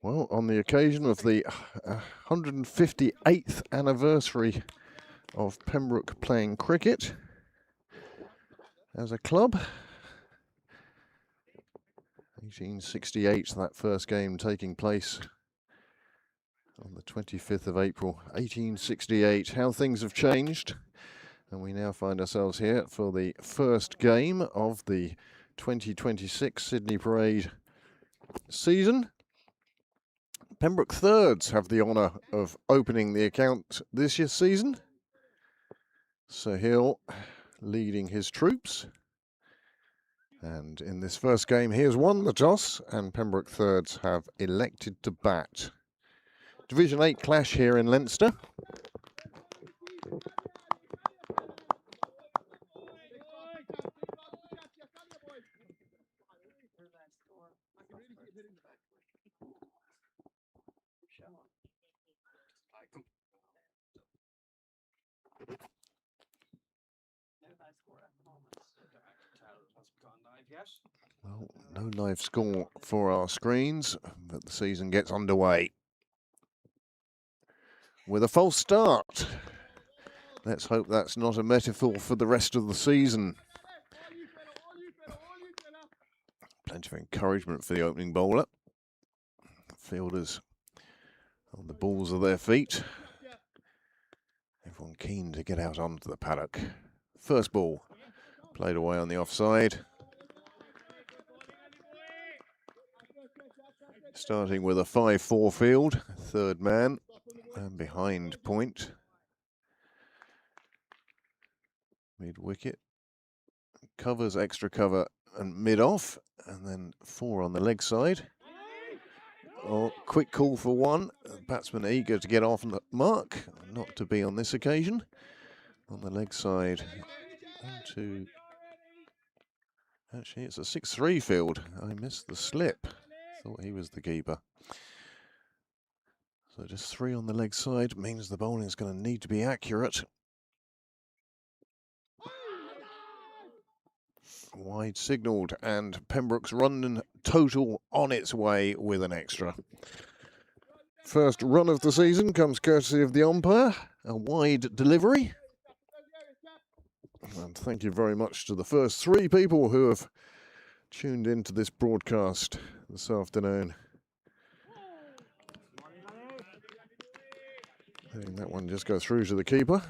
Well, on the occasion of the 158th anniversary of Pembroke playing cricket as a club, 1868, that first game taking place on the 25th of April, 1868. How things have changed. And we now find ourselves here for the first game of the 2026 Sydney Parade season. Pembroke Thirds have the honour of opening the account this year's season. Sir Hill leading his troops. And in this first game, he has won the toss, and Pembroke Thirds have elected to bat. Division 8 clash here in Leinster. Well, no live score for our screens, but the season gets underway with a false start. Let's hope that's not a metaphor for the rest of the season. Plenty of encouragement for the opening bowler. Fielders on the balls of their feet. Everyone keen to get out onto the paddock. First ball played away on the offside. Starting with a 5-4 field, third man and behind point. Mid wicket, covers, extra cover and mid off, and then 4 on the leg side. Oh, quick call for one. Batsman eager to get off the mark, not to be on this occasion. On the leg side, actually it's a 6-3 field. I missed the slip. Thought he was the keeper. So just 3 on the leg side means the bowling is going to need to be accurate. Wide signalled, and Pembroke's run total on its way with an extra. First run of the season comes courtesy of the umpire, a wide delivery. And thank you very much to the first 3 people who have tuned into this broadcast this afternoon. Letting that one just go through to the keeper.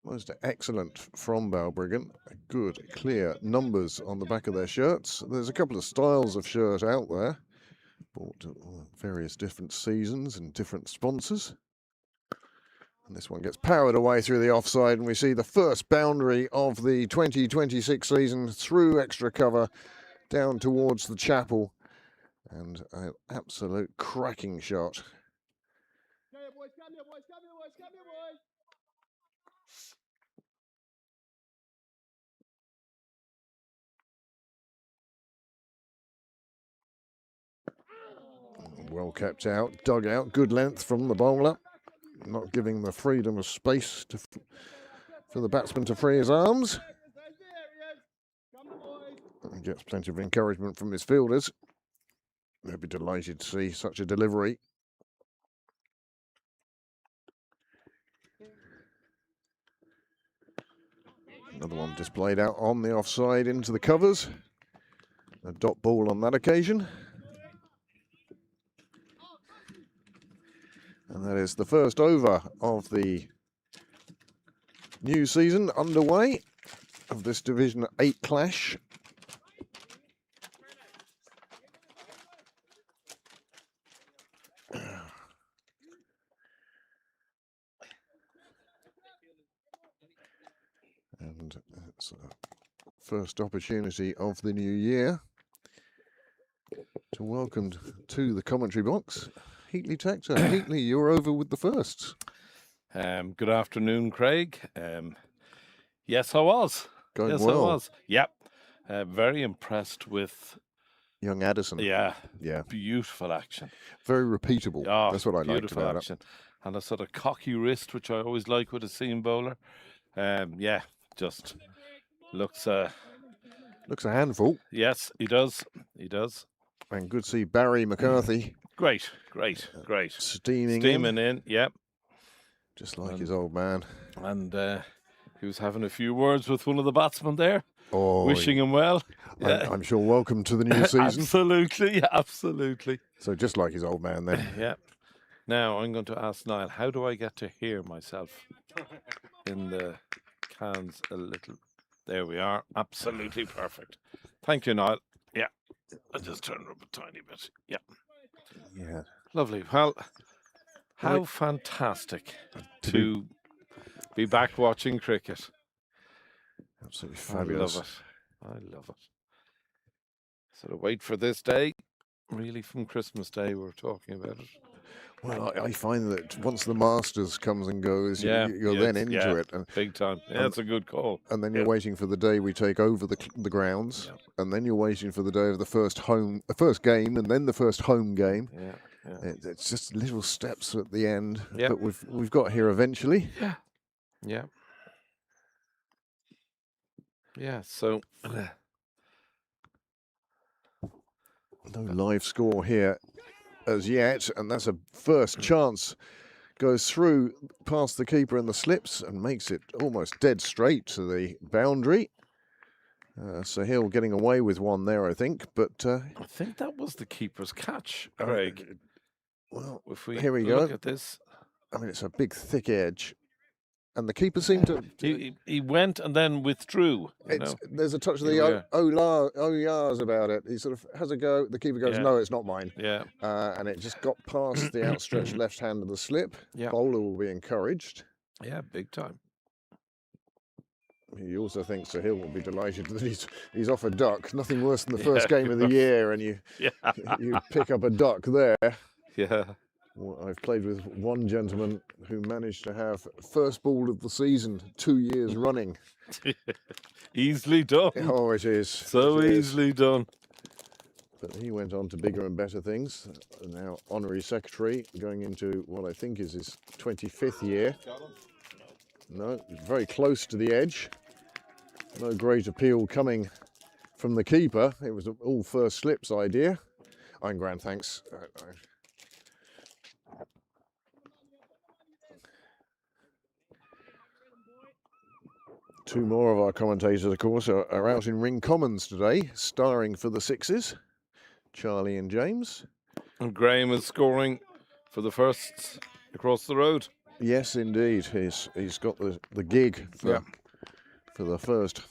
Most excellent from Balbriggan. Good, clear numbers on the back of their shirts. There's a couple of styles of shirt out there, bought at various different seasons and different sponsors. And this one gets powered away through the offside, and we see the first boundary of the 2026 season through extra cover down towards the chapel. And an absolute cracking shot. Well kept out, dug out, good length from the bowler. Not giving the freedom of space for the batsman to free his arms. He gets plenty of encouragement from his fielders. They'll be delighted to see such a delivery. Another one displayed out on the offside into the covers. A dot ball on that occasion. And that is the first over of the new season underway of this Division 8 clash. And it's a first opportunity of the new year to welcome to the commentary box Heatley Tector. Heatley, you're over with the firsts. Good afternoon, Craig. Yes, I was. Going yes, well. I was. Yep. Very impressed with young Addison. Yeah. Yeah. Beautiful action. Very repeatable. Oh, that's what I liked about action. And a sort of cocky wrist, which I always like with a seam bowler. Yeah, just looks a handful. Yes, he does. He does. And good to see Barry McCarthy Great. steaming in, yeah. just like his old man. And he was having a few words with one of the batsmen there, wishing yeah. him well. Yeah. I'm sure welcome to the new season. Absolutely. So just like his old man then. Yeah. Now I'm going to ask Niall, how do I get to hear myself in the cans a little? There we are. Absolutely perfect. Thank you, Niall. Yeah. I'll just turn it up a tiny bit. Yeah. Yeah. Lovely. Well, how fantastic to be back watching cricket. Absolutely fabulous. I love it. Sort of wait for this day. Really, from Christmas Day, we're talking about it. Well, I find that once the Masters comes and goes, you're then into it. And, big time. Yeah, that's a good call. And then you're waiting for the day we take over the grounds. Yeah. And then you're waiting for the day of the first game, and then the first home game. Yeah. It's just little steps at the end. Yeah. But we've got here eventually. Yeah. Yeah, so no live score here as yet, and that's a first chance. Goes through past the keeper and the slips and makes it almost dead straight to the boundary. Sahil getting away with one there, I think, but I think that was the keeper's catch, Craig. Well, if we here we look go. At this, I mean, it's a big, thick edge. And the keeper seemed to... He went and then withdrew. There's a touch of the oh-yahs about it. He sort of has a go. The keeper goes, no, it's not mine. Yeah. And it just got past the outstretched left hand of the slip. Yeah. Bowler will be encouraged. Yeah, big time. He also thinks Sahil will be delighted that he's off a duck. Nothing worse than the first game of the year, and you pick up a duck there. Yeah. Well, I've played with one gentleman who managed to have first ball of the season 2 years running. Easily done. Oh, it is. So easily done. But he went on to bigger and better things. Now honorary secretary, going into what I think is his 25th year. No, very close to the edge. No great appeal coming from the keeper. It was all first slips idea. I'm grand, thanks. Two more of our commentators, of course, are out in Ring Commons today, starring for the Sixes, Charlie and James. And Graham is scoring for the firsts across the road. Yes, indeed. He's got the gig for the first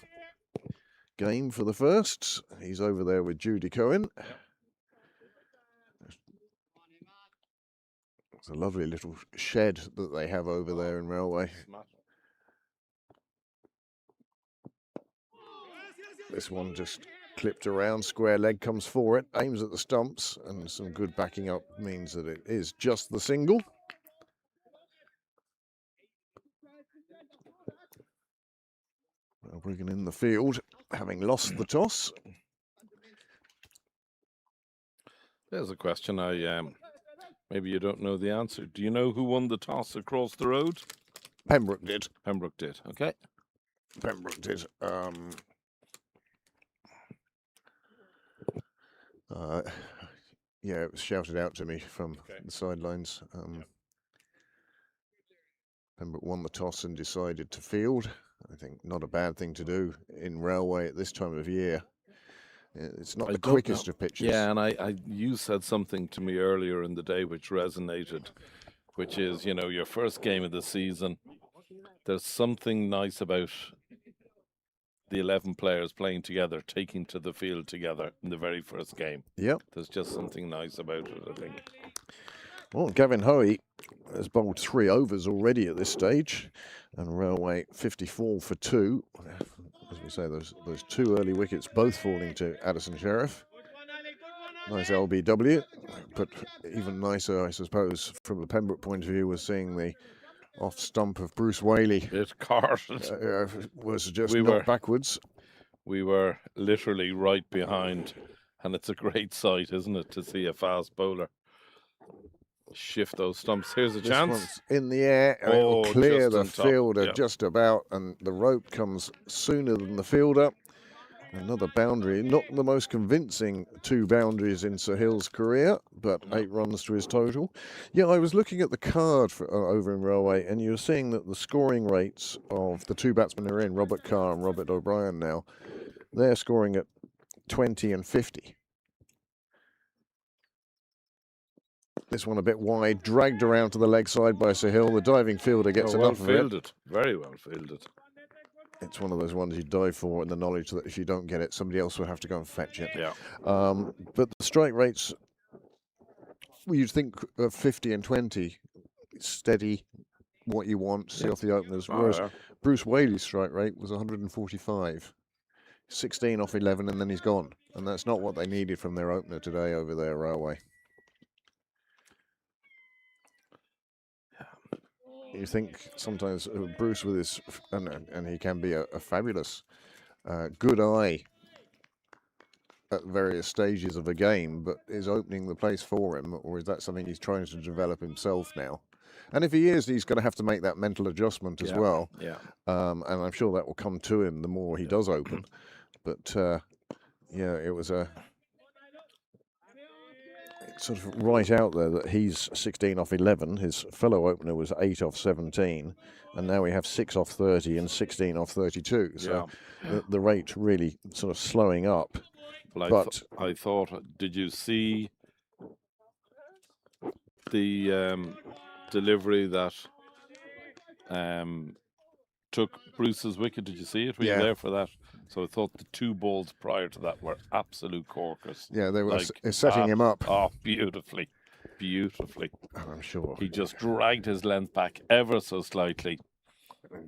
game for the firsts. He's over there with Judy Cohen. It's a lovely little shed that they have over there in Railway. This one just clipped around, square leg comes for it, aims at the stumps, and some good backing up means that it is just the single. Balbriggan in the field, having lost the toss. There's a question maybe you don't know the answer. Do you know who won the toss across the road? Pembroke did. Pembroke did, okay. Pembroke did. Yeah, it was shouted out to me from the sidelines. Pembroke won the toss and decided to field. I think not a bad thing to do in Railway at this time of year. It's not the quickest of pitches. Yeah, and you said something to me earlier in the day which resonated, which is, your first game of the season. There's something nice about the 11 players playing together, taking to the field together in the very first game. Yep. There's just something nice about it, I think. Well, Gavin Hoey has bowled 3 overs already at this stage, and Railway 54 for 2. As we say, those 2 early wickets both falling to Addison Sheriff. Nice LBW, but even nicer, I suppose, from the Pembroke point of view, was seeing the off stump of Bruce Whaley. It carted. Was just knocked backwards. We were literally right behind, and it's a great sight, isn't it, to see a fast bowler shift those stumps. Here's a chance. One's in the air, and it'll clear the fielder just about, and the rope comes sooner than the fielder. Another boundary, not the most convincing 2 boundaries in Sahil's career, but 8 runs to his total. Yeah, I was looking at the card for, over in Railway, and you're seeing that the scoring rates of the 2 batsmen who are in, Robert Carr and Robert O'Brien now, they're scoring at 20 and 50. This one a bit wide, dragged around to the leg side by Sahil. The diving fielder gets enough of it. Well fielded, very well fielded. It's one of those ones you dive for in the knowledge that if you don't get it, somebody else will have to go and fetch it. Yeah. But the strike rates, well, you'd think of 50 and 20, steady, what you want, see off the openers. Whereas Bruce Whaley's strike rate was 145, 16 off 11, and then he's gone. And that's not what they needed from their opener today over their Railway. You think sometimes Bruce with his, and he can be a fabulous, good eye at various stages of a game, but is opening the place for him, or is that something he's trying to develop himself now? And if he is, he's going to have to make that mental adjustment as well. Yeah. And I'm sure that will come to him the more he does open. But yeah, it was sort of right out there that he's 16 off 11. His fellow opener was 8 off 17, and now we have 6 off 30 and 16 off 32. So the rate really sort of slowing up. But I thought, did you see the delivery that took Bruce's wicket? Did you see it? Were you there for that? So I thought the 2 balls prior to that were absolute corkers. Yeah, they were setting him up. Oh, beautifully. Beautifully. I'm sure. He just dragged his length back ever so slightly.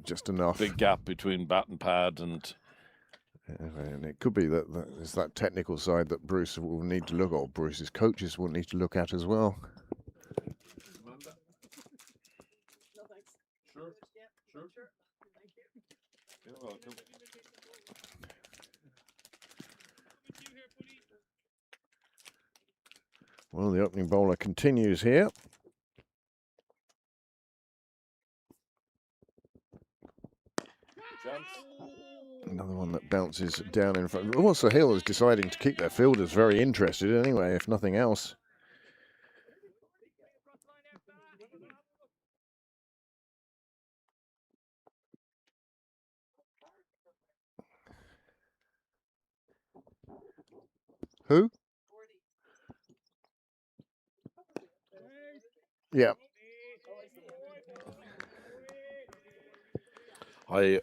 Just enough. Big gap between bat and pad, and it could be that it's that technical side that Bruce will need to look at, or Bruce's coaches will need to look at as well. Well, the opening bowler continues here. Another one that bounces down in front. Also, Hill is deciding to keep their fielders very interested anyway, if nothing else. Who? Yeah. I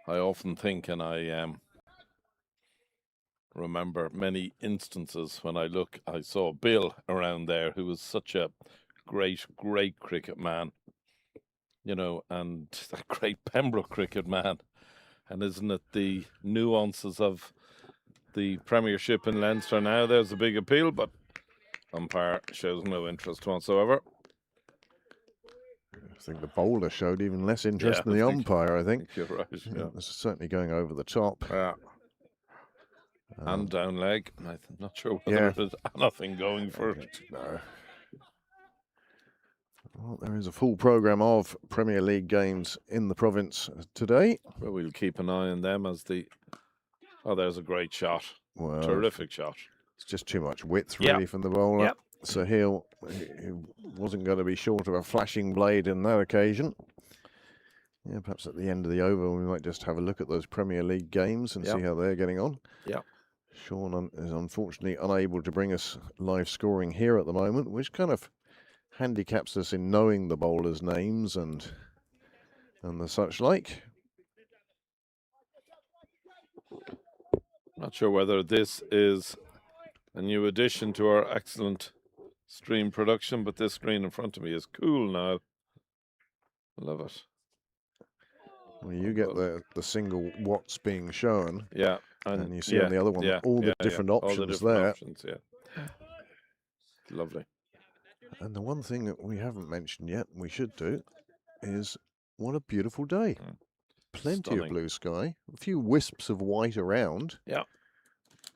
often think, and I remember many instances when I saw Bill around there, who was such a great cricket man, you know, and a great Pembroke cricket man. And isn't it the nuances of the Premiership in Leinster now? There's a big appeal, but umpire shows no interest whatsoever. I think the bowler showed even less interest than the umpire, I think. You're right. Yeah. This is certainly going over the top. Yeah. And down leg. I'm not sure whether there's anything going for it. No. Well, there is a full programme of Premier League games in the province today. Well, we'll keep an eye on them as there's a great shot. Well, terrific shot. It's just too much width, really, from the bowler. Yep. So he wasn't going to be short of a flashing blade in that occasion. Yeah, perhaps at the end of the over, we might just have a look at those Premier League games and see how they're getting on. Yeah. Sean is unfortunately unable to bring us live scoring here at the moment, which kind of handicaps us in knowing the bowlers' names and the such like. Not sure whether this is a new addition to our excellent stream production, but this screen in front of me is cool now. Love it. Well, you get the single what's being shown. Yeah. And you see on the other one all the different options all the different there. Options, lovely. And the one thing that we haven't mentioned yet, we should do, is what a beautiful day. Plenty of blue sky, a few wisps of white around. Yeah.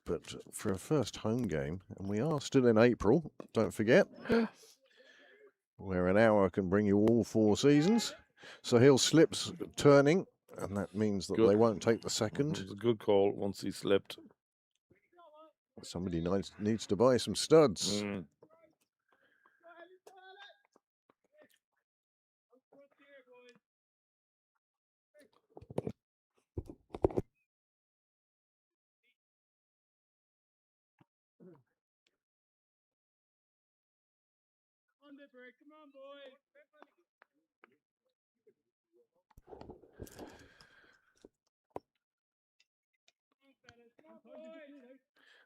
But for a first home game, and we are still in April, don't forget, where an hour can bring you all 4 seasons. So Hill slips turning, and that means that Good. they won't take the It second. was a good call once he slipped. Somebody needs to buy some studs.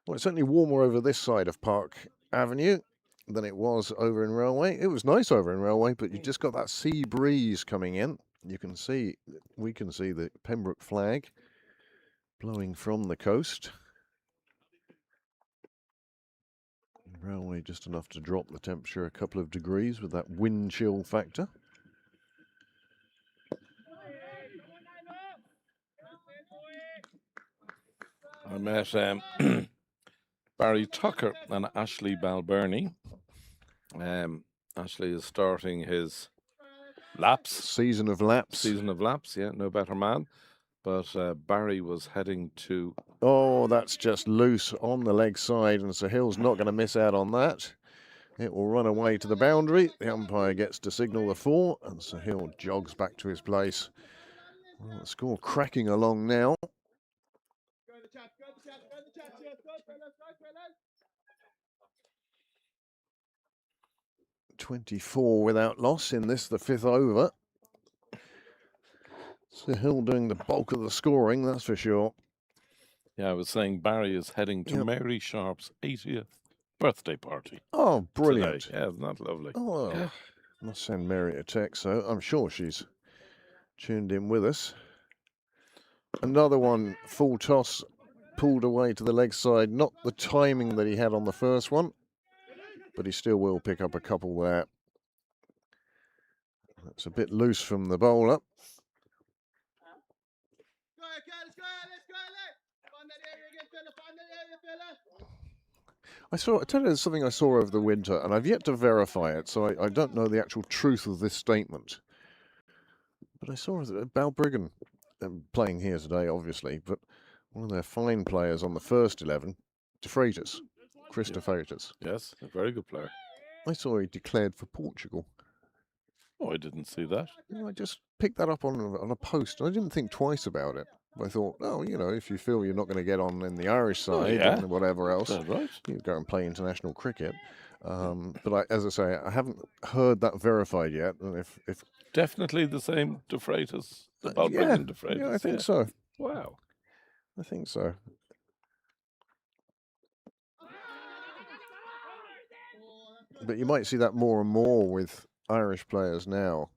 Well, it's certainly warmer over this side of Park Avenue than it was over in Railway. It was nice over in Railway, but you just got that sea breeze coming in. We can see the Pembroke flag blowing from the coast. Railway just enough to drop the temperature a couple of degrees with that wind chill factor. I met Barry Tucker and Ashley Balbriggan. Ashley is starting his laps. Season of laps. Season of laps, yeah, no better man. But Barry was heading to... Oh, that's just loose on the leg side, and Sahil's not going to miss out on that. It will run away to the boundary. The umpire gets to signal the 4, and Sahil jogs back to his place. Well, the score cracking along now. 24 without loss in this, the 5th over. Sahil doing the bulk of the scoring, that's for sure. Yeah, I was saying Barry is heading to Mary Sharp's 80th birthday party. Oh, brilliant. Today. Yeah, isn't that lovely? Oh, yeah. Must send Mary a text, so I'm sure she's tuned in with us. Another one, full toss, pulled away to the leg side. Not the timing that he had on the first one, but he still will pick up a couple there. That's a bit loose from the bowler. I tell you, there's something I saw over the winter, and I've yet to verify it, so I don't know the actual truth of this statement. But I saw Balbriggan playing here today, obviously, but one of their fine players on the first 11, Chris de Freitas. Yes, a very good player. I saw he declared for Portugal. Oh, I didn't see that. I just picked that up on a post, and I didn't think twice about it. I thought, oh, if you feel you're not going to get on in the Irish side and whatever else, right. you go and play international cricket. But as I say, I haven't heard that verified yet. And if definitely the same de Freitas, the Balbriggan de Freitas. Yeah, I think so. Wow, I think so. But you might see that more and more with Irish players now.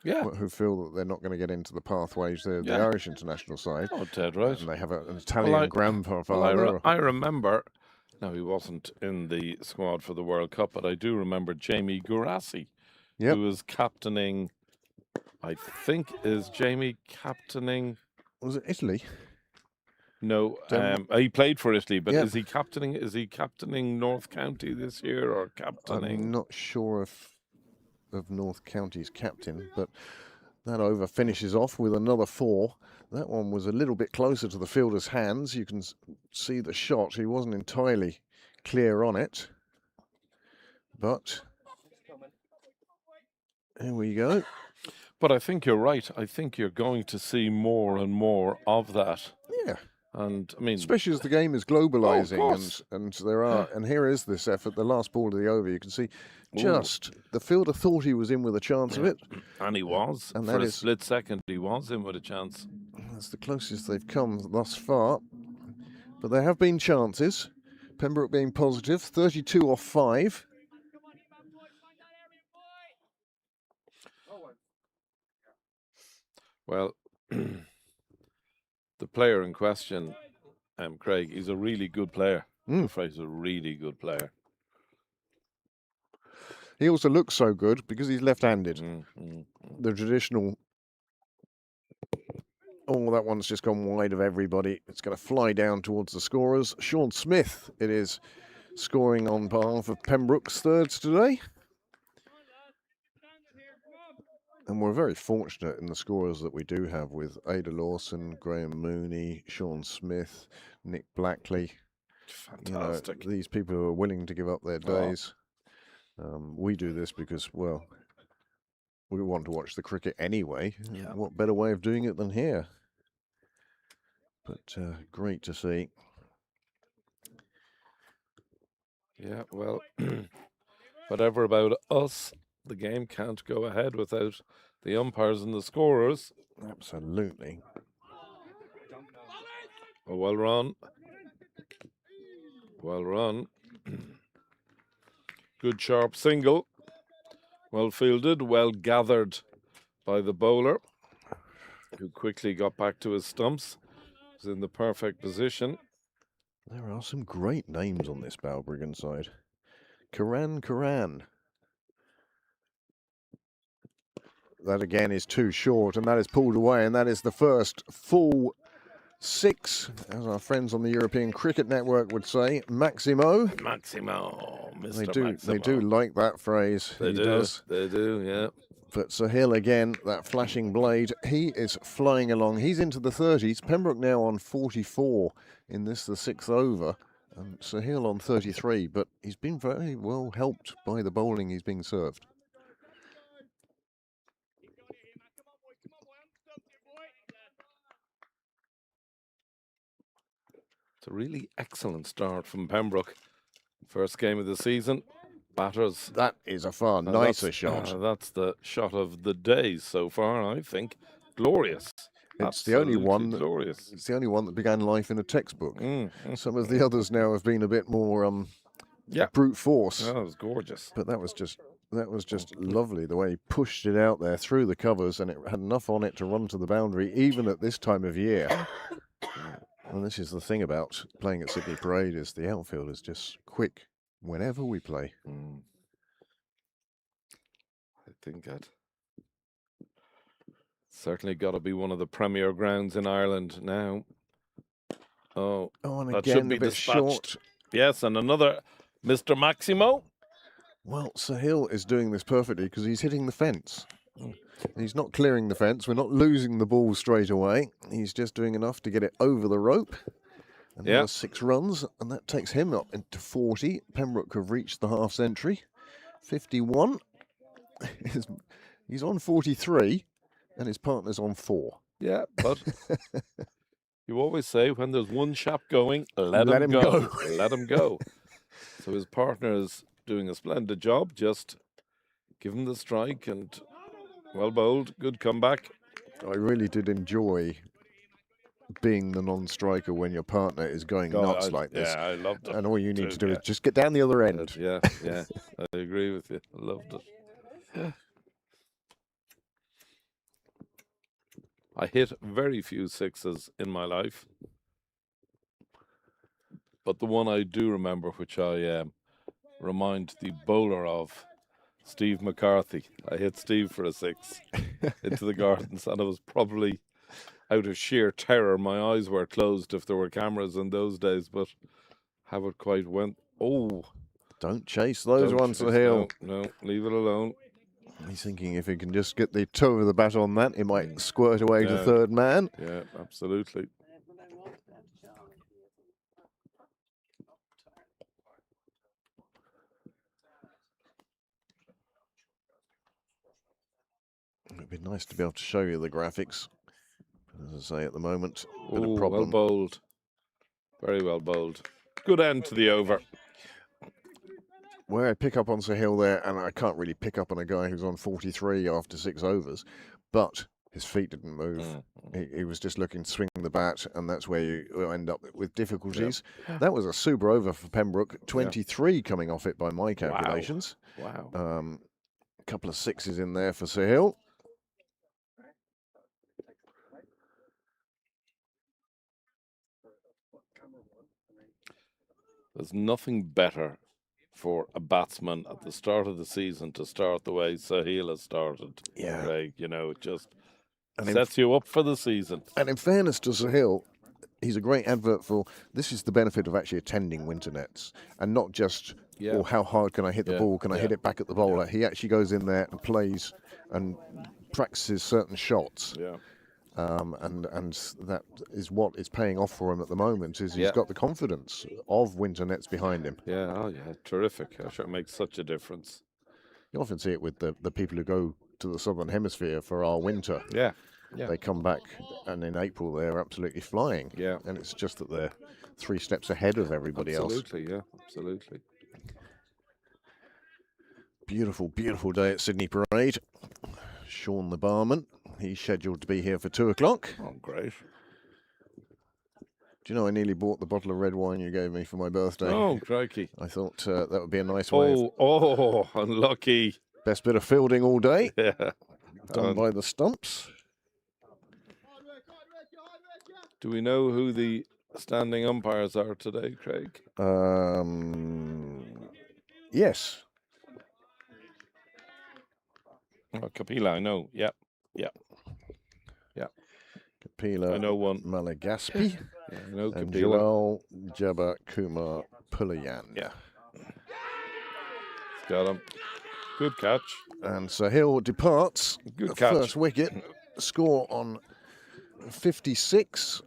Yeah. Who feel that they're not going to get into the pathways, the Irish international side. Oh, dead right. And they have an Italian grandfather. Well, I remember, now he wasn't in the squad for the World Cup, but I do remember Jamie Gurasi, who was captaining, I think, is Jamie captaining... Was it Italy? No, he played for Italy, but is he captaining North County this year or captaining... I'm not sure of North County's captain, but that over finishes off with another 4. That one was a little bit closer to the fielder's hands. You can see the shot. He wasn't entirely clear on it, but here we go. But I think you're right. I think you're going to see more and more of that. Yeah. And I mean, especially as the game is globalizing, and there are, and here is this effort. The last ball of the over, you can see, the fielder thought he was in with a chance of it, and he was. And for a split second, he was in with a chance. That's the closest they've come thus far, but there have been chances. Pembroke being positive, 32 off 5. Well. The player in question, Craig, he's a really good player. He's a really good player. He also looks so good because he's left-handed. The traditional... Oh, that one's just gone wide of everybody. It's going to fly down towards the scorers. Sean Smith, it is, scoring on behalf of Pembroke's thirds today. And we're very fortunate in the scorers that we do have with Ada Lawson, Graham Mooney, Sean Smith, Nick Blackley. Fantastic. These people who are willing to give up their days. We do this because, well, we want to watch the cricket anyway. Yeah. What better way of doing it than here? But great to see. Yeah, well, whatever about us, the game can't go ahead without the umpires and the scorers. Absolutely. Oh, well run. Well run. Good sharp single. Well fielded, well gathered by the bowler, who quickly got back to his stumps. Was in the perfect position. There are some great names on this Balbriggan side. Karan. That again is too short, and that is pulled away, and that is the first full 6, as our friends on the European Cricket Network would say. Maximo, Mr. They do like that phrase. They do, yeah. But Sahil again, that flashing blade, he is flying along. He's into the 30s. Pembroke now on 44 in this, the 6th over. And Sahil on 33, but he's been very well helped by the bowling he's being served. It's a really excellent start from Pembroke. First game of the season. Batters. That is a far nicer shot. That's the shot of the day so far, I think. Glorious. It's the only one. Glorious. It's the only one that began life in a textbook. Some of the others now have been a bit more brute force. That was gorgeous. But that was just lovely the way he pushed it out there through the covers, and it had enough on it to run to the boundary, even at this time of year. And this is the thing about playing at Sydney Parade, is the outfield is just quick whenever we play. I think that certainly got to be one of the premier grounds in Ireland now. Oh, and that again should be a bit dispatched. short. Yes, and another Mr. Maximo. Well, Sahil is doing this perfectly because he's hitting the fence. He's not clearing the fence. We're not losing the ball straight away. He's just doing enough to get it over the rope. And there are 6 runs, and that takes him up into 40. Pembroke have reached the half century. 51. He's on 43, and his partner's on 4. Yeah, but you always say when there's one chap going, let him go. Let him go. So his partner is doing a splendid job. Just give him the strike, and well bowled. Good comeback. I really did enjoy being the non-striker when your partner is going nuts like this. Yeah, I loved it. And all you need to do is just get down the other end. Yeah, I agree with you. I loved it. I hit very few 6s in my life, but the one I do remember, which I remind the bowler of, Steve McCarthy. I hit Steve for a 6 into the gardens, and it was probably out of sheer terror. My eyes were closed if there were cameras in those days, but how it quite went. Oh, don't chase those ones to the hill. No, leave it alone. He's thinking if he can just get the toe of the bat on that, he might squirt away to third man. Yeah, absolutely. It'd be nice to be able to show you the graphics. But as I say, at the moment, a bit of Well problem. bowled. Very well bowled. Good end to the over. Where I pick up on Sahil there, and I can't really pick up on a guy who's on 43 after 6 overs, but his feet didn't move. He was just looking to swing the bat, and that's where you end up with difficulties. That was a super over for Pembroke. 23 coming off it by my calculations. Wow. A couple of 6s in there for Sahil. There's nothing better for a batsman at the start of the season to start the way Sahil has started. Yeah. Craig, it just sets you up for the season. And in fairness to Sahil, he's a great advert for, this is the benefit of actually attending winter nets and not just, how hard can I hit the ball? Can I hit it back at the bowler? He actually goes in there and plays and practices certain shots. Yeah. And that is what is paying off for him at the moment. Is he's Yeah. got the confidence of winter nets behind him. Yeah. Oh, yeah. Terrific. I'm sure it makes such a difference. You often see it with the people who go to the southern hemisphere for our winter. Yeah. Yeah. They come back, and in April they're absolutely flying. Yeah. And it's just that they're 3 steps ahead of everybody else. Absolutely. Yeah. Absolutely. Beautiful, beautiful day at Sydney Parade. Sean the barman, he's scheduled to be here for 2 o'clock. Oh, great. Do you know I nearly bought the bottle of red wine you gave me for my birthday? Oh, crikey. I thought that would be a nice way of Oh, unlucky. best bit of fielding all day, Yeah. done by the stumps. Do we know who the standing umpires are today, Craig? Yes. Oh, Capilla, I know. Yeah. Yeah. Yeah. Kapila I know one. Malagaspi Yeah, I know and Capilla. Joel Jabba Kumar Pulayan. Yeah. Got him. Good catch. And Sahil departs. Good the catch. First wicket. Score on 56.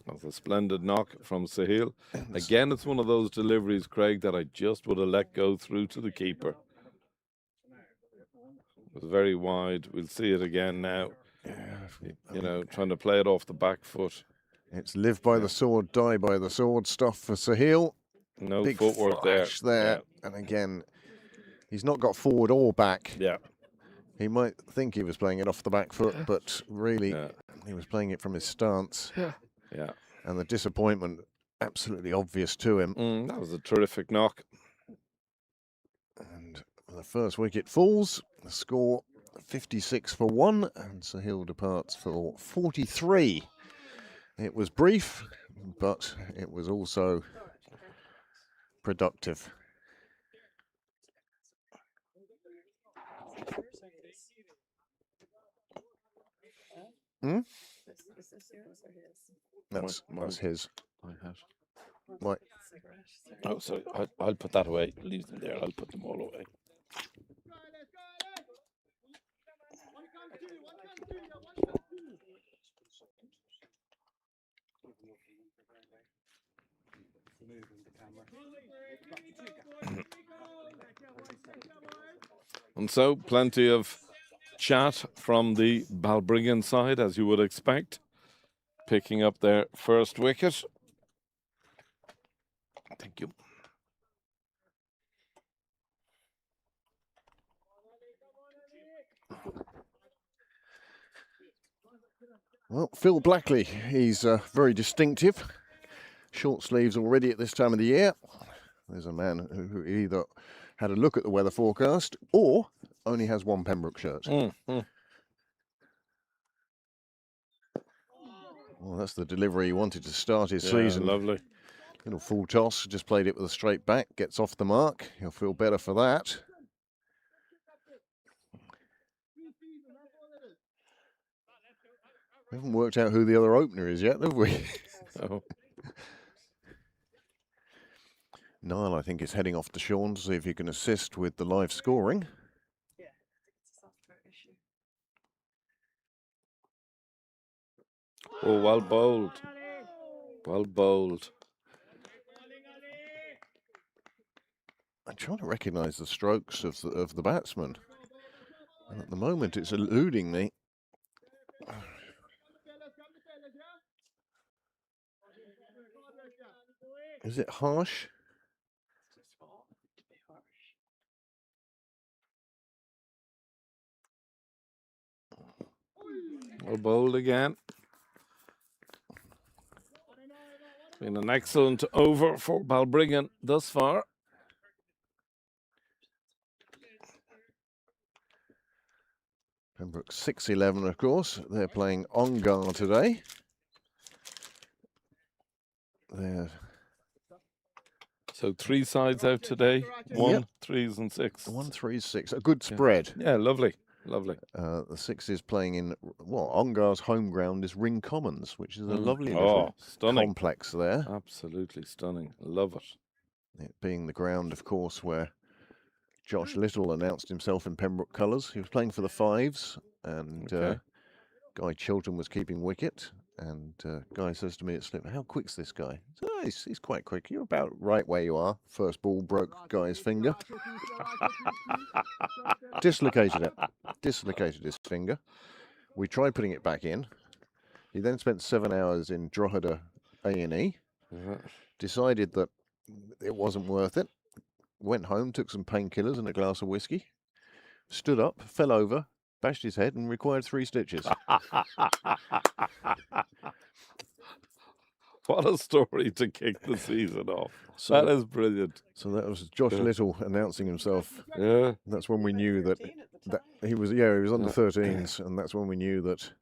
That's a splendid knock from Sahil. Again, it's one of those deliveries, Craig, that I just would have let go through to the keeper. It was very wide. We'll see it again now. You know, trying to play it off the back foot. It's live by the sword, die by the sword stuff for Sahil. No Big footwork there. flash there. And again, he's not got forward or back. Yeah. He might think he was playing it off the back foot, but really Yeah. he was playing it from his stance. Yeah. And the disappointment absolutely obvious to him. That was a terrific knock. And the first wicket falls. The score 56 for 1, and Sahil departs for 43. It was brief, but it was also productive. That's his. Right. Oh, sorry. I'll put that away. Leave them there. I'll put them all away. And so, plenty of chat from the Balbriggan side, as you would expect, picking up their first wicket. Thank you. Well, Phil Blackley, he's very distinctive. Short sleeves already at this time of the year. There's a man who either had a look at the weather forecast or only has one Pembroke shirt. Well, that's the delivery he wanted to start his season. Lovely. Little full toss, just played it with a straight back, gets off the mark. He'll feel better for that. We haven't worked out who the other opener is yet, have we? Oh. Niall, I think, is heading off to Sean to see if he can assist with the live scoring. Oh, well bowled. Well bowled. I'm trying to recognise the strokes of the batsman. And at the moment, it's eluding me. Is it Harsh? Well bowled again. Been an excellent over for Balbriggan thus far. Pembroke 6-11, of course. They're playing Ongar today. They're So 3 sides out today. 1, 3s and 6. 1, 3, 6. A good spread. Yeah, lovely. Lovely. The 6 is playing in, well, Ongar's home ground is Ring Commons, which is a lovely little stunning complex there. Absolutely stunning. Love it. It being the ground, of course, where Josh Little announced himself in Pembroke colours. He was playing for the Fives and Okay. Guy Chilton was keeping wicket. And Guy says to me at slip, "How quick's this guy?" So he's quite quick. You're about right where you are. First ball broke Guy's finger. Dislocated his finger. We tried putting it back in. He then spent 7 hours in Drogheda A&E. Decided that it wasn't worth it. Went home, took some painkillers and a glass of whiskey. Stood up, fell over, bashed his head, and required 3 stitches. What a story to kick the season off. So, that is brilliant. So that was Josh Little announcing himself. Yeah. That's when we knew that he was under 13s, and that's when we knew that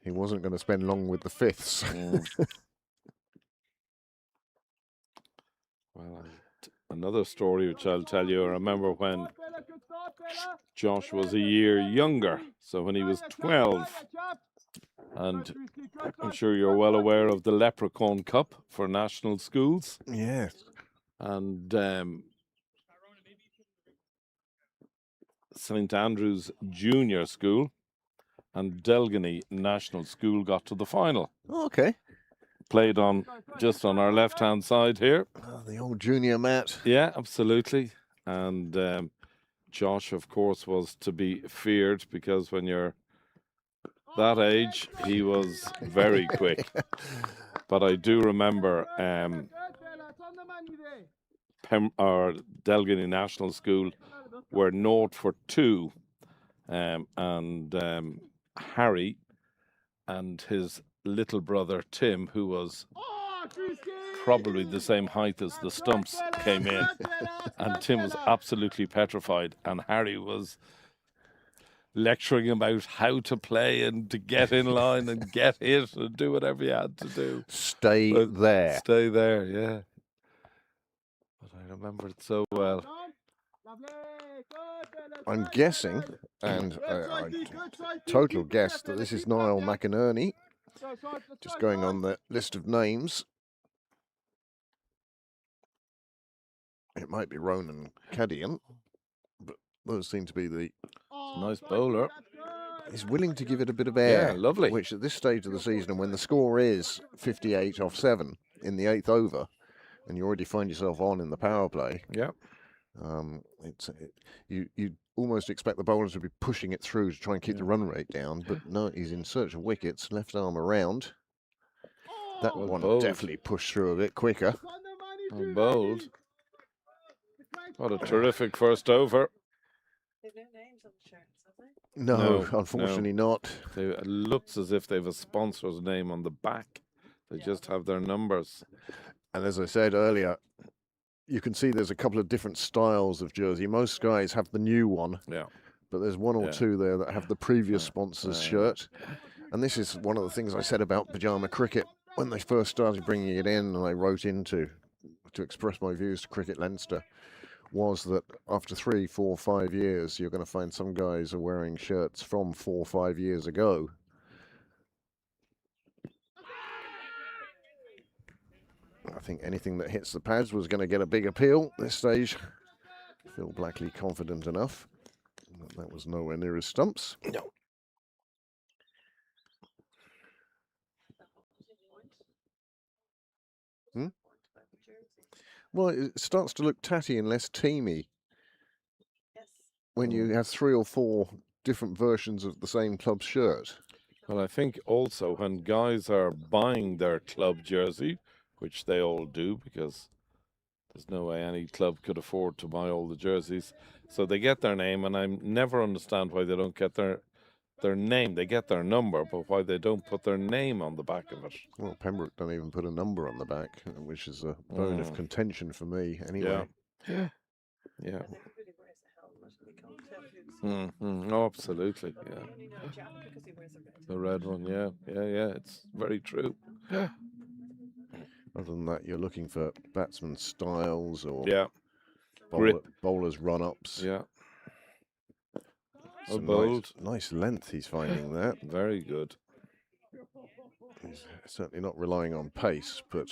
he wasn't going to spend long with the fifths. Well, another story which I'll tell you. I remember when Josh was a year younger, so when he was 12, and I'm sure you're well aware of the Leprechaun Cup for national schools. Yes. And St Andrew's Junior School and Delgany National School got to the final. Oh, okay. Played just on our left-hand side here. Oh, the old junior mat. Yeah, absolutely. And Josh, of course, was to be feared because when you're that age, he was very quick. But I do remember Delgany National School were 0 for 2, and Harry and his little brother Tim, who was probably the same height as the stumps, came in, and Tim was absolutely petrified, and Harry was lecturing him about how to play and to get in line and get hit and do whatever you had to do. Stay there, yeah. But I remember it so well. I'm guessing, and I total guess, that this is Niall McInerney. Just going on the list of names. It might be Ronan Cadian, but those seem to be the... Nice bowler. He's willing to give it a bit of air. Yeah, lovely. Which at this stage of the season, and when the score is 58 off 7 in the 8th over, and you already find yourself on in the power play. Yeah. You almost expect the bowler to be pushing it through to try and keep the run rate down, but no, he's in search of wickets, left arm around. That one definitely pushed through a bit quicker. And bowled. What a terrific first over. No, unfortunately not. It looks as if they have a sponsor's name on the back. They just have their numbers. And as I said earlier, you can see there's a couple of different styles of jersey. Most guys have the new one, but there's one or two there that have the previous sponsor's shirt. And this is one of the things I said about pyjama cricket when they first started bringing it in, and I wrote in to express my views to Cricket Leinster, was that after 3, 4, 5 years, you're going to find some guys are wearing shirts from 4 or 5 years ago. I think anything that hits the pads was going to get a big appeal at this stage. Phil Blackley confident enough. That was nowhere near his stumps. No. Well, it starts to look tatty and less teamy when you have 3 or 4 different versions of the same club shirt. Well, I think also when guys are buying their club jersey, which they all do because there's no way any club could afford to buy all the jerseys, so they get their name, and I never understand why they don't get their name. They get their number, but why they don't put their name on the back of it. Well, Pembroke don't even put a number on the back, which is a bone of contention for me anyway. Yeah. Oh, absolutely, yeah. The red one, yeah, it's very true. Other than that, you're looking for batsman styles or bowlers run-ups. Yeah. Nice length he's finding there. Very good. He's certainly not relying on pace, but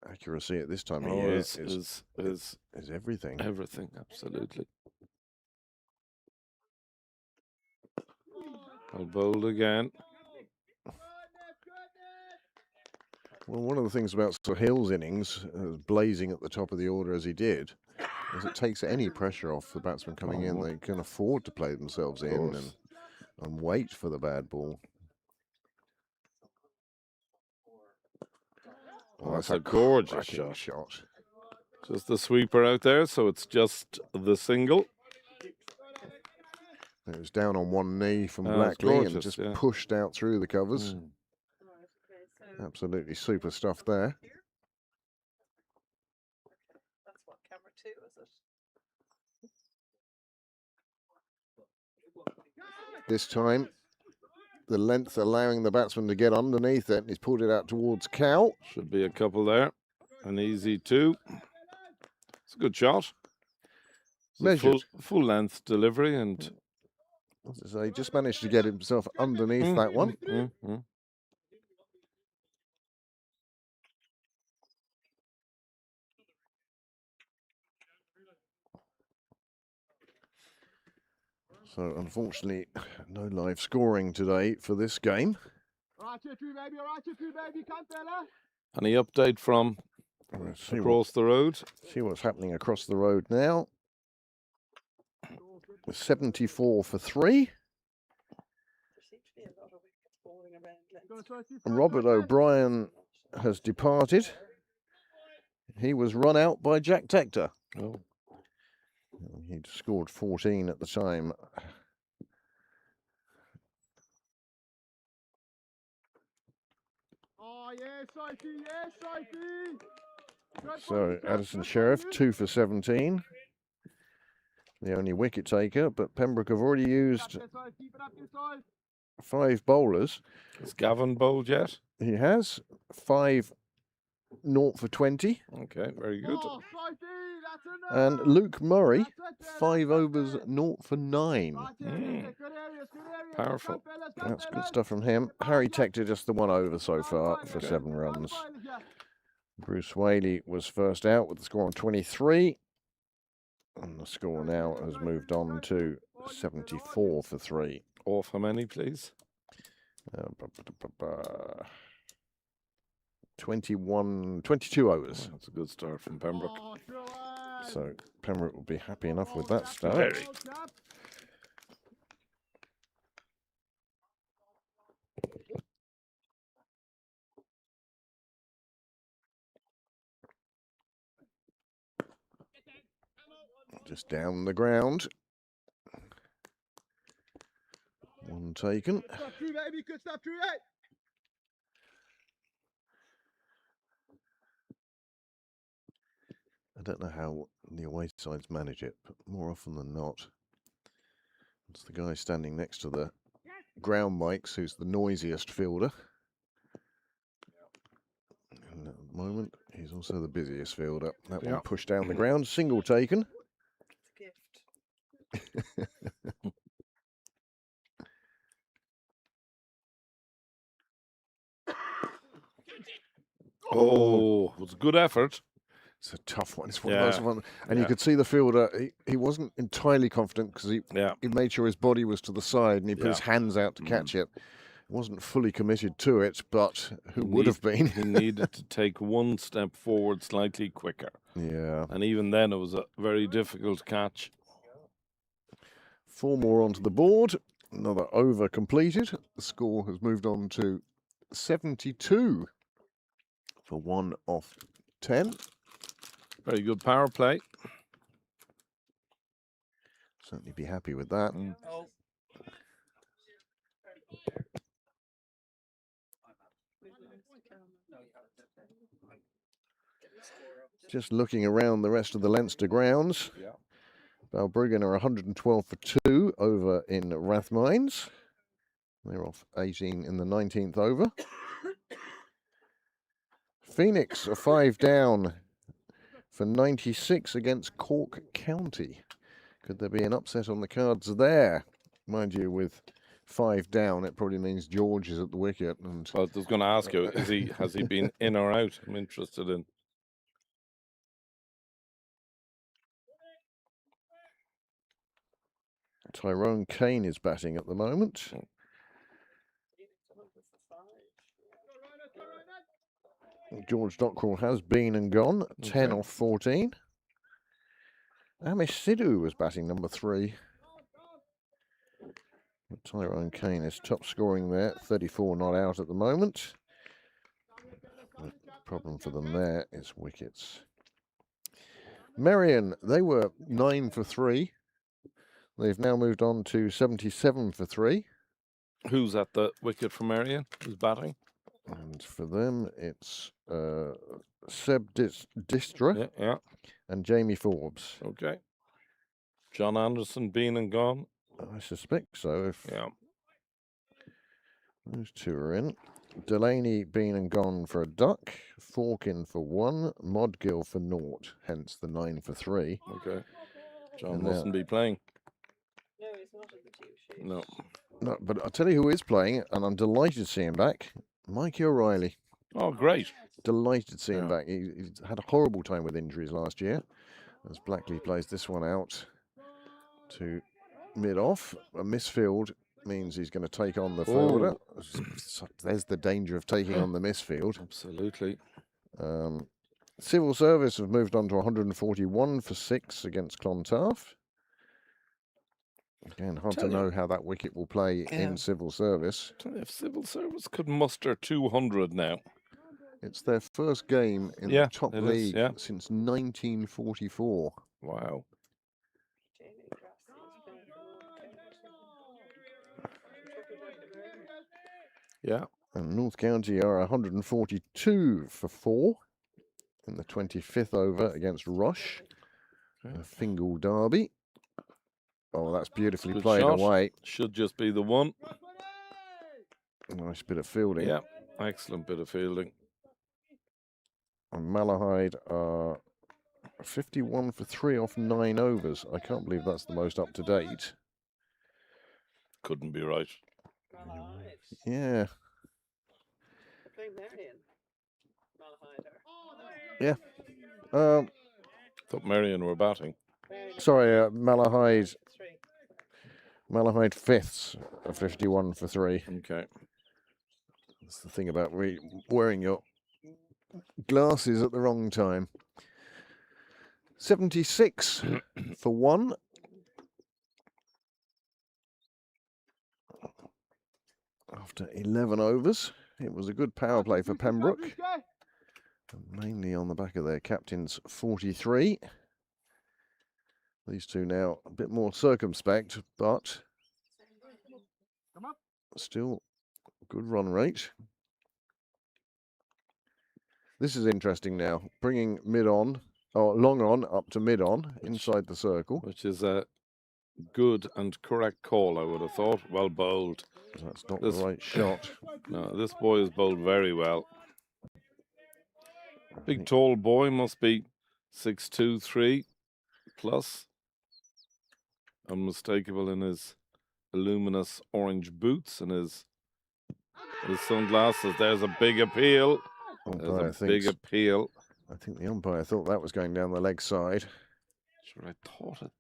accuracy at this time of year is everything. Everything, absolutely. I'll bowl again. Well, one of the things about Sir Hill's innings, blazing at the top of the order as he did, is it takes any pressure off the batsman coming in. They can afford to play themselves in and wait for the bad ball. Oh, that's a gorgeous shot. Just the sweeper out there, so it's just the single. It was down on one knee from Blackley and just pushed out through the covers. Absolutely super stuff there. That's what, camera 2, is it? This time, the length allowing the batsman to get underneath it. He's pulled it out towards Cow. Should be a couple there. An easy 2. It's a good shot. Full length delivery, and so he just managed to get himself underneath that one. So unfortunately, no live scoring today for this game. Any update from across the road? See what's happening across the road now. 74 for 3. And Robert O'Brien has departed. He was run out by Jack Tector. Oh. He'd scored 14 at the time. So Addison Sheriff 2 for 17. The only wicket taker, but Pembroke have already used 5 bowlers. Has Gavin bowled yet? He has 5 0 for 20. Okay, very good. And Luke Murray 5 overs 0 for 9. Powerful. That's good stuff from him. Harry Tector just the 1 over so far for 7 runs. Bruce Whaley was first out with the score on 23. And the score now has moved on to 74 for 3. Off how many, please? 22 overs. That's a good start from Pembroke. So Pembroke will be happy enough with that start. Very. Just down the ground. 1 taken. I don't know how the away sides manage it, but more often than not, it's the guy standing next to the ground mics who's the noisiest fielder. And at the moment, he's also the busiest fielder. That one pushed down the ground, single taken. It's a gift. Oh, it was a good effort. It's a tough one. It's one of those ones. And you could see the fielder, he wasn't entirely confident because he made sure his body was to the side and he put his hands out to catch it. He wasn't fully committed to it, but who would have been? He needed to take 1 step forward slightly quicker. Yeah. And even then, it was a very difficult catch. 4 more onto the board. Another over completed. The score has moved on to 72 for 1 off 10. Very good power play. Certainly be happy with that. Just looking around the rest of the Leinster grounds. Balbriggan are 112 for 2 over in Rathmines. They're off 18 in the 19th over. Phoenix are 5 down for 96 against Cork County. Could there be an upset on the cards there? Mind you, with 5 down, it probably means George is at the wicket. And I was going to ask you, has he been in or out? I'm interested in. Tyrone Kane is batting at the moment. George Dockrell has been and gone. 10 Okay. off 14. Amish Sidhu was batting number 3. Tyrone Kane is top scoring there. 34 not out at the moment. The problem for them there is wickets. Merion, they were 9 for 3. They've now moved on to 77 for 3. Who's at the wicket for Marion? Who's batting? And for them, it's Seb Distra Yeah, yeah. and Jamie Forbes. Okay. John Anderson been and gone. I suspect so, if Yeah. those two are in. Delaney been and gone for a duck. Falkin for 1. Modgill for 0. Hence the 9 for 3. Okay. John And mustn't be playing. No, he's not in the team sheet. No. No, but I'll tell you who is playing, and I'm delighted to see him back. Mikey O'Reilly. Oh, great. Delighted to see him Yeah. back. He's had a horrible time with injuries last year. As Blackley plays this one out to mid-off. A misfield means he's going to take on the fielder. There's the danger of taking on the misfield. Absolutely. Civil Service have moved on to 141 for 6 against Clontarf. Again, hard to Tell you- know how that wicket will play Yeah. in Civil Service. Tell you, if Civil Service could muster 200 now. It's their first game in Yeah, the top it is, league yeah. since 1944. Wow. Jamie Grassi is playing for North County. Yeah. And North County are 142 for 4 in the 25th over against Rush. Okay. A Fingal derby. Oh, that's beautifully Good played shot. away. Should just be the one. Nice bit of fielding. Yeah. Excellent bit of fielding. And Malahide are 51 for 3 off 9 overs. I can't believe that's the most up to date. Couldn't be right. Malahide. Yeah. They're playing Marion. Malahide are. Thought Marion were batting. Marion Sorry, Malahide 3. Malahide fifths are 51 for 3. Okay. That's the thing about wearing your glasses at the wrong time. 76 for 1. After 11 overs. It was a good power play for Pembroke. Mainly on the back of their captain's 43. These two now a bit more circumspect, but still good run rate. This is interesting now, bringing mid-on, or long-on up to mid-on, inside the circle. Which is a good and correct call, I would have thought. Well bowled. That's not This- the right shot. No, this boy is bowled very well. Big tall boy, must be 6'2", 3 plus. Unmistakable in his luminous orange boots and his sunglasses. There's a big appeal. Umpire There's a big thinks, appeal. I think the umpire thought that was going down the leg side. Sure, I thought it.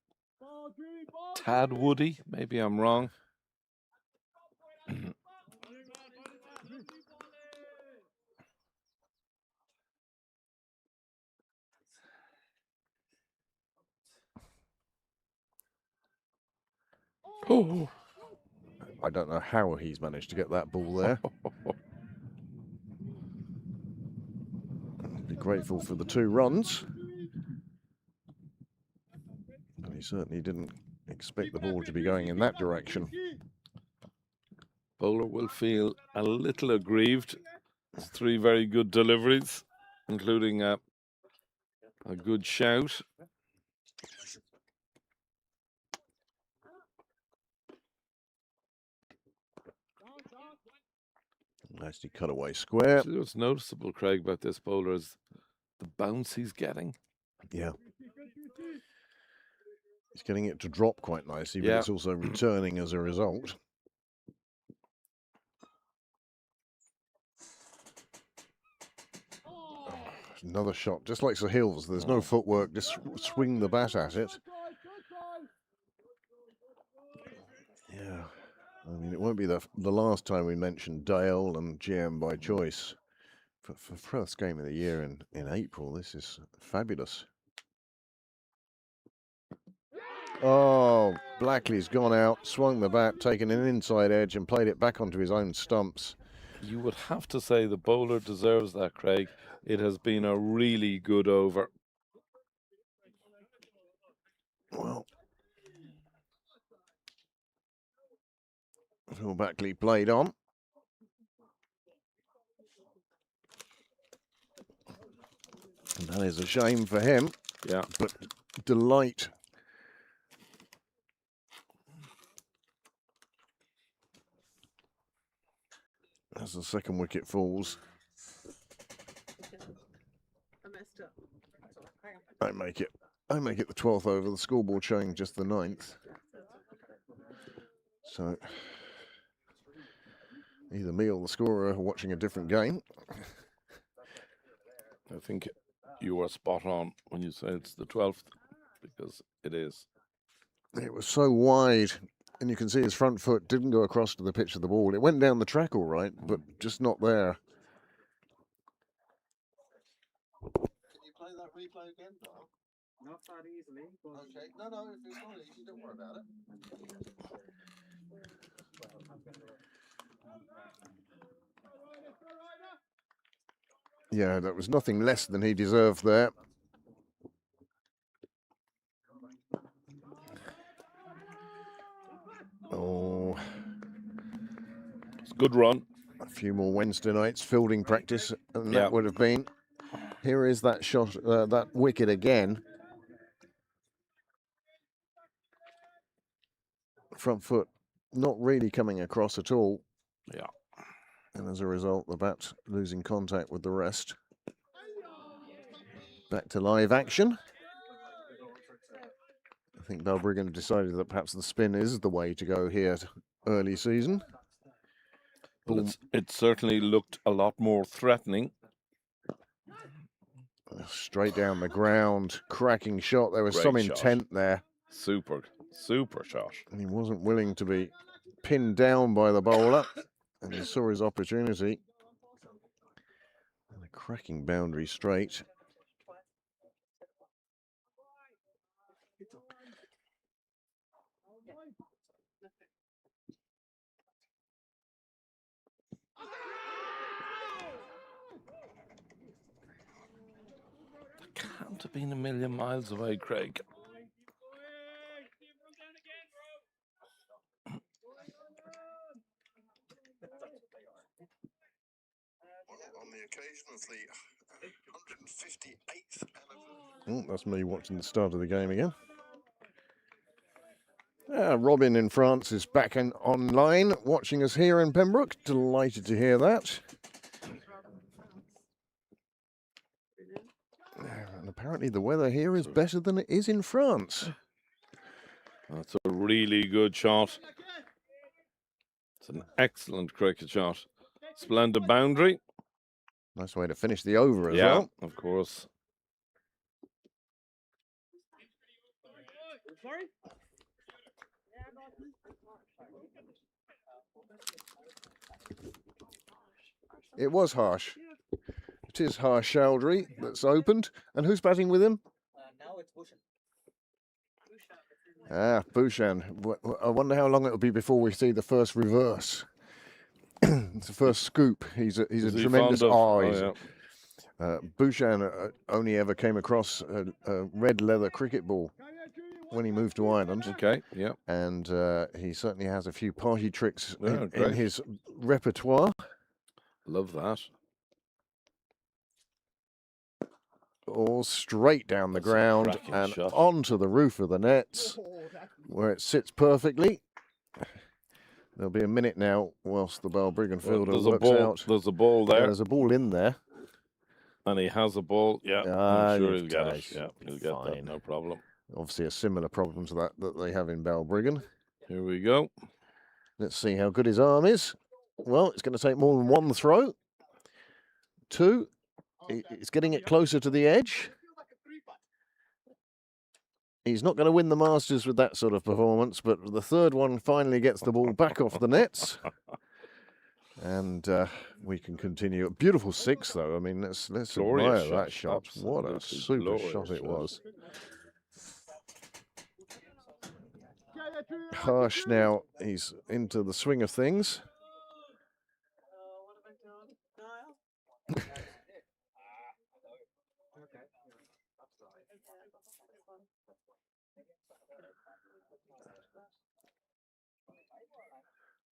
Tad Woody. Maybe I'm wrong. Oh. I don't know how he's managed to get that ball there. Be grateful for the 2 runs. And he certainly didn't expect the ball to be going in that direction. Bowler will feel a little aggrieved. It's 3 very good deliveries, including a good shout. Nicely cut away square. See what's noticeable, Craig, about this bowler is the bounce he's getting. Yeah. He's getting it to drop quite nicely, but Yeah. it's also returning as a result. Another shot, just like Sir Hills. There's no footwork, just swing the bat at it. Yeah. I mean, it won't be the last time we mention Dale and GM by choice For first game of the year in April, this is fabulous. Oh, Blackley's gone out, swung the bat, taken an inside edge and played it back onto his own stumps. You would have to say the bowler deserves that, Craig. It has been a really good over. Well, Phil Blackley played on. And that is a shame for him. Yeah. But delight. As the second wicket falls. I messed up. I make it the 12th over, the scoreboard showing just the 9th. So either me or the scorer are watching a different game. I think you were spot on when you say it's the 12th, because it is. It was so wide, and you can see his front foot didn't go across to the pitch of the ball. It went down the track all right, but just not there. Can you play that replay again, Doc? Not that easily. Okay. No, if it's not easy, don't worry about it. Yeah, that was nothing less than he deserved there. Oh, It's a good run. a few more Wednesday nights fielding practice, and Yeah. that would have been. Here is that shot, that wicket again. Front foot not really coming across at all. Yeah. And as a result, the bat losing contact with the rest. Back to live action. I think Balbriggan decided that perhaps the spin is the way to go here early season. Well, it certainly looked a lot more threatening. Straight down the ground, cracking shot. There was Great some shot. intent there. Super shot. And he wasn't willing to be pinned down by the bowler. And he saw his opportunity. And a cracking boundary straight. Can't have been a million miles away, Craig. On the occasion of the 158th anniversary. That's me watching the start of the game again. Robin in France is back online, watching us here in Pembroke. Delighted to hear that. And apparently the weather here is better than it is in France. That's a really good shot. It's an excellent cricket shot. Splendid boundary. Nice way to finish the over as Yeah, well. of course. Sorry? It was harsh. It is Harsh Chowdhury that's opened. And who's batting with him? Now it's Bushan. Bushan. I wonder how long it'll be before we see the first reverse. It's the first scoop. He's a Is he tremendous fond of- eye. yeah. Bushan only ever came across a red leather cricket ball when he moved to Ireland. Okay, yeah. And he certainly has a few party tricks Yeah, in great. his repertoire. Love that. All straight down the That's a ground cracking and shot. onto the roof of the nets, where it sits perfectly. There'll be a minute now whilst the Balbriggan Well, fielder there's a works ball. out. There's a ball Yeah, there, there's a ball in there. and he has a ball. Yeah, Ah, I'm sure you've he'll get got it. it. Yeah, he'll get that. Fine. No problem. Obviously, a similar problem to that they have in Balbriggan. Here we go. Let's see how good his arm is. Well, it's going to take more than one throw. Two. It's getting it closer to the edge. He's not going to win the Masters with that sort of performance, but the third one finally gets the ball back off the nets. And we can continue. A beautiful 6, though. I mean, let's Glorious admire that shot. What a Absolutely super glorious shot it shot. was. Harsh now, he's into the swing of things.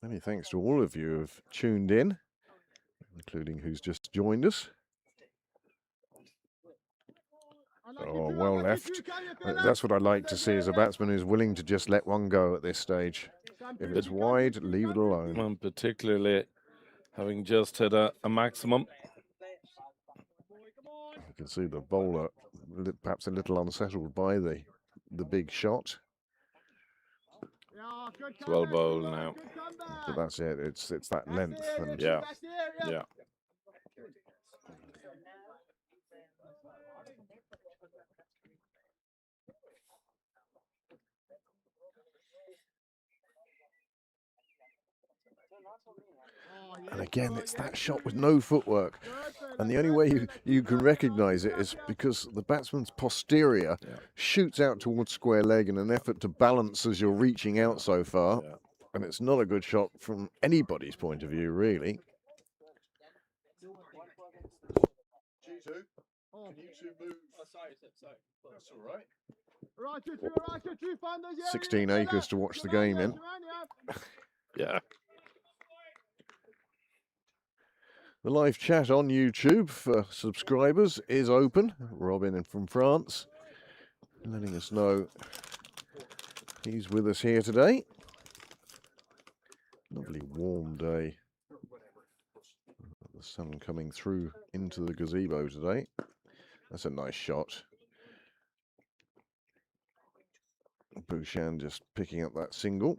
Many thanks to all of you who have tuned in, including who's just joined us. Oh, well left. That's what I like to see, is a batsman who's willing to just let one go at this stage. If it's wide, leave it alone. And particularly having just hit a maximum. You can see the bowler perhaps a little unsettled by the big shot. It's well bowled now. But that's it. It's that length. And Yeah. Yeah. And again, it's that shot with no footwork. And the only way you can recognise it is because the batsman's posterior shoots out towards square leg in an effort to balance as you're reaching out so far. Yeah. And it's not a good shot from anybody's point of view, really. G2, can you two move? Oh, sorry. That's all right. 16 acres to watch the game in. Yeah. The live chat on YouTube for subscribers is open. Robin from France letting us know he's with us here today. Lovely warm day. The sun coming through into the gazebo today. That's a nice shot. Bouchan just picking up that single.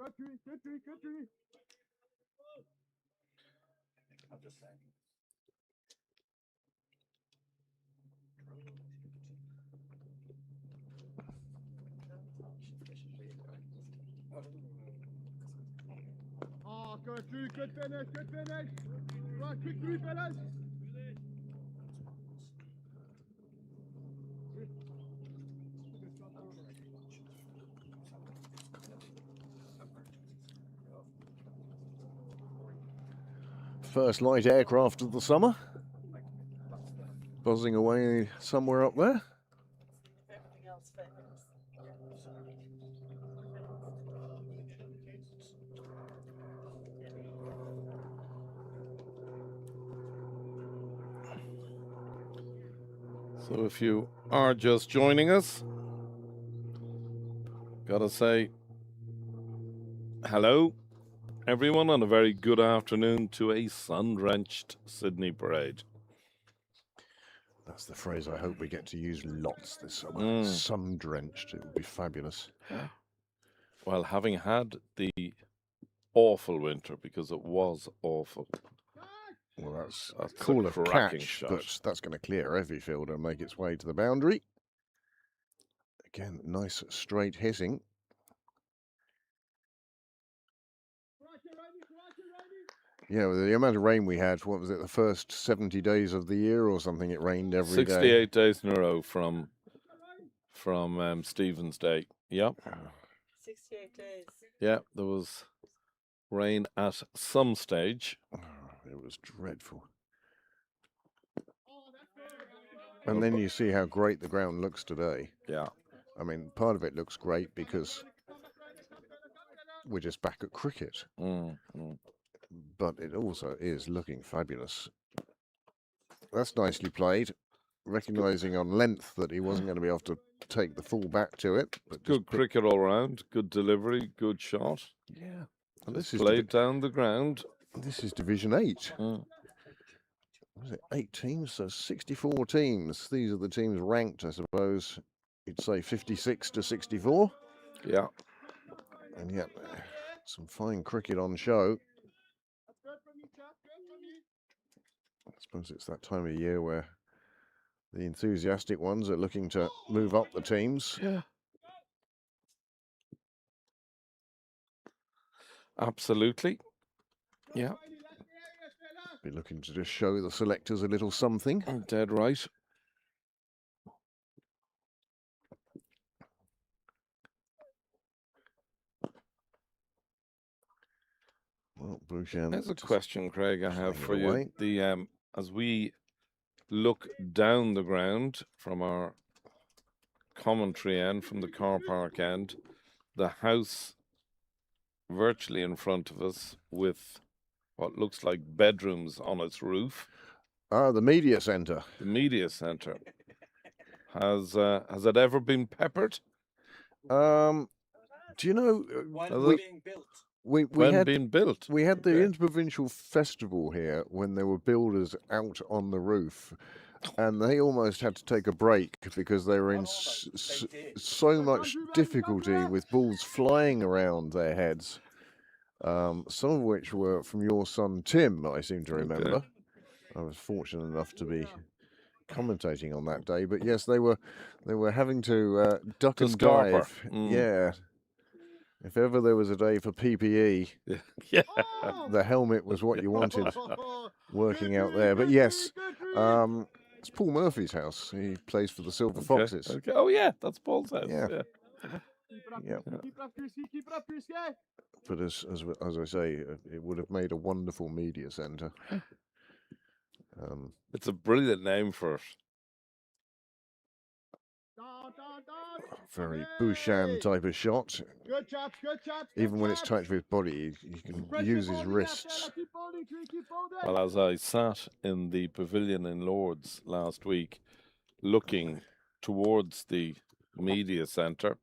Good finish. Right, kick through, fellas. First light aircraft of the summer. Buzzing away somewhere up there. Everything else fails. So if you are just joining us, gotta say hello, everyone, and a very good afternoon to a sun-drenched Sydney parade. That's the phrase I hope we get to use lots this summer. Sun-drenched, it would be fabulous. Well, having had the awful winter, because it was awful. Well, that's a cool of cracking catch, shot. but that's going to clear every fielder and make its way to the boundary. Again, nice straight hitting. Yeah, with the amount of rain we had, what was it, the first 70 days of the year or something, it rained every day. 68 days in a row from Stephen's Day. Yep. 68 days. Yeah, there was rain at some stage. It was dreadful. And then you see how great the ground looks today. Yeah. I mean, part of it looks great because we're just back at cricket. But it also is looking fabulous. That's nicely played. Recognising on length that he wasn't going to be able to take the full back to it. But Good cricket all round. Good delivery. Good shot. Yeah. And this is played down the ground. This is Division 8. Was it 8 teams? So 64 teams. These are the teams ranked, I suppose. You'd say 56 to 64. Yeah. And yet, some fine cricket on show. I suppose it's that time of year where the enthusiastic ones are looking to move up the teams. Yeah. Absolutely. Yeah. Be looking to just show the selectors a little something. Dead right. Well, Bouchan. There's a question, Craig, I have playing it for you. away. The as we look down the ground from our commentary end, from the car park end, the house virtually in front of us with what looks like bedrooms on its roof, Ah, the media centre. the media centre. Has it ever been peppered? Do you know While Does we're it- being built. we When had being built? we had the Okay. interprovincial festival here when there were builders out on the roof, and they almost had to take a break because they were in so much difficulty with balls flying around their heads. Some of which were from your son Tim, I seem to remember. Okay. I was fortunate enough to be commentating on that day, but yes, they were having to duck To and scarper. dive. Mm. Yeah. If ever there was a day for PPE, Yeah. the helmet was what you wanted working out there. But yes, it's Paul Murphy's house. He plays for the Silver Foxes. Okay. Oh yeah, that's Paul's house. Yeah. Yeah. Yeah. Keep it up, Chrissy. Keep it up, Chrissy. But as I say, it would have made a wonderful media centre. It's a brilliant name for it. Down, down, down. Very Bouchan type of shot. Good chaps, good chaps. Even when it's touched with his body, he can use his wrists. Keep holding, Tree, keep holding. Well, as I sat in the pavilion in Lords last week, looking towards the media centre,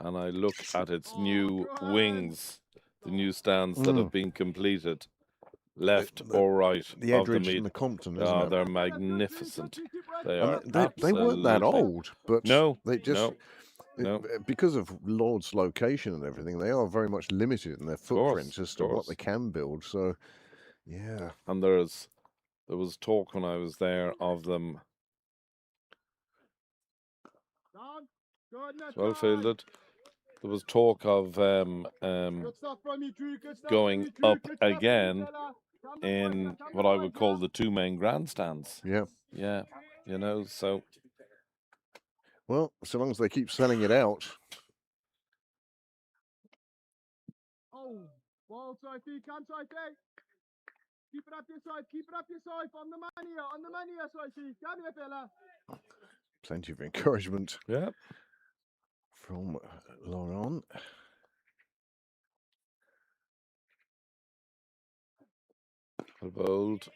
and I look at its new wings, the new stands that have been completed, left or right The of the Edridge media. and the Compton, isn't Oh, it? they're magnificent. They And are. they weren't that absolutely- old, but No, they just no. because of Lord's location and everything, they are very much limited in their footprint as to what course. they can build. So, yeah, And there was talk when I was there of them Down. Good, net well down. fielded. There was talk of Good stuff from you, Tree. Good stuff going from you, Tree. up Good stuff from you, again fella. Come in on, come what I on, would call yeah. the two main grandstands. yeah. Yeah, so Well, so long as they keep selling it out. Oh, ball side feet, come side feet. Keep it up your side, keep it up your side. On the money, side feet. Come here, fella. Plenty of encouragement yeah. from Laurent. Bold.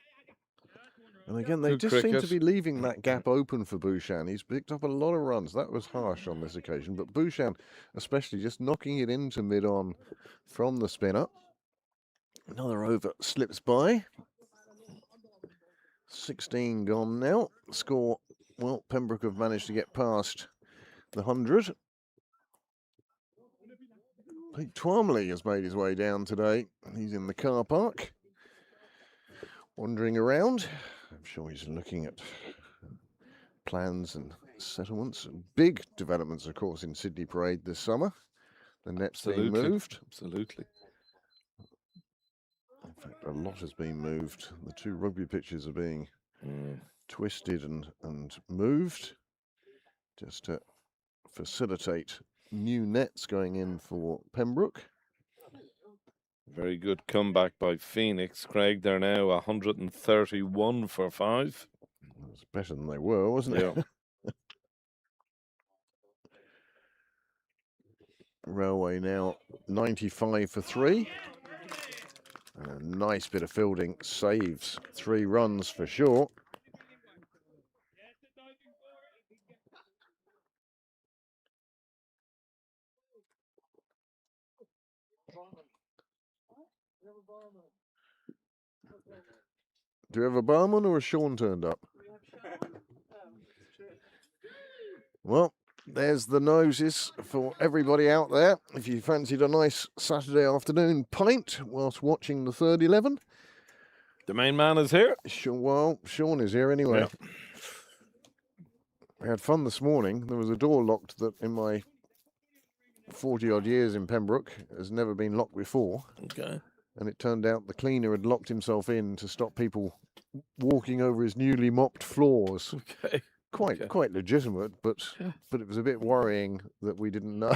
And again, they Good just seem to cricket. be leaving that gap open for Bouchan. He's picked up a lot of runs. That was harsh on this occasion. But Bouchan, especially, just knocking it into mid-on from the spinner. Another over slips by. 16 gone now. Score, well, Pembroke have managed to get past the 100. Pete Twomley has made his way down today. He's in the car park, wandering around. I'm sure he's looking at plans and settlements. Big developments, of course, in Sydney Parade this summer. The net's being Absolutely. moved. Absolutely. In fact, a lot has been moved. The two rugby pitches are being twisted and moved just to facilitate new nets going in for Pembroke. Very good comeback by Phoenix. Craig, they're now 131 for 5. It was better than they were, wasn't it? Yeah. Railway now 95 for 3. And a nice bit of fielding saves 3 runs for sure. Do you have a barman or a Sean turned up? Well, there's the noses for everybody out there. If you fancied a nice Saturday afternoon pint whilst watching the third 11. The main man is here. Well, Sean is here anyway. Yeah. We had fun this morning. There was a door locked that in my 40-odd years in Pembroke has never been locked before. Okay. and it turned out the cleaner had locked himself in to stop people walking over his newly mopped floors. Okay. Quite legitimate, but Yeah. it was a bit worrying that we didn't know.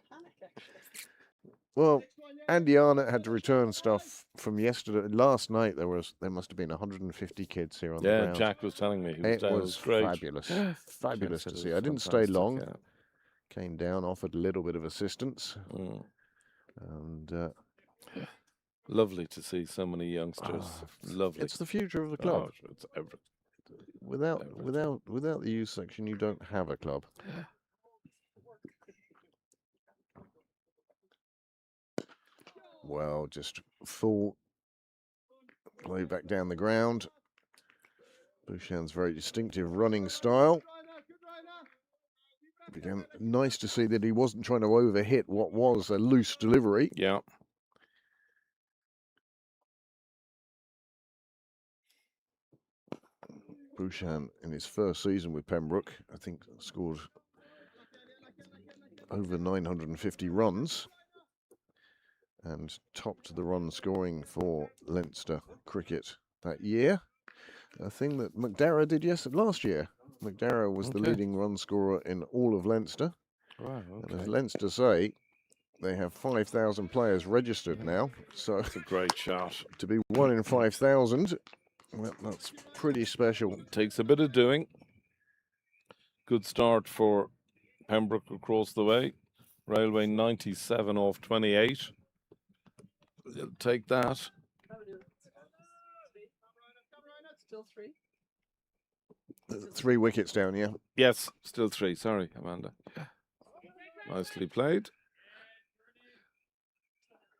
Panic, actually. Well, Andy Arnott had to return stuff from last night. There must have been 150 kids here on the Yeah, ground. Jack was telling me. He was It down. was Great. fabulous, fabulous Said to it see. was I didn't stay fantastic, long. yeah. Came down, offered a little bit of assistance, Mm. and Lovely to see so many youngsters. Lovely. it's the future of the club. Oh, it's everything. Without the youth section, you don't have a club. Well, just full play back down the ground. Bouchan's very distinctive running style. Again, nice to see that he wasn't trying to overhit what was a loose delivery. Yeah. Bouchan, in his first season with Pembroke, I think scored over 950 runs and topped the run scoring for Leinster cricket that year. A thing that McDarrah did last year. McDarrah was the leading run scorer in all of Leinster. Wow, And as Leinster say, they have 5,000 players registered now. So It's a great shot. to be 1 in 5,000, well, that's pretty special. Takes a bit of doing. Good start for Pembroke across the way. Railway 97 off 28. They'll take that. Still three. 3 wickets down, yeah. Yes, still 3. Sorry, Amanda. Nicely played.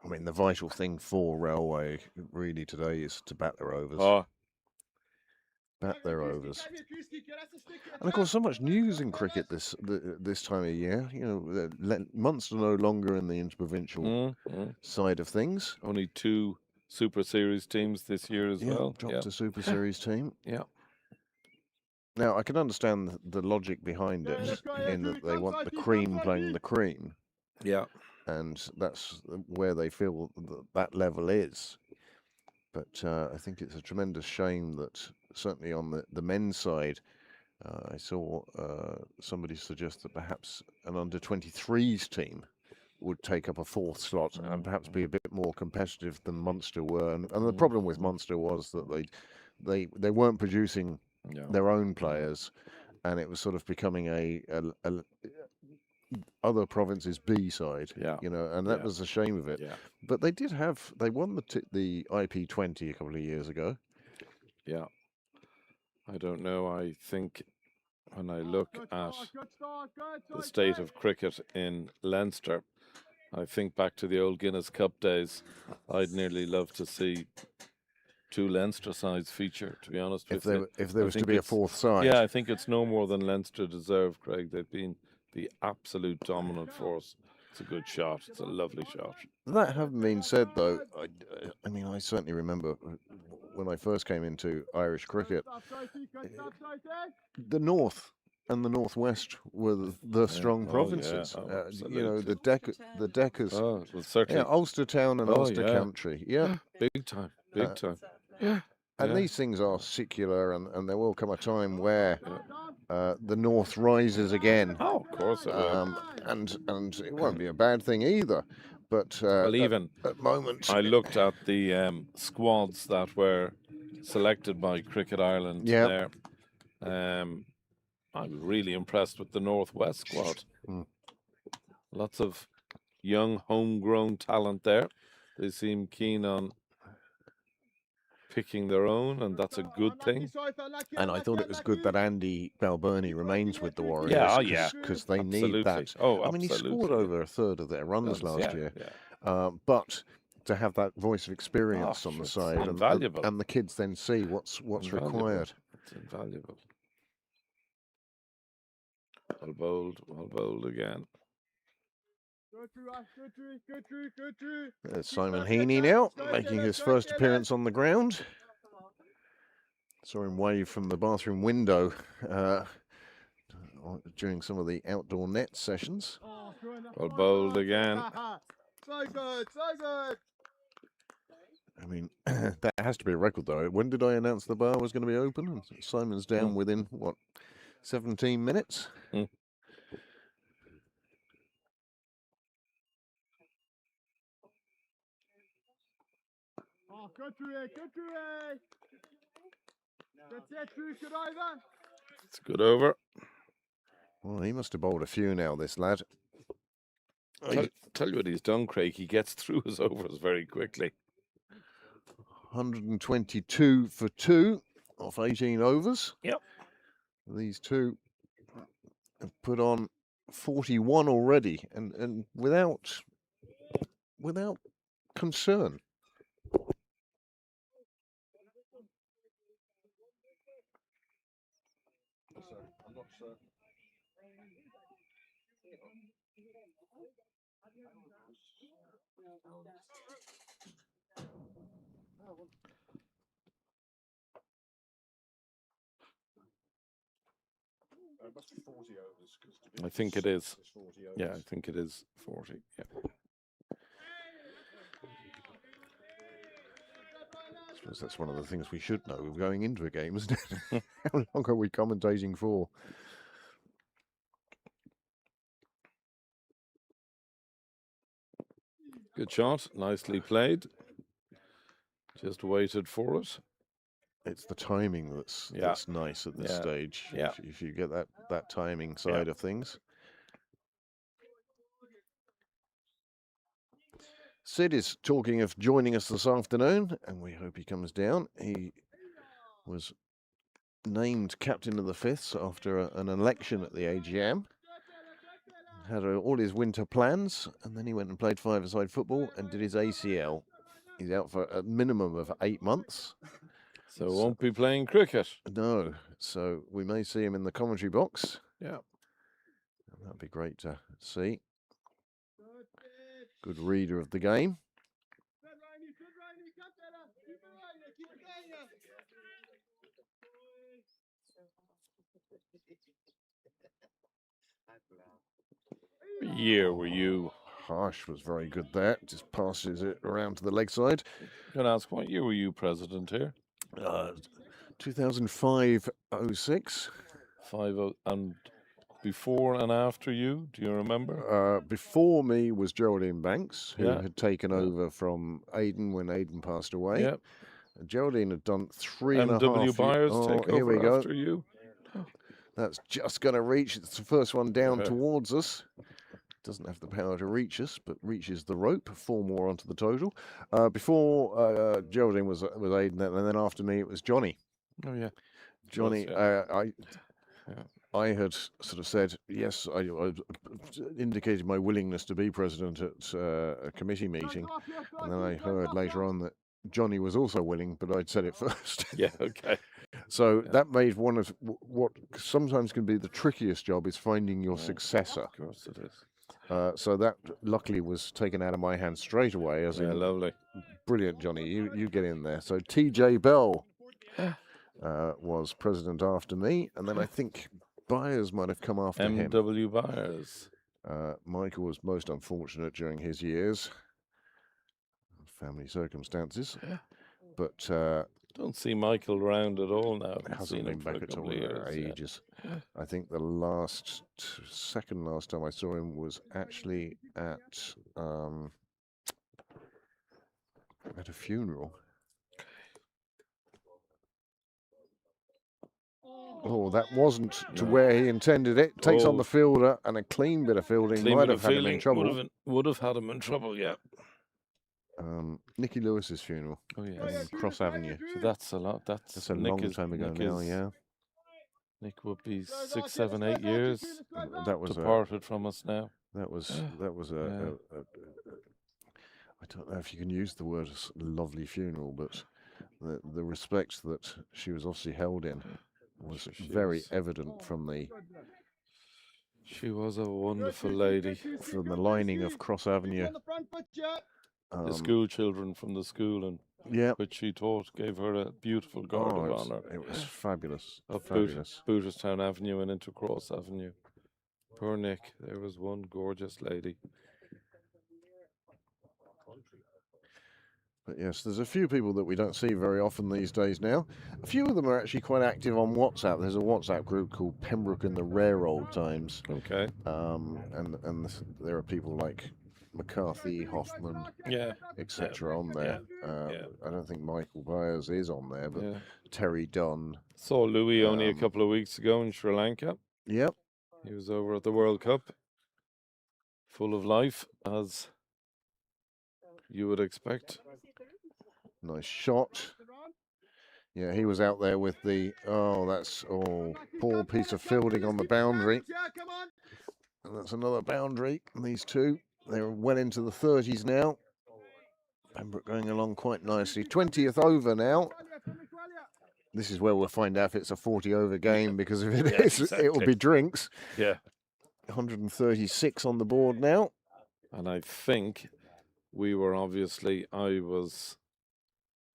I mean, the vital thing for Railway really today is to bat their overs. Oh, Bat their overs. And of course, so much news in cricket this time of year. You know, Munster no longer in the interprovincial side of things. only 2 Super Series teams this year as well. Dropped a Super Series team. Yeah. Now, I can understand the logic behind it, in that they want the cream playing the cream, Yeah. and that's where they feel that level is. But I think it's a tremendous shame that certainly on the men's side, I saw somebody suggest that perhaps an under-23s team would take up a 4th slot and perhaps be a bit more competitive than Munster were. And the problem with Munster was that they weren't producing their own players, and it was sort of becoming a other provinces' B side, you know, and that was a shame of it. Yeah. But they won the IP20 a couple of years ago. Yeah. I don't know. I think when I look at the state of cricket in Leinster, I think back to the old Guinness Cup days. I'd nearly love to see 2 Leinster sides feature, to be honest with you. If there was to be a 4th side. Yeah, I think it's no more than Leinster deserve, Craig. They've been the absolute dominant force. It's a good shot. It's a lovely shot. That having been said, though, I mean, I certainly remember when I first came into Irish cricket, the North and the Northwest were the strong provinces. You know, the Deckers. Oh, well, certainly. Yeah, Ulster Town and Ulster Country. Yeah. Big time. Big time. And these things are secular, and there will come a time where the North rises again. Oh, of course it will. And it won't be a bad thing either. But well, even at the moment, I looked at the squads that were selected by Cricket Ireland there. I'm really impressed with the Northwest squad. Lots of young, homegrown talent there. They seem keen on picking their own, and that's a good thing. And I thought it was good that Andy Balbriggan remains with the Warriors. Because they need that. Oh, I mean, he scored over a third of their runs last year. But to have that voice of experience on the side, and the kids then see what's required. It's invaluable. Well bowled again. There's Simon Heaney now, making his first appearance on the ground. Saw him wave from the bathroom window during some of the outdoor net sessions. Well bowled again. So good, so good. I mean, that has to be a record, though. When did I announce the bar was going to be open? And Simon's down within, what, 17 minutes? Mm. Oh, good through here, good through here. Good through, good over. It's a good over. Well, he must have bowled a few now, this lad. Tell you what he's done, Craig. He gets through his overs very quickly. 122 for 2 off 18 overs. Yep. These two have put on 41 already, and without concern. I'm not certain. It must be 40 overs. I think it is. It's 40 overs. Yeah, I think it is 40. Yeah. I suppose that's one of the things we should know going into a game, isn't it? How long are we commentating for? Good shot. Nicely played. Just waited for it. It's the timing that's nice at this stage. Yeah. If you get that timing side of things. Sid is talking of joining us this afternoon, and we hope he comes down. He was named captain of the Fifths after an election at the AGM. Had all his winter plans, and then he went and played five-a-side football and did his ACL. He's out for a minimum of 8 months. So won't be playing cricket. No, so we may see him in the commentary box. Yeah. That'd be great to see. Good reader of the game. What year were you? Harsh was very good there. Just passes it around to the leg side. Can I ask, what year were you president here? 2005-06. 50, and before and after you, do you remember? Before me was Geraldine Banks, who Yeah. had taken over from Aidan when Aidan passed away. Yeah. Geraldine had done 3.5 M.W. Byers take here we over go. after you. That's just going to reach. It's the first one down towards us. Doesn't have the power to reach us, but reaches the rope. 4 more onto the total. Before Geraldine was Aidan, and then after me it was Johnny. Oh yeah, Johnny. I had sort of said yes. I indicated my willingness to be president at a committee meeting, and then I heard later on that Johnny was also willing, but I'd said it first. Yeah, okay. So that made one of what sometimes can be the trickiest job is finding your successor. Of course it is. So that luckily was taken out of my hands straight away. As in, lovely. Brilliant, Johnny. You get in there. So T.J. Bell was president after me, and then I think Byers might have come after him. M.W. Byers. Michael was most unfortunate during his years, family circumstances, but don't see Michael around at all now. Hasn't been back at all in ages. I think the second last time I saw him was actually at a funeral. Oh, that wasn't to where he intended it. Takes on the fielder, and a clean bit of fielding might have had him in trouble. Would have had him in trouble, yeah. Nicky Lewis's funeral. Oh yeah, in Cross Avenue. So that's a lot. That's a long time ago now. Yeah. Nick would be 6, 7, 8 years. That was departed from us now. That was a I don't know if you can use the word lovely funeral, but the respect that she was obviously held in was very evident from the. She was a wonderful lady. From the lining of Cross Avenue. The school children from the school and which she taught gave her a beautiful guard of honour. It was fabulous. Up Fabulous. Booterstown Avenue and into Cross Avenue. Poor Nick, there was one gorgeous lady. But yes, there's a few people that we don't see very often these days now. A few of them are actually quite active on WhatsApp. There's a WhatsApp group called Pembroke in the Rare Old Times. Okay. There are people like McCarthy, Hoffman, Yeah. etc. on there. Yeah. I don't think Michael Byers is on there, but Yeah. Terry Dunn. Saw Louis only a Um, couple of weeks ago in Sri Lanka. Yep. He was over at the World Cup, full of life, as you would expect. Nice shot. Yeah, he was out there with the, poor piece of fielding on the boundary. And that's another boundary. And these two, they're well into the 30s now. Pembroke going along quite nicely. 20th over now. This is where we'll find out if it's a 40 over game, because if it is, exactly. It'll be drinks. Yeah. 136 on the board now. And I think I was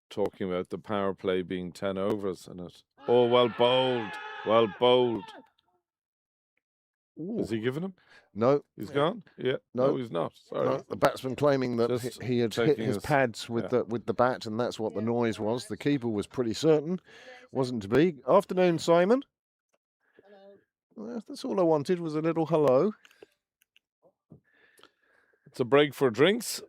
talking about the power play being 10 overs in it. Oh, well bowled. Well bowled. Ooh. Is he giving him? No. He's gone? Yeah. No. He's not. Sorry. No, the batsman claiming that Just he had hit taking his pads with the bat, and that's what the noise was. The keeper was pretty certain. Wasn't to be. Afternoon, Simon. Well, that's all I wanted, was a little hello. It's a break for drinks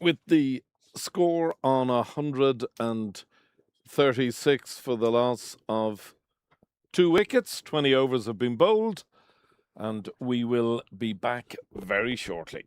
with the score on 136 for the loss of 2 wickets. 20 overs have been bowled, and we will be back very shortly.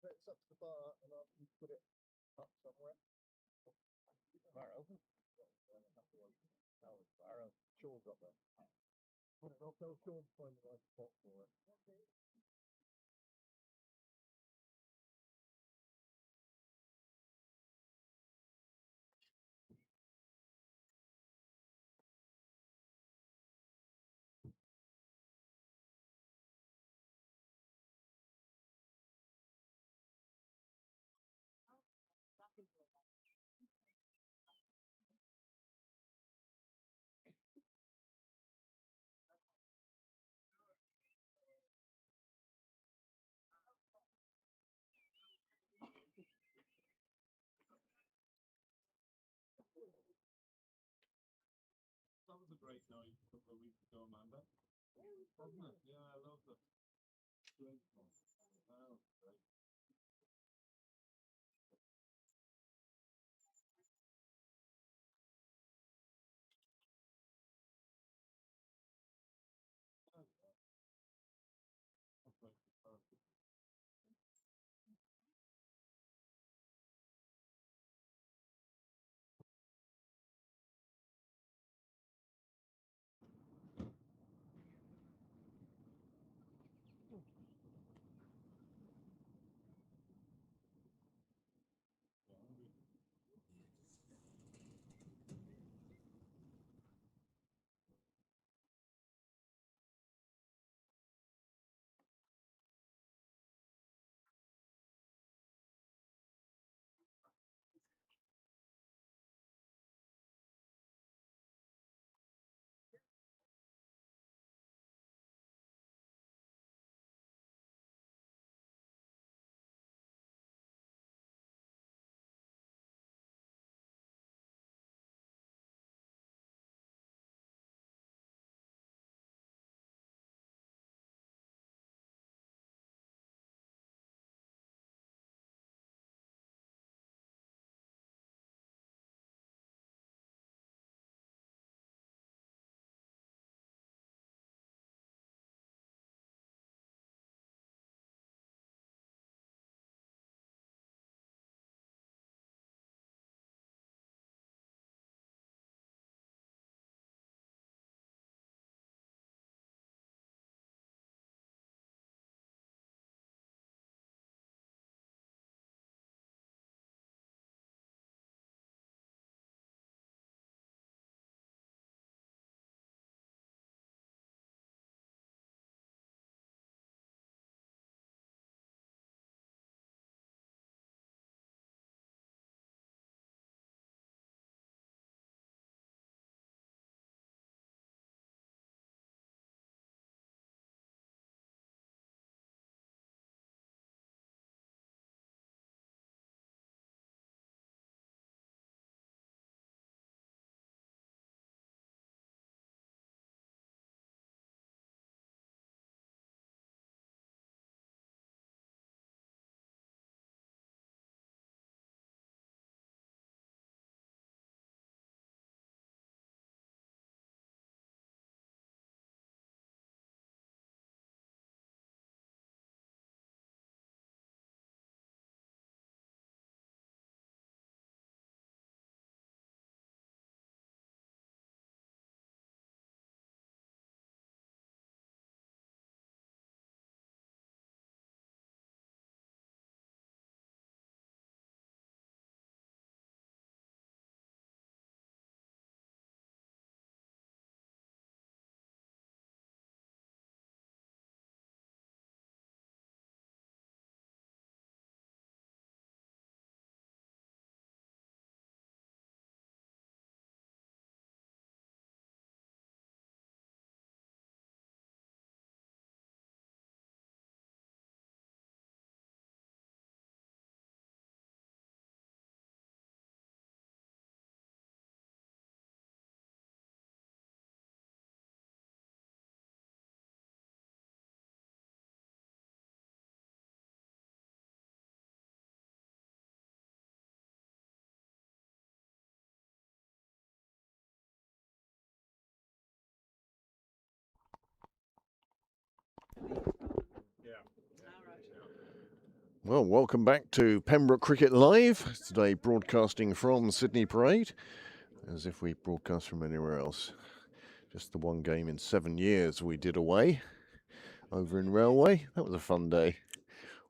It's up to the bar and I can put it up somewhere. Bar open. Sean's up there. I'll tell Sean to find the right spot for it. That was a great night a couple of weeks ago, Amanda. Wasn't it? Yeah, I loved it. Great fun. Wow, great. Well, welcome back to Pembroke Cricket Live. Today broadcasting from Sydney Parade, as if we broadcast from anywhere else. Just the one game in 7 years we did away over in Railway. That was a fun day,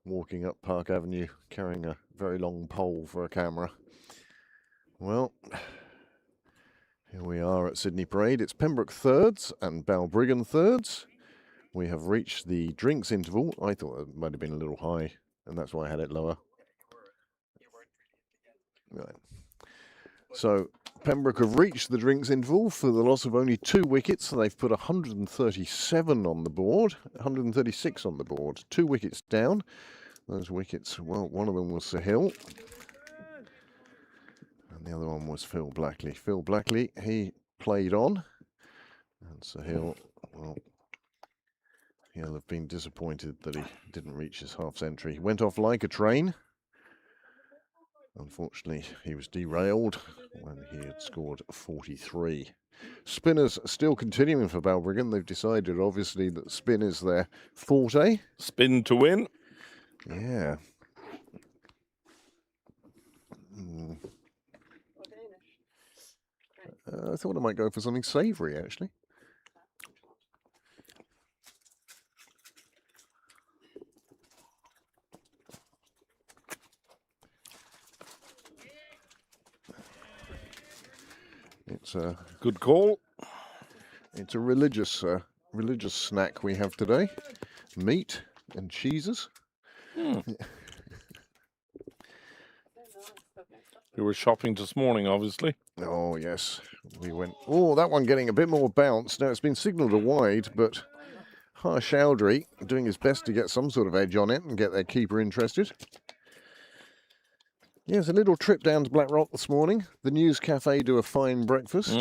walking up Park Avenue carrying a very long pole for a camera. Well, here we are at Sydney Parade. It's Pembroke thirds and Balbriggan thirds. We have reached the drinks interval. I thought it might have been a little high, and that's why I had it lower. Right. So Pembroke have reached the drinks interval for the loss of only 2 wickets. They've put 137 on the board, 136 on the board. 2 wickets down. Those wickets, well, one of them was Sahil, and the other one was Phil Blackley. Phil Blackley, he played on, and Sahil, well, he'll have been disappointed that he didn't reach his half century. He went off like a train. Unfortunately, he was derailed when he had scored 43. Spinners still continuing for Balbriggan. They've decided, obviously, that spin is their forte. Spin to win. Yeah. I thought I might go for something savoury, actually. It's a Good call. It's a religious snack we have today. Meat and cheeses. You were shopping this morning, obviously. Oh yes, we went. Oh, that one getting a bit more bounce. Now it's been signalled a wide, but Harsh Chowdhury doing his best to get some sort of edge on it and get their keeper interested. Yes, a little trip down to Black Rock this morning. The News Cafe do a fine breakfast.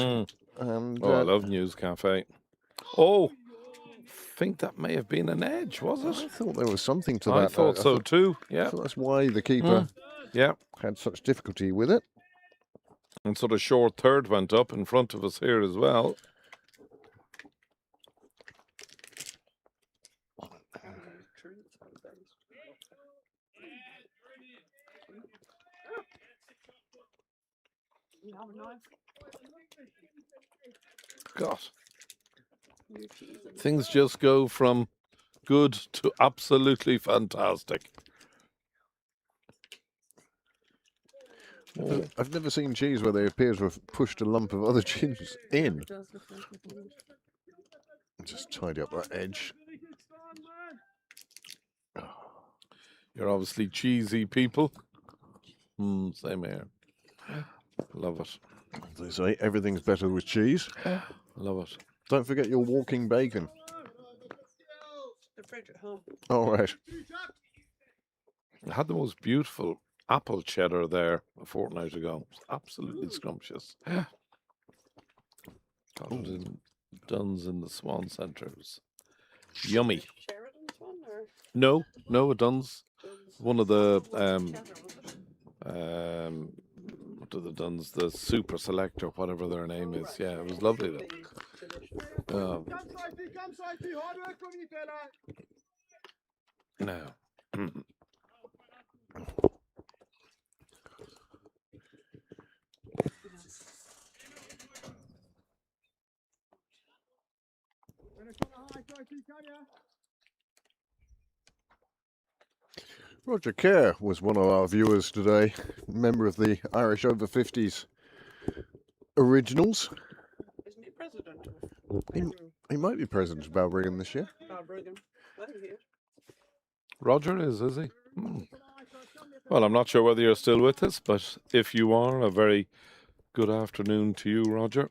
And, I love News Cafe. Oh, I think that may have been an edge, was I it? thought there was something to that. I thought so too, I yeah. thought that's why the keeper had such difficulty with it. And so the short third went up in front of us here as well. God. Things just go from good to absolutely fantastic. Oh, I've never seen cheese where they appear to have pushed a lump of other cheese in. It does look like it would. Just tidy up that edge. You're obviously cheesy people. Same here. Love it. As they say, everything's better with cheese. Love it. Don't forget your walking bacon. The fridge at home. All right. I had the most beautiful apple cheddar there a fortnight ago. It's absolutely scrumptious. Got it in Dunn's in the Swan Centre. It was yummy. Sheridan's one or No, a Dunn's. One of the what are the Duns? The Super Select or whatever their name is. Yeah, it was lovely though. No. Roger Kerr was one of our viewers today, member of the Irish over 50s originals. isn't he president of He might be president of Balbriggan this year. Balbriggan? Well, he is. Roger is he? Well, I'm not sure whether you're still with us, but if you are, a very good afternoon to you, Roger.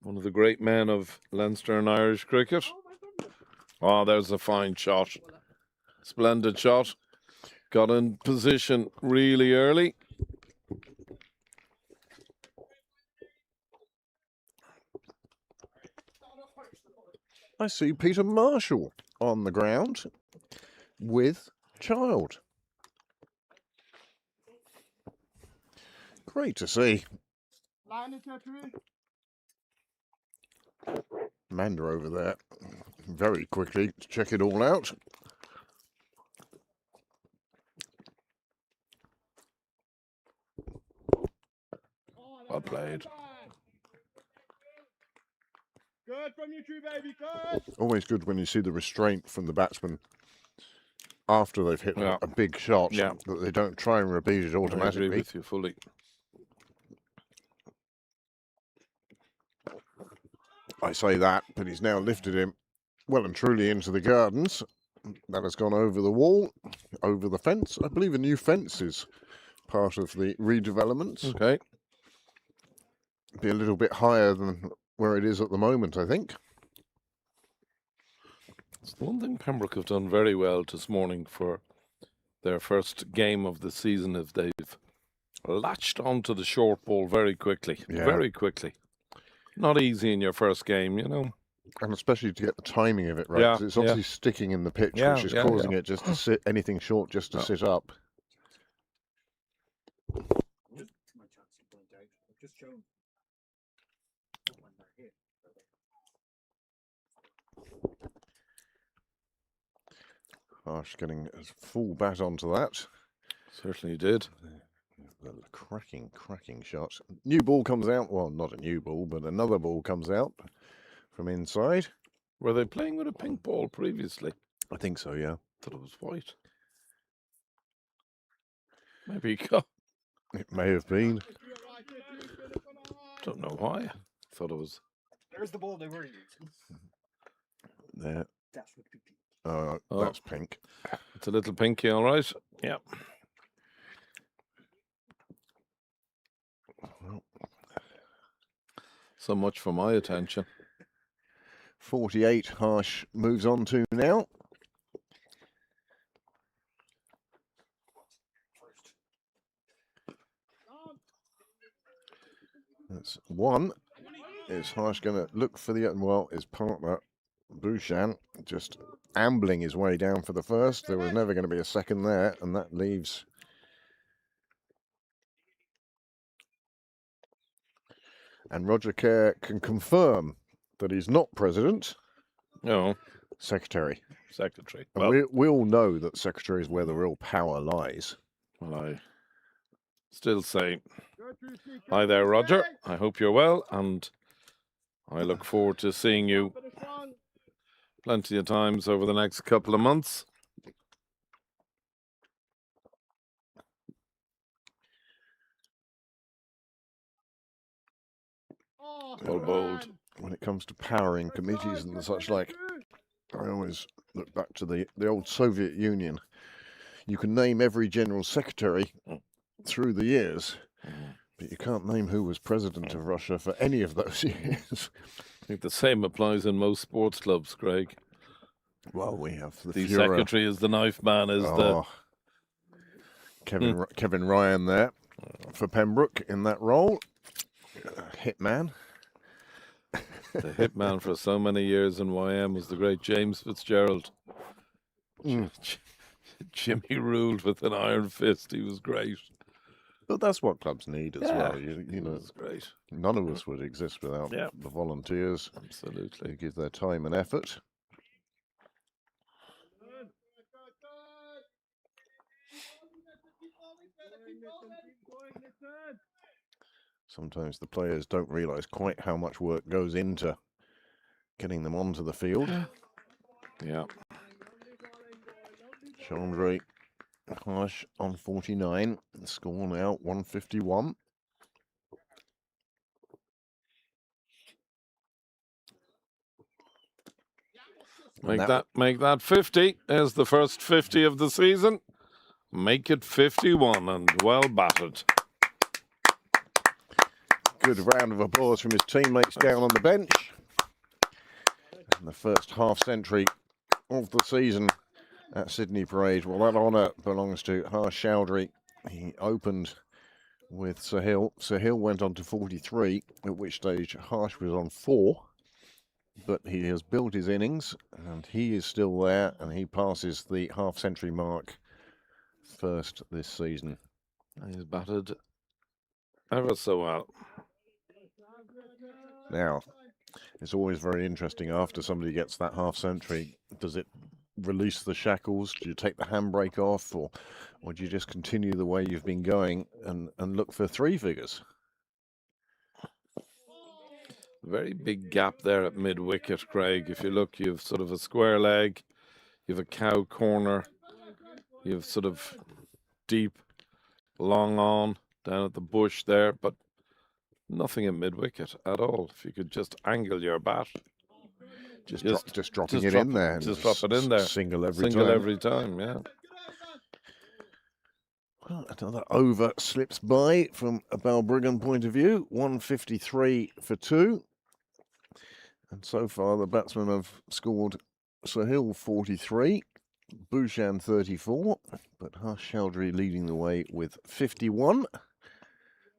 One of the great men of Leinster and Irish cricket. Oh, there's a fine shot. Splendid shot. Got in position really early. I see Peter Marshall on the ground with Child. Great to see. Amanda over there very quickly to check it all out. Well played. Good from you two, baby. Good. Always good when you see the restraint from the batsman after they've hit Yeah. a big shot, Yeah. that they don't try and repeat it I agree automatically. with you fully. I say that, but he's now lifted him well and truly into the gardens. That has gone over the wall, over the fence. I believe a new fence is part of the redevelopments. Okay. Be a little bit higher than where it is at the moment, I think. It's the one thing Pembroke have done very well this morning for their first game of the season is they've latched onto the short ball very quickly. Yeah. Very quickly. Not easy in your first game, you know. And especially to get the timing of it right. Yeah, 'Cause it's obviously sticking in the pitch, Yeah, which is yeah, causing it just to sit, anything short just to Yeah. sit up. Too much chance to point out. I've just shown. When they're here. Harsh getting a full bat onto that. Certainly did. The cracking shot. New ball comes out. Well, not a new ball, but another ball comes out from inside. Were they playing with a pink ball previously? I think so, yeah. Thought it was white. Maybe you got. It may have been. Don't know why. Thought it was. There's the ball they were using. There. That's what we do. Oh, Oh. that's pink. It's a little pinky, all right. Yeah. Well, So much for my attention. 48 Harsh moves on to now. That's one. Is Harsh going to look for the, well, his partner, Bouchan, just ambling his way down for the first. There was never going to be a second there, and that leaves and Roger Kerr can confirm that he's not president, No, secretary. secretary. And Well, we all know that secretary is where the real power lies. well, I still say hi there, Roger. I hope you're well, and I look forward to seeing you plenty of times over the next couple of months. Well bowled. When it comes to powering committees and such like, I always look back to the old Soviet Union. You can name every general secretary through the years, but you can't name who was president of Russia for any of those years. I think the same applies in most sports clubs, Craig. Well, we have the The Fuhrer. secretary is the knife man, is the Oh, Kevin Ryan there for Pembroke in that role. Hitman. the hitman for so many years in YM was the great James Fitzgerald. Jimmy ruled with an iron fist. He was great. But that's what clubs need as Yeah. well. You He know, was great. none of us would exist without Yeah. the volunteers Absolutely. who give their time and effort. Sometimes the players don't realise quite how much work goes into getting them onto the field. Yeah. Chandra Harsh on 49. The score now 151. Make that 50. There's the first 50 of the season. Make it 51 and well battered. Good round of applause from his teammates down on the bench. And the first half century of the season at Sydney Parade. Well, that honour belongs to Harsh Chowdhury. He opened with Sahil. Sahil went on to 43, at which stage Harsh was on 4. But he has built his innings, and he is still there, and he passes the half-century mark first this season. He's battered ever so well. Now, it's always very interesting after somebody gets that half-century. Does it release the shackles? Do you take the handbrake off, or do you just continue the way you've been going and look for 3 figures? Very big gap there at mid wicket, Craig. If you look, you've sort of a square leg, you've a cow corner, you've sort of deep, long on down at the bush there, but nothing at mid wicket at all. If you could just angle your bat, Just Just dropping it drop in there. and just drop it in there. Single every Single time. every time, yeah. Well, another over slips by from a Balbriggan point of view. 153 for 2. And so far, the batsmen have scored Sahil 43, Bhushan 34, but Harsh Chowdhury leading the way with 51.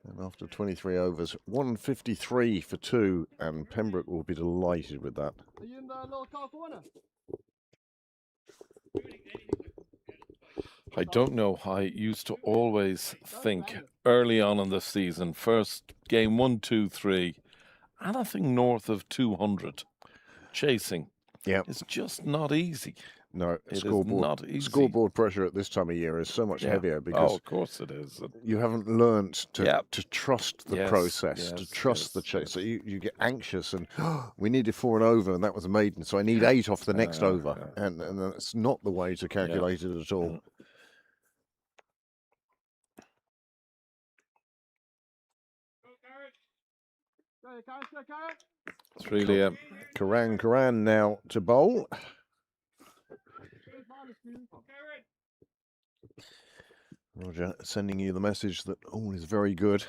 And after 23 overs, 153 for 2, and Pembroke will be delighted with that. Are you in the little car corner? I don't know. I used to always think early on in the season, first game 1, 2, 3, anything north of 200 chasing. Yeah. It's just not easy. No, It is scoreboard not easy. scoreboard pressure at this time of year is so much Yeah. heavier because Oh, of course it is. you haven't learnt to Yeah. trust the Yes, process, to yes, trust the yes, chase. So yes. you get anxious and we needed 4 and over, and that was a maiden, so I need 8 off the next over, yeah. and that's not the way to calculate it at all. It's really a Karan now to bowl. Roger sending you the message that all is very good.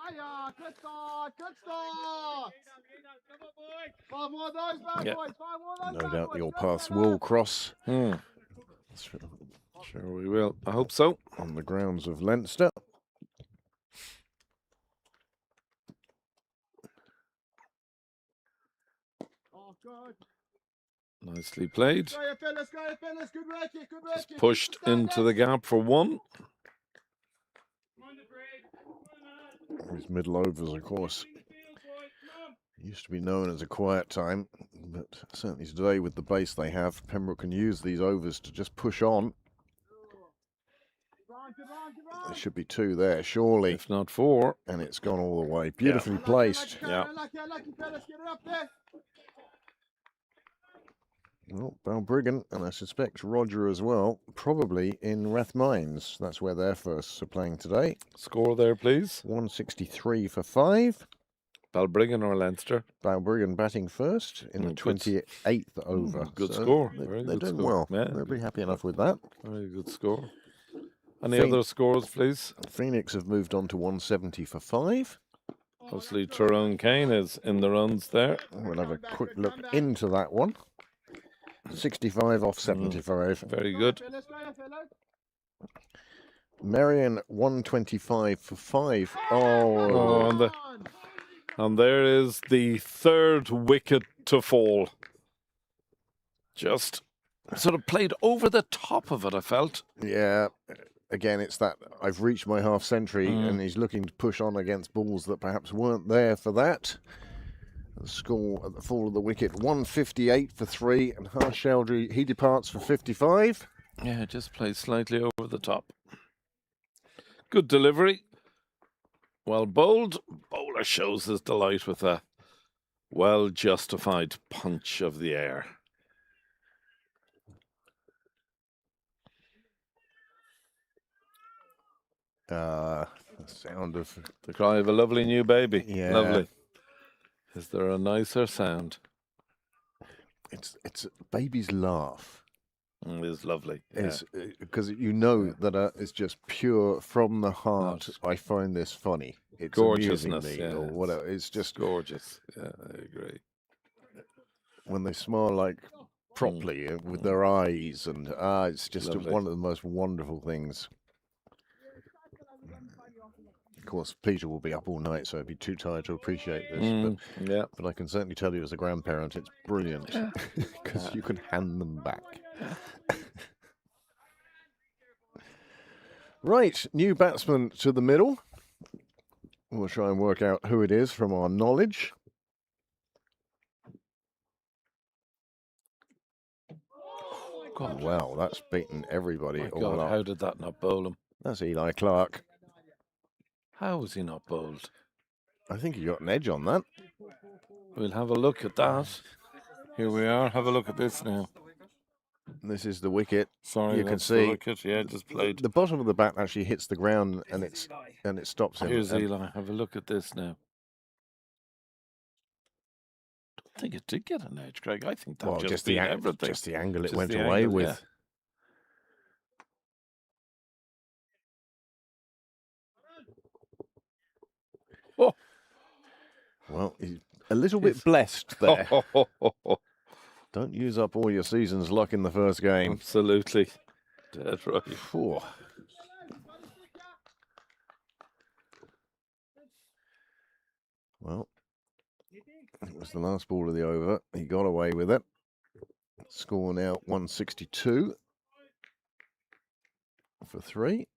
Hiya, good start, good start. 5 more of those bad Yeah. boys, 5 more of those No bad doubt boys. your Go, paths fella. will cross Sure we will. I hope so. on the grounds of Leinster. Oh, good. Nicely played. Go, you fellas, go, you fellas. Good work, good work. Just pushed into the gap for 1. His middle overs, of course, used to be known as a quiet time, but certainly today with the base they have, Pembroke can use these overs to just push on. There should be 2 there, surely, If not 4. and it's gone all the way. Beautifully placed. Yeah. Lucky fellas, get it up there. Well, Balbriggan, and I suspect Roger as well, probably in Rathmines. That's where their firsts are playing today. Score there, please. 163 for 5. Balbriggan or Leinster? Balbriggan batting first in the Good. 28th over. Good So score. They're Very good doing score. well. Yeah. They'll be happy enough with that. Very good score. Any Phoen- other scores, please? Phoenix have moved on to 170 for 5. Obviously, Tyrone Kane is in the runs there. We'll have a quick look into that one. 65 off 75. Very good. Fellas, go, you fellas. Marion 125 for 5. Oh, and there is the 3rd wicket to fall. Just sort of played over the top of it, I felt. Yeah. Again, it's that I've reached my half century, and he's looking to push on against balls that perhaps weren't there for that. The score at the fall of the wicket, 158 for 3, and Harsh Chowdhury, he departs for 55. Yeah, just played slightly over the top. Good delivery. Well bowled. Bowler shows his delight with a well-justified punch of the air. The sound of... The cry of a lovely new baby. Yeah. Lovely. Is there a nicer sound? It's a baby's laugh. It is lovely. It's because you know that it's just pure from the heart. I find this funny. It's amusing Gorgeousness, me, yeah, or whatever. It's just Gorgeous. Yeah, I agree. when they smile like properly with their eyes, and it's just Lovely. one of the most wonderful things. Of course, Peter will be up all night, so I'd be too tired to appreciate this. Yeah. But I can certainly tell you as a grandparent, it's brilliant because you can hand them back. Right, new batsman to the middle. We'll try and work out who it is from our knowledge. God, Wow, that's beaten everybody my all God, up. how did that not bowl him? That's Eli Clark. How was he not bowled? I think he got an edge on that. We'll have a look at that. Here we are. Have a look at this now. This is the wicket. Sorry, You can that's the see wicket. Yeah, just played. the bottom of the bat actually hits the ground, and it stops him. Here's And Eli. Have a look at this now. I think it did get an edge, Craig. I think that well, just the beat everything. just the angle it Just went the away angle, with. yeah. Oh. Well, he's a little bit blessed there. Oh. Don't use up all your season's luck in the first game. Absolutely. Dead right. Phew. Well, it was the last ball of the over. He got away with it. Score now 162 for 3.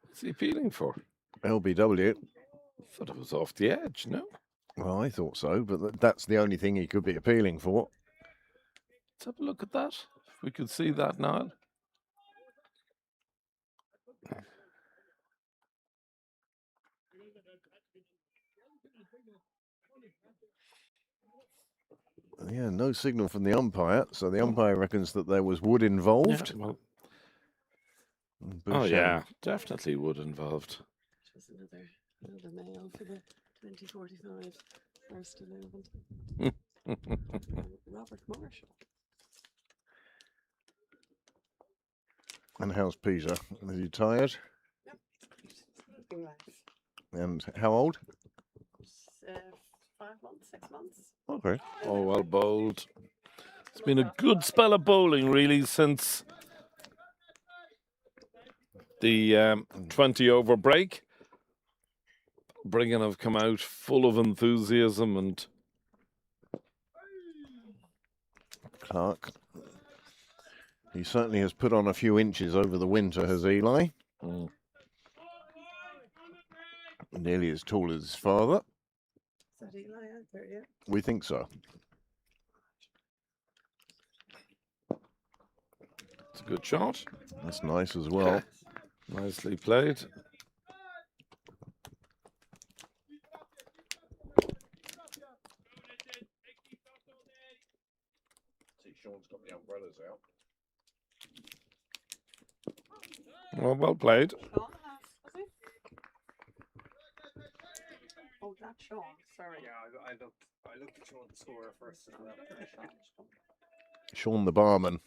What's he appealing for? LBW. Thought it was off the edge, no? Well, I thought so, but that's the only thing he could be appealing for. Let's have a look at that. If we could see that now. Yeah, no signal from the umpire, so the umpire reckons that there was wood involved. Yeah, well, Bouchon- yeah, definitely wood involved. Just another male for the 2045 first 11. Robert Marshall. And how's Peter? Is he tired? Yep. Looking nice. And how old? 5 months, 6 months. Okay. Oh, well bowled. It's been a good spell of bowling, really, since the 20 over break. Balbriggan have come out full of enthusiasm and Clark. He certainly has put on a few inches over the winter, has Eli? Nearly as tall as his father. Is that Eli out there yet? We think so. it's a good shot. That's nice as well. Nicely played. See, Sean's got the umbrellas out. Well played. Sean has he? Oh, that's Sean. Sorry. Yeah, I looked at Sean the scorer first as well. Sean the barman,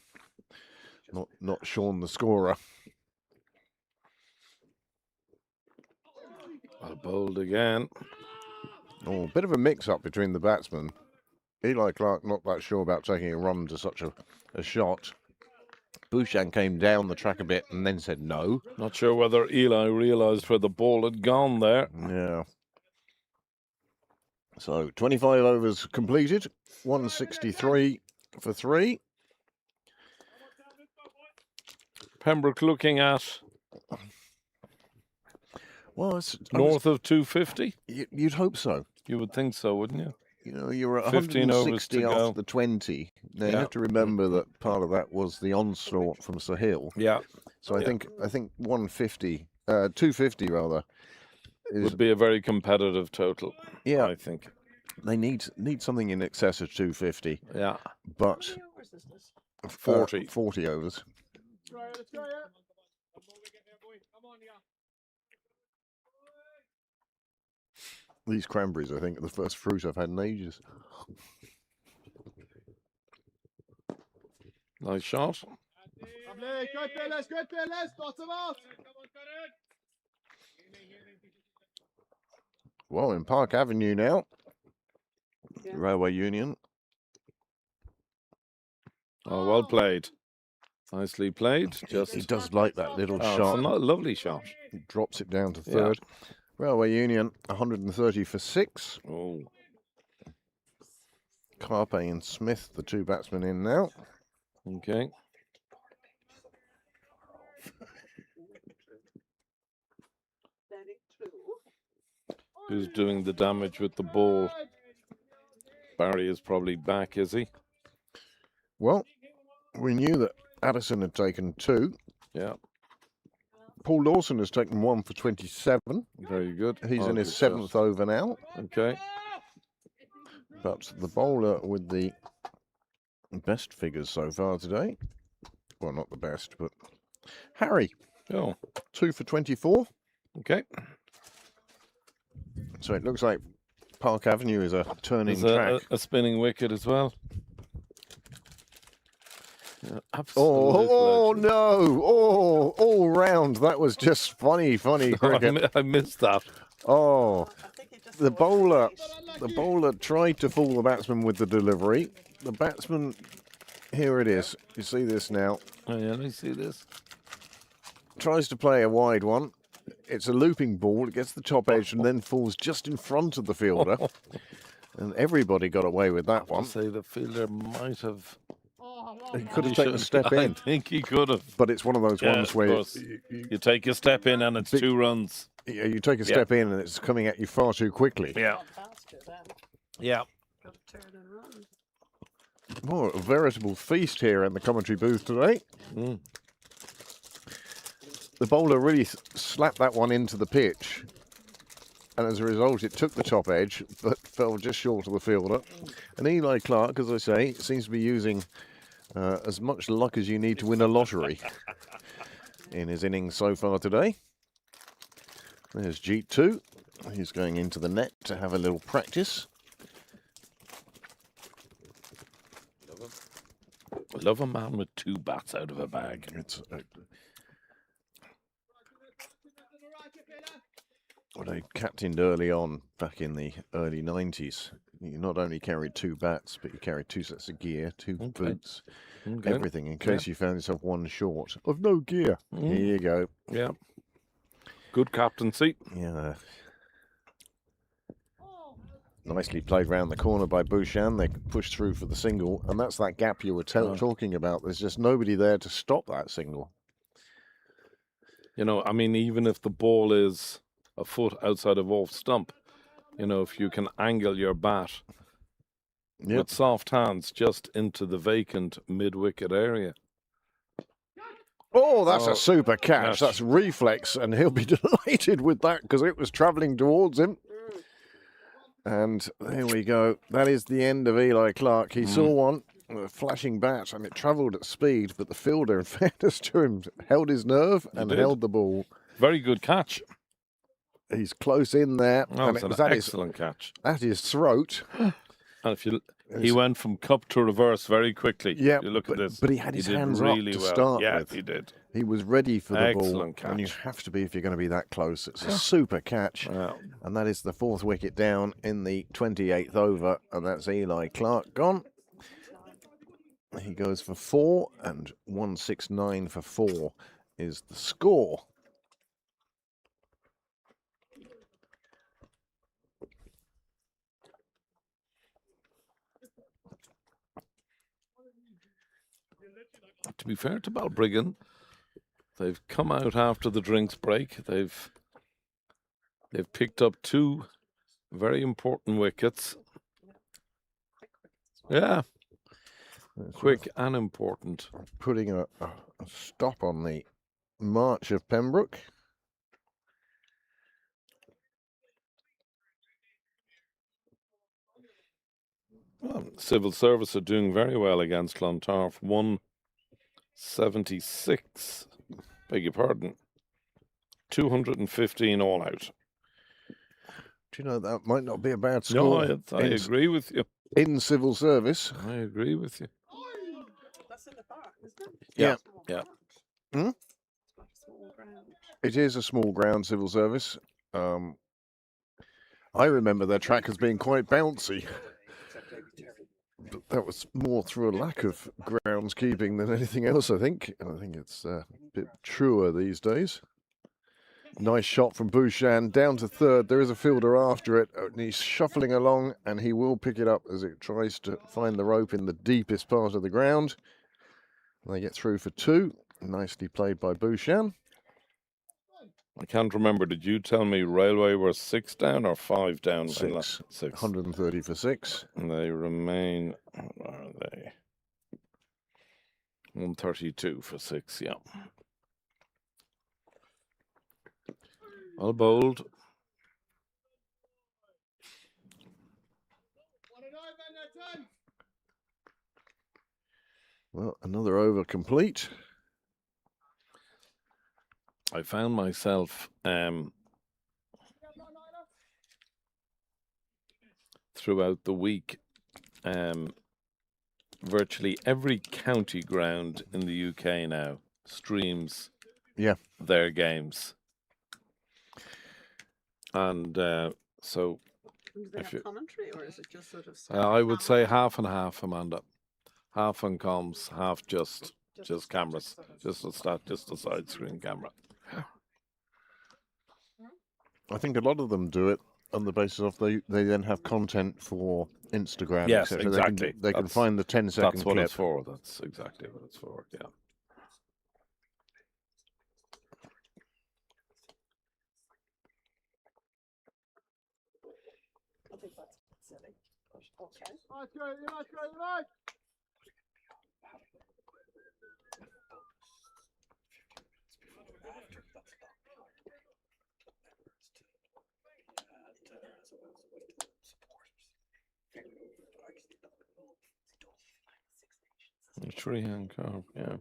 not Sean the scorer. Well bowled again. Oh, bit of a mix-up between the batsmen. Eli Clark not that sure about taking a run to such a shot. Bouchon came down the track a bit and then said no. Not sure whether Eli realised where the ball had gone there. Yeah. So 25 overs completed, 163 for 3. Pembroke looking at Well, north of 250. you'd hope so. You would think so, wouldn't you? You know, you were at 15 overs 160 to go. off the 20. Now you Yeah. have to remember that part of that was the onslaught from Sahil. Yeah. So I Yeah. think 250 rather. Would be a very competitive total. Yeah, I think. they need something in excess of 250, Yeah. but How many hours is this? 40. 40 overs. Let's go, yeah. Come on, yeah. These cranberries, I think, are the first fruit I've had in ages. Nice shot. Lovely. Good finish, good finish. Lots of out. Well, in Park Avenue now, Yeah. Railway Union. Oh, well played. Nicely played. Just He does like that little it's shot. a lovely shot. He drops it down to Yeah. third. Railway Union, 130 for 6. Oh, Carpe and Smith, the two batsmen in now. okay. Danny two. Who's doing the damage with the ball? Barry is probably back, is he? Well, We knew that Addison had taken 2. Yeah, Paul Lawson has taken 1 for 27. very good. He's Oh, in his good shot. 7th over now. Okay. But the bowler with the best figures so far today, well, not the best, but Harry, Oh, 2 for 24. okay. So it looks like Park Avenue is a turning There's track. a spinning wicket as well. Yeah, absolute Oh legend. no! Oh, all round. That was just funny cricket. I missed that. Oh, I think he just the saw bowler, it. the bowler tried to fool the batsman with the delivery. The batsman, here it is. You see this now. Oh, yeah, let me see this. Tries to play a wide one. It's a looping ball. It gets the top edge and then falls just in front of the fielder. And everybody got away with that I'll one. say the fielder might have. He could have He taken a should- step in, I think he could have. but it's one of those Yeah, ones of where course. You take a step in and it's Big- 2 runs. you take a step in and it's coming at you far too quickly. Yeah. Not faster then. Yeah. Got to turn and run. Oh, a veritable feast here in the commentary booth today. Mm. The bowler really slapped that one into the pitch, and as a result it took the top edge but fell just short of the fielder. And Eli Clark, as I say, seems to be using as much luck as you need to win a lottery in his innings so far today. There's Jeet 2. He's going into the net to have a little practice. Love a man with 2 bats out of a bag. It's well, they captained early on back in the early 90s. You not only carried 2 bats, but you carried 2 sets of gear, 2 Okay. boots, Okay. everything in case you found yourself one short of no gear. Mm. Here you go. Yeah. Good captaincy. Yeah. Nicely played round the corner by Bouchan. They pushed through for the single, and that's that gap you were talking about. There's just nobody there to stop that single. You know, I mean, even if the ball is a foot outside of off stump, you know, if you can angle your bat Yep. with soft hands just into the vacant mid-wicket area. Oh, that's Oh, a super catch. yes. That's reflex, and he'll be delighted with that because it was travelling towards him. And there we go. That is the end of Eli Clark. He saw one, a flashing bat, and it travelled at speed, but the fielder, in fairness to him, held his nerve and did. held the ball. Very good catch. He's close in there, Oh, and it's it was an excellent catch. at his throat. And if you, he It's- went from cup to reverse very quickly. Yeah, You look at this. but he had his did hands really up to well. start Yeah, with. he did. He was ready for the ball, Excellent and you catch. have to be if you're going to be that close. It's a super catch. Wow. And that is the 4th wicket down in the 28th over, and that's Eli Clark gone. He goes for 4, and 169 for 4 is the score. To be fair to Balbriggan, they've come out after the drinks break. They've picked up 2 very important wickets. Yeah, It's quick and important. putting a stop on the march of Pembroke. Well, Civil Service are doing very well against Clontarf. 176. Beg your pardon. 215 all out. Do you know that might not be a bad No, score I agree with you. in civil service? I agree with you. That's in the park, isn't it? Yeah. Yeah. Hmm? It's like a small ground. It is a small ground civil service. I remember their track as being quite bouncy. But that was more through a lack of groundskeeping than anything else, I think. And I think it's a bit truer these days. Nice shot from Bouchan down to 3rd. There is a fielder after it, and he's shuffling along, and he will pick it up as it tries to find the rope in the deepest part of the ground. They get through for 2. Nicely played by Bouchan. I can't remember. Did you tell me Railway were 6 down or 5 down? 6. 6. 130 for 6. And they remain. What are they? 132 for 6, yeah. Well bowled. Well, another over complete. I found myself throughout the week, virtually every county ground in the UK now streams their games. And so Do they have commentary, or is it just sort of? I would say half and half, Amanda. Half on comms, half just cameras, just a side screen camera. I think a lot of them do it on the basis of they then have content for Instagram, Yes, etc. exactly. They can find the 10-second That's what clip. it's for. That's exactly what it's for. Yeah. I think that's silly. Okay. Let's go, let's go, let's Tree hand carve, yeah.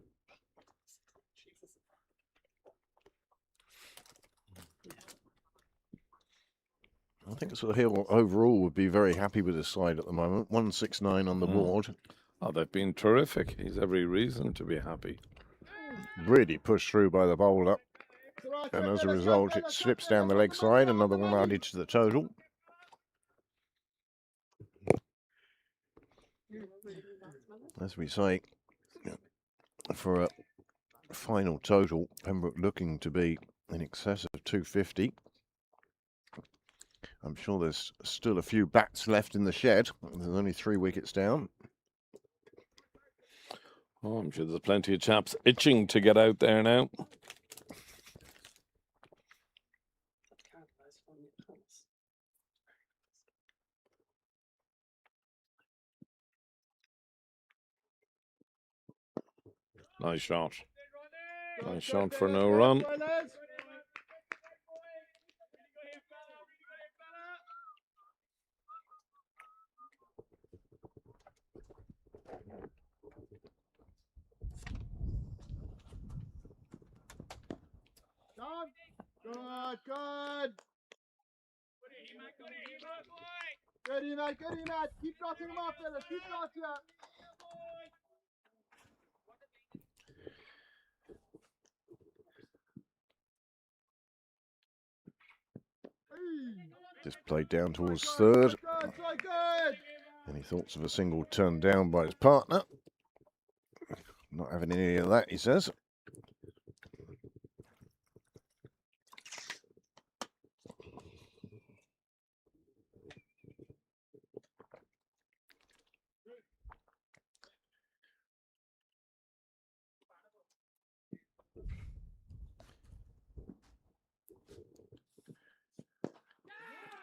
I think Sir Hill overall would be very happy with his side at the moment. 169 on the board. Oh, they've been terrific. He's every reason to be happy. Really pushed through by the bowler. And as a result, it slips down the leg side. Another one added to the total. As we say, for a final total, Pembroke looking to be in excess of 250. I'm sure there's still a few bats left in the shed. There's only 3 wickets down. Oh, I'm sure there's plenty of chaps itching to get out there now. Nice shot. Nice shot for no run. Good, good. Good, Emad, good, Emad. Keep dotting them off, fellas. Keep dotting up. Just played down towards third. Good, good. Any thoughts of a single turned down by his partner? Not having any of that, he says.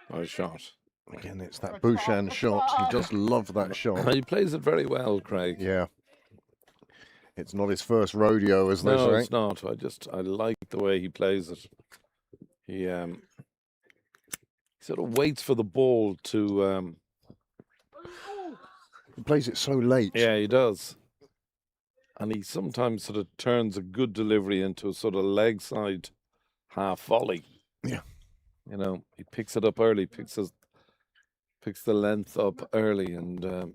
Nice shot. Again, it's that Bouchan shot. He does love that shot. He plays it very well, Craig. Yeah. It's not his first rodeo, as they No, say. it's not. I like the way he plays it. He sort of waits for the ball to. He plays it so late. Yeah, he does. And he sometimes sort of turns a good delivery into a sort of leg side half volley. Yeah. You know, he picks it up early, picks the length up early, and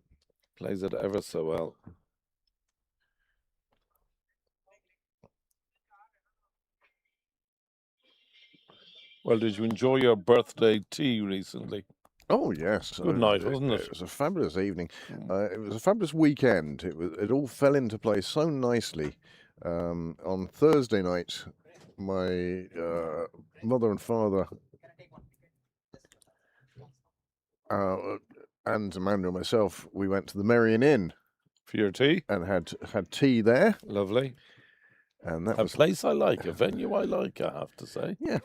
plays it ever so well. Well, did you enjoy your birthday tea recently? Oh, yes. Good night, wasn't it? It was a fabulous evening. It was a fabulous weekend. It all fell into place so nicely. On Thursday night, my mother and father and Amanda and myself, we went to the Merrion Inn For your tea? and had tea there. Lovely. And that A was place I like, a venue I like, I have to say. yeah.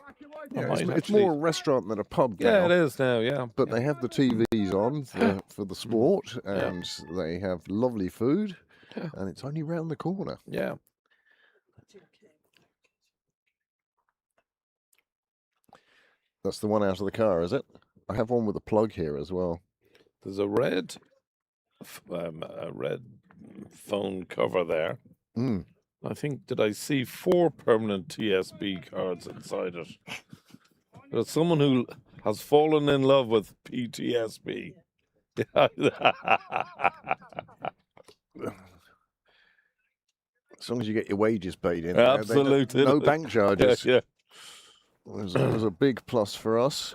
might It's actually- more a restaurant than a pub now. Yeah, it is now, yeah. But they have the TVs on for the sport, and they have lovely food. and it's only round the corner. Yeah. That's the one out of the car, is it? I have one with a plug here as well. There's a red phone cover there. Mm. I think, did I see 4 permanent TSB cards inside it? There's someone who has fallen in love with PTSB. As long as you get your wages paid in there, Absolutely. no bank charges. Yeah. It was a big plus for us.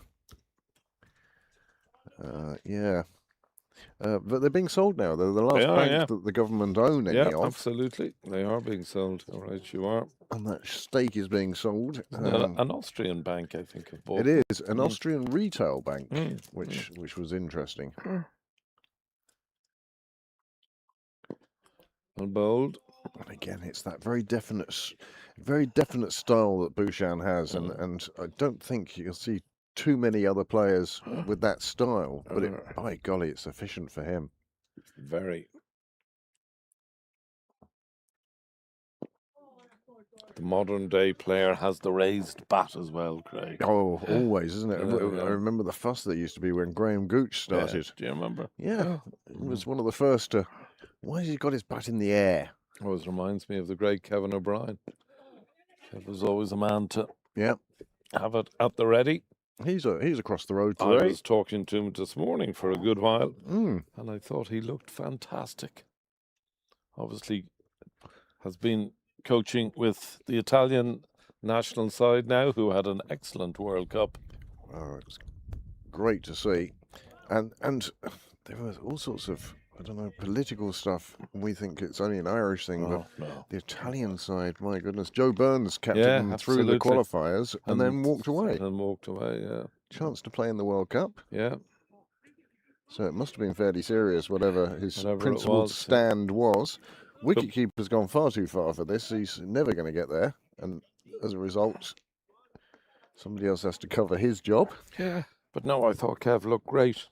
Yeah. But they're being sold now. They're the last bank that the government own any of. Absolutely. They are being sold. All right, you are. And that stake is being sold. An Austrian bank, I think, have bought it is an Austrian retail bank, which was interesting. And bold. And again, it's that very definite style that Bouchan has, and I don't think you'll see too many other players with that style. But by golly, it's efficient for him. Very. The modern day player has the raised bat as well, Craig. Oh, always, isn't it? Yeah. I remember the fuss that used to be when Graham Gooch started. Do you remember? Yeah, he was one of the first to. Why has he got his bat in the air? Always reminds me of the great Kevin O'Brien. Kev was always a man to have it at the ready. He's across the road today. I was talking to him this morning for a good while, and I thought he looked fantastic. Obviously, has been coaching with the Italian national side now, who had an excellent World Cup. Oh, it was great to see, and there was all sorts of political stuff. We think it's only an Irish thing, but the Italian side, my goodness, Joe Burns captained them through the qualifiers and then walked away. Chance to play in the World Cup. Yeah. So it must have been fairly serious, whatever his principled stand was. Wicketkeeper's gone far too far for this. He's never going to get there, and as a result, somebody else has to cover his job. Yeah, but no, I thought Kev looked great.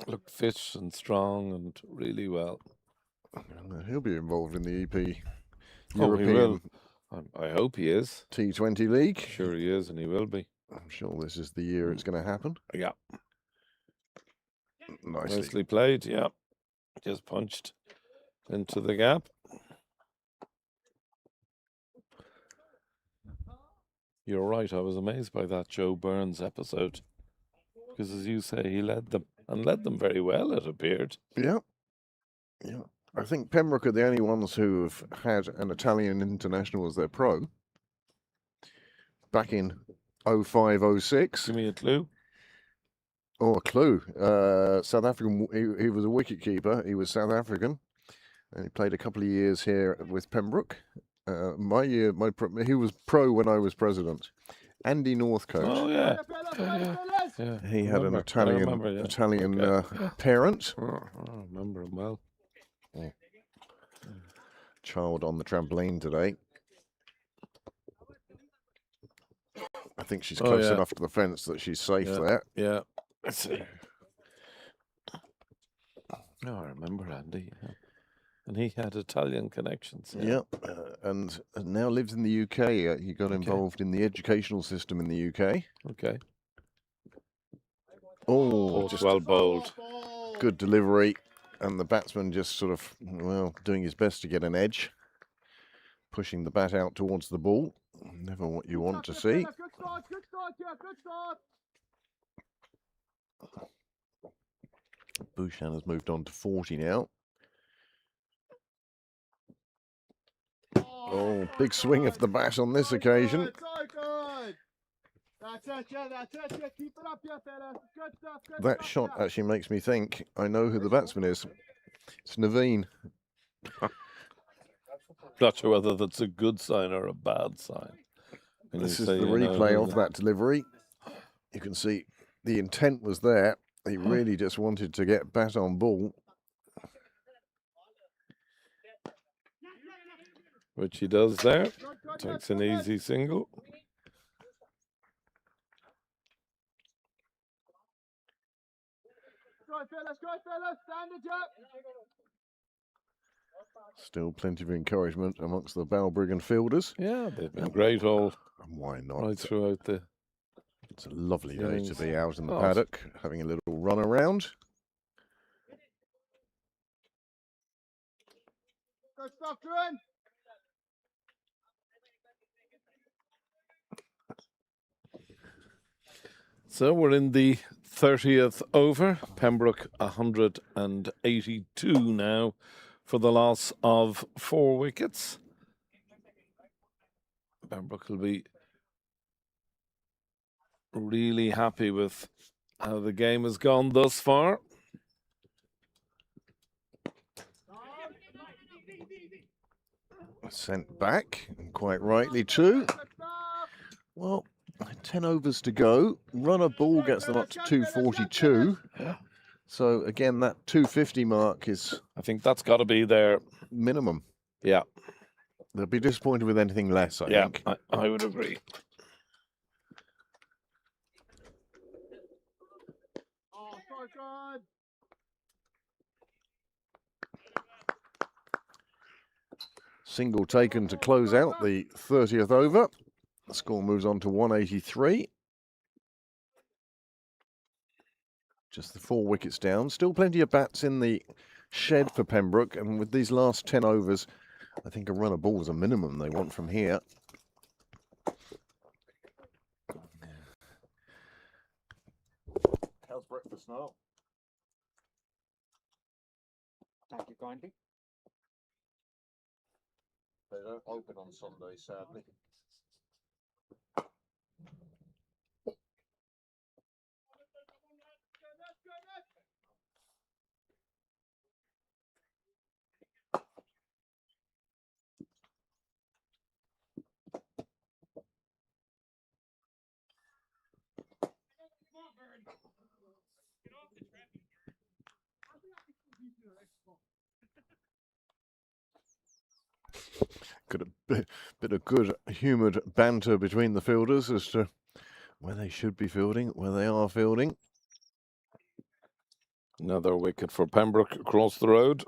Looked fit and strong and really well. He'll be involved in the EP European. He will. I hope he is. T20 League. Sure he is, and he will be. I'm sure this is the year it's going to happen. Yeah. Nicely played, yeah. Just punched into the gap. You're right, I was amazed by that Joe Burns episode. Because as you say, he led them. And led them very well, it appeared. Yeah. I think Pembroke are the only ones who have had an Italian international as their pro. Back in 05-06. Give me a clue. Oh, a clue. South African. He was a wicket keeper. He was South African, and he played a couple of years here with Pembroke. He was pro when I was president. Andy Northcote. Oh yeah. He had an Italian parent. I remember him well. Child on the trampoline today. I think she's close enough to the fence that she's safe there. Yeah. Let's see. Oh, I remember Andy. Yeah. And he had Italian connections. Yeah, and now lives in the UK. He got involved in the educational system in the UK. Okay. Oh, just well bowled. Good delivery. And the batsman just sort of, doing his best to get an edge. Pushing the bat out towards the ball. Never what you want to see. Bouchan has moved on to 40 now. Oh, big swing of the bat on this occasion. That shot actually makes me think I know who the batsman is. It's Naveen. Not sure whether that's a good sign or a bad sign. This is the replay of that delivery. You can see the intent was there. He really just wanted to get bat on ball. Which he does there. Takes an easy single. Go, fellas, stand it up. Still plenty of encouragement amongst the Balbriggan fielders. Yeah, they've been great all And why not? right throughout the. It's a lovely day to innings. be out in the Oh, paddock, having a little run around. Good stuff, Drew. So we're in the 30th over. Pembroke 182 now for the loss of 4 wickets. Pembroke will be really happy with how the game has gone thus far. Sent back, and quite rightly too. Well, 10 overs to go. Runner ball gets them up to 242. Yeah. So again, that 250 mark is I think that's got to be their minimum. Yeah. They'll be disappointed with anything less, I think. I would agree. Oh, so good. Single taken to close out the 30th over. The score moves on to 183. Just the 4 wickets down. Still plenty of bats in the shed for Pembroke. And with these last 10 overs, I think a run of ball is a minimum they want from here. How's breakfast now? Thank you kindly. They don't open on Sunday, sadly. Got a bit of good humoured banter between the fielders as to where they should be fielding, where they are fielding. Another wicket for Pembroke across the road.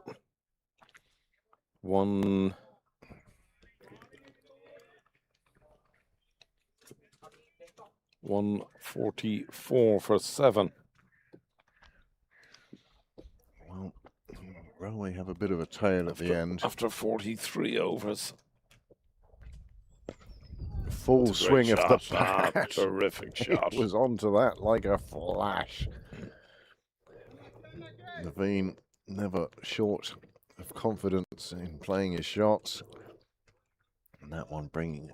144 for 7. Well, Railway have a bit of a tail at the end. After 43 overs. Full It's a swing great of the shot. bat. Terrific shot. It was onto that like a flash. Naveen never short of confidence in playing his shots. And that one bringing,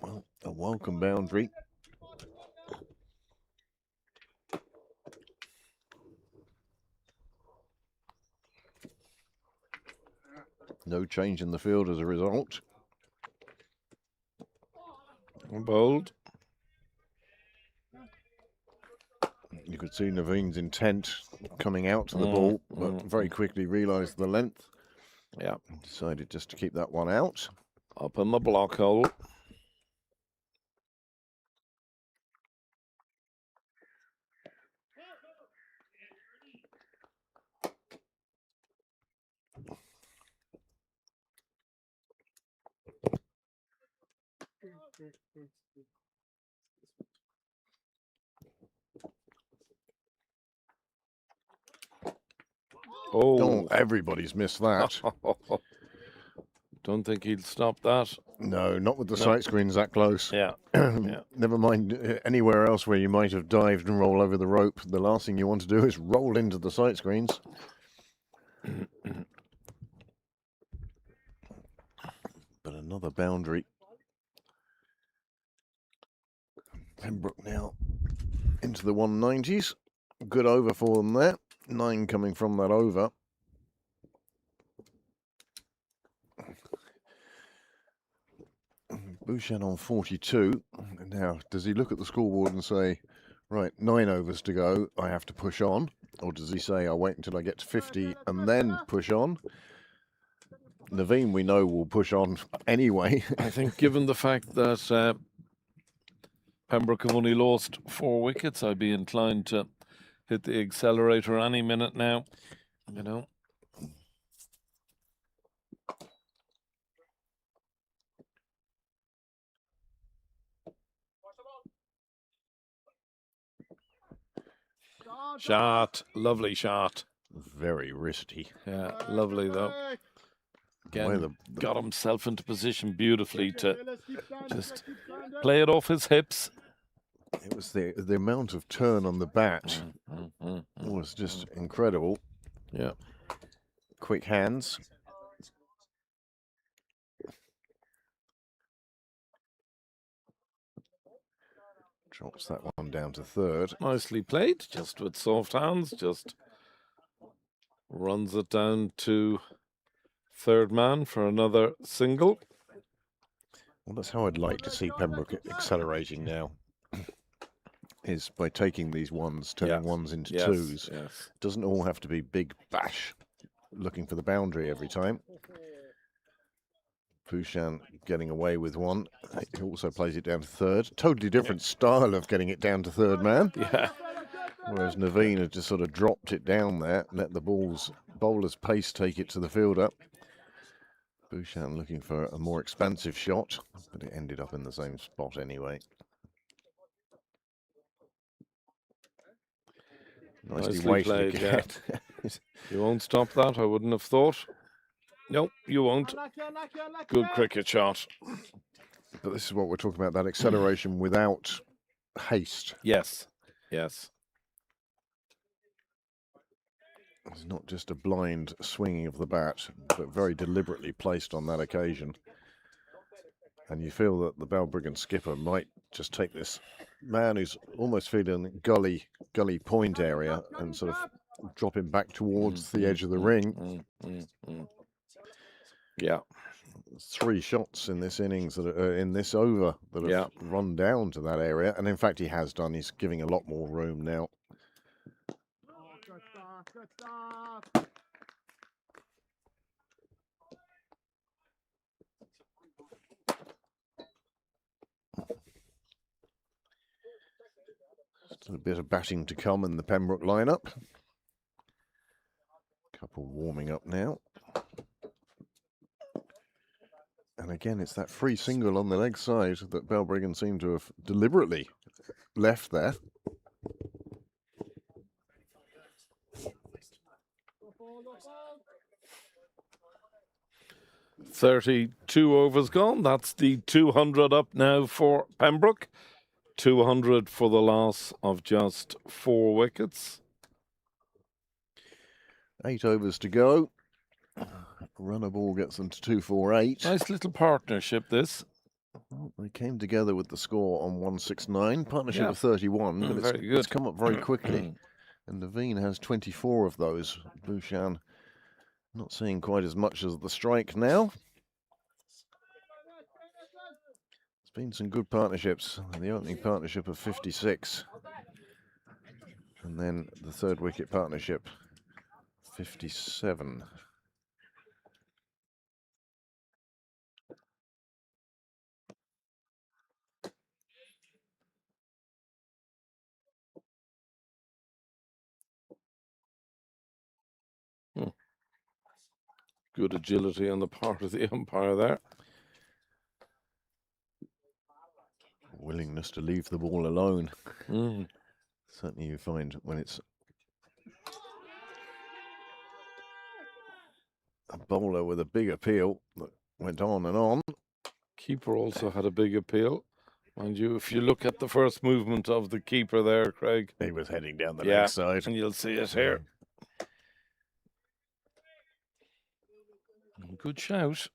well, a welcome boundary. No change in the field as a result. Bold. You could see Naveen's intent coming out to the ball, but very quickly realised the length. Yeah. Decided just to keep that one out. Up in the block hole. Oh, everybody's missed that. Don't think he'll stop that. No, not with the sight screens that close. Yeah. Yeah. Never mind anywhere else where you might have dived and roll over the rope. The last thing you want to do is roll into the sight screens. But another boundary. Pembroke now into the 190s. Good over for them there. 9 coming from that over. Bouchan on 42. Now, does he look at the scoreboard and say, right, 9 overs to go, I have to push on? Or does he say, I'll wait until I get to 50 and then push on? Naveen, we know, will push on anyway. I think given the fact that Pembroke have only lost 4 wickets, I'd be inclined to hit the accelerator any minute now. You know. Shot. Lovely shot. Very risky. Yeah, lovely though. The way Again, the got himself into position beautifully to just play it off his hips. it was the amount of turn on the bat Mm. was just incredible. Yeah. Quick hands. Drops that one down to third. Nicely played, just with soft hands, just runs it down to third man for another single. Well, that's how I'd like to see Pembroke accelerating now. Is by taking these ones, turning ones into twos. Yes. Doesn't all have to be big bash, looking for the boundary every time. Pushan getting away with one. He also plays it down to third. Totally different style of getting it down to third man. Yeah. Whereas Naveen had just sort of dropped it down there, let the bowler's pace take it to the fielder. Pushan looking for a more expansive shot, but it ended up in the same spot anyway. Nicely wasted played, again. yeah. You won't stop that, I wouldn't have thought. Nope, you won't. Good cricket shot. But this is what we're talking about, that acceleration without haste. Yes, yes. It's not just a blind swinging of the bat, but very deliberately placed on that occasion. And you feel that the Balbriggan skipper might just take this man who's almost feeling gully point area and sort of drop him back towards the edge of the ring. Yeah. 3 shots in this innings that are, in this over that have run down to that area, and in fact he has done. He's giving a lot more room now. Good stuff. Still a bit of batting to come in the Pembroke lineup. Couple warming up now. And again, it's that free single on the leg side that Balbriggan seem to have deliberately left there. "32 overs gone. That's the 200 up now for Pembroke. 200 for the loss of just 4 wickets. 8 overs to go. Runner ball gets them to 248. Nice little partnership, this. Well, they came together with the score on 169, partnership of 31, but very good. it's come up very quickly. And Naveen has 24 of those. Bhushan not seeing quite as much as the strike now. There's been some good partnerships. The opening partnership of 56. And then the third wicket partnership, 57. Good agility on the part of the umpire there. Willingness to leave the ball alone. Certainly you find when it's a bowler with a big appeal that went on and on. Keeper also had a big appeal. Mind you, if you look at the first movement of the keeper there, Craig. He was heading down the leg side. And you'll see it here. Good shout.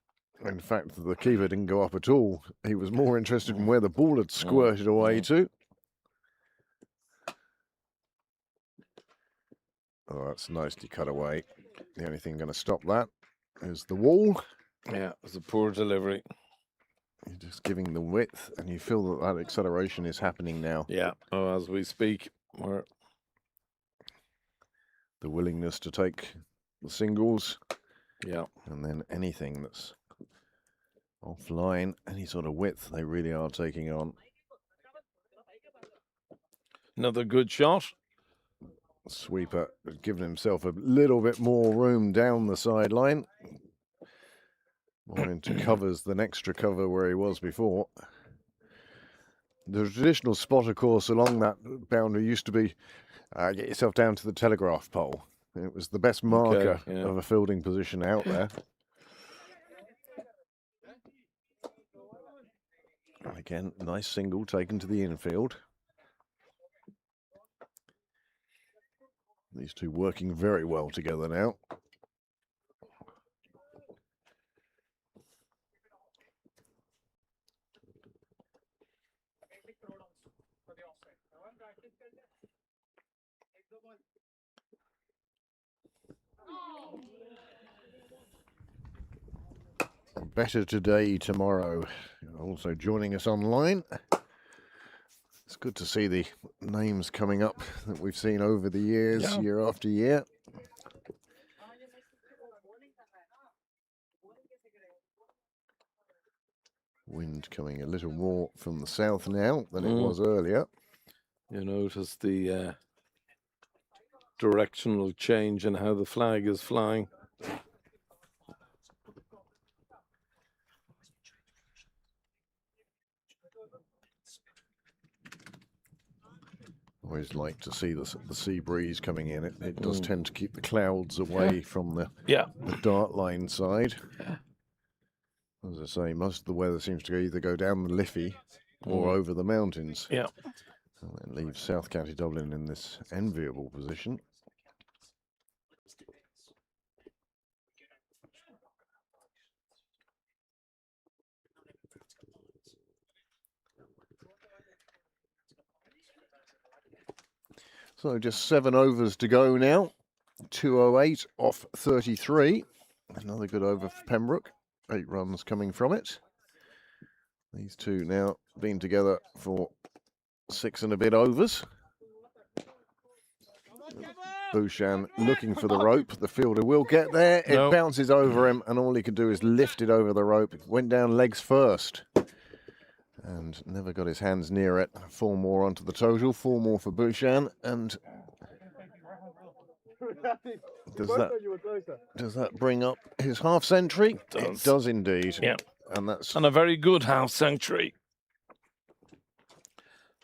In fact, the keeper didn't go up at all. He was more interested in where the ball had squirted away to. Oh, that's nicely cut away. The only thing going to stop that is the wall. Yeah, it was a poor delivery. You're just giving the width, and you feel that that acceleration is happening now. Yeah, as we speak, we're the willingness to take the singles. Yeah. And then anything that's offline, any sort of width, they really are taking on. Another good shot. Sweeper has given himself a little bit more room down the sideline. More into covers than extra cover where he was before. The traditional spot, of course, along that boundary used to be Get yourself down to the telegraph pole. It was the best marker yeah. of a fielding position out there. And again, nice single taken to the infield. These two working very well together now. Better today, tomorrow. Also joining us online. It's good to see the names coming up that we've seen over the years, Yeah. year after year. Wind coming a little more from the south now than it was earlier. You notice the directional change in how the flag is flying. Always like to see the sea breeze coming in. It does tend to keep the clouds away from the dart line side. As I say, most of the weather seems to either go down the Liffey or over the mountains. Yeah. And that leaves South County Dublin in this enviable position. So just 7 overs to go now. 208 off 33. Another good over for Pembroke. 8 runs coming from it. These two now been together for 6 and a bit overs. Bouchan looking for the rope. The fielder will get there. It bounces over him, and all he can do is lift it over the rope. It went down legs first and never got his hands near it. 4 more onto the total. 4 more for Bouchan. And does that bring up his half century? It does indeed. Yeah. And a very good half century.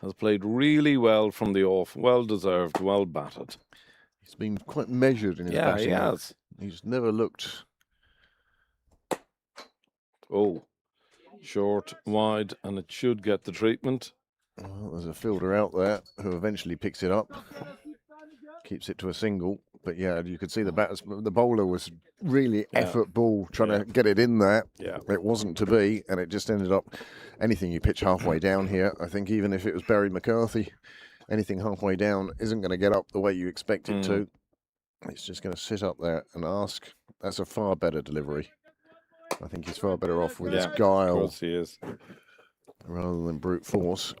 Has played really well from the off. Well deserved, well batted. He's been quite measured in his batting. Yeah, he has. He's never looked... Oh, short, wide, and it should get the treatment. Well, there's a fielder out there who eventually picks it up. Keeps it to a single. But yeah, you could see the bowler was really effort ball trying to get it in there. Yeah. It wasn't to be, and it just ended up anything you pitch halfway down here. I think even if it was Barry McCarthy, anything halfway down isn't going to get up the way you expect it to. It's just going to sit up there and ask. That's a far better delivery. I think he's far better off with his guile. Of course he is. Rather than brute force.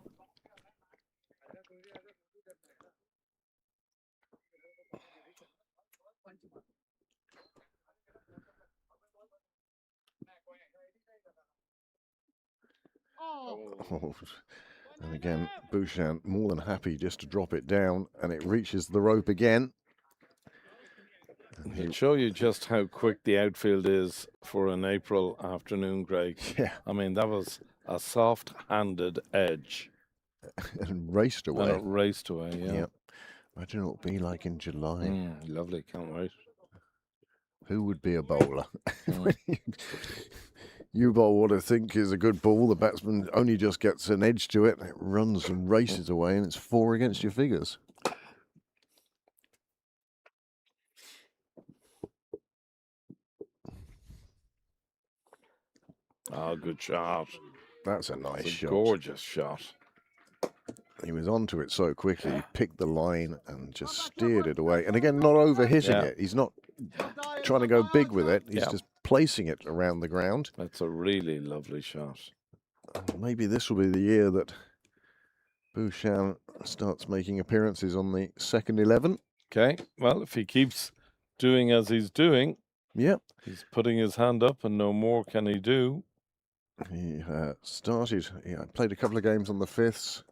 Oh, and again, Bouchan more than happy just to drop it down, and it reaches the rope again. He'll show you just how quick the outfield is for an April afternoon, Greg. Yeah. I mean, that was a soft-handed edge. And raced away. And it raced away, yeah. Yep. Imagine what it'll be like in July. Lovely, can't wait. Who would be a bowler? You bowl what I think is a good ball. The batsman only just gets an edge to it. It runs and races away, and it's 4 against your figures. Oh, good shot. That's a nice shot. Gorgeous shot. He was onto it so quickly. He picked the line and just steered it away. And again, not over-hitting it. He's not trying to go big with it. He's just placing it around the ground. That's a really lovely shot. Maybe this will be the year that Bouchan starts making appearances on the second 11. Okay, well, if he keeps doing as he's doing, he's putting his hand up and no more can he do. He played a couple of games on the 5th,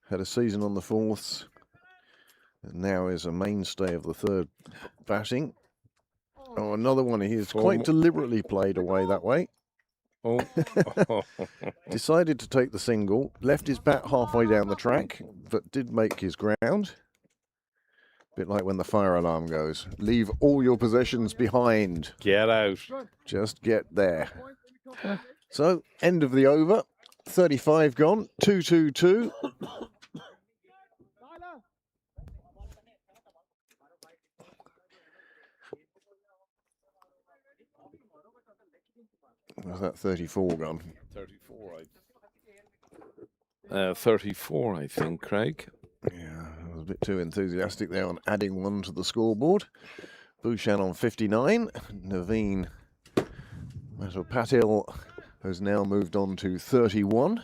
had a season on the 4th, and now is a mainstay of the 3rd batting. Oh, another one. He has quite deliberately played away that way. Oh. Decided to take the single, left his bat halfway down the track, but did make his ground. Bit like when the fire alarm goes. Leave all your possessions behind. Get out. Just get there. So, end of the over. 35 gone. 2-2-2. Was that 34 gone? 34, I think, Craig. Yeah, I was a bit too enthusiastic there on adding one to the scoreboard. Bhushan on 59. Naveen Patil has now moved on to 31.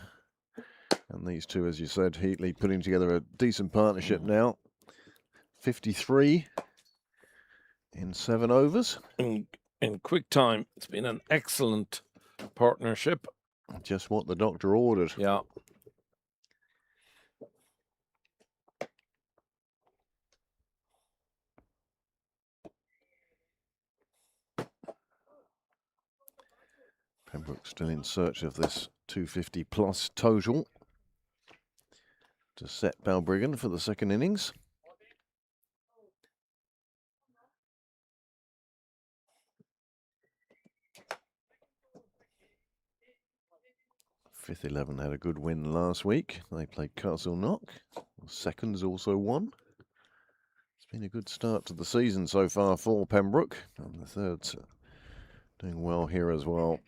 And these two, as you said, Heatley putting together a decent partnership now. 53 in 7 overs. In quick time, it's been an excellent partnership. Just what the doctor ordered. Yeah. Pembroke still in search of this 250 plus total to set Balbriggan for the second innings. Fifth 11 had a good win last week. They played Castle Knock. Seconds also won. It's been a good start to the season so far for Pembroke. And the thirds doing well here as well.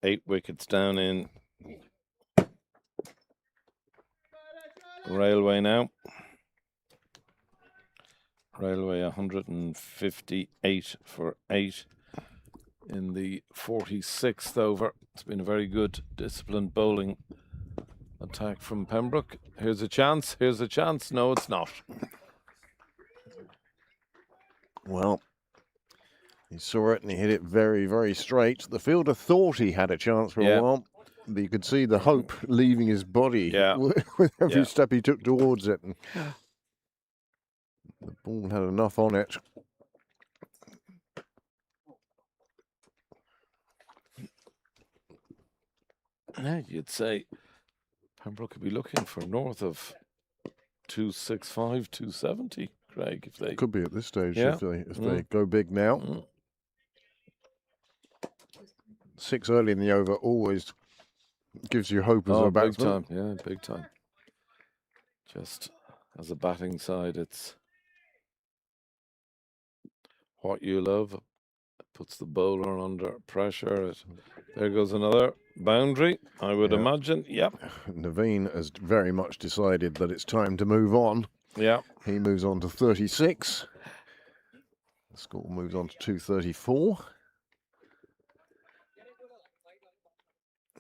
8 wickets down in Railway now. Railway 158 for 8 in the 46th over. It's been a very good disciplined bowling attack from Pembroke. Here's a chance. Here's a chance. No, it's not. Well, he saw it and he hit it very, very straight. The fielder thought he had a chance for a while, but you could see the hope leaving his body with every step he took towards it. And the ball had enough on it. Yeah, you'd say Pembroke could be looking for north of 265, 270, Craig, if they could be at this stage if they go big now. 6 early in the over always gives you hope as a batsman. Big time, yeah, big time. Just as a batting side, it's what you love. It puts the bowler under pressure. There goes another boundary, I would imagine. Yep. Naveen has very much decided that it's time to move on. Yeah. He moves on to 36. The score moves on to 234.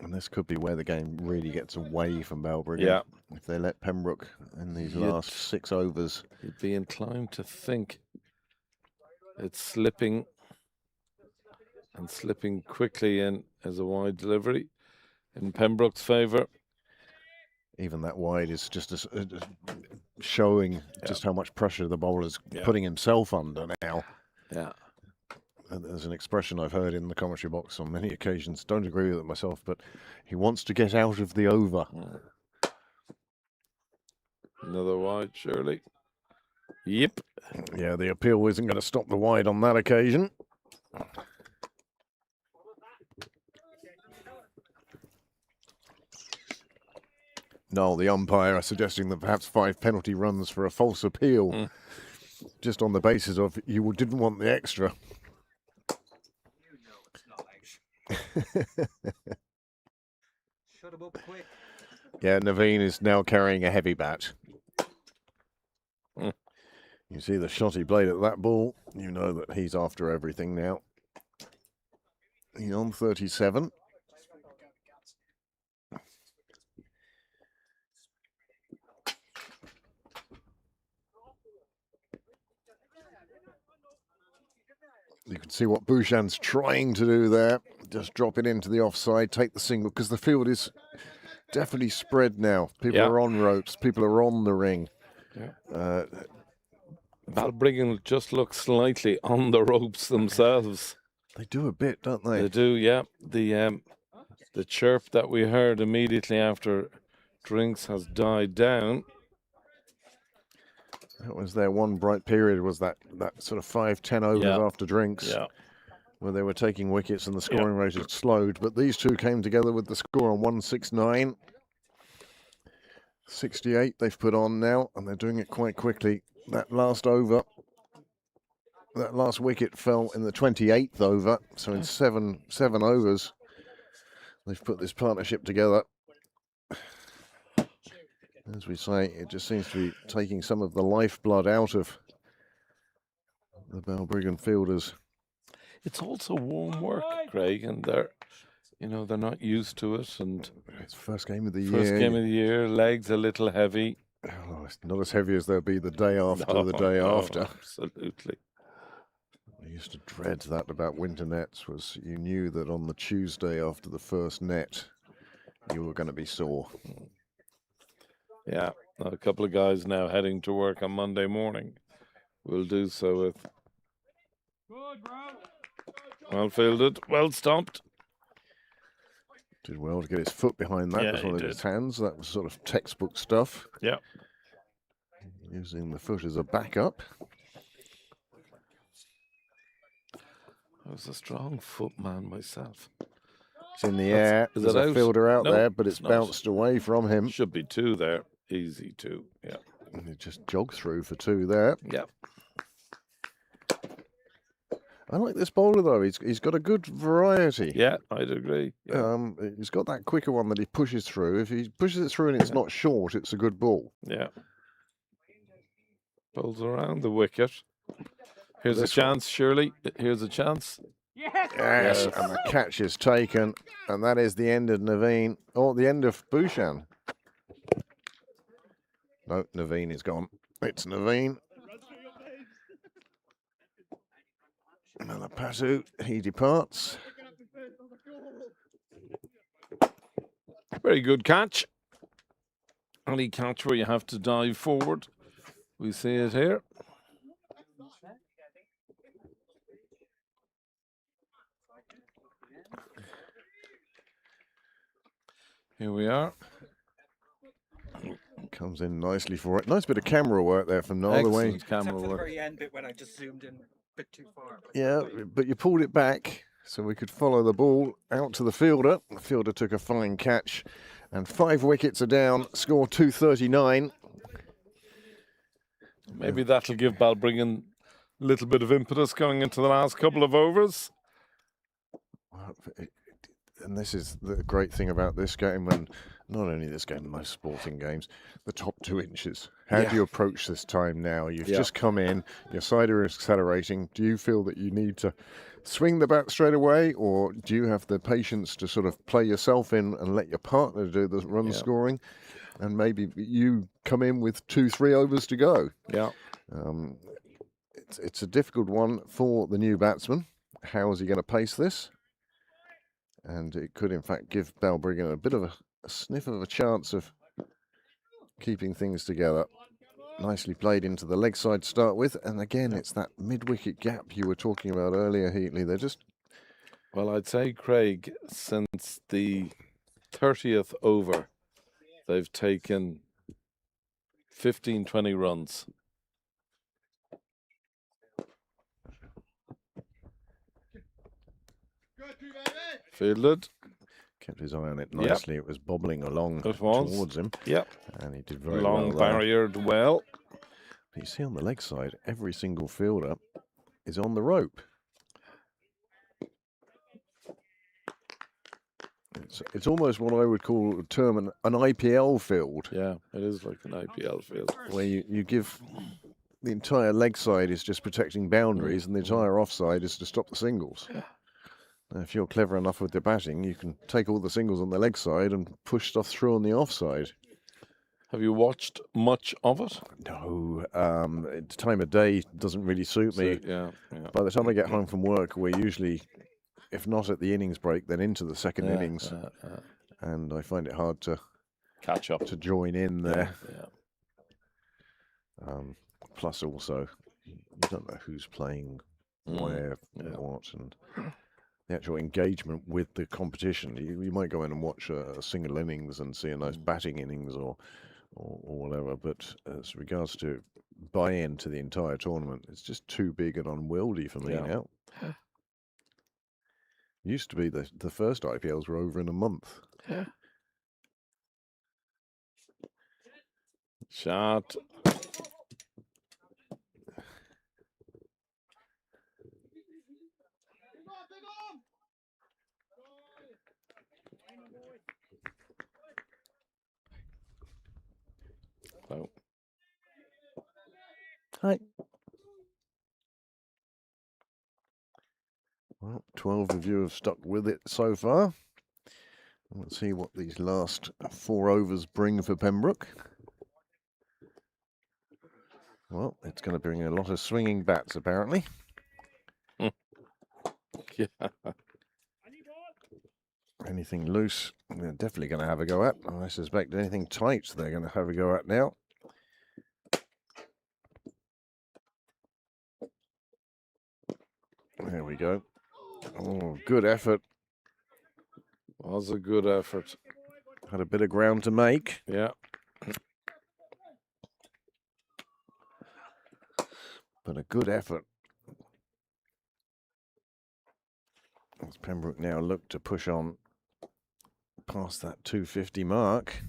And this could be where the game really gets away from Balbriggan. Yeah. If they let Pembroke in these last 6 overs. You'd be inclined to think it's slipping and slipping quickly in as a wide delivery in Pembroke's favour. Even that wide is just showing just how much pressure the bowler's putting himself under now. Yeah. There's an expression I've heard in the commentary box on many occasions. Don't agree with it myself, but he wants to get out of the over. Another wide, surely. Yep. Yeah, the appeal isn't going to stop the wide on that occasion. No, the umpire are suggesting that perhaps 5 penalty runs for a false appeal, just on the basis of you didn't want the extra. Shut him up quick. Yeah, Naveen is now carrying a heavy bat. You see the shot he played at that ball. You know that he's after everything now. He's on 37. You can see what Bhushan's trying to do there. Just drop it into the offside, take the single, because the field is definitely spread now. People are on ropes. People are on the ring. Yeah. Balbriggan just look slightly on the ropes themselves. They do a bit, don't they? They do, yeah. The chirp that we heard immediately after drinks has died down. That was their one bright period, was that sort of 5-10 overs Yeah. after drinks, Yeah. where they were taking wickets and the scoring rate had slowed. But these two came together with the score on 169. 68 they've put on now, and they're doing it quite quickly. That last over, that last wicket fell in the 28th over, so in seven overs, they've put this partnership together. As we say, it just seems to be taking some of the lifeblood out of the Balbriggan fielders. It's also warm work, Craig, and they're not used to it. And It's first game of the first year. game of the year, legs a little heavy. Oh, it's not as heavy as they'll be the day after, the day No, after. Absolutely. I used to dread that about winter nets, was you knew that on the Tuesday after the first net, you were going to be sore. Yeah. A couple of guys now heading to work on Monday morning. We'll do so with well fielded, well stopped. Did well to get his foot behind that Yeah, as well he as his did. hands. That was sort of textbook stuff. Yeah. Using the foot as a backup. I was a strong footman myself. It's in the That's- air. is There's it a out? fielder out No, there, but it's it's not. bounced away from him. Should be two there. Easy two. Yeah. And he just jogged through for two there. Yeah. I like this bowler though. He's got a good variety. Yeah, I'd agree. Yeah. He's got that quicker one that he pushes through. If he pushes it through and it's not short, it's a good ball. Yeah. Bowls around the wicket. Here's a This one. chance, surely. Here's a chance. Yes, Yes. and the catch is taken, and that is the end of Naveen, or the end of Bhushan. No, Naveen is gone. It's Naveen. Malapatu, he departs. Very good catch. Any catch where you have to dive forward. We see it here. Here we are. Comes in nicely for it. Nice bit of camera work there from Noel. The way, Excellent camera Except for the work. very end bit when I just zoomed in a bit too far. yeah, but you pulled it back so we could follow the ball out to the fielder. The fielder took a fine catch, and 5 wickets are down. Score 239. Maybe that'll give Balbriggan a little bit of impetus going into the last couple of overs. Well, and this is the great thing about this game, and not only this game, most sporting games, the top 2 inches. How Yeah. do you approach this time now? You've Yeah. just come in, your side are accelerating. Do you feel that you need to swing the bat straight away, or do you have the patience to sort of play yourself in and let your partner do the run Yeah. scoring? And maybe you come in with 2-3 overs to go. Yeah. It's a difficult one for the new batsman. How is he going to pace this? And it could, in fact, give Balbriggan a bit of a sniff of a chance of keeping things together. Nicely played into the leg side to start with. And again, it's that mid-wicket gap you were talking about earlier, Heatley. They're just... Well, I'd say, Craig, since the 30th over, they've taken 15, 20 runs. Fielded. kept his eye on it Yep. nicely. It was bobbling along It was. towards him. Yep. And he did very Long well there. barriered well. You see on the leg side, every single fielder is on the rope. It's almost what I would call term an IPL field, Yeah, it is like an IPL field. where you give the entire leg side is just protecting boundaries, and the entire offside is to stop the singles. Now, if you're clever enough with the batting, you can take all the singles on the leg side and push stuff through on the offside. Have you watched much of it? No, the time of day doesn't really suit me. Yeah, yeah. By the time I get home from work, we're usually, if not at the innings break, then into the second innings, and I find it hard to Catch up. join in there. Yeah. Plus, also, you don't know who's playing where, what, and the actual engagement with the competition. You might go in and watch a single innings and see a nice batting innings or whatever, but as regards to buy into the entire tournament. It's just too big and unwieldy for me Yeah. now. Used to be the first IPLs were over in a month. Shot. So, Hi. Well, 12 of you have stuck with it so far. Let's see what these last 4 overs bring for Pembroke. Well, it's going to bring a lot of swinging bats, apparently. yeah. Anything loose, they're definitely going to have a go at. I suspect anything tight, they're going to have a go at now. There we go. Oh, good effort. Was a good effort. Had a bit of ground to make. Yeah. But a good effort. As Pembroke now look to push on past that 250 mark.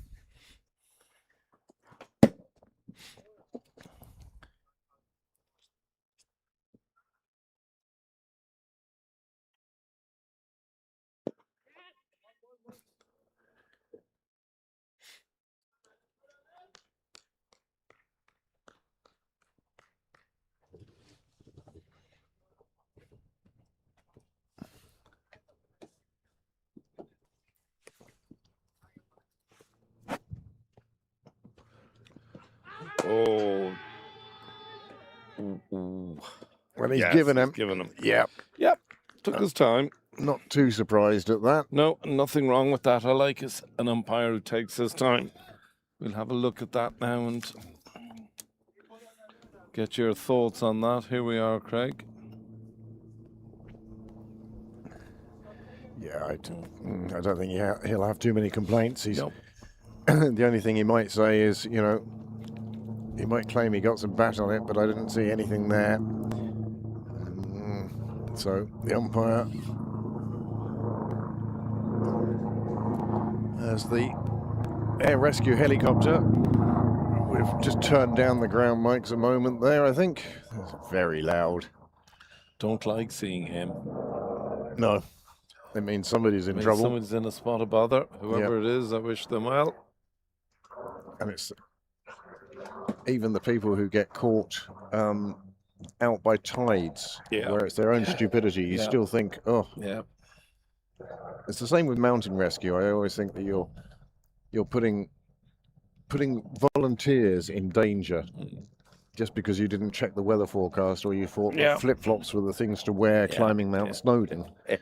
Oh. Ooh. Well, he's Yes, given him. Given him. Yep. Yep. Took his time. Not too surprised at that. No, nothing wrong with that. I like an umpire who takes his time. We'll have a look at that now and get your thoughts on that. Here we are, Craig. Yeah, I don't think he'll have too many complaints. He's Nope. the only thing he might say is, you know, he might claim he got some bat on it, but I didn't see anything there. So the umpire has the air rescue helicopter. We've just turned down the ground mics a moment there, I think. It's very loud. Don't like seeing him. No. It means somebody's in trouble. Somebody's in a spot of bother. Whoever it is, I wish them well. And it's even the people who get caught out by tides, where it's their own stupidity, you still think, oh. Yeah. It's the same with mountain rescue. I always think that you're putting volunteers in danger just because you didn't check the weather forecast or you thought that flip-flops were the things to wear climbing Mount Snowdon. Yeah.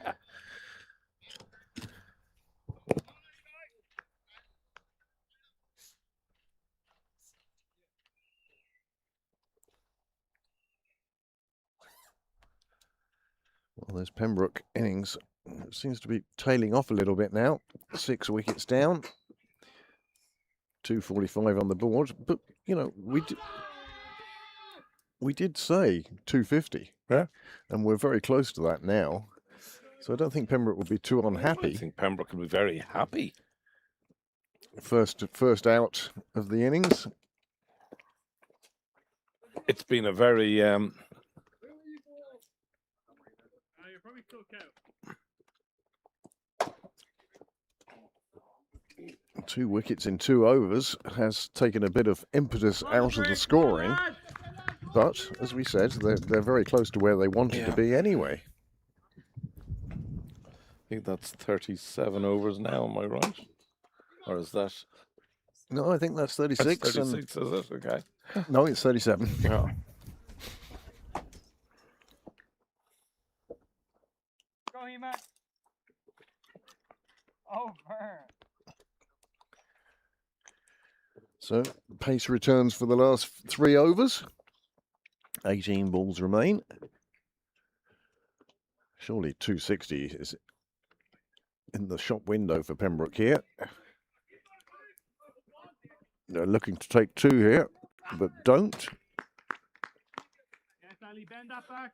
Well, there's Pembroke innings. It seems to be tailing off a little bit now. 6 wickets down. 245 on the board. But, you know, we did say 250. Yeah. And we're very close to that now. So I don't think Pembroke would be too unhappy. I think Pembroke will be very happy. First out of the innings. It's been a very... Two wickets in 2 overs has taken a bit of impetus out of the scoring. But, as we said, they're very close to where they wanted to be anyway. I think that's 37 overs now, am I right? Or is that... No, I think that's 36. That's 36, is it? Okay. No, it's 37. Yeah. Go, Hema. Over. So, pace returns for the last 3 overs. 18 balls remain. Surely 260 is in the shop window for Pembroke here. They're looking to take 2 here, but don't. I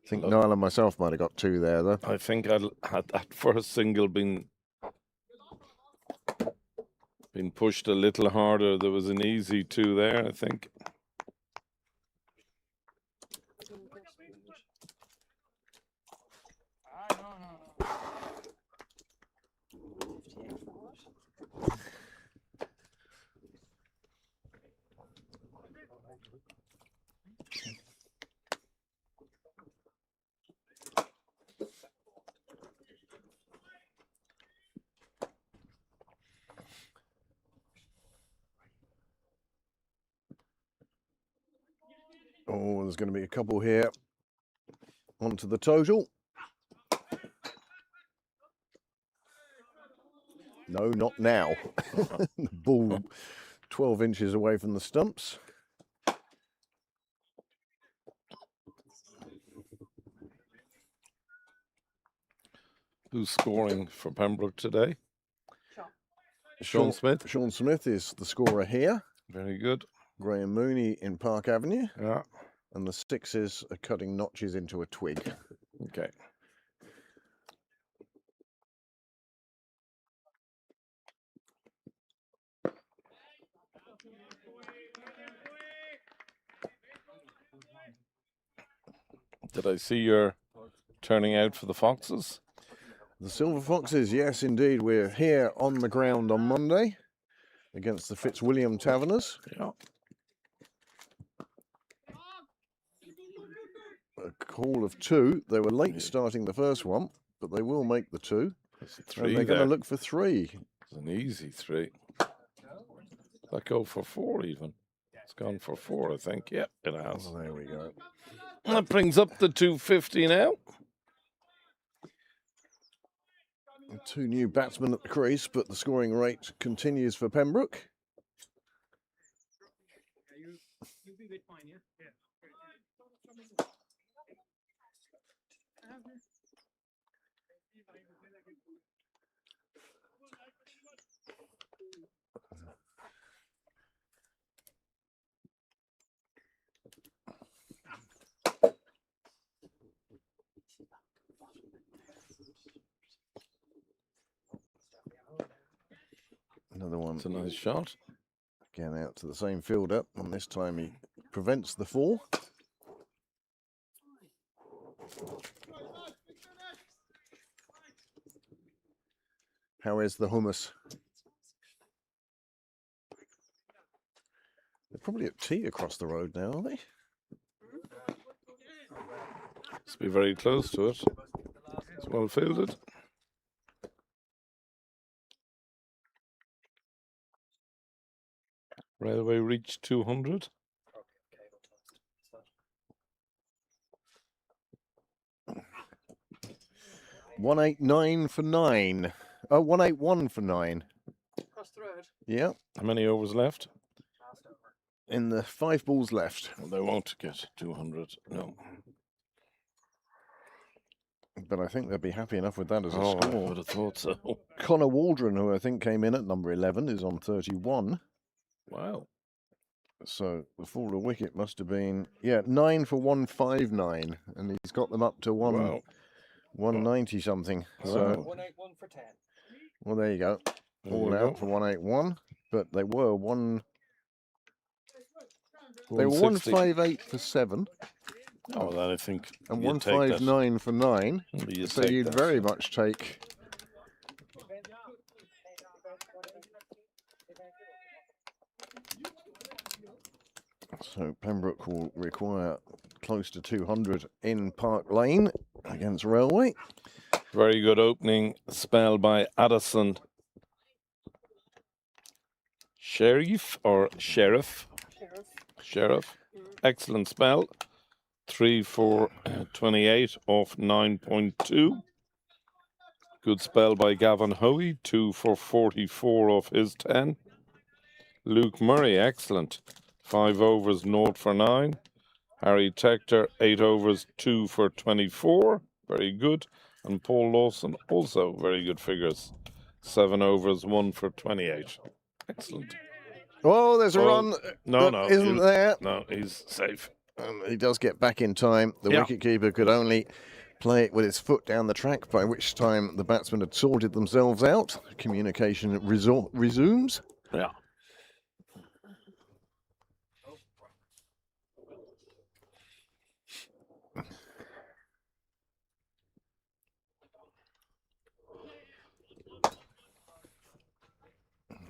think Niall and myself might have got 2 there, though. I think had that first single been pushed a little harder, there was an easy 2 there, I think. Oh, there's going to be a couple here onto the total. No, not now. The ball 12 inches away from the stumps. Who's scoring for Pembroke today? Sean Smith. Sean Smith is the scorer here. Very good. Graham Mooney in Park Avenue. Yeah. And the 6s are cutting notches into a twig. Okay. Did I see you're turning out for the Foxes? The Silver Foxes, yes, indeed. We're here on the ground on Monday against the Fitzwilliam Taverners. Yeah. A call of 2. They were late starting the first one, but they will make the 2. There's And 3 they're going there. to look for 3. It's an easy 3. That go for 4 even. It's gone for 4, I think. Yep, it has. Oh, there we go. That brings up the 250 now. 2 new batsmen at the crease, but the scoring rate continues for Pembroke. You'll be a bit fine, yeah? Yeah. Another one. It's a nice shot. Again, out to the same fielder, and this time he prevents the 4. How is the hummus? They're probably at tea across the road now, are they? Must be very close to it. It's well fielded. Railway reached 200. 189 for 9. Oh, 181 for 9. Across the road. Yeah, How many overs left? in the 5 balls left. Well, they won't get 200. No. But I think they'll be happy enough with that as a Oh, I score. would have thought so. Connor Waldron, who I think came in at number 11, is on 31. Wow. So the fall of wicket must have been, 9 for 159. And he's got them up to Wow. 190 something. So, Wow. 181 for 10. well, there you go. There All you out go. for 181. But they were 160. 158 for 7 Oh, that I think. and you'd take that. 159 for 9. You'd So take you'd that. very much take. So Pembroke will require close to 200 in Park Lane against Railway. Very good opening spell by Addison Sheriff. Excellent spell. 3 for 28 off 9.2. Good spell by Gavin Hoey. 2 for 44 off his 10. Luke Murray, excellent. 5 overs, 0 for 9. Harry Tector, 8 overs, 2 for 24. Very good. And Paul Lawson, also very good figures. 7 overs, 1 for 28. Excellent. Oh, there's a Oh, run No, that isn't there. No, he's safe. He does get back in time. The Yeah. wicketkeeper could only play it with his foot down the track, by which time the batsmen had sorted themselves out. Communication resumes. Yeah.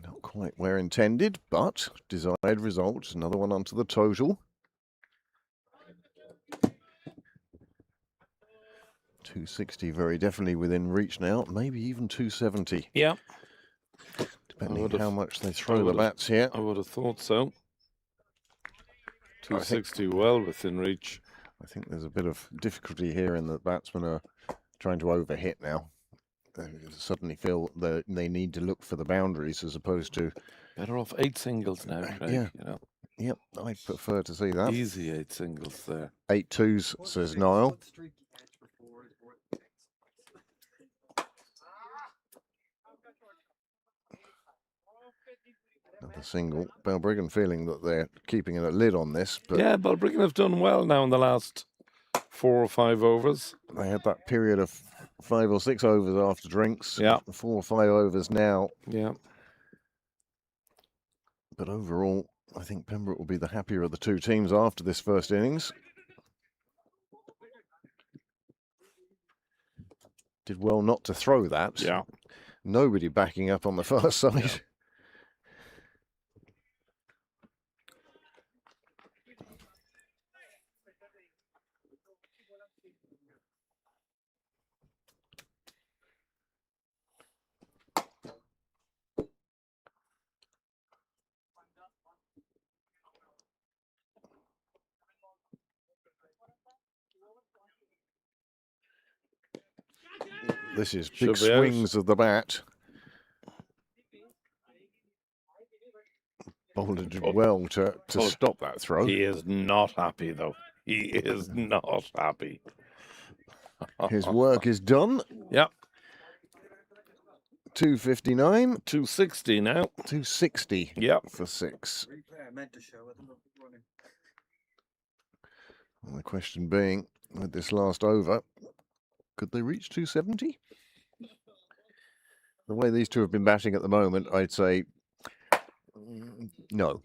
Not quite where intended, but desired result. Another one onto the total. 260 very definitely within reach now, maybe even 270. Yeah. Depending how much they throw the bats here. I would have thought so. 260 well within reach. I think there's a bit of difficulty here in that batsmen are trying to overhit now. They suddenly feel that they need to look for the boundaries as opposed to... Better off 8 singles now, Craig, yeah. You know. Yep, I'd prefer to see that. Easy 8 singles there. 8 twos, says Niall. Another single. Balbriggan feeling that they're keeping a lid on this. But yeah, Balbriggan have done well now in the last 4 or 5 overs. They had that period of 5 or 6 overs after drinks. Yeah. 4 or 5 overs now. Yeah. But overall, I think Pembroke will be the happier of the two teams after this first innings. Did well not to throw that. Yeah. Nobody backing up on the far side. Yeah. This is Should big be out. swings of the bat. Bowler did well to stop that throw. He is not happy, though. He is not happy. His work is done. Yep. 259. 260 now. 260 Yep. for 6. Replay I meant to show it. Running. Well, the question being, with this last over, could they reach 270? The way these two have been batting at the moment, I'd say no.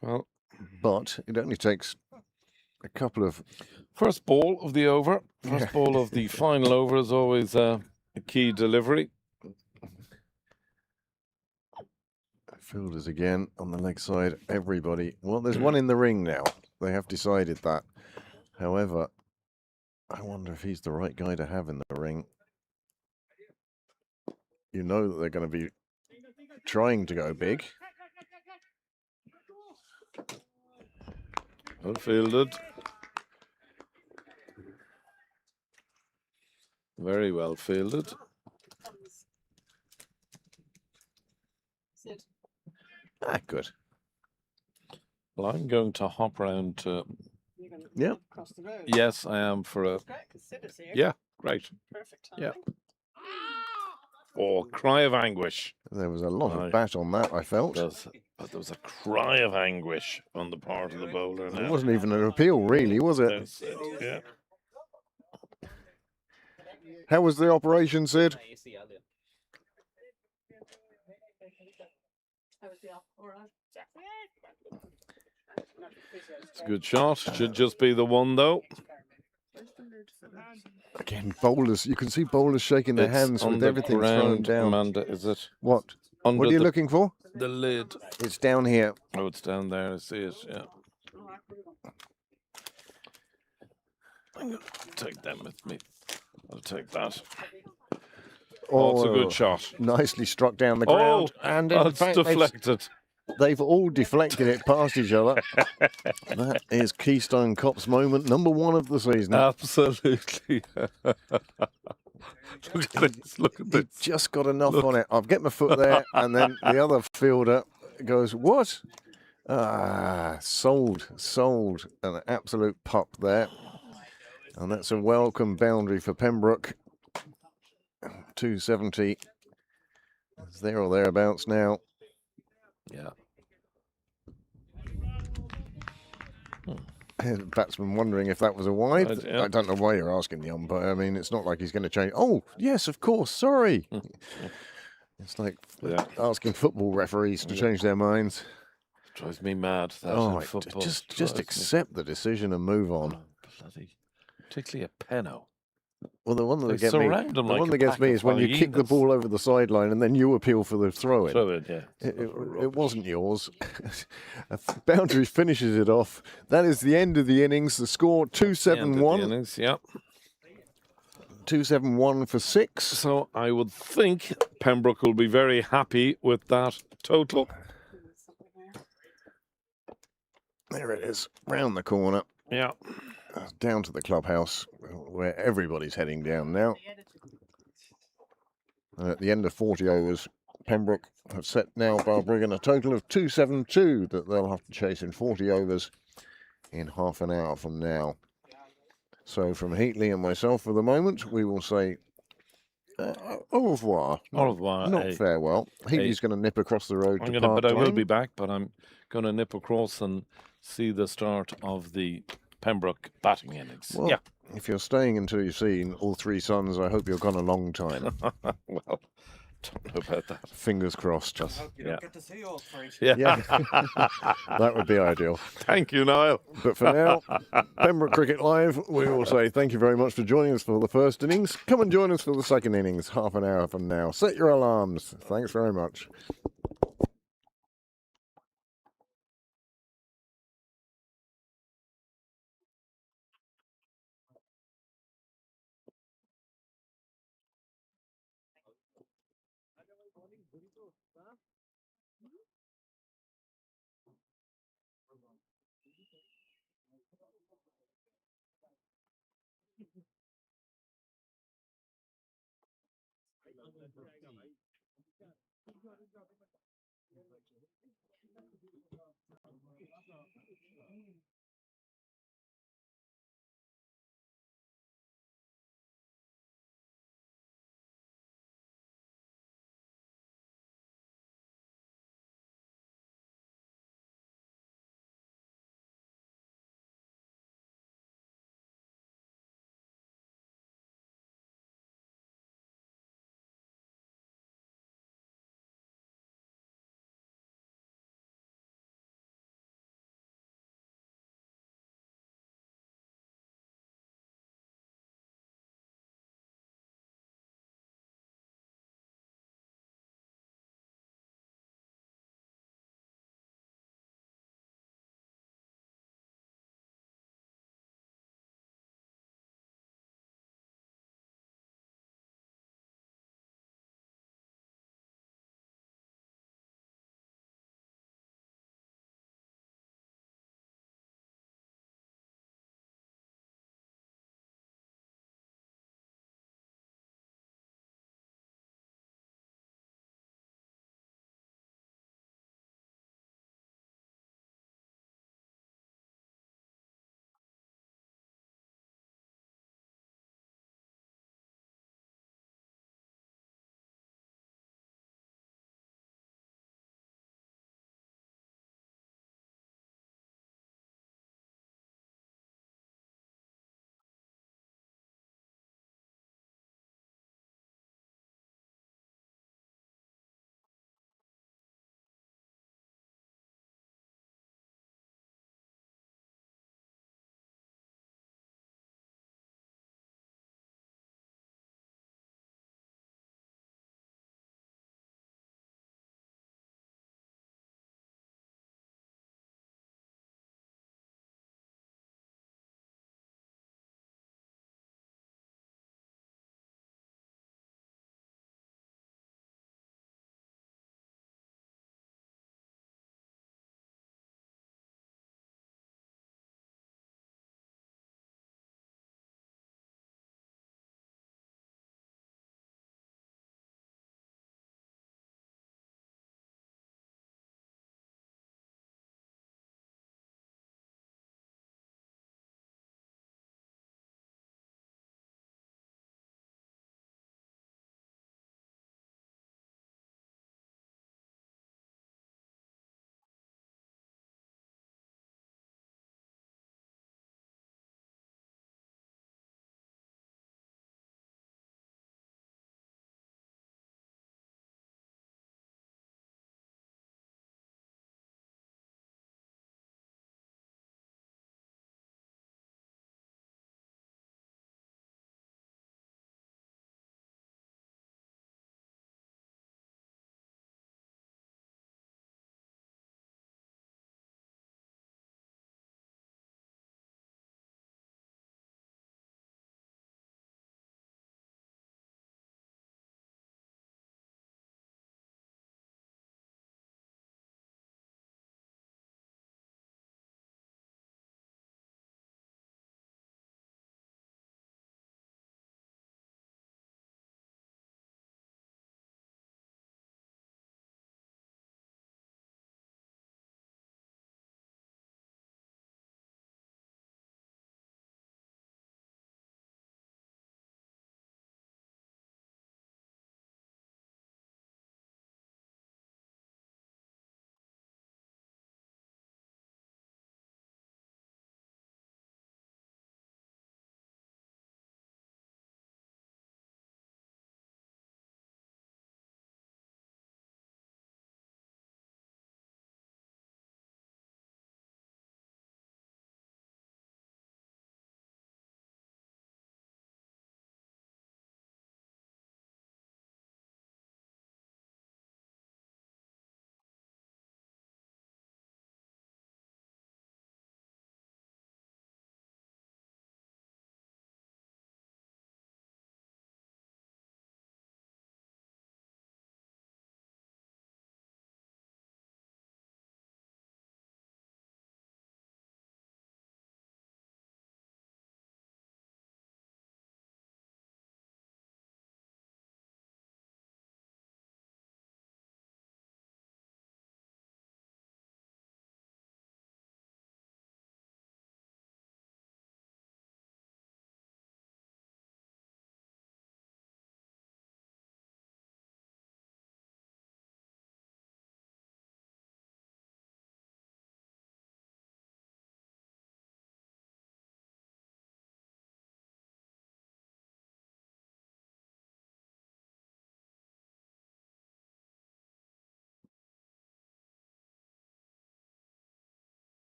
Well, but it only takes a couple of... First ball of the over. First ball of the final over is always a key delivery. Fielders again on the leg side. Everybody. Well, there's one in the ring now. They have decided that. However, I wonder if he's the right guy to have in the ring. You know that they're going to be trying to go big. Well fielded. Very well fielded. Sit. Ah, good. Well, I'm going to hop round to... You're gonna Yep. cross the road. Yes, I am for a... That's great, 'cause Sid is here. Yeah, great. Perfect Yeah. timing. Oh, cry of anguish. There was a lot Aye. of bat on that, I felt. But there was a cry of anguish on the part of the bowler It now. wasn't even an appeal, really, was it? That's it, yeah. How was the operation, Sid? How was the op? All right. It's a good shot. Should just be the one, though. Where's the lid for that? Again, bowlers. You can see bowlers shaking their It's hands on with the everything thrown ground, down. Amanda, is it? What? Under What are you the, looking for? the lid. It's down here. Oh, it's down there. I see it, yeah. I'm going to take them with me. I'll take that. Oh, it's a good shot. Nicely struck down the Oh, ground. And in That's fact, deflected. they've all deflected it past each other. That is Keystone Cop's moment, #1 of the season. Absolutely. Look at this. Look at It this. just got enough on it. I'll get my foot there, and then the other fielder goes, what? Ah, sold. An absolute pop there. And that's a welcome boundary for Pembroke. 270. It's there or thereabouts now. Yeah. Batsman wondering if that was a wide. Right, yeah. I don't know why you're asking the umpire. I mean, it's not like he's going to change. Oh, yes, of course. Sorry. It's like Yeah. asking football referees to change their minds. Drives me mad that Oh, in football. just Drives me- accept the decision and move on. Oh, bloody, particularly a penno. Well, the one They that gets me, surround him like one a that gets pack me of is when you kick the hyenas. ball over the sideline and then you appeal for the throw in. Throw it, yeah. It wasn't yours. A boundary finishes it off. That is the end of the innings. The score 2-7-1. Yeah. 2-7-1 for 6. So I would think Pembroke will be very happy with that total. There it is, round the corner, Yeah. down to the clubhouse, where everybody's heading down now. And at the end of 40 overs, Pembroke have set now Balbriggan a total of 272 that they'll have to chase in 40 overs in half an hour from now. So from Heatley and myself for the moment, we will say au revoir. Au revoir. Not farewell. Heatley's going to nip across the road to Park But I will Lane. be back, but I'm going to nip across and see the start of the Pembroke batting innings. Well, yeah. If you're staying until you've seen all 3 sons, I hope you're gone a long time. Well, don't know about that. Fingers crossed. I hope you Yeah. don't get to see all 3. Yeah, that would be ideal. Thank you, Niall. But for now, Pembroke Cricket Live, we will say thank you very much for joining us for the first innings. Come and join us for the second innings, half an hour from now. Set your alarms. Thanks very much.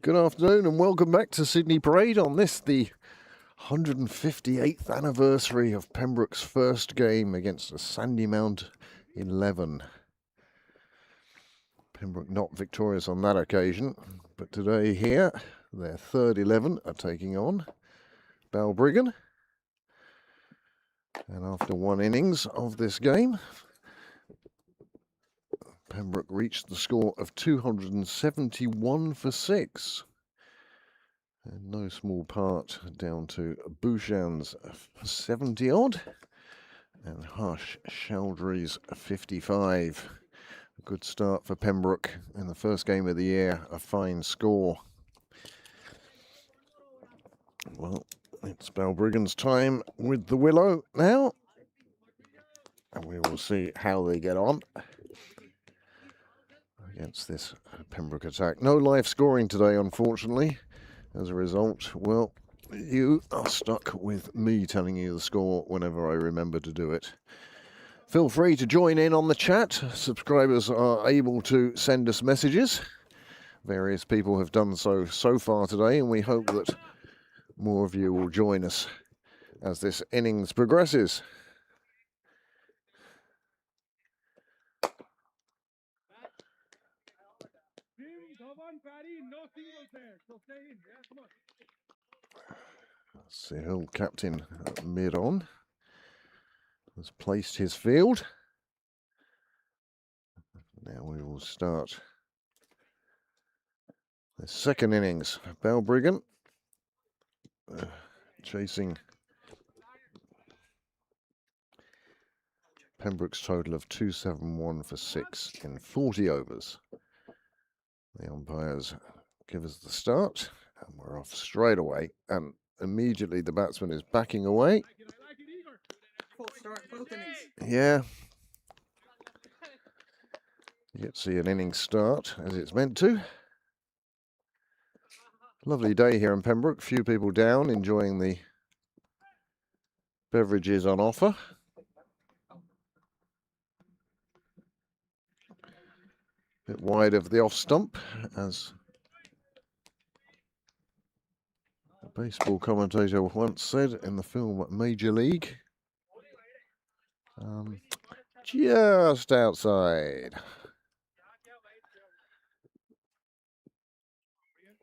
Good afternoon and welcome back to Sydney Parade on this, the 158th anniversary of Pembroke's first game against the Sandymount 11. Pembroke not victorious on that occasion, but today here, their third 11 are taking on Balbriggan. And after one innings of this game, Pembroke reached the score of 271 for 6. And no small part down to Bouchan's 70 odd and Hush Chowdhury's 55. A good start for Pembroke in the first game of the year, a fine score. Well, it's Balbriggan's time with the Willow now, and we will see how they get on against this Pembroke attack. No live scoring today, unfortunately. As a result, well, you are stuck with me telling you the score whenever I remember to do it. Feel free to join in on the chat. Subscribers are able to send us messages. Various people have done so far today, and we hope that more of you will join us as this innings progresses. Sahil, captain mid-on, has placed his field. Now we will start the second innings. Balbriggan chasing Pembroke's total of 271 for 6 in 40 overs. The umpires give us the start, and we're off straight away. And immediately the batsman is backing away. Yeah. You get to see an innings start as it's meant to. Lovely day here in Pembroke. Few people down enjoying the beverages on offer. Bit wide of the off stump, as a baseball commentator once said in the film Major League. Just outside.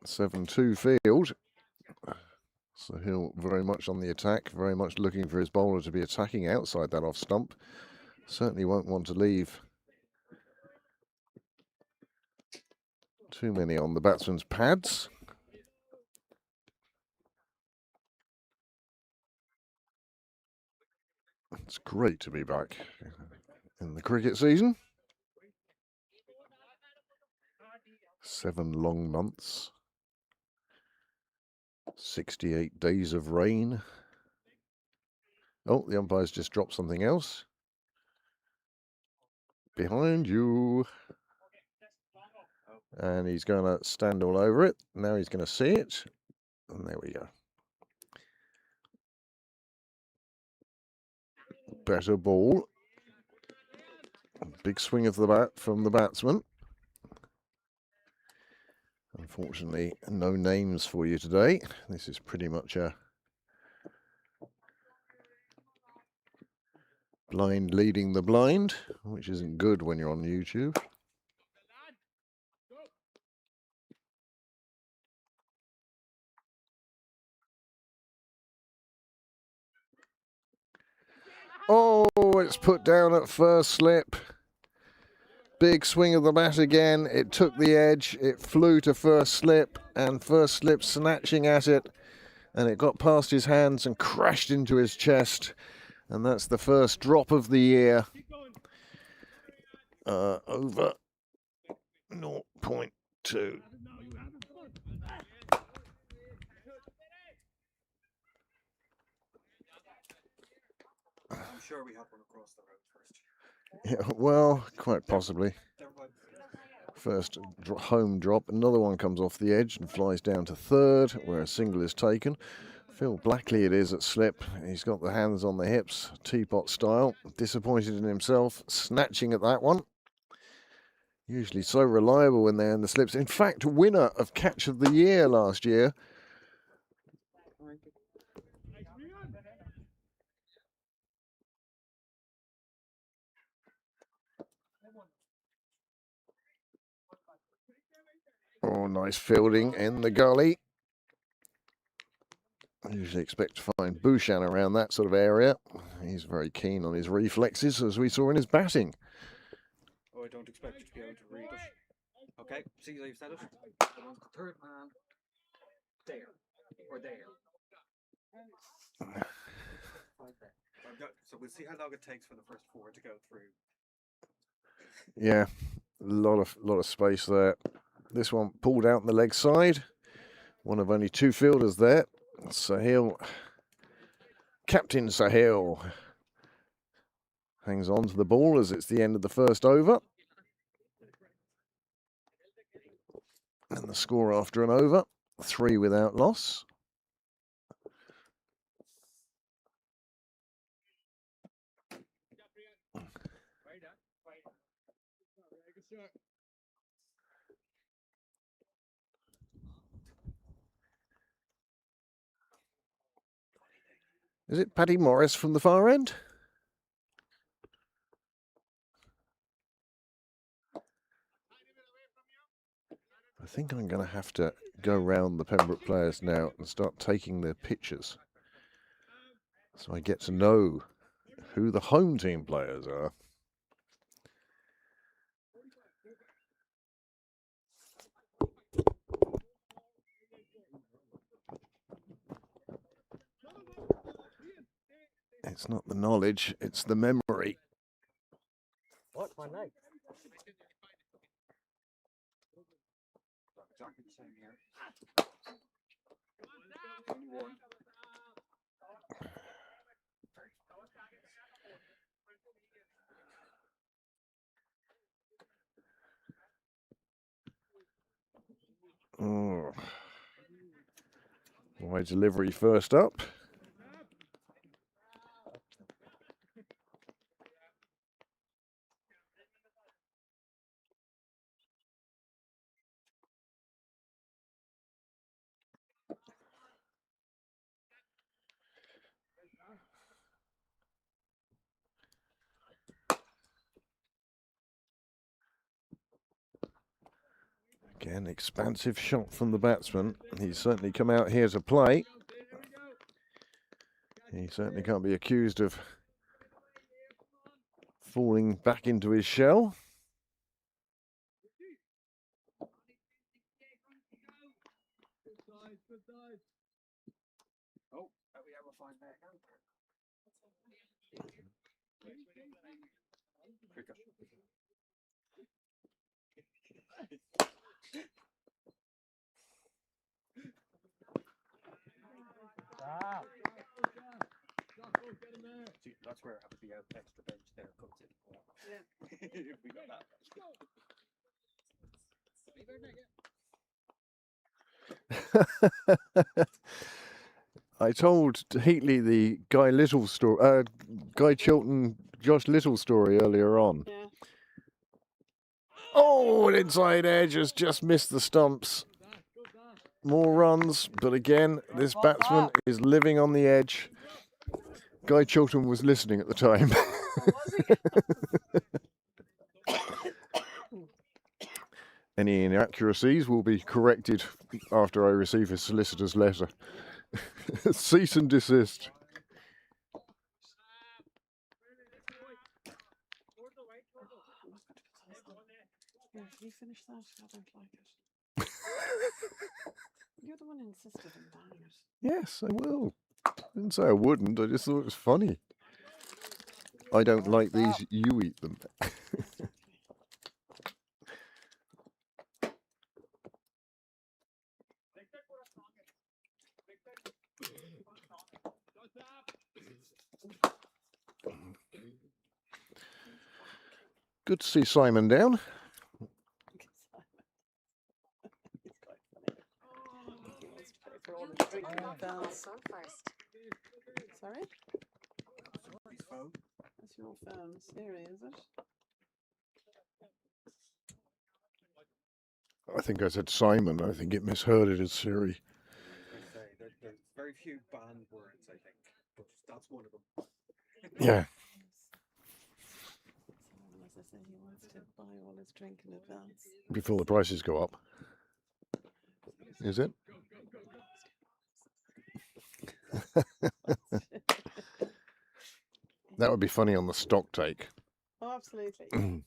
7-2 field. So he'll very much on the attack, very much looking for his bowler to be attacking outside that off stump. Certainly won't want to leave too many on the batsman's pads. It's great to be back in the cricket season. 7 long months. 68 days of rain. Oh, the umpire's just dropped something else. Behind you. And he's going to stand all over it. Now he's going to see it. And there we go. Better ball. Big swing of the bat from the batsman. Unfortunately, no names for you today. This is pretty much a blind leading the blind, which isn't good when you're on YouTube. Oh, it's put down at first slip. Big swing of the bat again. It took the edge. It flew to first slip, and first slip snatching at it. And it got past his hands and crashed into his chest. And that's the first drop of the year. Over 0.2. I'm sure we have one across the road first. Yeah, well, quite possibly. First home drop, another one comes off the edge and flies down to third, where a single is taken. Phil Blackley it is at slip. He's got the hands on the hips, teapot style. Disappointed in himself, snatching at that one. Usually so reliable when they're in the slips. In fact, winner of Catch of the Year last year. Oh, nice fielding in the gully. I usually expect to find Bouchan around that sort of area. He's very keen on his reflexes, as we saw in his batting. Oh, I don't expect you to be able to read it. Okay, see how you've said it? I want the third man there, or there. Right there. So we'll see how long it takes for the first four to go through. Yeah, a lot of space there. This one pulled out on the leg side. One of only two fielders there. Sahil, Captain Sahil, hangs on to the ball as it's the end of the first over. And the score after an over, 3 without loss. Is it Paddy Morris from the far end? I think I'm going to have to go round the Pembroke players now and start taking their pictures, so I get to know who the home team players are. It's not the knowledge, it's the memory. What? My leg? Exactly the same here. Only one. Oh. Wide delivery first up. Again, expansive shot from the batsman. He's certainly come out here to play. He certainly can't be accused of falling back into his shell. Oh, have we ever find that out? Cricket. See, that's where the extra bench there comes in. Yeah. If we got that. I told Heatley the Guy Little story, Guy Chilton, Josh Little story earlier on. Yeah. Oh, an inside edge has just missed the stumps. More runs, but again, this batsman is living on the edge. Guy Chilton was listening at the time. Any inaccuracies will be corrected after I receive his solicitor's letter. Cease and desist. Here, can you finish that? I don't like it. You're the one who insisted on buying it. Yes, I will. I didn't say I wouldn't, I just thought it was funny. I don't like these, you eat them. Good to see Simon down. Sorry? His phone. That's your phone. Siri, is it? I think I said Simon. I think it misheard it as Siri. I was going to say there's very few banned words, I think, but that's one of them. Yeah. So, as I say, he wants to buy all his drink in advance. Before the prices go up. Is it? That would be funny on the stock take. Oh, absolutely.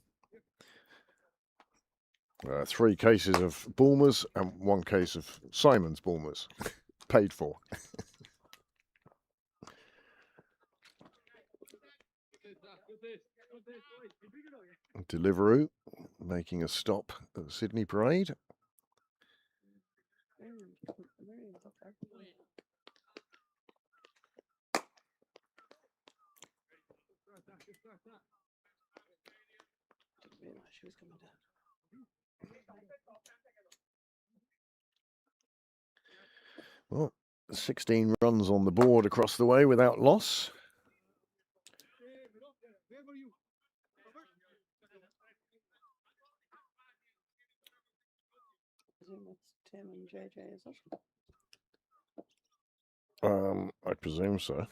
3 cases of Bulmers and 1 case of Simon's Bulmers. Paid for. Deliveroo making a stop at the Sydney Parade. Didn't realise she was coming down. Well, 16 runs on the board across the way without loss. I presume it's Tim and JJ, is it? I presume so.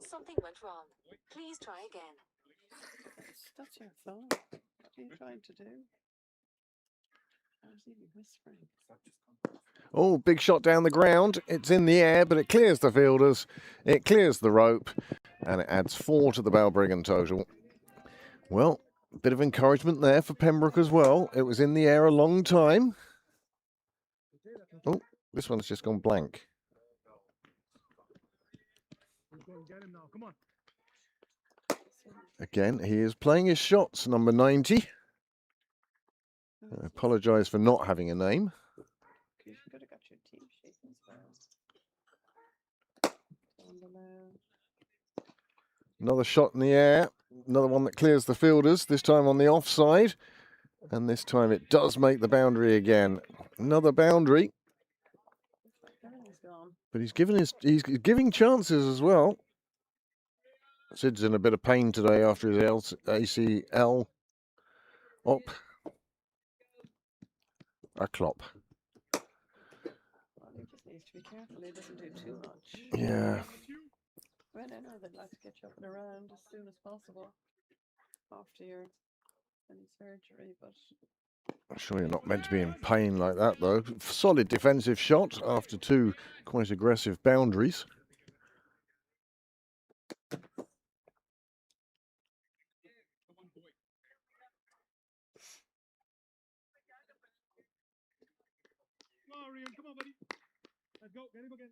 Something went wrong. Please try again. That's your phone. What are you trying to do? I was even whispering. Oh, big shot down the ground. It's in the air, but it clears the fielders. It clears the rope, and it adds 4 to the Balbriggan total. Well, a bit of encouragement there for Pembroke as well. It was in the air a long time. Oh, this one's just gone blank. Again, he is playing his shots, number 90. I apologise for not having a name. You could have got your team sheet as well. Down below. Another shot in the air. Another one that clears the fielders, this time on the offside. And this time it does make the boundary again. Another boundary. Everything's gone. But he's giving chances as well. Sid's in a bit of pain today after his ACL op. A clop. Well, he just needs to be careful he doesn't do too much. Yeah. Well, I know they'd like to get you up and around as soon as possible after your any surgery, but I'm sure you're not meant to be in pain like that, though. Solid defensive shot after 2 quite aggressive boundaries. Come on, buddy. Let's go. Get him again.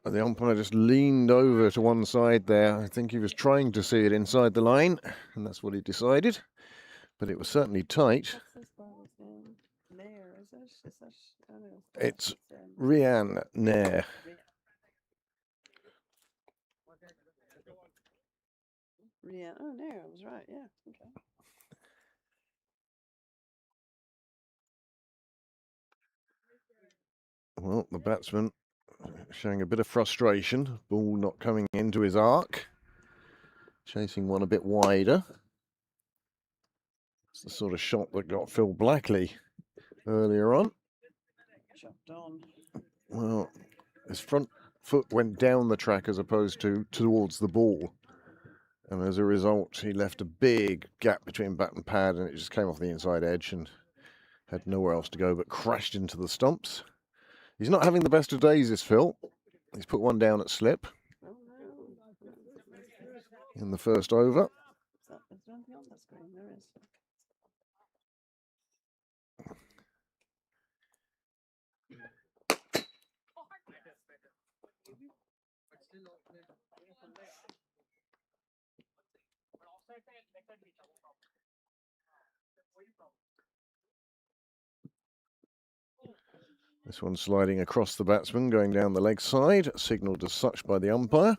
The umpire just leaned over to one side there. I think he was trying to see it inside the line, and that's what he decided. But it was certainly tight. what's this ball's name? Nair, is it? Is that? I don't know. It's Rianne Nair. Rianne. Oh, Nair, I was right. Yeah. Okay. Well, the batsman showing a bit of frustration. Ball not coming into his arc. Chasing one a bit wider. It's the sort of shot that got Phil Blackley earlier on. Chopped on. Well, his front foot went down the track as opposed to towards the ball. And as a result, he left a big gap between bat and pad, and it just came off the inside edge and had nowhere else to go but crashed into the stumps. He's not having the best of days, this Phil. He's put one down at slip Oh no. in the first over. Is there anything on the screen? There is. This one sliding across the batsman, going down the leg side, signalled as such by the umpire.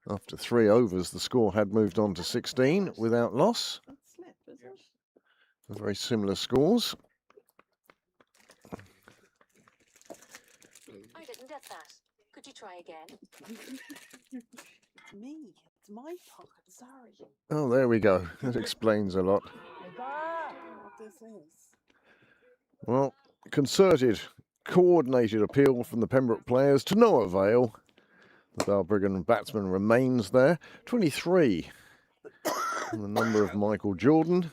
After 3 overs, the score had moved on to 16 without loss. That's slip, is it? Very similar scores. I didn't get that. Could you try again? Me. It's my pocket. Sorry. Oh, there we go. That explains a lot. What this is. Well, concerted, coordinated appeal from the Pembroke players to no avail. The Balbriggan batsman remains there. 23. And the number of Michael Jordan,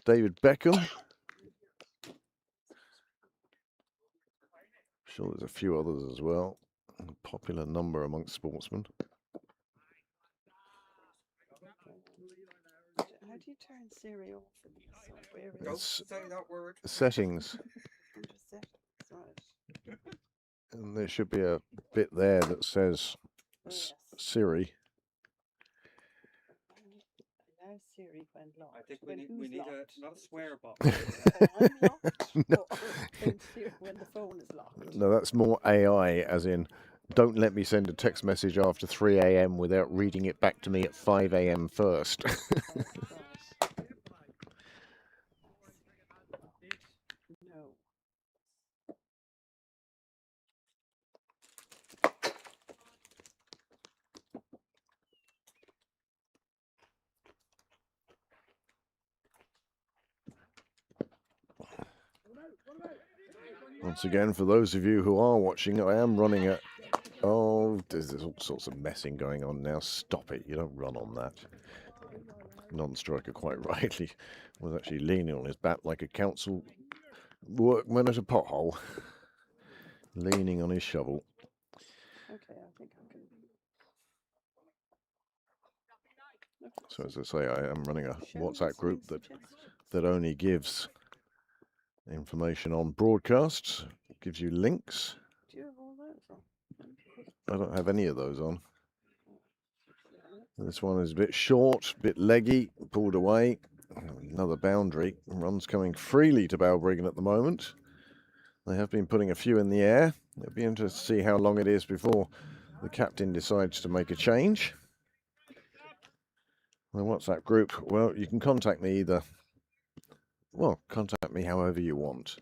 David Beckham. Sure, there's a few others as well. A popular number amongst sportsmen. How do you turn Siri off in this? So where Don't is say that word. Settings. under settings? Right. And there should be a bit there that says Oh, yes. Siri. Now Siri went locked. I think When we who's need locked? not a swear box. I'm locked. No. Or when the phone is locked. No, that's more AI, as in, don't let me send a text message after 3 a.m. without reading it back to me at 5 a.m. first. Right. No. Once again, for those of you who are watching, I am running a... Oh, there's all sorts of messing going on now. Stop it. You don't run on that. Non-striker, quite rightly, was actually leaning on his bat like a council workman at a pothole. Leaning on his shovel. Okay, I think I can. So as I say, I am running a Show WhatsApp us group you that suggested. only gives information on broadcasts, gives you links. Do you have all those on? I don't have any of those on. This one is a bit short, a bit leggy, pulled away. Another boundary. Runs coming freely to Balbriggan at the moment. They have been putting a few in the air. It'll be interesting to see how long it is before the captain decides to make a change. The WhatsApp group, well, you can contact me either. Well, contact me however you want.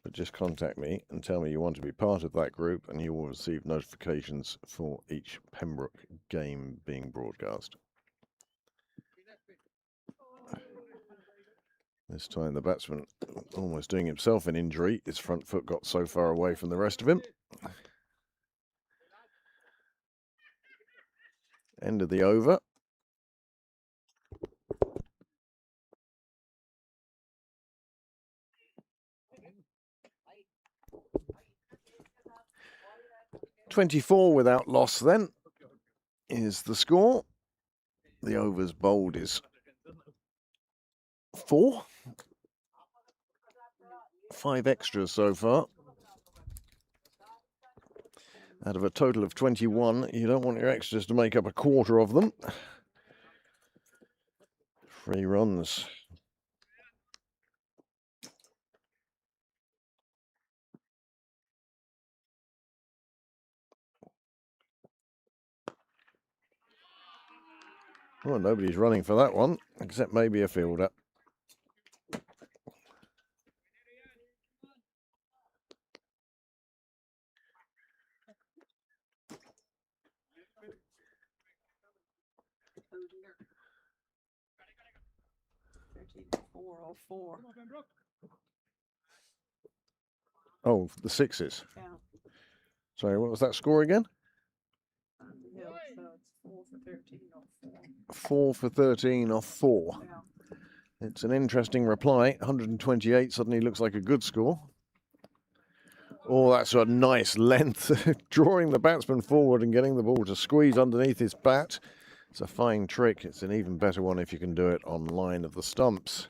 But just contact me and tell me you want to be part of that group, and you will receive notifications for each Pembroke game being broadcast. This time the batsman almost doing himself an injury. His front foot got so far away from the rest of him. End of the over. .24 without loss then is the score. The overs bowled is 4. 5 extras so far. Out of a total of 21, you don't want your extras to make up a quarter of them. 3 runs. Well, nobody's running for that one, except maybe a fielder. Four. Oh, the 6s. Yeah. Sorry, what was that score again? Yeah, so it's 4 for 13 or 4. 4 for 13 off 4. Yeah. It's an interesting reply. 128 suddenly looks like a good score. Oh, that's a nice length, drawing the batsman forward and getting the ball to squeeze underneath his bat. It's a fine trick. It's an even better one if you can do it on line of the stumps.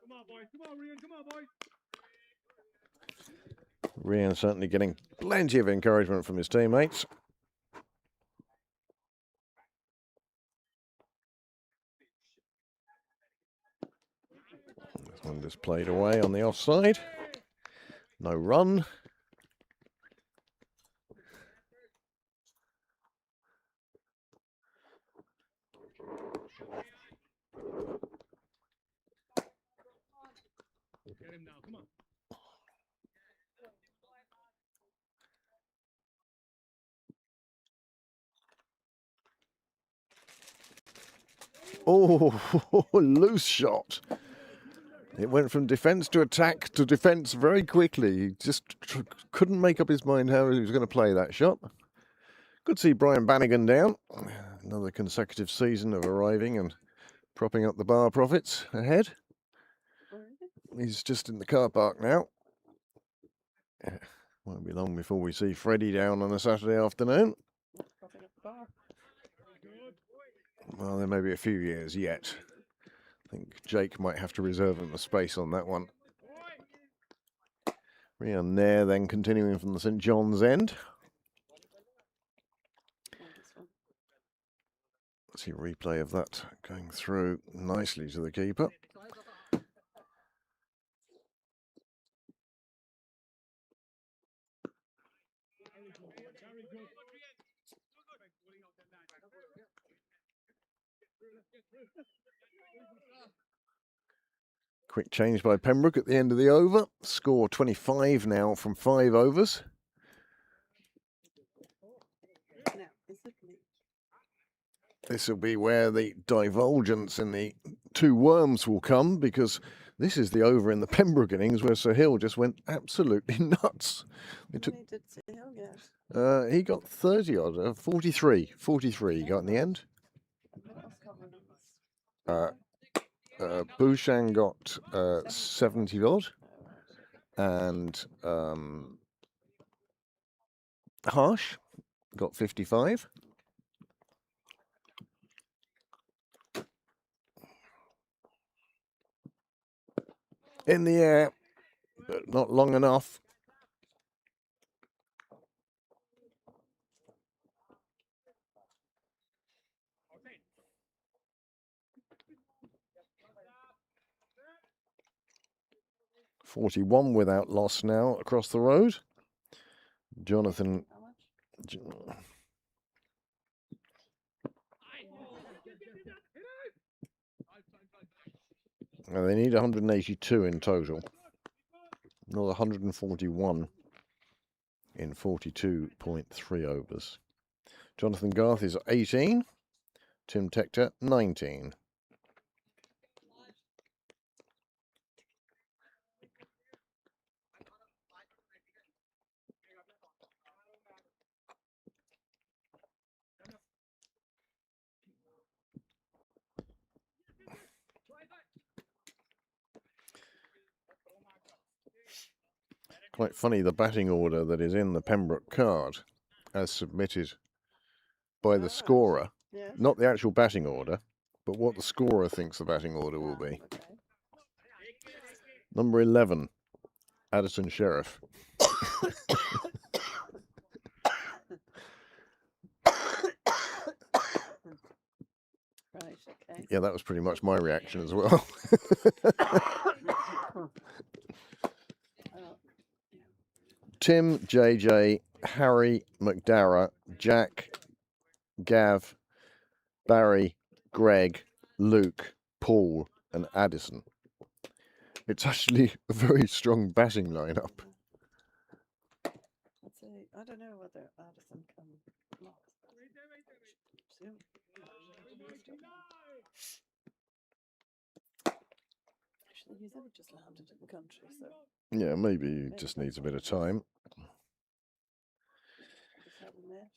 Come on, boys. Come on, Rian. Come on, boys. Rian certainly getting plenty of encouragement from his teammates. This one just played away on the offside. No run. Get him now. Come on. Oh, loose shot. It went from defence to attack to defence very quickly. He just couldn't make up his mind how he was going to play that shot. Good to see Brian Bannigan down. Another consecutive season of arriving and propping up the bar profits ahead. He's just in the car park now. Won't be long before we see Freddie down on a Saturday afternoon. Propping up the bar. Well, there may be a few years yet. I think Jake might have to reserve him a space on that one. Rian there, then continuing from the St John's end. See a replay of that going through nicely to the keeper. Quick change by Pembroke at the end of the over. Score 25 now from 5 overs. Now, is it me? This will be where the divulgence in the two worms will come, because this is the over in the Pembroke innings where Sir Hill just went absolutely nuts. How It took, many did Hill get? he got 30 odd, 43 he got in the end. What else covered in this? Bouchan got 70 odd, and Harsh got 55. In the air, but not long enough. .41 without loss now across the road. Jonathan. How much? They need 182 in total. Not 141 in 42.3 overs. Jonathan Garth is 18. Tim Tector, 19. Quite funny, the batting order that is in the Pembroke card, as submitted by the scorer, Yes. not the actual batting order, but what the scorer thinks the batting order will be. Okay. Number 11, Addison Sheriff. Right, okay. Yeah, that was pretty much my reaction as well. Tim, JJ, Harry, McDarrah, Jack, Gav, Barry, Greg, Luke, Paul, and Addison. It's actually a very strong batting lineup. Let's see. I don't know whether Addison can block. Soon. Actually, he's only just landed in the country, so Yeah, maybe he just needs a bit of time. just haven't met.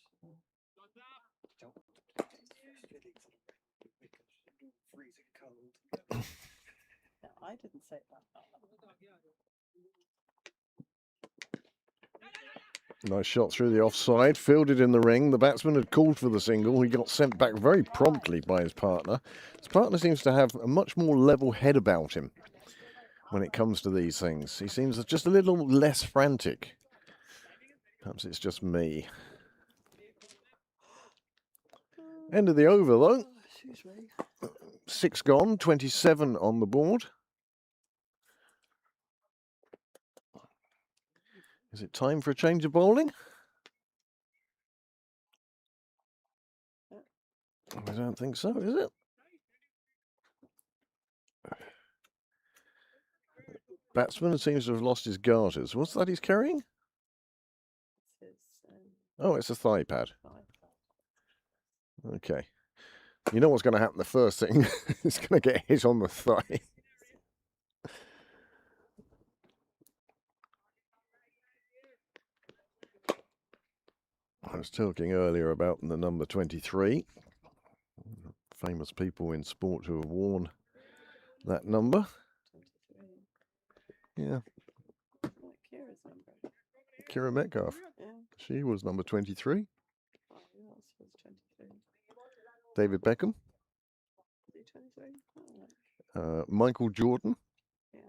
Freezing cold. I didn't say that. Nice shot through the offside, fielded in the ring. The batsman had called for the single. He got sent back very promptly by his partner. His partner seems to have a much more level head about him when it comes to these things. He seems just a little less frantic. Perhaps it's just me. End of the over, though. Oh, excuse me. 6 gone, 27 on the board. Is it time for a change of bowling? I don't think so, is it? Batsman seems to have lost his garters. What's that he's carrying? It's his, Oh, it's a thigh pad. thigh pad. Okay. You know what's going to happen? The first thing is going to get hit on the thigh. I was talking earlier about the number 23. Famous people in sport who have worn that number. 23. Yeah, Like Kira's number. Kira Metcalf. Yeah. She was number 23. Oh, who else was 23? David Beckham. Was he 23? Oh, like, Michael Jordan. yeah.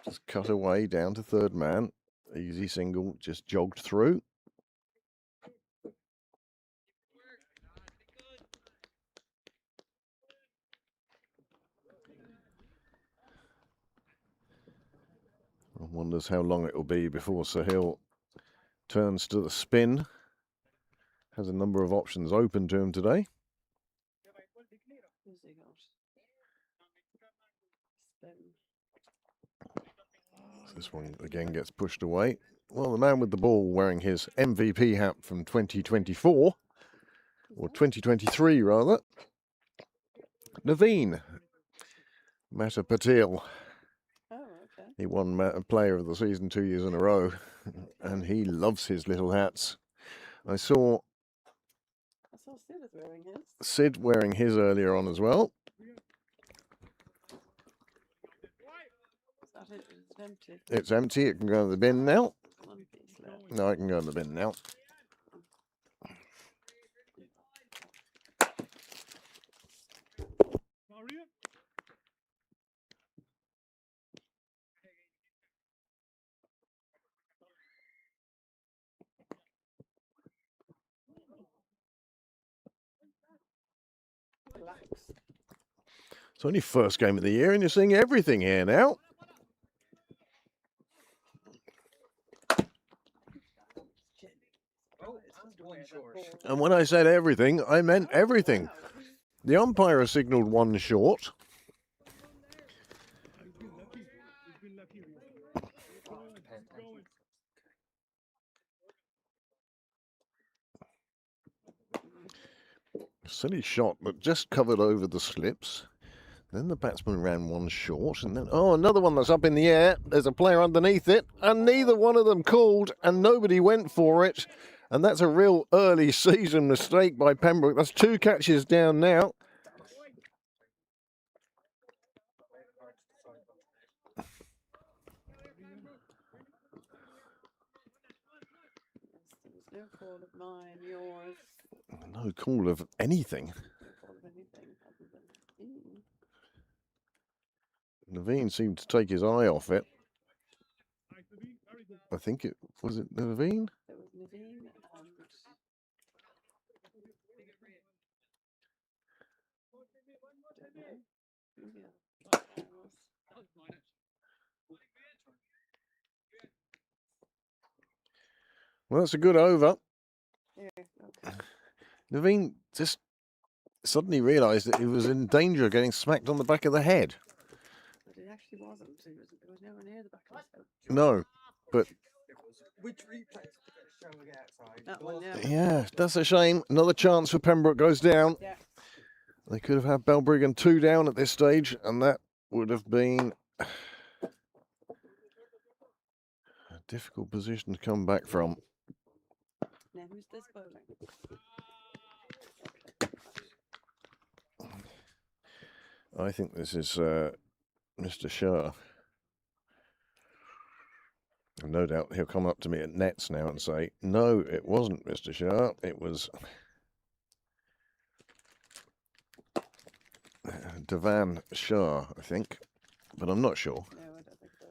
Just cut away down to third man. Easy single, just jogged through. One wonders how long it will be before Sahil turns to the spin. Has a number of options open to him today. Who's he got? Spin. This one again gets pushed away. Well, the man with the ball wearing his MVP hat from 2024, or 2023 rather, Naveen Mata Patel. Oh, okay. He won Player of the Season 2 years in a row, and he loves his little hats. I saw Sid is wearing his. Sid wearing his earlier on as well. Is that it? It's empty. It's empty, it can go in the bin now. One piece left. No, it can go in the bin now. Relax. It's only first game of the year and you're seeing everything here now. Oh, and one short. And when I said everything, I meant everything. The umpire has signalled one short. Silly shot, but just covered over the slips. Then the batsman ran one short, and then, oh, another one that's up in the air. There's a player underneath it, and neither one of them called, and nobody went for it. And that's a real early season mistake by Pembroke. That's 2 catches down now. There's no call of mine, yours. No call of anything. No call of anything other than Naveen seemed to take his eye off it. I think it was it Naveen? There was Naveen and don't know who the other player was. Well, that's a good over. Here, okay. Naveen just suddenly realised that he was in danger of getting smacked on the back of the head. But it actually wasn't. It was nowhere near the back of his head. No, but Which replays showing outside? That one, yeah. yeah, that's a shame. Another chance for Pembroke goes down. Yeah. They could have had Balbriggan 2 down at this stage, and that would have been a difficult position to come back from. Now who's this bowling? I think this is Mr. Shah. And no doubt he'll come up to me at nets now and say, no, it wasn't Mr. Shah, it was Devan Shah, I think, but I'm not sure. No, I don't think it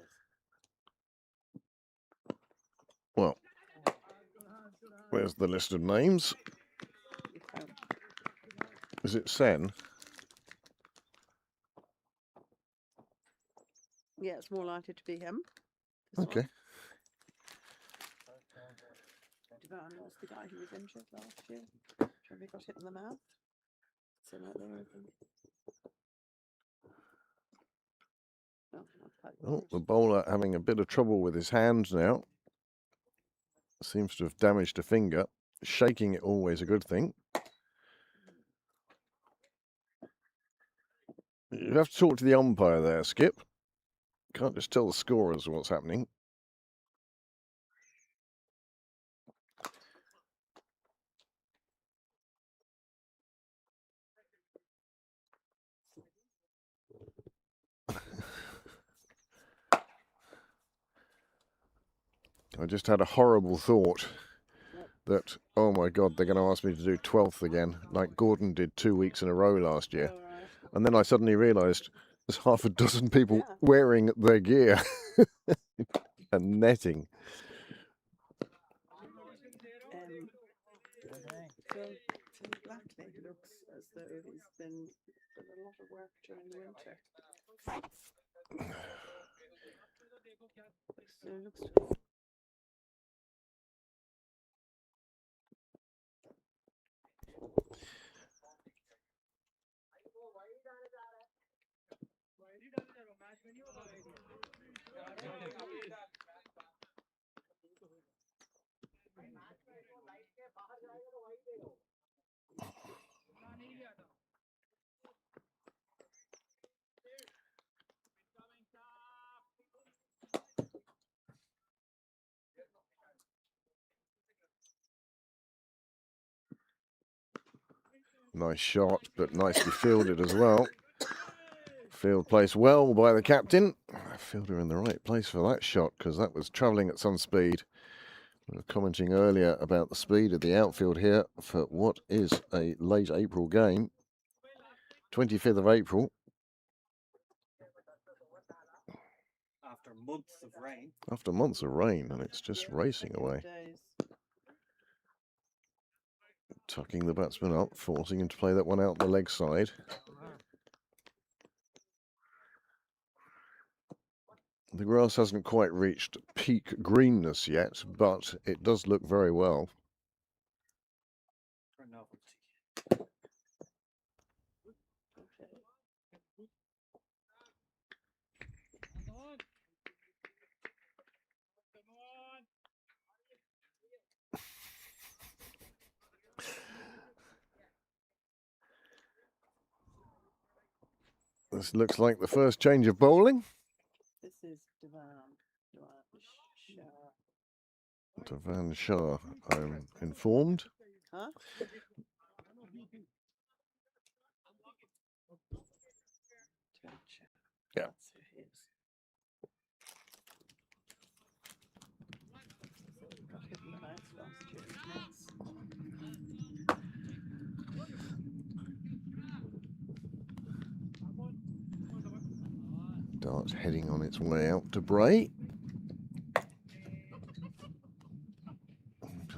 is. Well, where's the list of names? You found. Is it Sen? Yeah, it's more likely to be him. This Okay. one. Devan was the guy who was injured last year. He got hit in the mouth. So right there, I think. Oh, not quite Oh, right. the bowler having a bit of trouble with his hand now. Seems to have damaged a finger. Shaking it always a good thing. You have to talk to the umpire there, Skip. Can't just tell the scorers what's happening. I just had a horrible thought that, oh my God, they're going to ask me to do 12th again, like Gordon did 2 weeks in a row last year. Oh, right. And then I suddenly realised there's half a dozen people Yeah. wearing their gear and netting. Phil Blackley looks as though he's been done a lot of work during the winter. So it looks Nice shot, but nicely fielded as well. Field placed well by the captain. Fielder in the right place for that shot, because that was travelling at some speed. We were commenting earlier about the speed of the outfield here for what is a late April game. 25th of April. After months of rain. After months of rain, and it's just racing away. days. Tucking the batsman up, forcing him to play that one out the leg side. The grass hasn't quite reached peak greenness yet, but it does look very well. For novelty. This looks like the first change of bowling. This is Devan Shah. Devan Shah, I'm informed. Huh? Yeah. That's who he is. Got hit in the mouth last year. Dart's heading on its way out to Bray.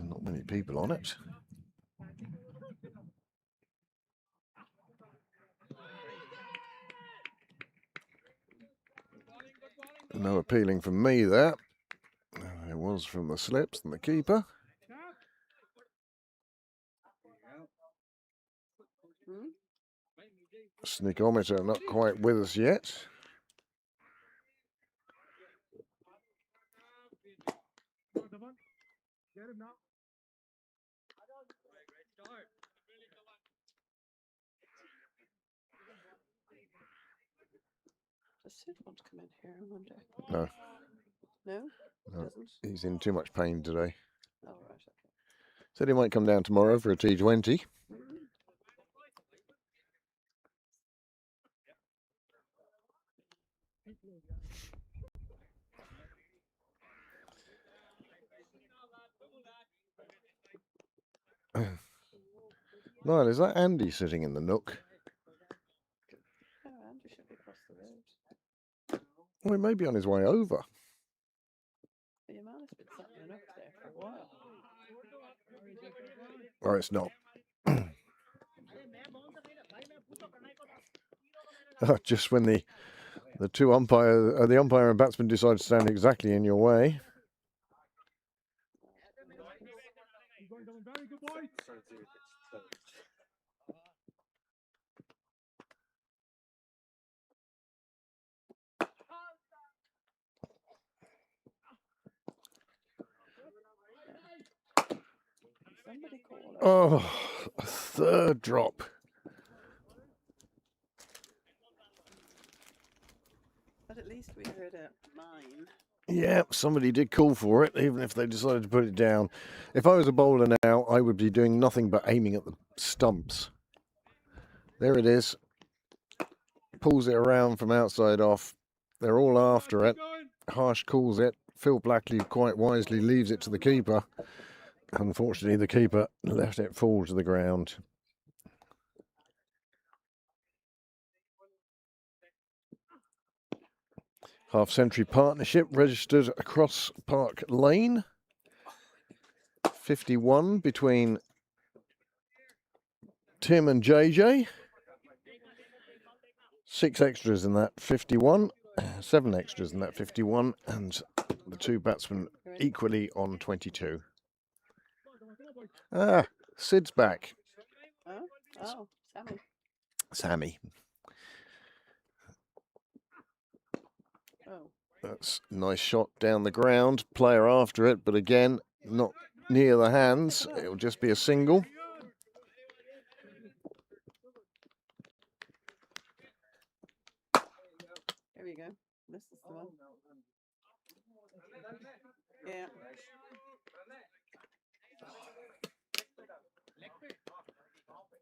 Not many people on it. No appealing from me there. It was from the slips and the keeper. Sneakometer not quite with us yet. Does Sid want to come in here, I wonder? No. No? No, Doesn't? he's in too much pain today. Oh, right, okay. Said he might come down tomorrow for a T20. Niall, is that Andy sitting in the nook? Oh, Andrew should be across the road. Well, he may be on his way over. But your man has been sat in an up there for a while. Or it's not. Just when the umpire and batsman decide to stand exactly in your way. Very good boy. Somebody call her. Oh, a third drop. But at least we heard a mine. Yeah, somebody did call for it, even if they decided to put it down. If I was a bowler now, I would be doing nothing but aiming at the stumps. There it is. Pulls it around from outside off. They're all after it. Harsh calls it. Phil Blackley quite wisely leaves it to the keeper. Unfortunately, the keeper let it fall to the ground. Half-century partnership registered across Park Lane. 51 between Tim and JJ. 6 extras in that 51. 7 extras in that 51. And the 2 batsmen equally on 22. Ah, Sid's back. Oh, Sammy. Sammy. Oh. That's a nice shot down the ground. Player after it, but again, not near the hands. It'll just be a single. Here we go. This is the one. Yeah.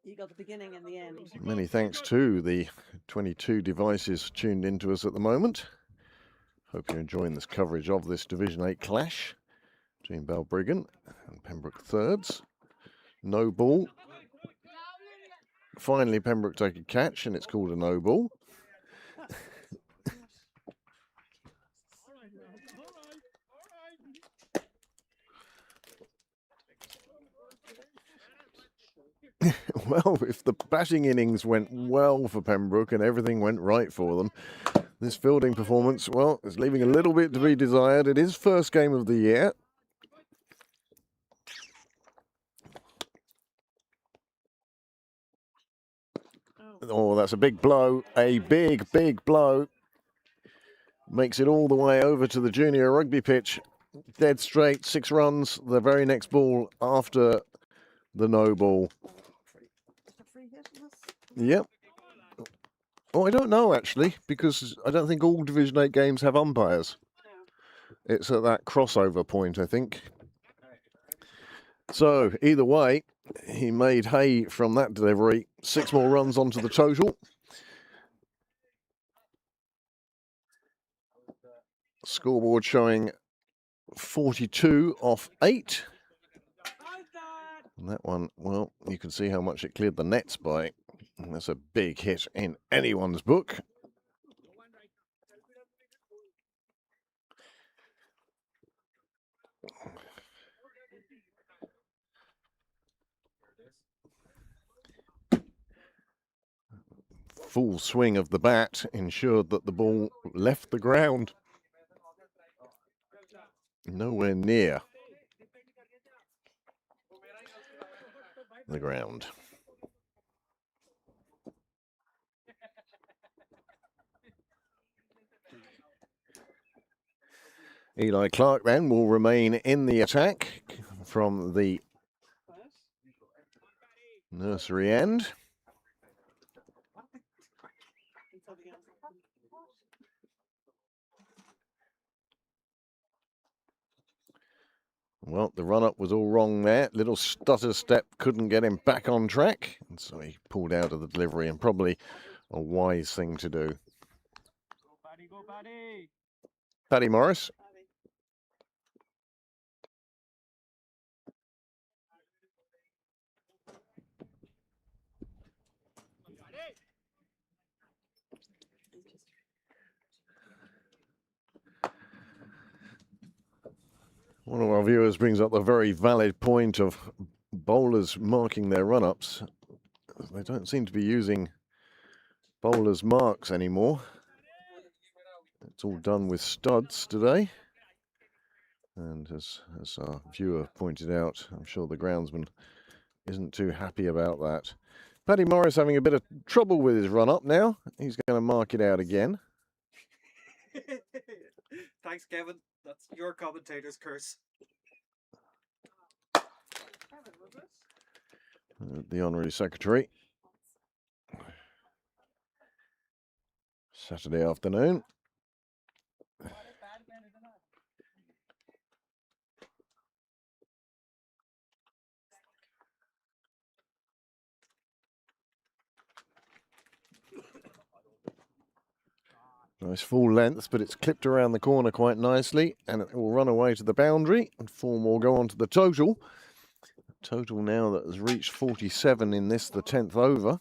You got the beginning and the end. Many thanks to the 22 devices tuned into us at the moment. Hope you're enjoying this coverage of this Division 8 clash between Balbriggan and Pembroke thirds. No ball. Finally, Pembroke take a catch, and it's called a no ball. Well, if the batting innings went well for Pembroke and everything went right for them, this fielding performance, well, is leaving a little bit to be desired. It is first game of the year. Oh, that's a big blow. A big, big blow. Makes it all the way over to the junior rugby pitch. Dead straight, 6 runs. The very next ball after the no ball. Yep. Oh, I don't know, actually, because I don't think all Division 8 games have umpires. It's at that crossover point, I think. So, either way, he made hay from that delivery. 6 more runs onto the total. Scoreboard showing 42 off 8. And that one, well, you can see how much it cleared the nets by. And that's a big hit in anyone's book. Full swing of the bat ensured that the ball left the ground. Nowhere near the ground. Eli Clark then will remain in the attack from the nursery end. Well, the run-up was all wrong there. Little stutter step couldn't get him back on track. And so he pulled out of the delivery, and probably a wise thing to do. Paddy Morris. Abby. One of our viewers brings up the very valid point of bowlers marking their run-ups. They don't seem to be using bowlers' marks anymore. It's all done with studs today. And as our viewer pointed out, I'm sure the groundsman isn't too happy about that. Paddy Morris having a bit of trouble with his run-up now. He's going to mark it out again. Thanks, Kevin. That's your commentator's curse. Kevin, was it? The Honorary Secretary. Saturday afternoon. Nice full length, but it's clipped around the corner quite nicely, and it will run away to the boundary, and 4 more go on to the total. Total now that has reached 47 in this, the 10th over.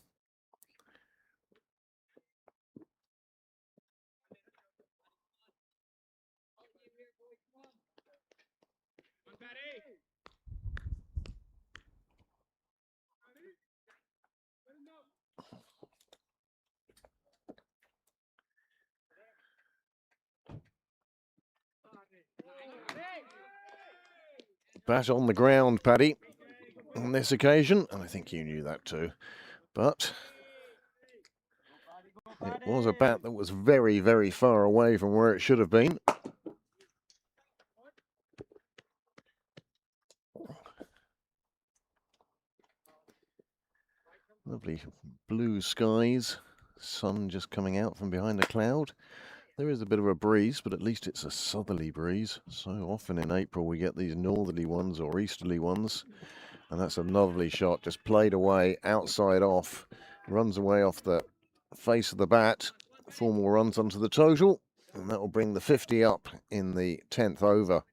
Bat on the ground, Paddy, on this occasion, and I think you knew that too. But it was a bat that was very, very far away from where it should have been. Lovely blue skies, sun just coming out from behind a cloud. There is a bit of a breeze, but at least it's a southerly breeze. So often in April we get these northerly ones or easterly ones. And that's a lovely shot, just played away, outside off. Runs away off the face of the bat. 4 more runs onto the total. And that will bring the 50 up in the 10th over.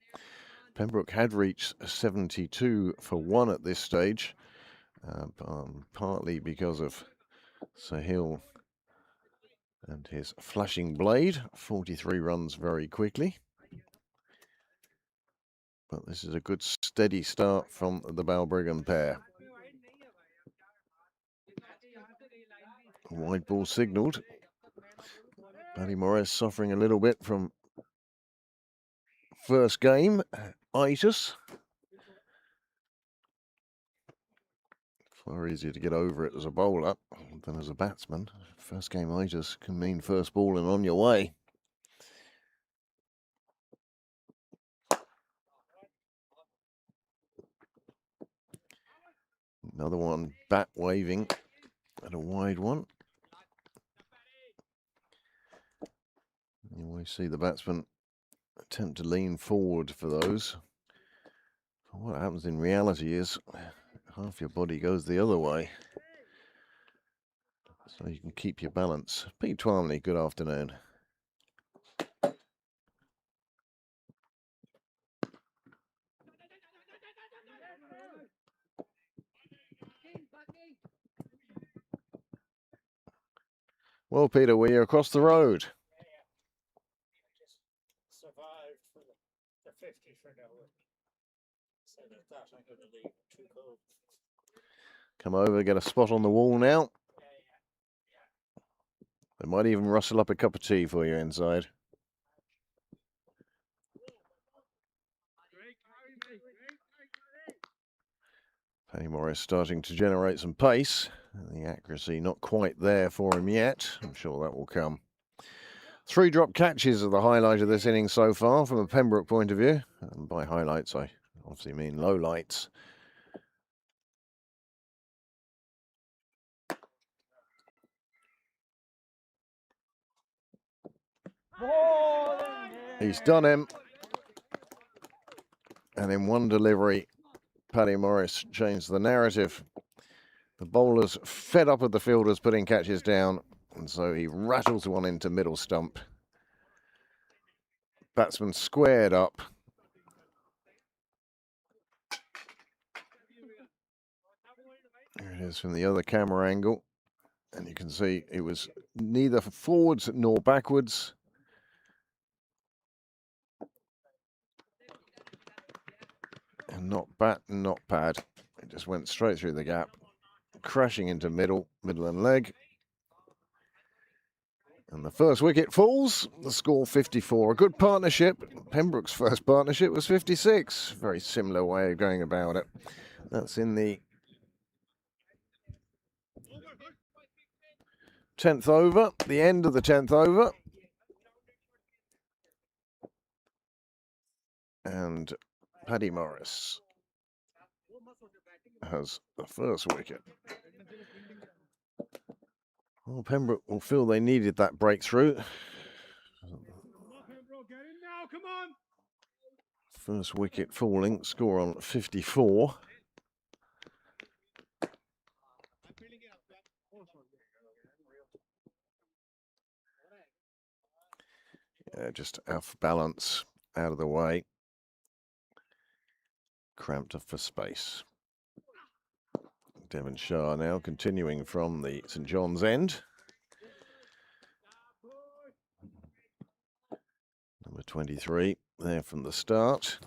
Pembroke had reached 72 for 1 at this stage. Partly because of Sahil and his flashing blade. 43 runs very quickly. But this is a good steady start from the Balbriggan pair. Wide ball signalled. Paddy Morris suffering a little bit from first game itis. Far easier to get over it as a bowler than as a batsman. First game itis can mean first ball and on your way. Another one, bat waving at a wide one. You always see the batsman attempt to lean forward for those. But what happens in reality is half your body goes the other way. So you can keep your balance. Pete Twamley, good afternoon. Well, Peter, we're across the road. Survived for the 50 for now. So that I'm going to leave too cold. Come over, get a spot on the wall now. They might even rustle up a cup of tea for you inside. Paddy Morris starting to generate some pace. The accuracy not quite there for him yet. I'm sure that will come. 3 drop catches are the highlight of this inning so far from a Pembroke point of view. And by highlights, I obviously mean low lights. He's done him. And in one delivery, Paddy Morris changed the narrative. The bowlers fed up with the fielders putting catches down, and so he rattles one into middle stump. Batsman squared up. There it is from the other camera angle. And you can see it was neither forwards nor backwards. And not bat and not pad. It just went straight through the gap, crashing into middle and leg. And the first wicket falls, the score 54. A good partnership. Pembroke's first partnership was 56. Very similar way of going about it. That's in the 10th over, the end of the 10th over. And Paddy Morris has the first wicket. Well, Pembroke will feel they needed that breakthrough. First wicket falling, score on 54. Yeah, just off balance, out of the way. Cramped up for space. Devon Shah now continuing from the St John's end. Number 23 there from the start.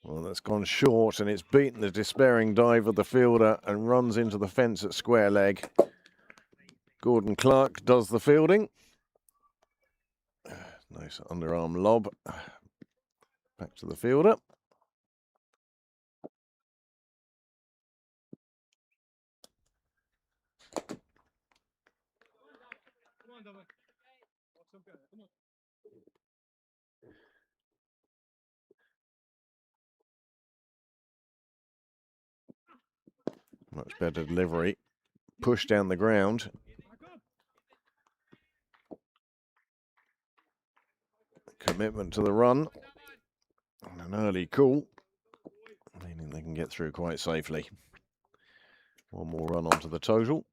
Well, that's gone short and it's beaten the despairing dive of the fielder and runs into the fence at square leg. Gordon Clark does the fielding. Nice underarm lob. Back to the fielder. Much better delivery. Push down the ground. Commitment to the run. And an early call. Meaning they can get through quite safely. One more run onto the total.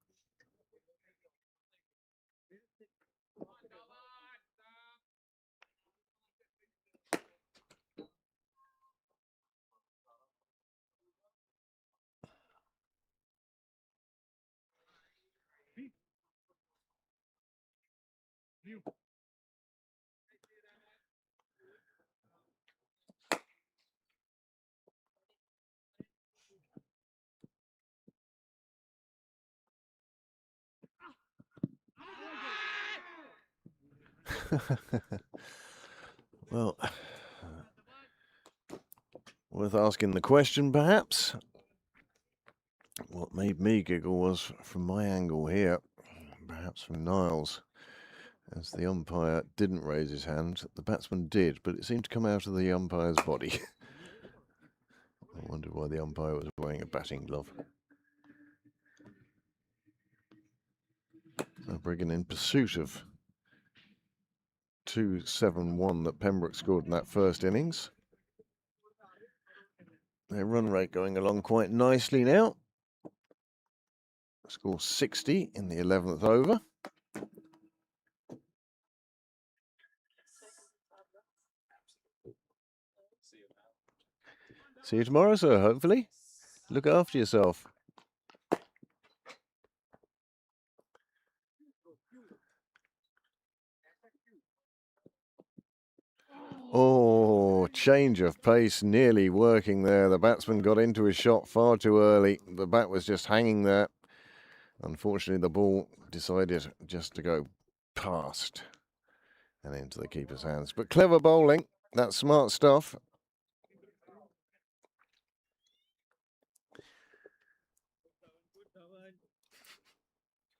Well, worth asking the question, perhaps. What made me giggle was from my angle here, perhaps from Niles, as the umpire didn't raise his hand. The batsman did, but it seemed to come out of the umpire's body. I wondered why the umpire was wearing a batting glove. Balbriggan in pursuit of 271 that Pembroke scored in that first innings. Their run rate going along quite nicely now. Score 60 in the 11th over. See you tomorrow, sir, hopefully. Look after yourself. Oh, change of pace, nearly working there. The batsman got into his shot far too early. The bat was just hanging there. Unfortunately, the ball decided just to go past and into the keeper's hands. But clever bowling. That's smart stuff.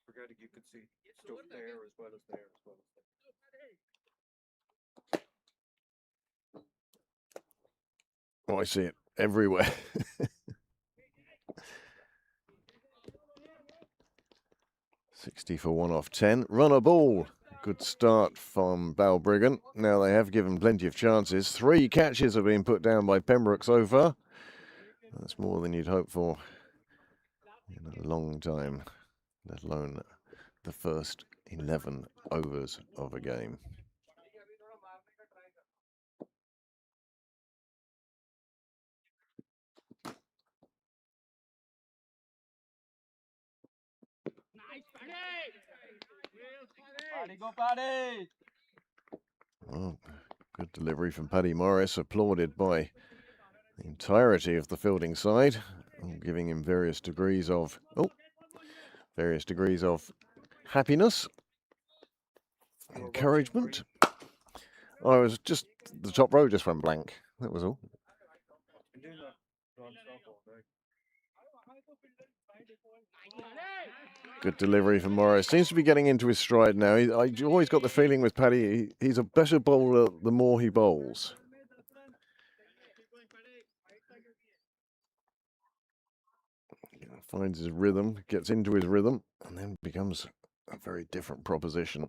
Forgetting you could see stuff there as well as there as well as there. Oh, I see it everywhere. 60 for 1 off 10. Run a ball. Good start from Balbriggan. Now they have given plenty of chances. 3 catches have been put down by Pembroke so far. That's more than you'd hope for in a long time, let alone the first 11 overs of a game. Paddy, go Paddy! Well, good delivery from Paddy Morris, applauded by the entirety of the fielding side, giving him various degrees of happiness, encouragement. I was just, the top row just went blank. That was all. Good delivery from Morris. Seems to be getting into his stride now. I always got the feeling with Paddy, he's a better bowler the more he bowls. Finds his rhythm, gets into his rhythm, and then becomes a very different proposition.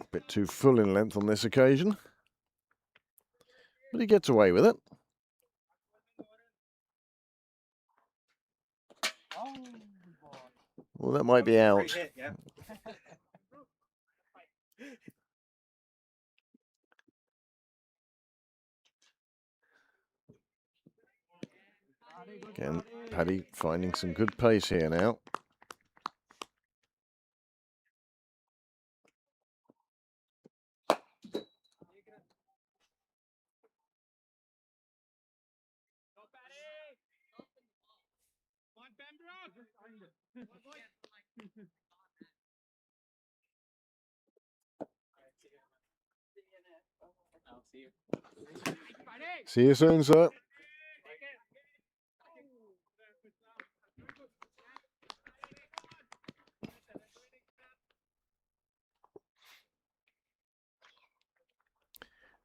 A bit too full in length on this occasion, but he gets away with it. Well, that might be out. Hit, yeah. Again, Paddy finding some good pace here now. See you soon, sir.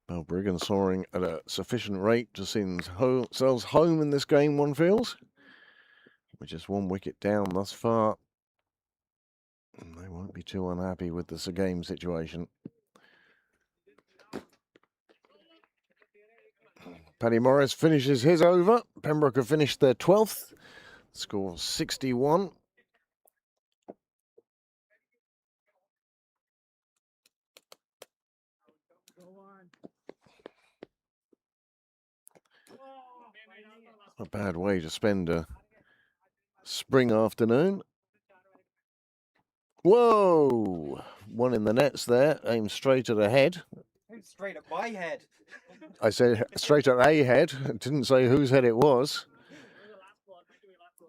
Balbriggan soaring at a sufficient rate to see themselves home in this game, one feels. We're just 1 wicket down thus far. And they won't be too unhappy with this game situation. Paddy Morris finishes his over. Pembroke have finished their 12th. Score 61. A bad way to spend a spring afternoon. Whoa! One in the nets there, aimed straight at a head. Straight at my head. I said straight at a head. Didn't say whose head it was.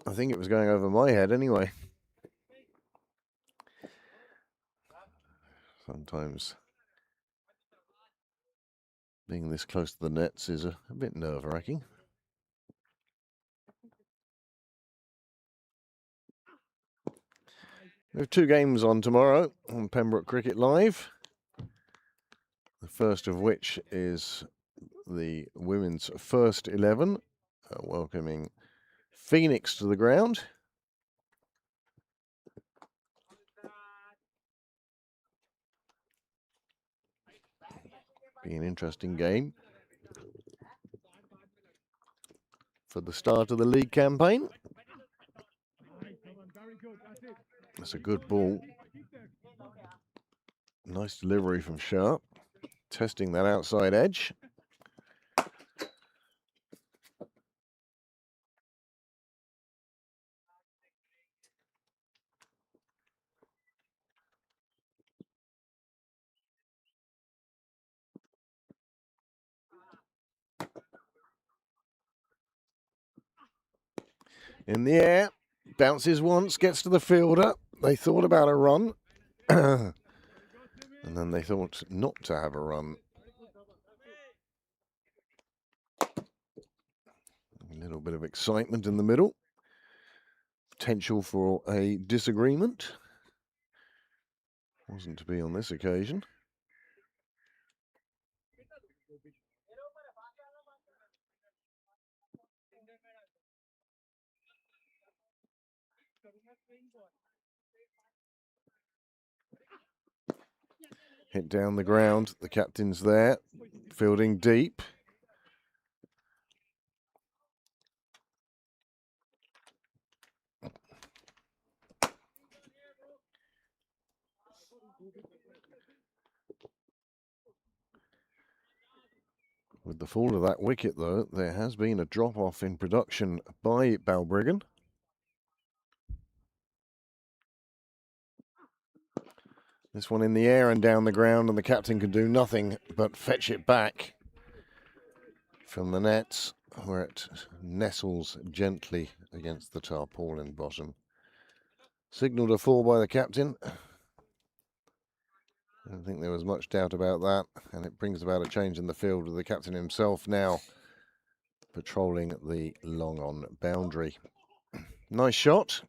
I think it was going over my head anyway. Sometimes being this close to the nets is a bit nerve-wracking. We have 2 games on tomorrow on Pembroke Cricket Live. The first of which is the women's first 11, welcoming Phoenix to the ground. Be an interesting game for the start of the league campaign. That's a good ball. Nice delivery from Sharp, testing that outside edge. In the air, bounces once, gets to the fielder. They thought about a run, and then they thought not to have a run. A little bit of excitement in the middle. Potential for a disagreement. Wasn't to be on this occasion. Hit down the ground. The captain's there, fielding deep. With the fall of that wicket, though, there has been a drop-off in production by Balbriggan. This one in the air and down the ground, and the captain can do nothing but fetch it back from the nets, where it nestles gently against the tarpaulin bottom. Signalled a fall by the captain. I don't think there was much doubt about that, and it brings about a change in the field with the captain himself now patrolling the long-on boundary. Nice shot.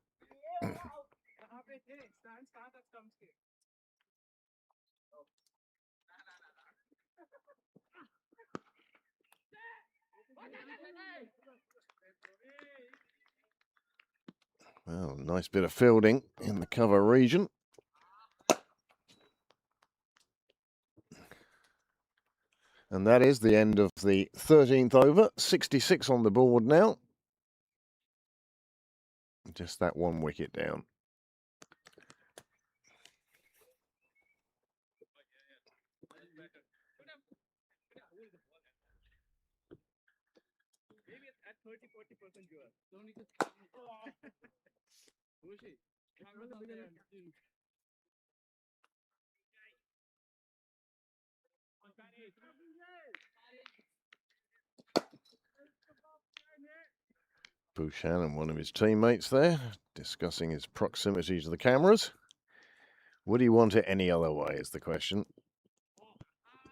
Well, nice bit of fielding in the cover region. And that is the end of the 13th over. 66 on the board now. Just that one wicket down. Bouchan and one of his teammates there discussing his proximity to the cameras. Would he want it any other way is the question.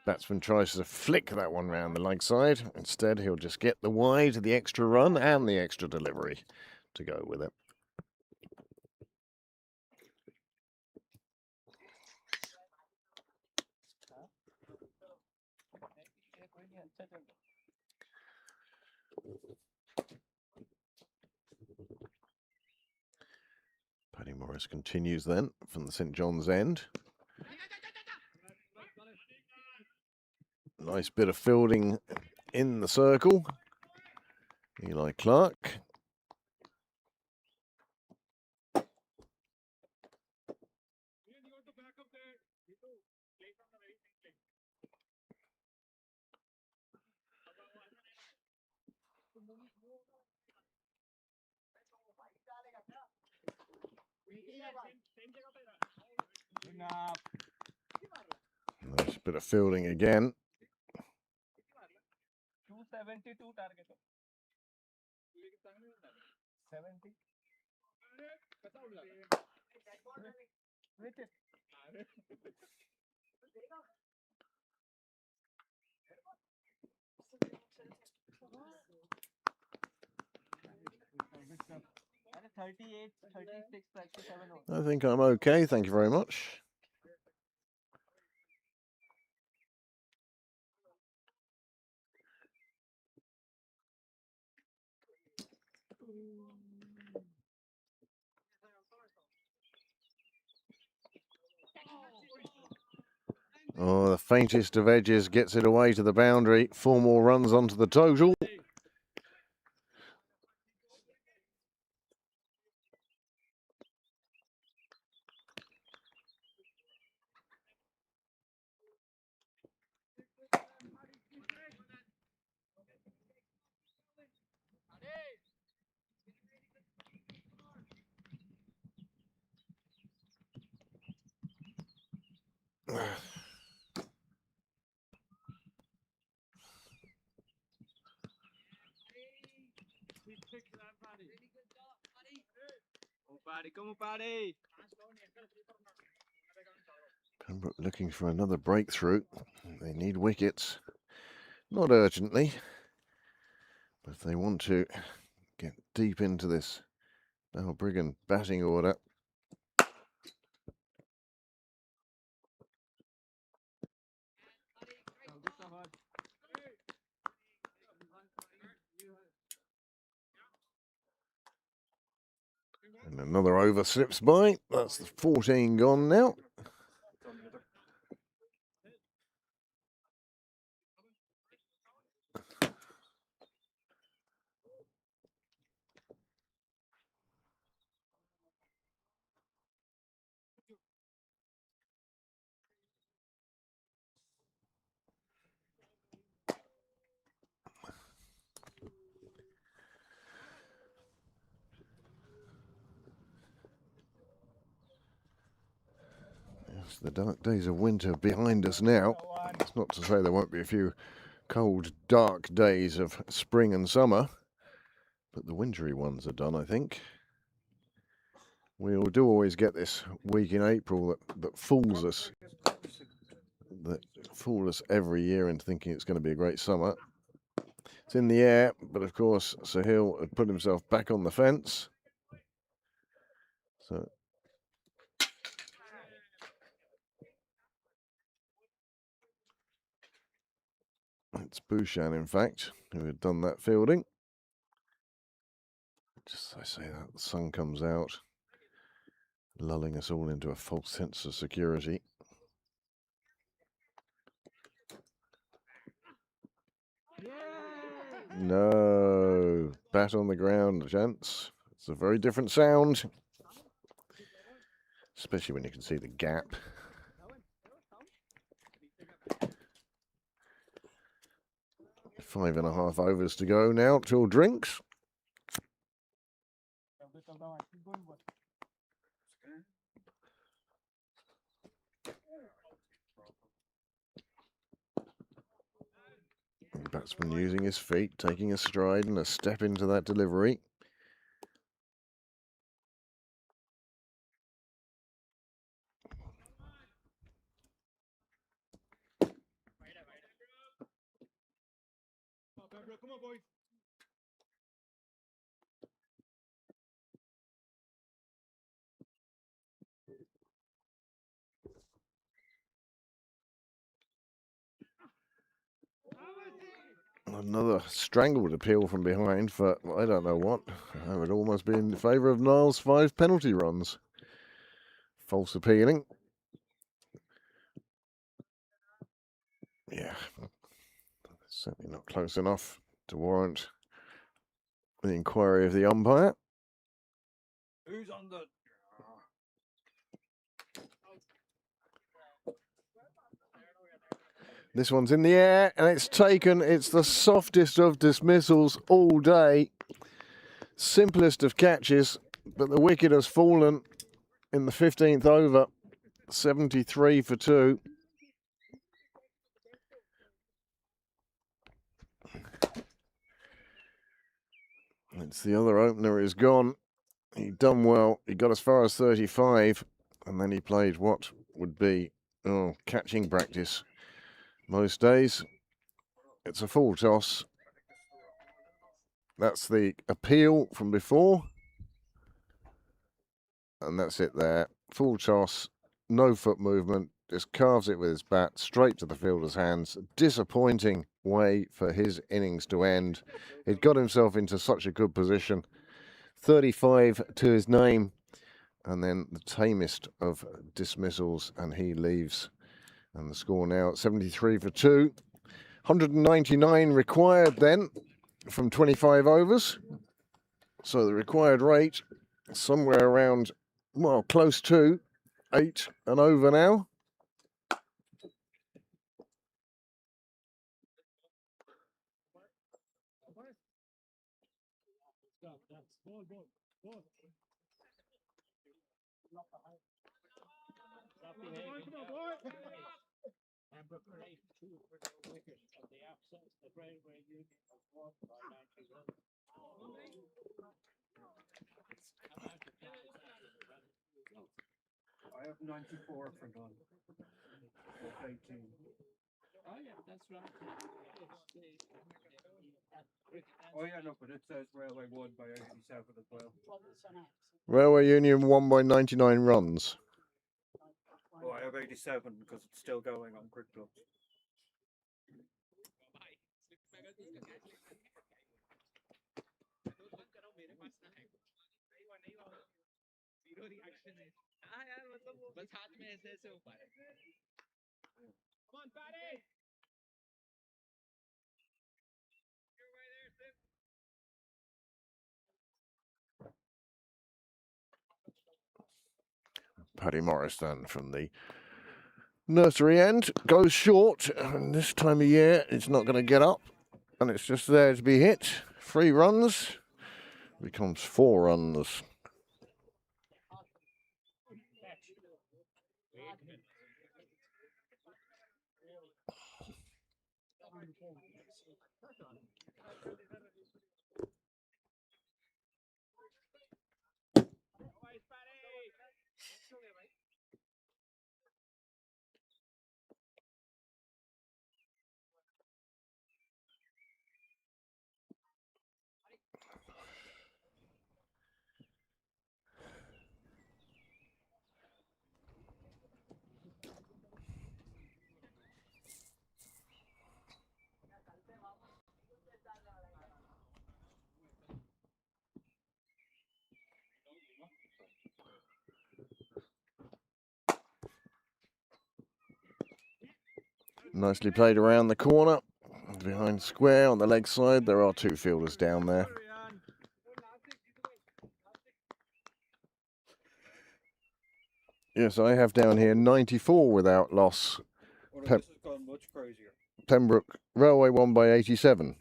Batsman tries to flick that one round the leg side. Instead, he'll just get the wide, the extra run and the extra delivery to go with it. Paddy Morris continues then from the St John's end. Nice bit of fielding in the circle. Eli Clark. Nice bit of fielding again. 272 target. 70. I think I'm okay, thank you very much. Oh, the faintest of edges gets it away to the boundary. 4 more runs onto the total. Pembroke looking for another breakthrough. They need wickets. Not urgently, but if they want to get deep into this Balbriggan batting order. And another over slips by. That's the 14 gone now. It's the dark days of winter behind us now. It's not to say there won't be a few cold, dark days of spring and summer, but the wintry ones are done, I think. We do always get this week in April that fools us. That fool us every year into thinking it's going to be a great summer. It's in the air, but of course Sahil had put himself back on the fence. So it's Bhushan, in fact, who had done that fielding. Just as I say that, the sun comes out, lulling us all into a false sense of security. No, bat on the ground, gents. It's a very different sound, especially when you can see the gap. Five and a half overs to go now till drinks. The batsman using his feet, taking a stride and a step into that delivery. Come on, boys. Another strangled appeal from behind for I don't know what. I would almost be in favour of Niles' 5 penalty runs. False appealing. Yeah, certainly not close enough to warrant the inquiry of the umpire. Who's on the... This one's in the air and it's taken. It's the softest of dismissals all day. Simplest of catches, but the wicket has fallen in the 15th over. 73 for 2. It's the other opener is gone. He'd done well. He got as far as 35, and then he played what would be catching practice most days. It's a full toss. That's the appeal from before. And that's it there. Full toss, no foot movement, just carves it with his bat straight to the fielder's hands. Disappointing way for his innings to end. He'd got himself into such a good position. 35 to his name, and then the tamest of dismissals, and he leaves. And the score now at 73 for 2. 199 required then from 25 overs. So the required rate somewhere around, well, close to 8 and over now. Pembroke create 2 for the wicket of the absence the railway union of 1 by 90 runs. I have 94 for none. 18. Oh yeah, that's right. Oh yeah, no, but it says Railway won by 87 as well. Railway Union won by 99 runs. Oh, I have 87 because it's still going on Quick Clubs. Come on, Paddy. Paddy Morris then from the nursery end goes short, and this time of year it's not going to get up, and it's just there to be hit. 3 runs becomes 4 runs. Nicely played around the corner. Behind square on the leg side, there are two fielders down there. Yes, I have down here 94 without loss. Oh, no, Pep- this has gone much crazier. Pembroke Railway won by 87.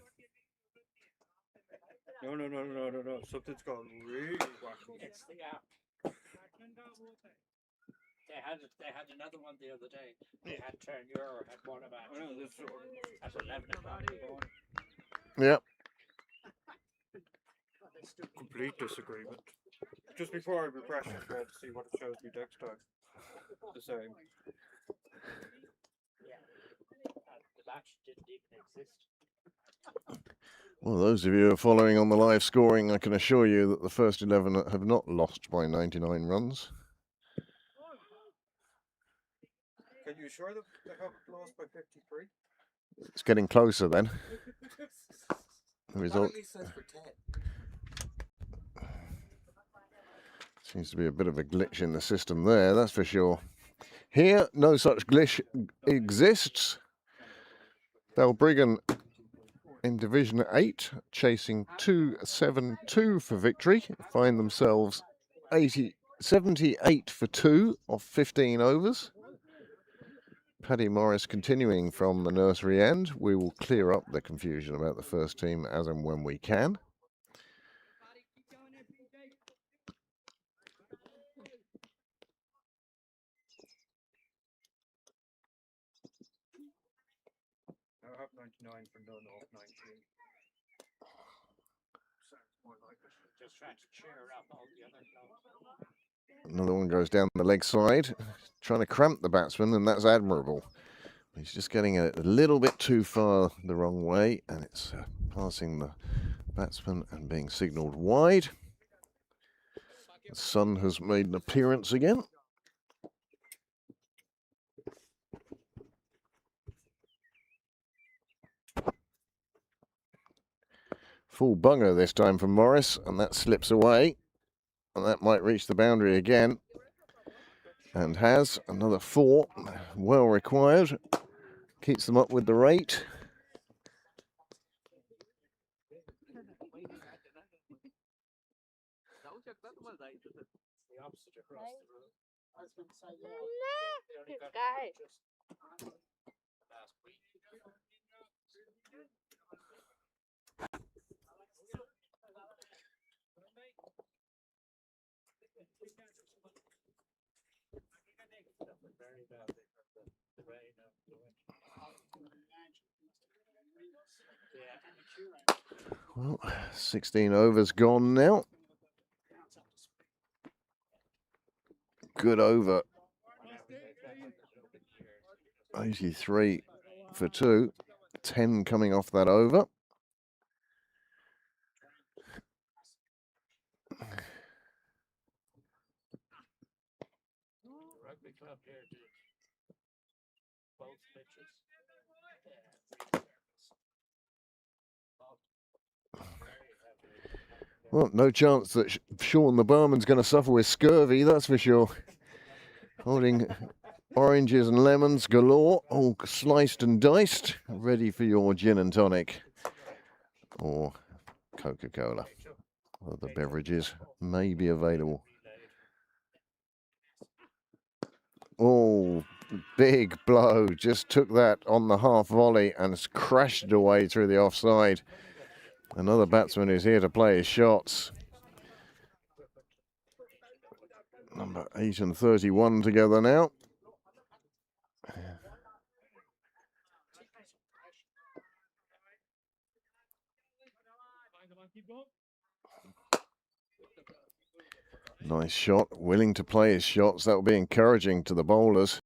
No. Something's gone really wacky. It's the app. They had another one the other day. They had Turn Euro had one about I know, this at 11 o'clock in the morning. Yep. complete disagreement. Just before I refresh it, to see what it shows me next time. The same. Yeah. The match didn't even exist. Well, those of you who are following on the live scoring, I can assure you that the first 11 have not lost by 99 runs. Can you assure them they haven't lost by 53? It's getting closer then. The result At least says for 10. seems to be a bit of a glitch in the system there, that's for sure. Here, no such glitch exists. Balbriggan in Division 8, chasing 272 for victory, find themselves 78 for 2 off 15 overs. Paddy Morris continuing from the nursery end. We will clear up the confusion about the first team as and when we can. I have 99 for none off 19. Sounds more like it. Just trying to cheer up all the other clubs. Another one goes down the leg side, trying to cramp the batsman, and that's admirable. He's just getting a little bit too far the wrong way, and it's passing the batsman and being signalled wide. The sun has made an appearance again. Full bunger this time from Morris, and that slips away. And that might reach the boundary again. And has another 4, well required. Keeps them up with the rate. The opposite across the road. I was going to say, yeah. They only got it just last week. Very badly from the rain of the winter. Well, 16 overs gone now. Good over. 83 for 2. 10 coming off that over. Rugby club here did both pitches. Well, no chance that Sean the barman's going to suffer with scurvy, that's for sure. Holding oranges and lemons galore, all sliced and diced, ready for your gin and tonic or Coca-Cola. Other beverages may be available. Oh, big blow. Just took that on the half volley and has crashed it away through the offside. Another batsman is here to play his shots. Number 8 and 31 together now. Nice shot, willing to play his shots. That will be encouraging to the bowlers.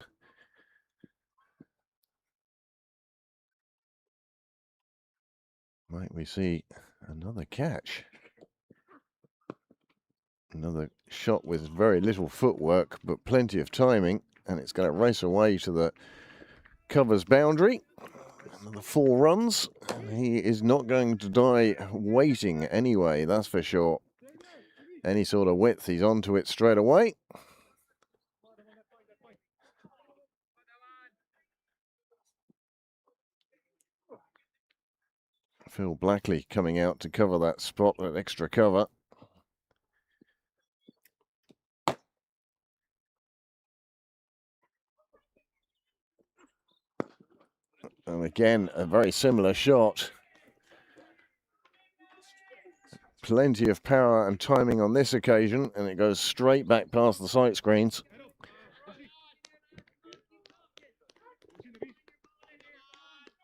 Might we see another catch? Another shot with very little footwork, but plenty of timing, and it's going to race away to the covers boundary. Another 4 runs. He is not going to die waiting anyway, that's for sure. Any sort of width, he's onto it straight away. Phil Blackley coming out to cover that spot, that extra cover. And again, a very similar shot. Plenty of power and timing on this occasion, and it goes straight back past the sight screens.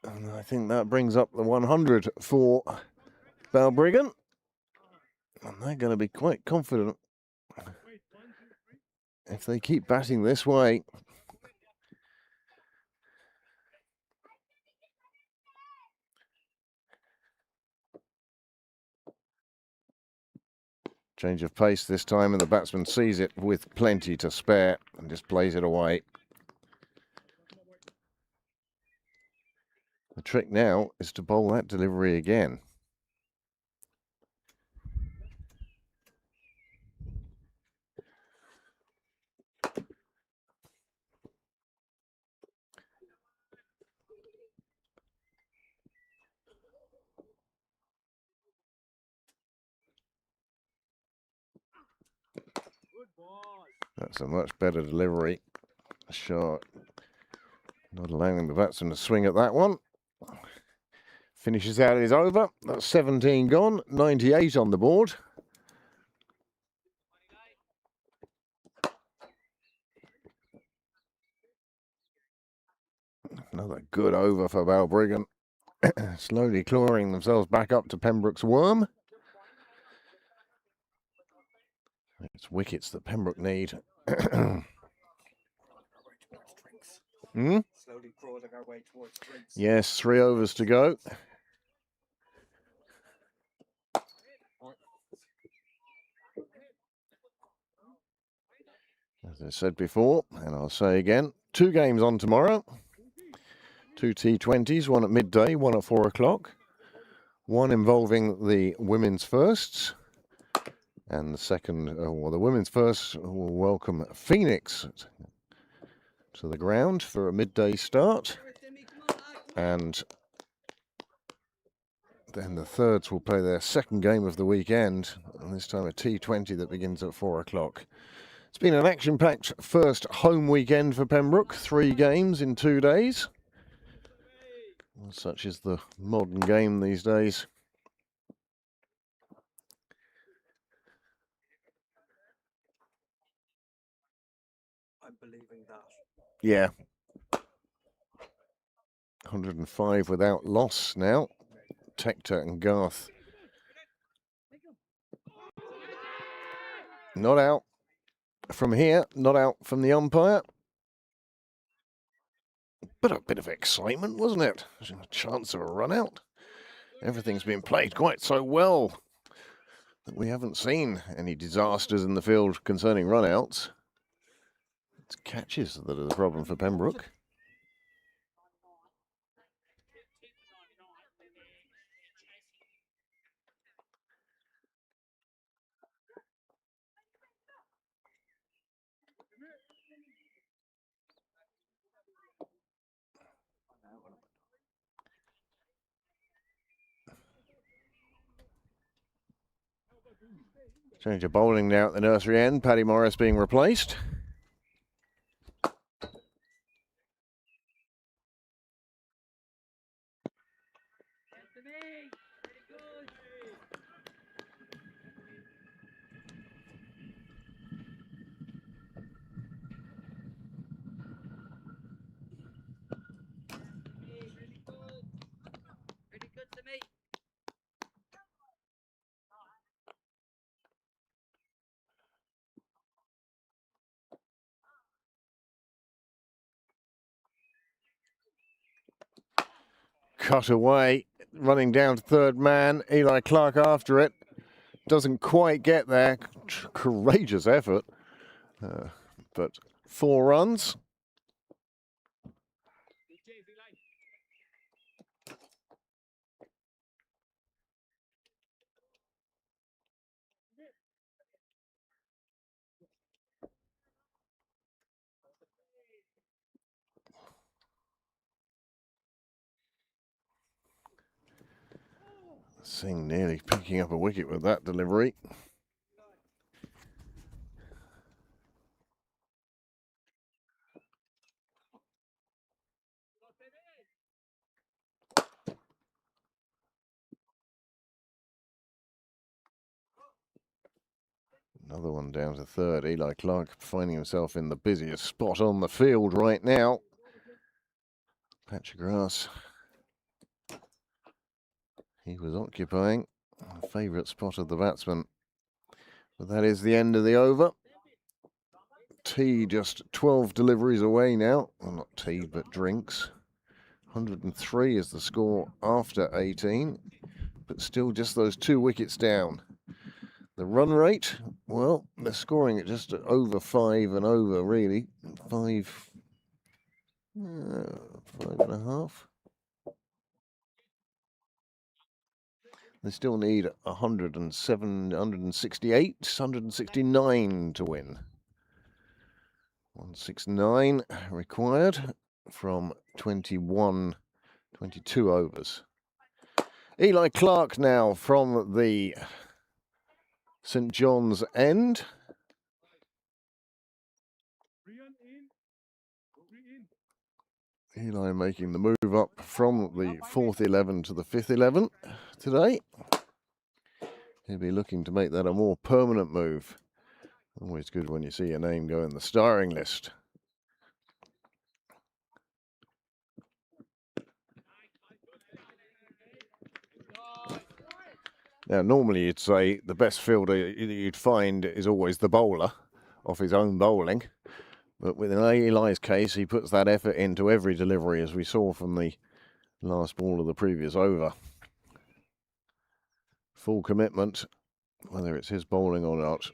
And I think that brings up the 100 for Balbriggan. And they're going to be quite confident if they keep batting this way. Change of pace this time, and the batsman sees it with plenty to spare and just plays it away. The trick now is to bowl that delivery again. That's a much better delivery. Shot. Not allowing the batsman to swing at that one. Finishes out his over. That's 17 gone, 98 on the board. Another good over for Balbriggan. Slowly clawing themselves back up to Pembroke's worm. It's wickets that Pembroke need. Slowly crawling our way towards drinks. Yes, 3 overs to go. As I said before, and I'll say again, 2 games on tomorrow. 2 T20s, one at midday, one at 4 o'clock. One involving the women's firsts. And the second, well, the women's first will welcome Phoenix to the ground for a midday start. And then the thirds will play their second game of the weekend, and this time a T20 that begins at 4 o'clock. It's been an action-packed first home weekend for Pembroke, 3 games in 2 days. Such is the modern game these days. I'm believing that. Yeah. 105 without loss now. Tector and Garth. Not out from here, not out from the umpire. But a bit of excitement, wasn't it? A chance of a run out. Everything's been played quite so well that we haven't seen any disasters in the field concerning run-outs. It's catches that are the problem for Pembroke. Change of bowling now at the nursery end. Paddy Morris being replaced. cut away, running down to third man. Eli Clark after it. Doesn't quite get there. Courageous effort. But 4 runs. Singh nearly picking up a wicket with that delivery. Another one down to third. Eli Clark finding himself in the busiest spot on the field right now. Patch of grass he was occupying. A favourite spot of the batsman. But that is the end of the over. Tea just 12 deliveries away now. Well, not tea, but drinks. 103 is the score after 18. But still just those 2 wickets down. The run rate, well, they're scoring at just over 5 and over, really. 5.5. They still need 107, 168, 169 to win. 169 required from 22 overs. Eli Clark now from the St John's End. Eli making the move up from the 4th 11 to the 5th 11 today. He'll be looking to make that a more permanent move. Always good when you see your name go in the starring list. Now, normally you'd say the best fielder you'd find is always the bowler off his own bowling. But with Eli's case, he puts that effort into every delivery, as we saw from the last ball of the previous over. Full commitment, whether it's his bowling or not.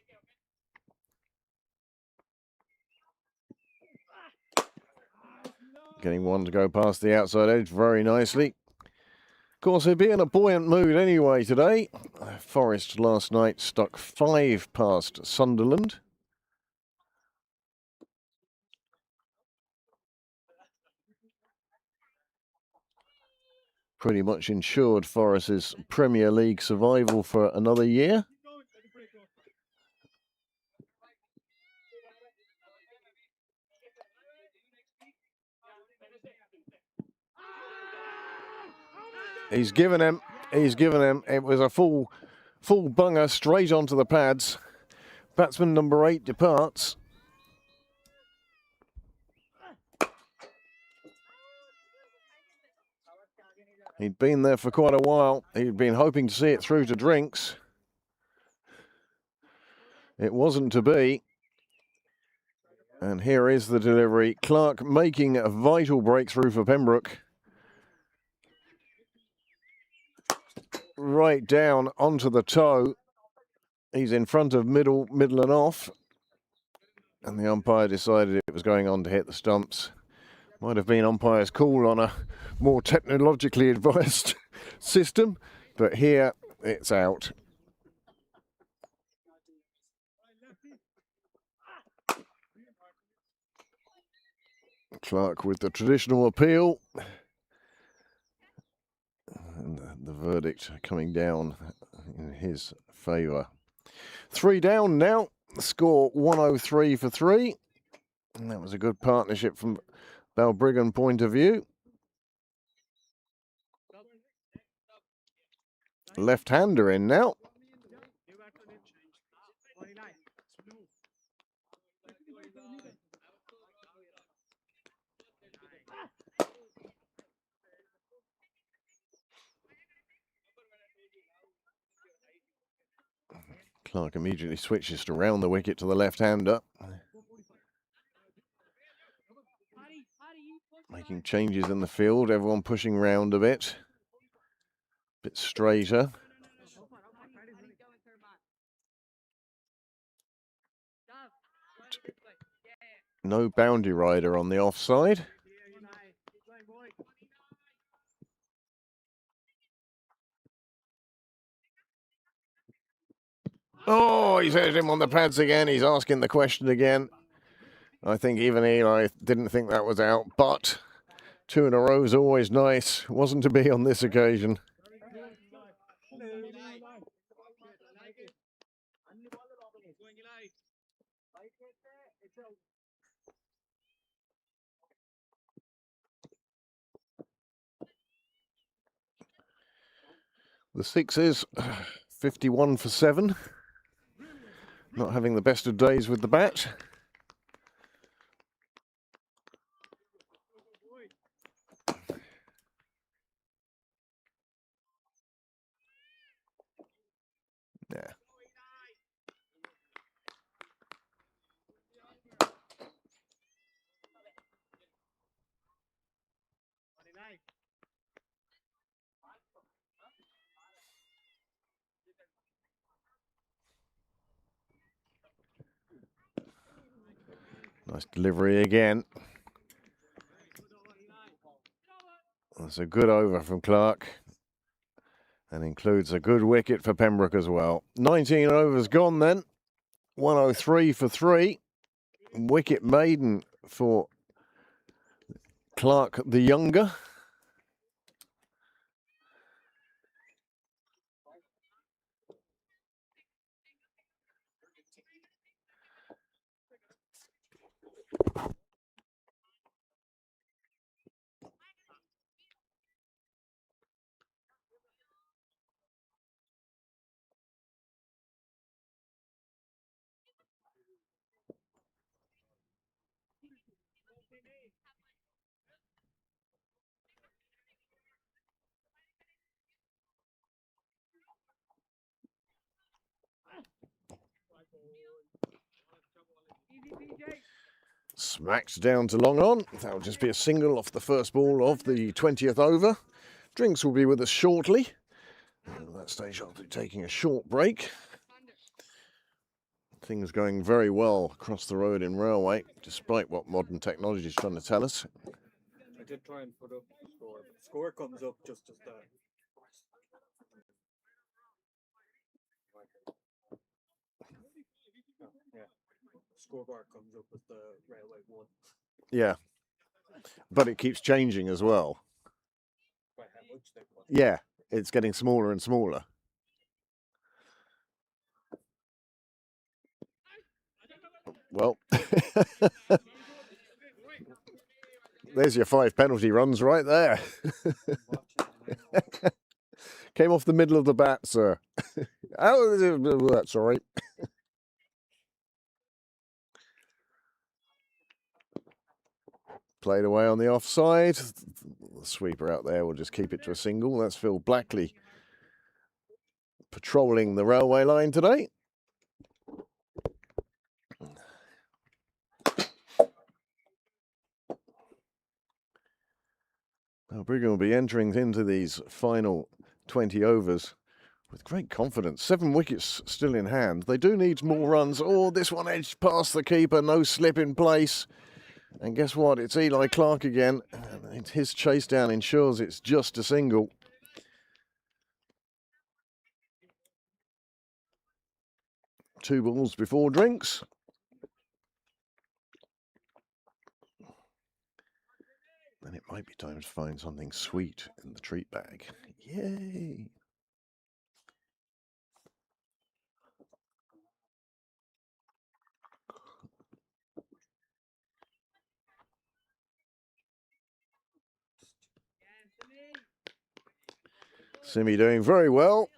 Getting one to go past the outside edge very nicely. Of course, he'll be in a buoyant mood anyway today. Forest last night stuck 5 past Sunderland. Pretty much ensured Forest's Premier League survival for another year. He's given him. It was a full bunger straight onto the pads. Batsman number 8 departs. He'd been there for quite a while. He'd been hoping to see it through to drinks. It wasn't to be. And here is the delivery. Clark making a vital breakthrough for Pembroke. Right down onto the toe. He's in front of middle and off. And the umpire decided it was going on to hit the stumps. Might have been umpire's call on a more technologically advanced system. But here it's out. Clark with the traditional appeal. And the verdict coming down in his favour. 3 down now. The score 103 for 3. And that was a good partnership from Balbriggan point of view. Left-hander in now. Clark immediately switches to round the wicket to the left-hander. Making changes in the field, everyone pushing round a bit straighter. No boundary rider on the offside. Oh, he's hit him on the pads again. He's asking the question again. I think even Eli didn't think that was out, but 2 in a row is always nice. Wasn't to be on this occasion. The Sixes, 51 for 7. Not having the best of days with the bat. Yeah. Nice delivery again. That's a good over from Clark. And includes a good wicket for Pembroke as well. 19 overs gone then. 103 for 3. Wicket maiden for Clark the younger. Smacks down to long on. That'll just be a single off the first ball of the 20th over. Drinks will be with us shortly. And at that stage, I'll be taking a short break. Things going very well across the road in Railway, despite what modern technology is trying to tell us. I did try and put up the score, but the score comes up just as the... Yeah, scoreboard comes up as the Railway 1. Yeah, but it keeps changing as well. By how much they won. Yeah, it's getting smaller and smaller. Well, there's your 5 penalty runs right there. Came off the middle of the bat, sir. Oh, that's all right. Played away on the offside. The sweeper out there will just keep it to a single. That's Phil Blackley patrolling the railway line today. Balbriggan will be entering into these final 20 overs with great confidence. 7 wickets still in hand. They do need more runs. Oh, this one edged past the keeper. No slip in place. And guess what? It's Eli Clark again. And his chase down ensures it's just a single. Two balls before drinks. And it might be time to find something sweet in the treat bag. Yay! Simi doing very well.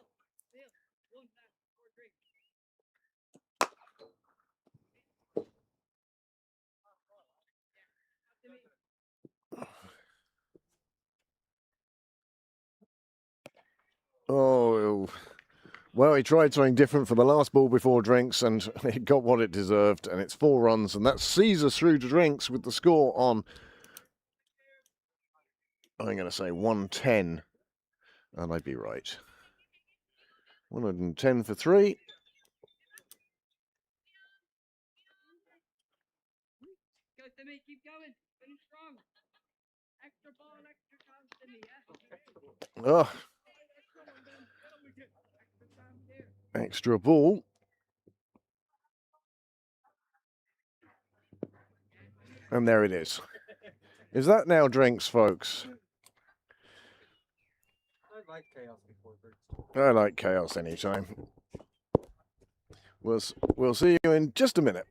Oh, well, he tried something different for the last ball before drinks and it got what it deserved, and it's 4 runs, and that sees us through to drinks with the score on I'm going to say 110, and I'd be right. 110 for 3. Go, Timmy, keep going. Finish strong. Extra ball, extra chance, Timmy, yeah? Oh, extra ball. And there it is. Is that now drinks, folks? I like chaos before drinks. I like chaos anytime. We'll see you in just a minute.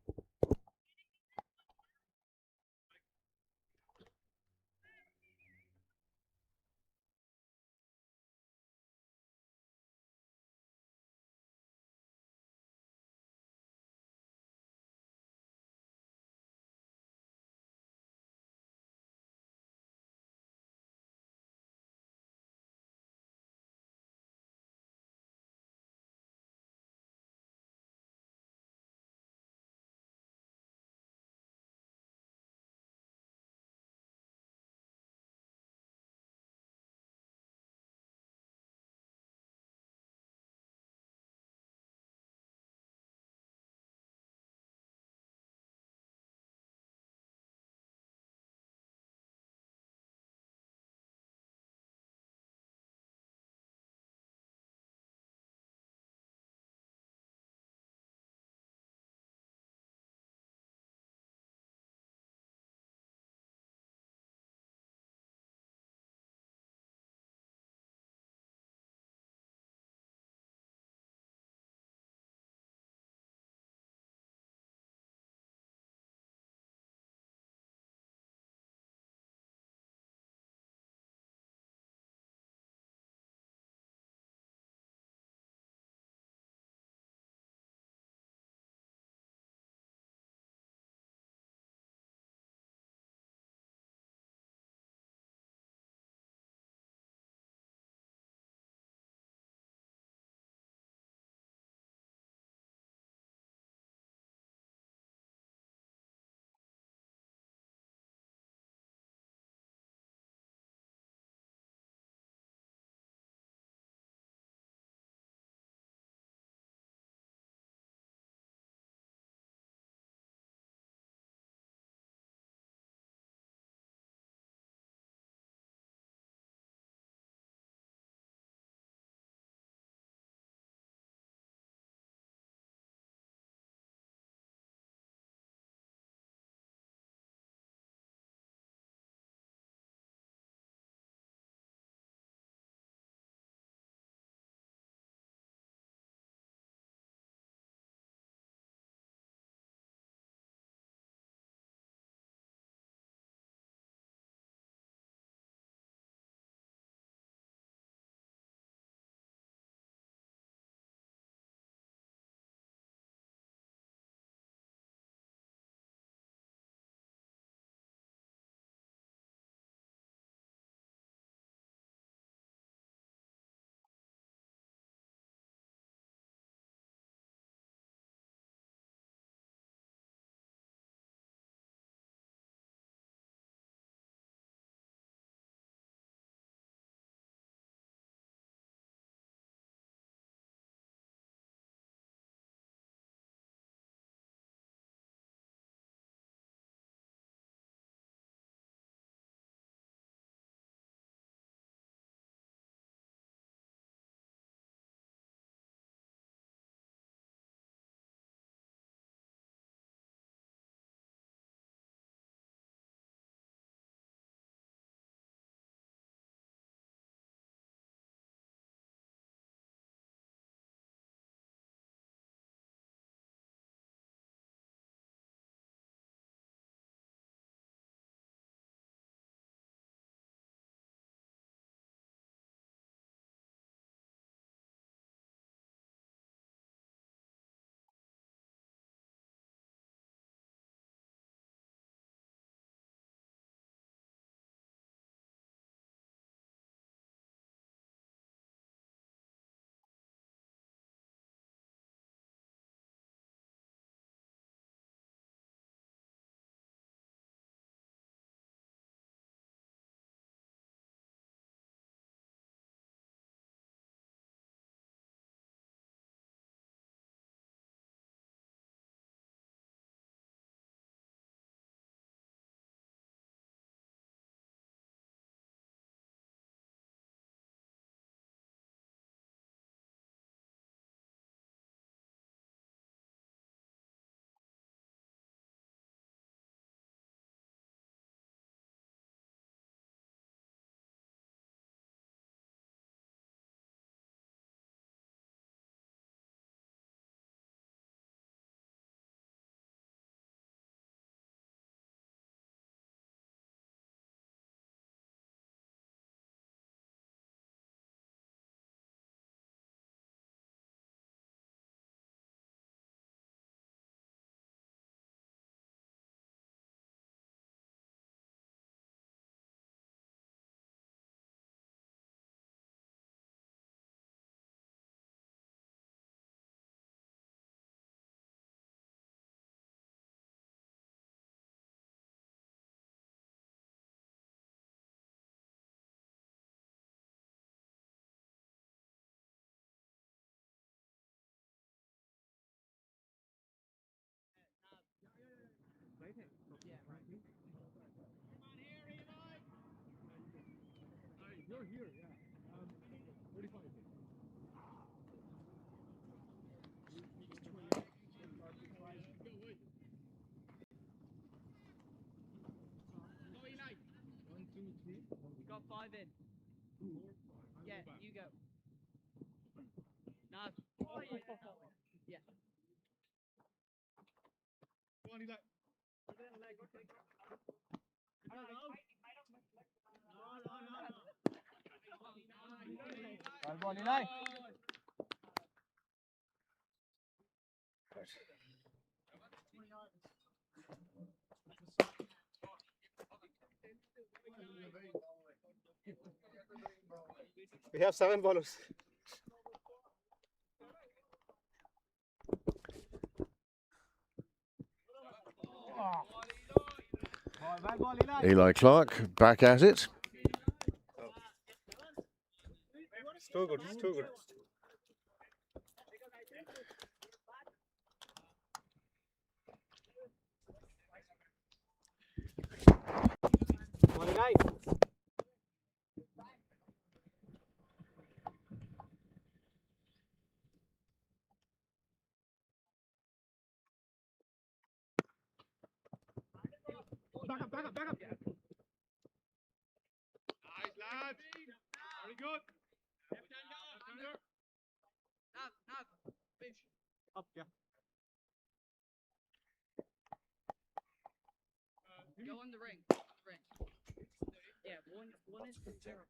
You're here, yeah. 35. One, two, three. You got 5 in. Yeah, you go. Nav. Oh, yeah. Yeah. Go on, Eli. Go on, Eli. We have 7 bowlers. Eli Clark back at it. Still good, still good. Back up, back up, back up. Nice, lads. Very good. Nav. Fish. Up, yeah. Go on the ring. Yeah, one is the zero.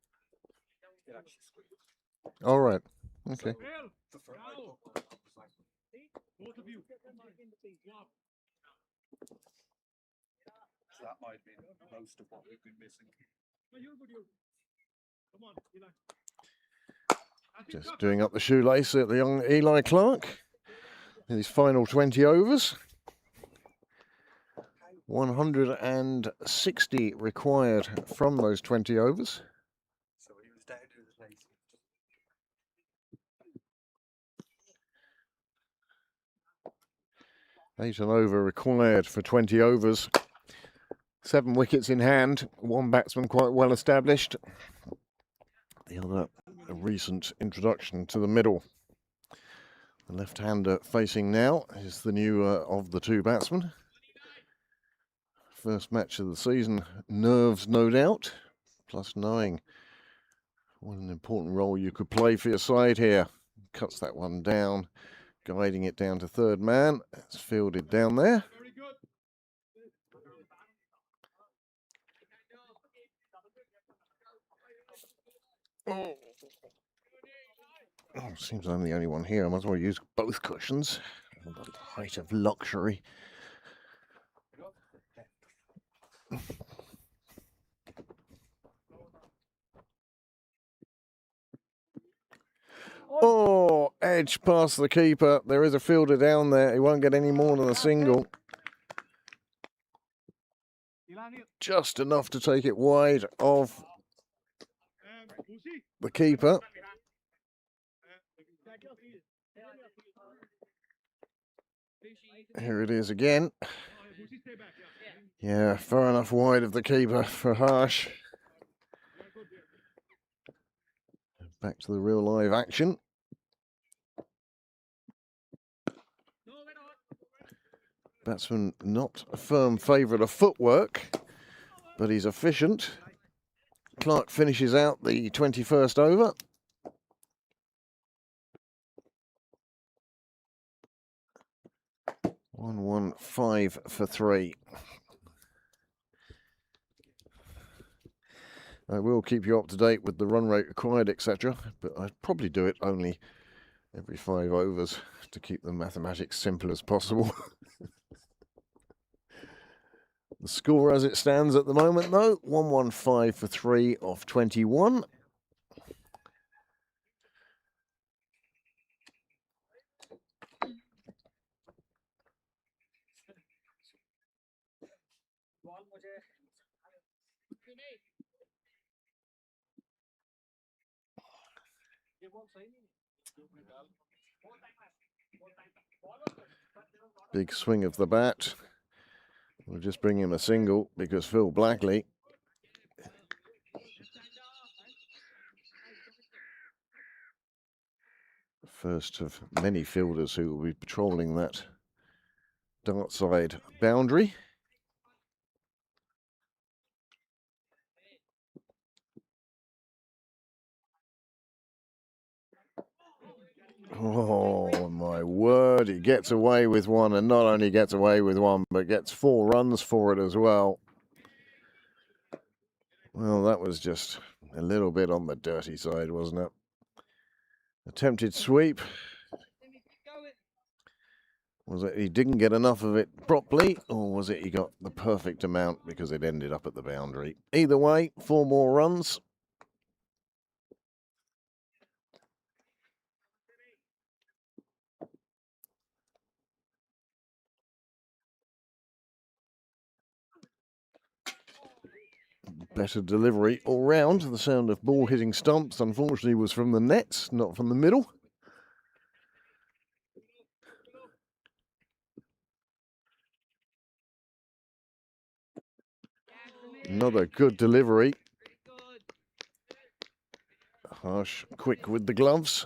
All right. Okay. Bill, now. Both of you. Swap. So that might have been most of what we've been missing. No, you're good, you. Come on, Eli. Just doing up the shoelace at the young Eli Clark in his final 20 overs. 160 required from those 20 overs. So he was down to his place. 8 an over required for 20 overs. 7 wickets in hand. 1 batsman quite well established. The other a recent introduction to the middle. The left-hander facing now is the new of the 2 batsmen. First match of the season. Nerves, no doubt. Plus knowing what an important role you could play for your side here. Cuts that one down. Guiding it down to third man. It's fielded down there. Very good. Oh, seems I'm the only one here. I might as well use both cushions. The height of luxury. Oh, edge past the keeper. There is a fielder down there. He won't get any more than a single. Just enough to take it wide of the keeper. Here it is again. Yeah, far enough wide of the keeper for Harsh. Back to the real live action. Batsman not a firm favourite of footwork, but he's efficient. Clark finishes out the 21st over. One 5 for 3. I will keep you up to date with the run rate required, etc. But I'd probably do it only every 5 overs to keep the mathematics simple as possible. The score as it stands at the moment, though, 115 for 3 off 21. Big swing of the bat. We'll just bring him a single because Phil Blackley first of many fielders who will be patrolling that dart side boundary. Oh my word, he gets away with one, and not only gets away with one, but gets 4 runs for it as well. Well, that was just a little bit on the dirty side, wasn't it? Attempted sweep. Was it he didn't get enough of it properly, or was it he got the perfect amount because it ended up at the boundary? Either way, 4 more runs. Better delivery all round. The sound of ball hitting stumps, unfortunately, was from the nets, not from the middle. Another good delivery. Harsh, quick with the gloves,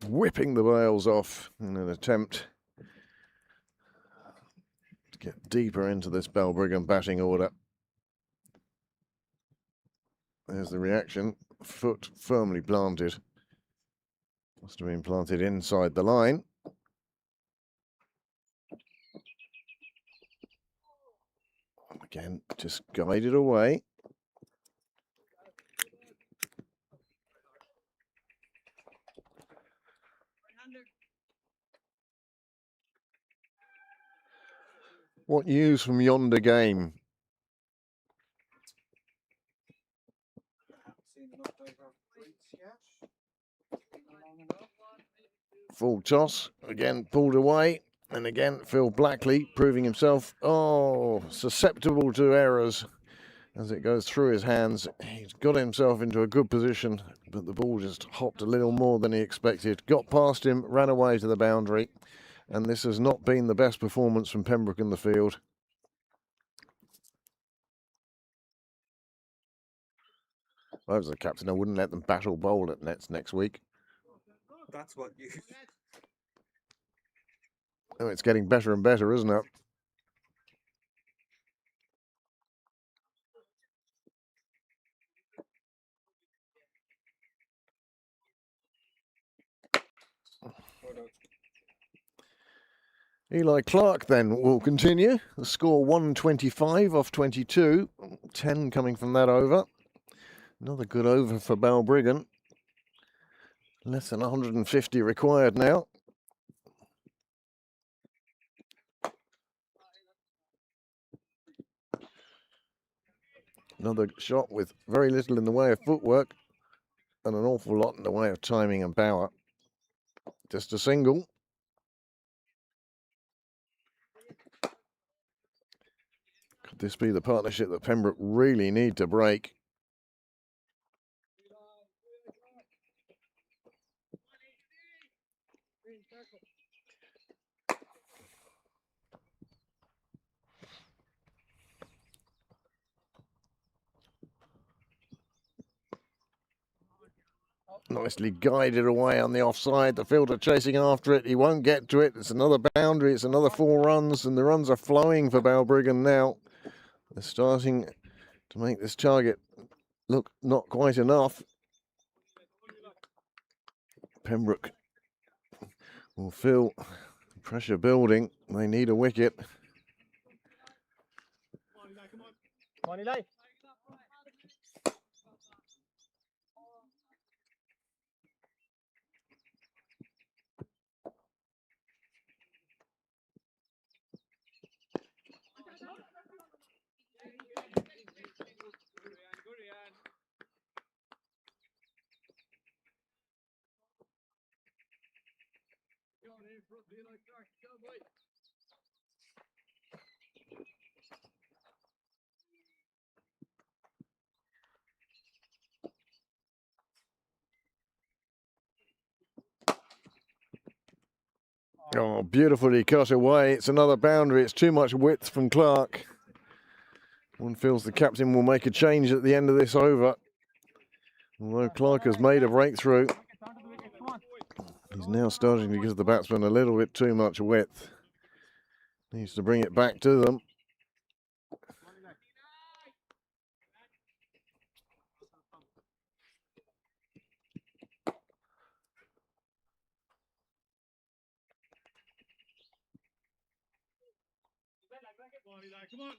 whipping the bails off in an attempt to get deeper into this Balbriggan batting order. There's the reaction. Foot firmly planted. Must have been planted inside the line. Again, just guided away. What news from yonder game? Full toss, again pulled away, and again Phil Blackley proving himself, susceptible to errors as it goes through his hands. He's got himself into a good position, but the ball just hopped a little more than he expected. Got past him, ran away to the boundary, and this has not been the best performance from Pembroke in the field. If I was the captain, I wouldn't let them battle bowl at nets next week. That's what you... Oh, it's getting better and better, isn't it? Eli Clark then will continue. The score 125 off 22. 10 coming from that over. Another good over for Balbriggan. Less than 150 required now. Another shot with very little in the way of footwork and an awful lot in the way of timing and power. Just a single. Could this be the partnership that Pembroke really need to break? Nicely guided away on the offside. The fielder chasing after it. He won't get to it. It's another boundary. It's another 4 runs, and the runs are flowing for Balbriggan now. They're starting to make this target look not quite enough. Pembroke will feel pressure building. They need a wicket. Come on, Eli. Oh, beautifully cut away. It's another boundary. It's too much width from Clark. One feels the captain will make a change at the end of this over. Although Clark has made a breakthrough, he's now starting to give the batsman a little bit too much width. Needs to bring it back to them. Come on.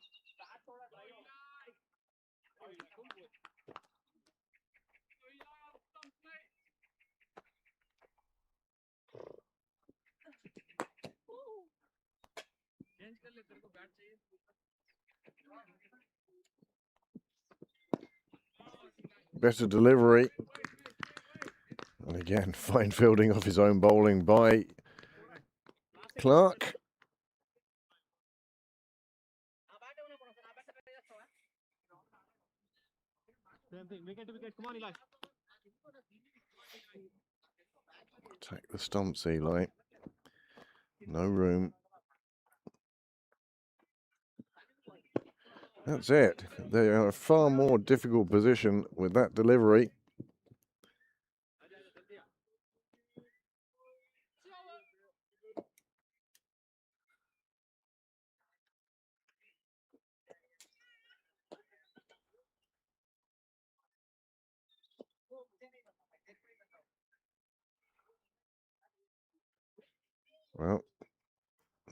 Better delivery. And again, fine fielding off his own bowling by Clark. Come on, Eli. Attack the stumps, Eli. No room. That's it. They are a far more difficult position with that delivery. Well,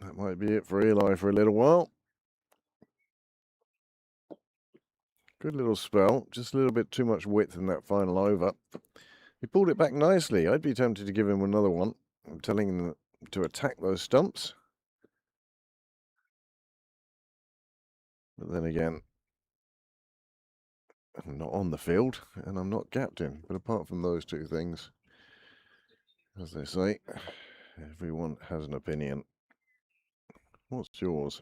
that might be it for Eli for a little while. Good little spell, just a little bit too much width in that final over. He pulled it back nicely. I'd be tempted to give him another one. I'm telling him to attack those stumps. But then again, I'm not on the field and I'm not captain. But apart from those two things, as they say, everyone has an opinion. What's yours?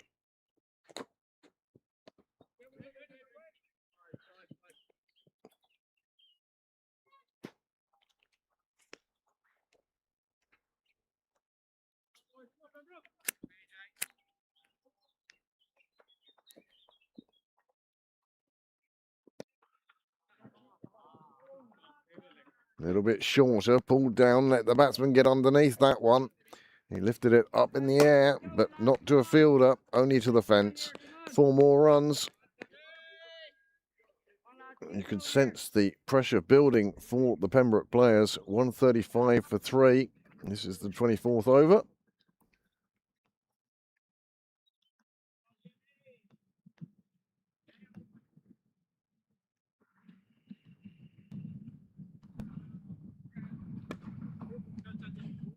A little bit shorter, pulled down, let the batsman get underneath that one. He lifted it up in the air, but not to a fielder, only to the fence. 4 more runs. You could sense the pressure building for the Pembroke players. 135 for 3. This is the 24th over.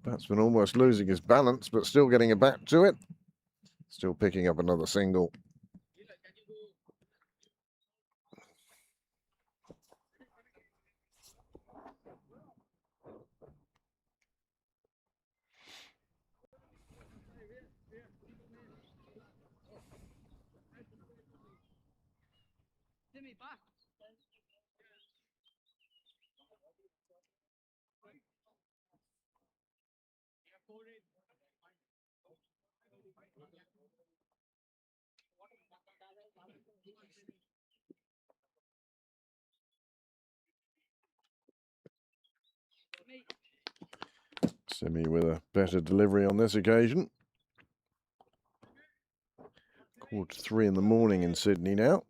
Batsman almost losing his balance, but still getting it back to it. Still picking up another single. Simi with a better delivery on this occasion. 2:45 in the morning in Sydney now.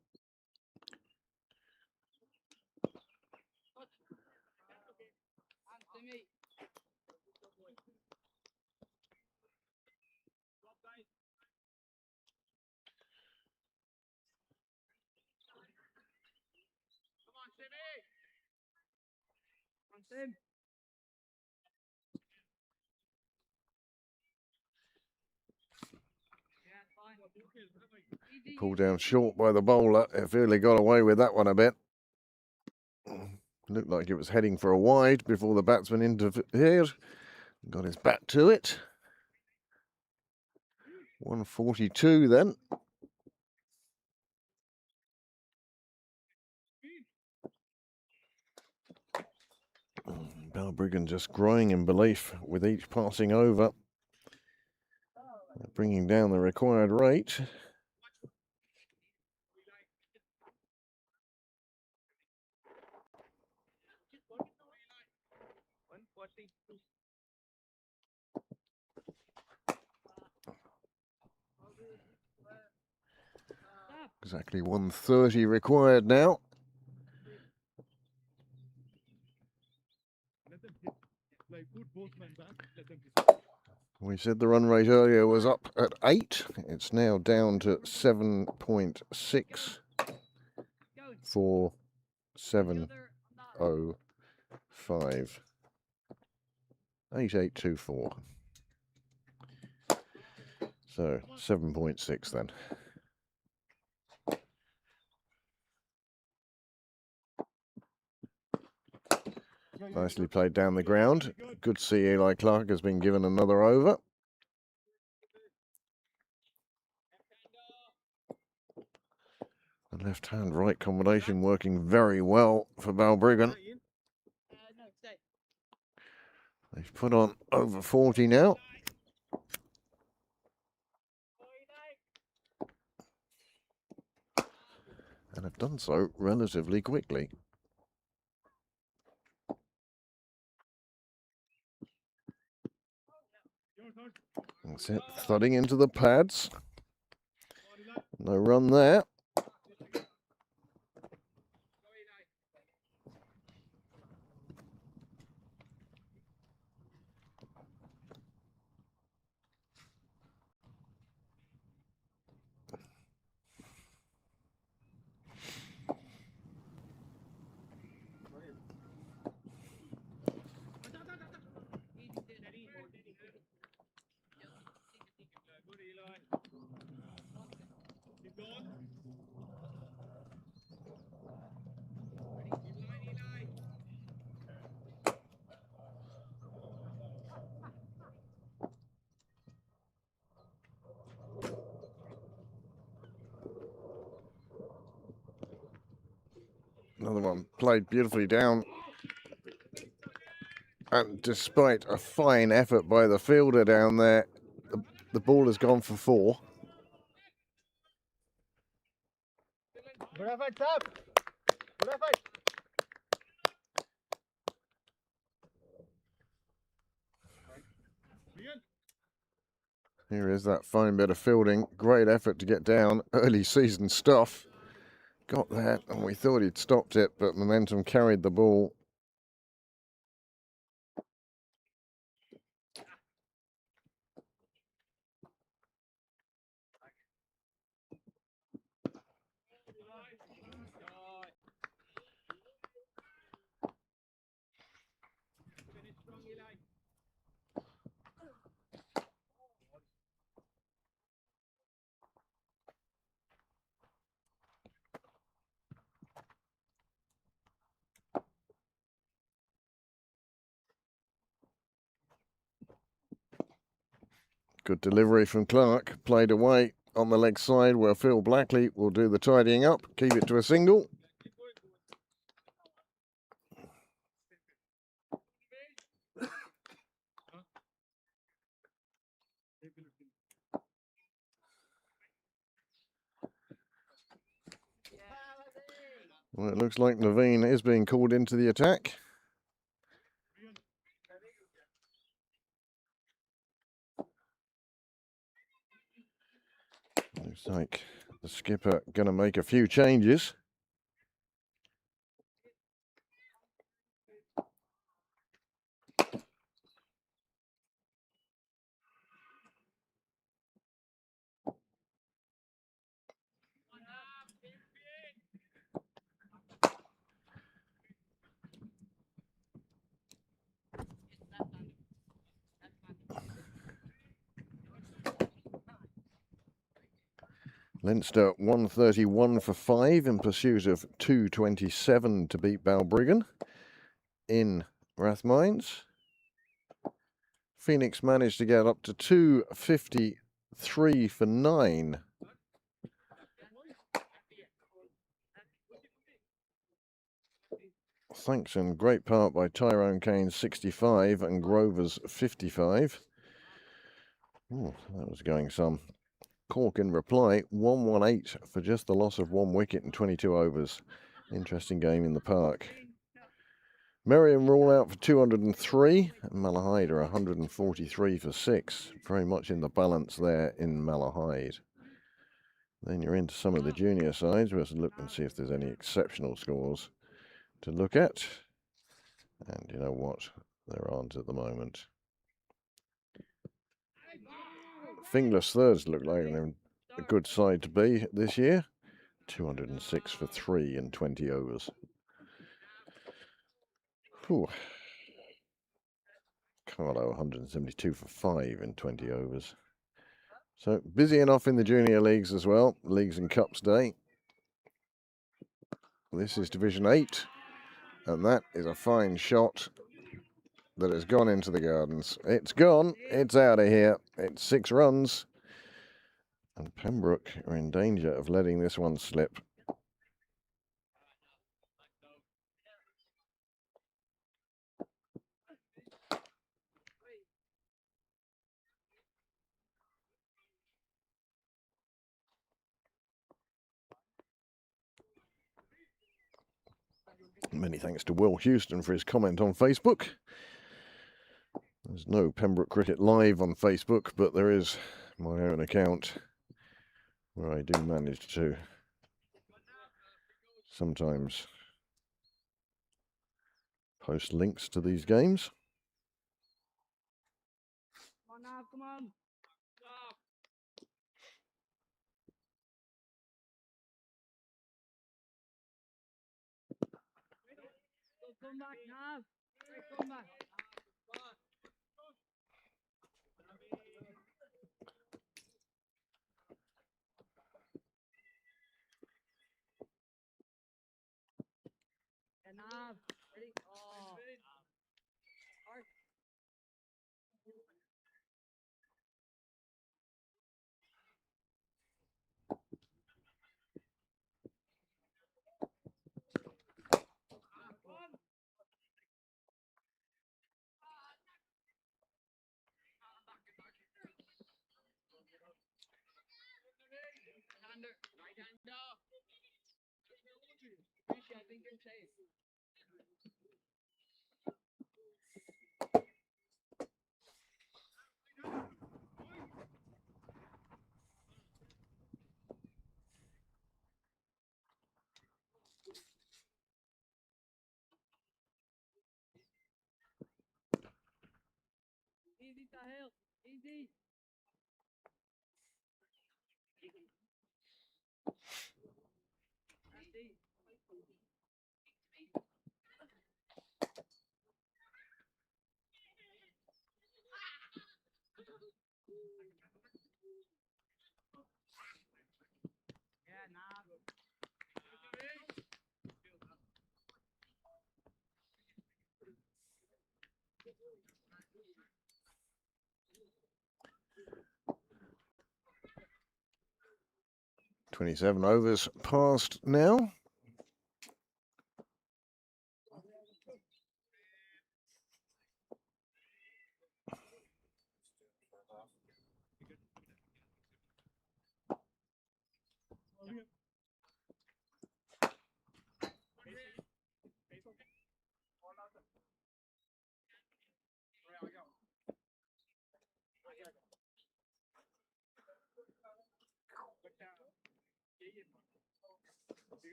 Pulled down short by the bowler. It really got away with that one a bit. Looked like it was heading for a wide before the batsman interfered. Got his bat to it. 142 then. Balbriggan just growing in belief with each passing over. Bringing down the required rate. Exactly 130 required now. We said the run rate earlier was up at 8. It's now down to 7.6 for 7:05. 8824. So 7.6 then. Nicely played down the ground. Good to see Eli Clark has been given another over. The left-hand right combination working very well for Balbriggan. No, stay. They've put on over 40 now. And have done so relatively quickly. That's it, thudding into the pads. No run there. Another one played beautifully down. And despite a fine effort by the fielder down there, the ball has gone for 4. Good effort, Sab. Good effort. Here is that fine bit of fielding. Great effort to get down. Early season stuff. Got that, and we thought he'd stopped it, but momentum carried the ball. Good delivery from Clark. Played away on the leg side where Phil Blackley will do the tidying up. Keep it to a single. Well, it looks like Naveen is being called into the attack. Looks like the skipper going to make a few changes. Leinster 131 for 5 in pursuit of 227 to beat Balbriggan in Rathmines. Phoenix managed to get up to 253 for 9. Thanks in great part by Tyrone Kane's 65 and Grover's 55. Oh, that was going some. Cork in reply, 118 for just the loss of 1 wicket in 22 overs. Interesting game in the park. Merriam were all out for 203, and Malahide are 143 for 6. Very much in the balance there in Malahide. Then you're into some of the junior sides. We'll look and see if there's any exceptional scores to look at. And you know what? There aren't at the moment. Fingless thirds look like they're a good side to be this year. 206 for 3 in 20 overs. Whew. Carlo 172 for 5 in 20 overs. So busy enough in the junior leagues as well. Leagues and Cups Day. This is Division 8. And that is a fine shot that has gone into the gardens. It's gone. It's out of here. It's 6 runs. And Pembroke are in danger of letting this one slip. Many thanks to Will Houston for his comment on Facebook. There's no Pembroke Cricket Live on Facebook, but there is my own account where I do manage to sometimes post links to these games. Come on now, come on. Stop. Come back now. Come back. Enough. Ready? Oh. Hard. 'Easy, Tahil. Easy. Yeah, now. 27 overs past now.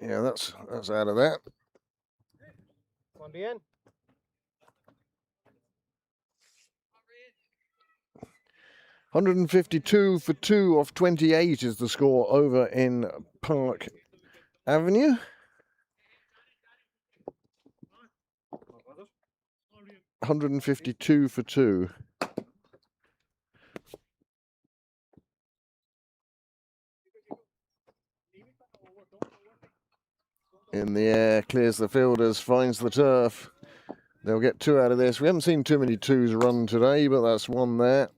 Yeah, that's out of that. One bien. 152 for 2 off 28 is the score over in Park Avenue. What was it? 152 for 2. In the air, clears the fielders, finds the turf. They'll get 2 out of this. We haven't seen too many 2s run today, but that's 1 there.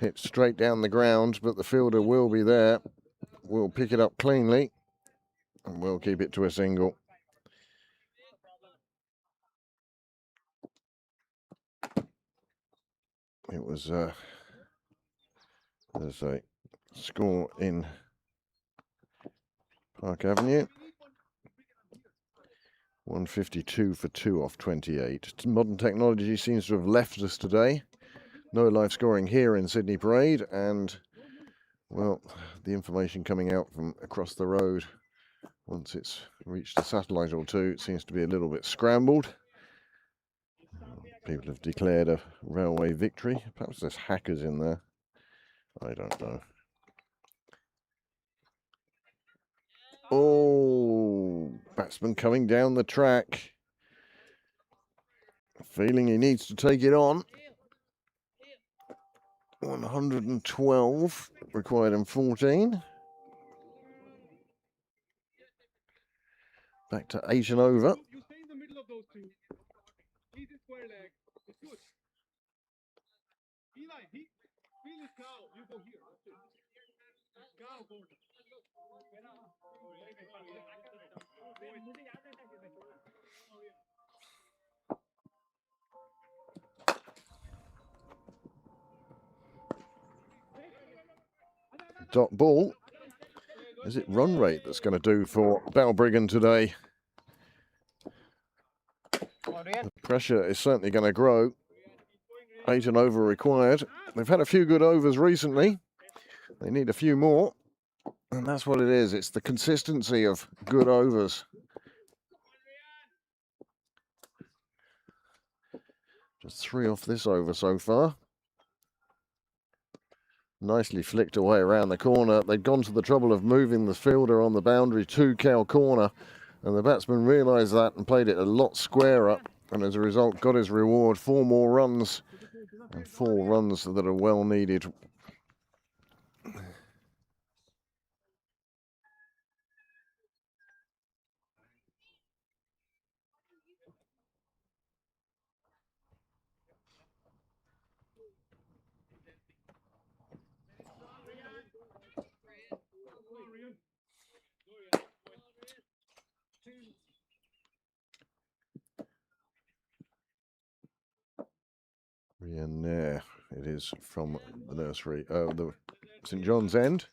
hit straight down the ground, but the fielder will be there. Will pick it up cleanly and will keep it to a single. It was there's a score in Park Avenue. 152 for 2 off 28. Modern technology seems to have left us today. No live scoring here in Sydney Parade, and well, the information coming out from across the road, once it's reached a satellite or two, it seems to be a little bit scrambled. People have declared a railway victory. Perhaps there's hackers in there. I don't know. Oh, batsman coming down the track. Feeling he needs to take it on. 112, required him 14. Back to 8 and over. You stay in the middle of those two. Easy square leg. It's good. Eli, feel his cow. You go here. That's it. Cow, Gordon. Dot ball. Is it run rate that's going to do for Balbriggan today? The pressure is certainly going to grow. 8 and over required. They've had a few good overs recently. They need a few more. And that's what it is. It's the consistency of good overs. Just 3 off this over so far. Nicely flicked away around the corner. They'd gone to the trouble of moving the fielder on the boundary to cow corner, and the batsman realised that and played it a lot squarer, and as a result got his reward. 4 more runs, and 4 runs that are well needed. And there it is from the nursery, the St John's End.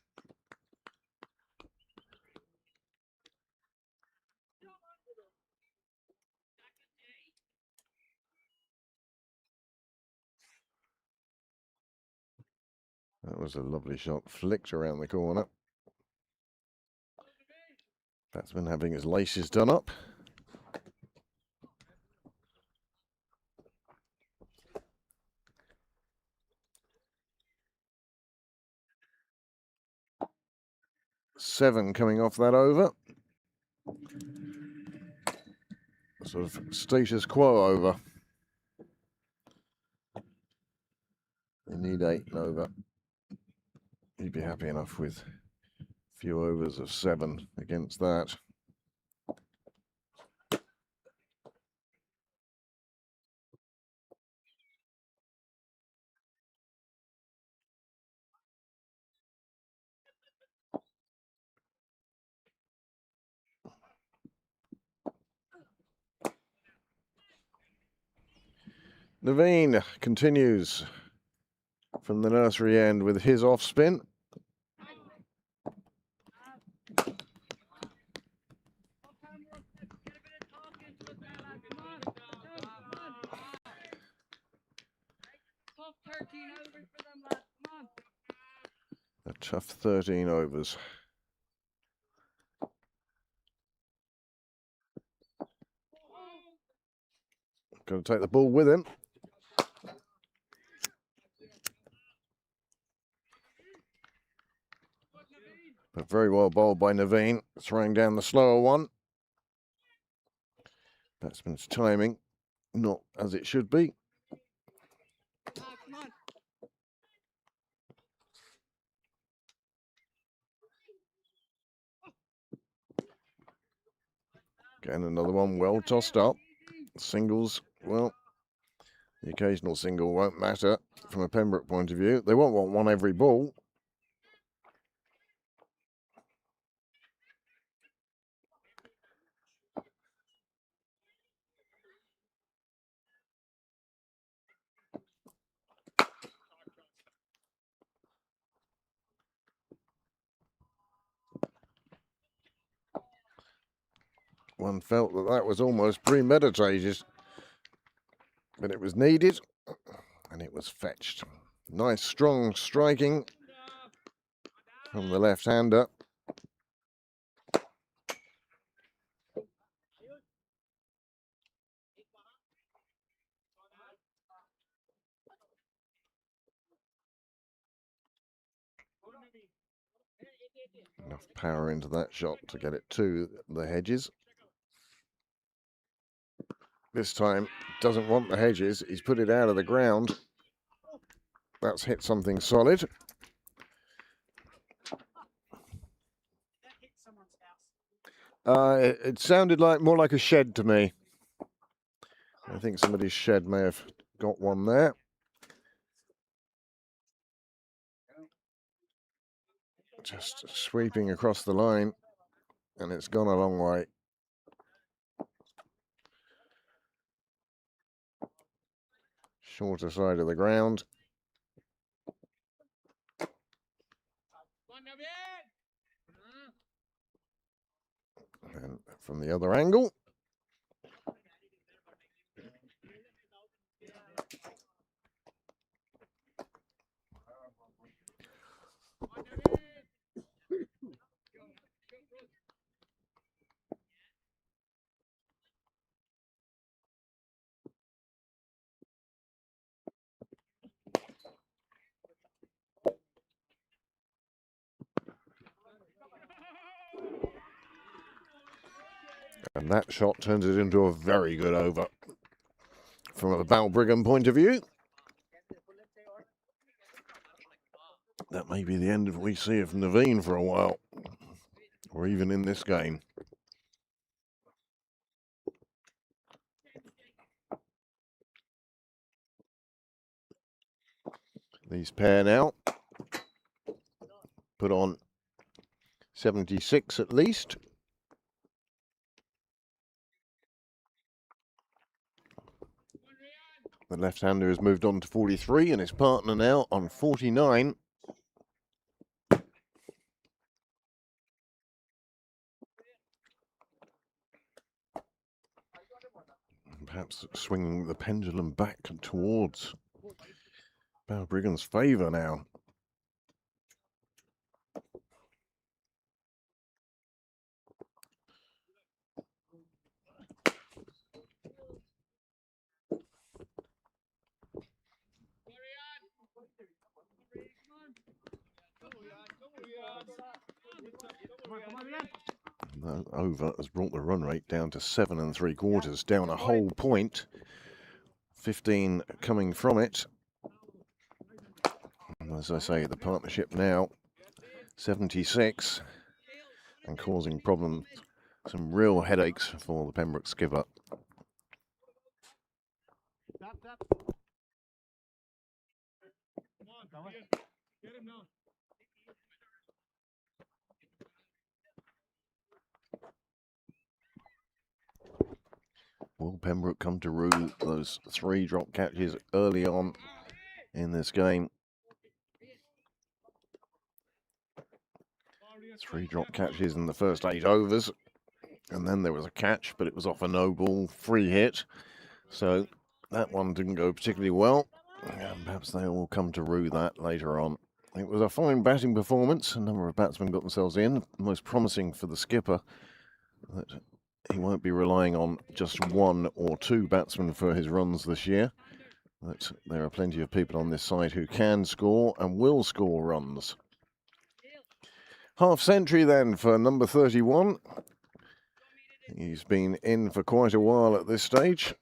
That was a lovely shot, flicked around the corner. Batsman having his laces done up. Seven coming off that over. Sort of status quo over. They need 8 and over. He'd be happy enough with a few overs of 7 against that. Naveen continues from the nursery end with his off spin. A tough 13 overs. Got to take the ball with him. But very well bowled by Naveen, throwing down the slower one. Batsman's timing not as it should be. Again, another one well tossed up. Singles, well, The occasional single won't matter from a Pembroke point of view. They won't want one every ball. One felt that that was almost premeditated, but it was needed, and it was fetched. Nice, strong striking from the left-hander. Enough power into that shot to get it to the hedges. This time, doesn't want the hedges. He's put it out of the ground. That's hit something solid. It sounded like more like a shed to me. I think somebody's shed may have got one there. Just sweeping across the line, and it's gone a long way. Shorter side of the ground. And from the other angle. And that shot turns it into a very good over. From a Balbriggan point of view, that may be the end of we see of Naveen for a while, or even in this game. These pair now put on 76 at least. The left-hander has moved on to 43 and his partner now on 49. Perhaps swinging the pendulum back towards Balbriggan's favour now. That over has brought the run rate down to 7 3/4, down a whole point. 15 coming from it. And as I say, the partnership now 76 and causing problems, some real headaches for the Pembroke skipper. Will Pembroke come to rue those 3 drop catches early on in this game? 3 drop catches in the first 8 overs, and then there was a catch, but it was off a no ball free hit, so that one didn't go particularly well. And perhaps they will come to rue that later on. It was a fine batting performance. A number of batsmen got themselves in. Most promising for the skipper that he won't be relying on just 1 or 2 batsmen for his runs this year. But there are plenty of people on this side who can score and will score runs. Half century then for number 31. He's been in for quite a while at this stage.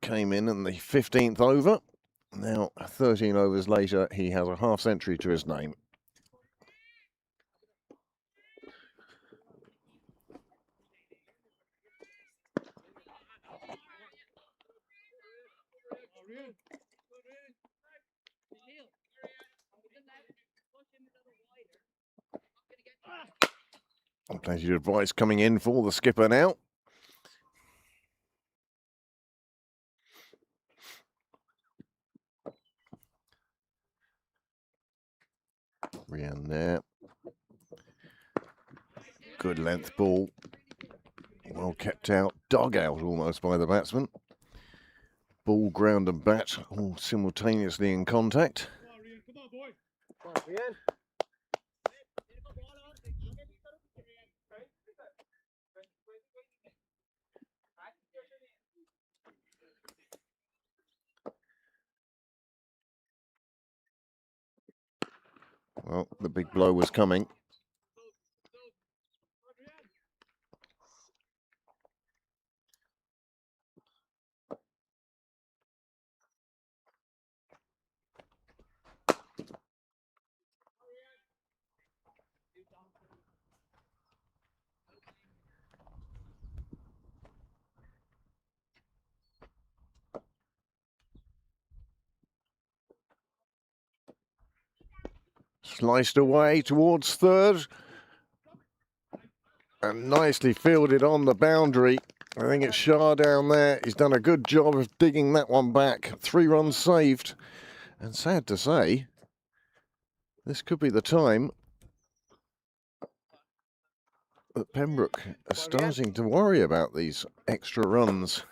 Came in the 15th over. Now, 13 overs later, he has a half century to his name. Plenty of advice coming in for the skipper now. Rian there. Good length ball. Well kept out. Dug out almost by the batsman. Ball, ground and bat all simultaneously in contact. Well, the big blow was coming. Sliced away towards third. And nicely fielded on the boundary. I think it's Shah down there. He's done a good job of digging that one back. 3 runs saved. And sad to say, this could be the time that Pembroke are starting to worry about these extra runs.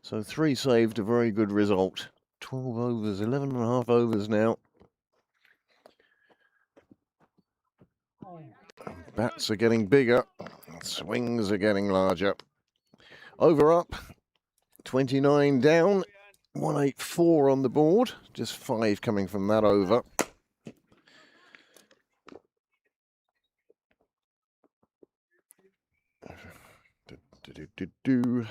So 3 saved, a very good result. 12 overs, 11 and a half overs now. Bats are getting bigger, swings are getting larger. Over up, 29 down, 184 on the board, just 5 coming from that over. Do.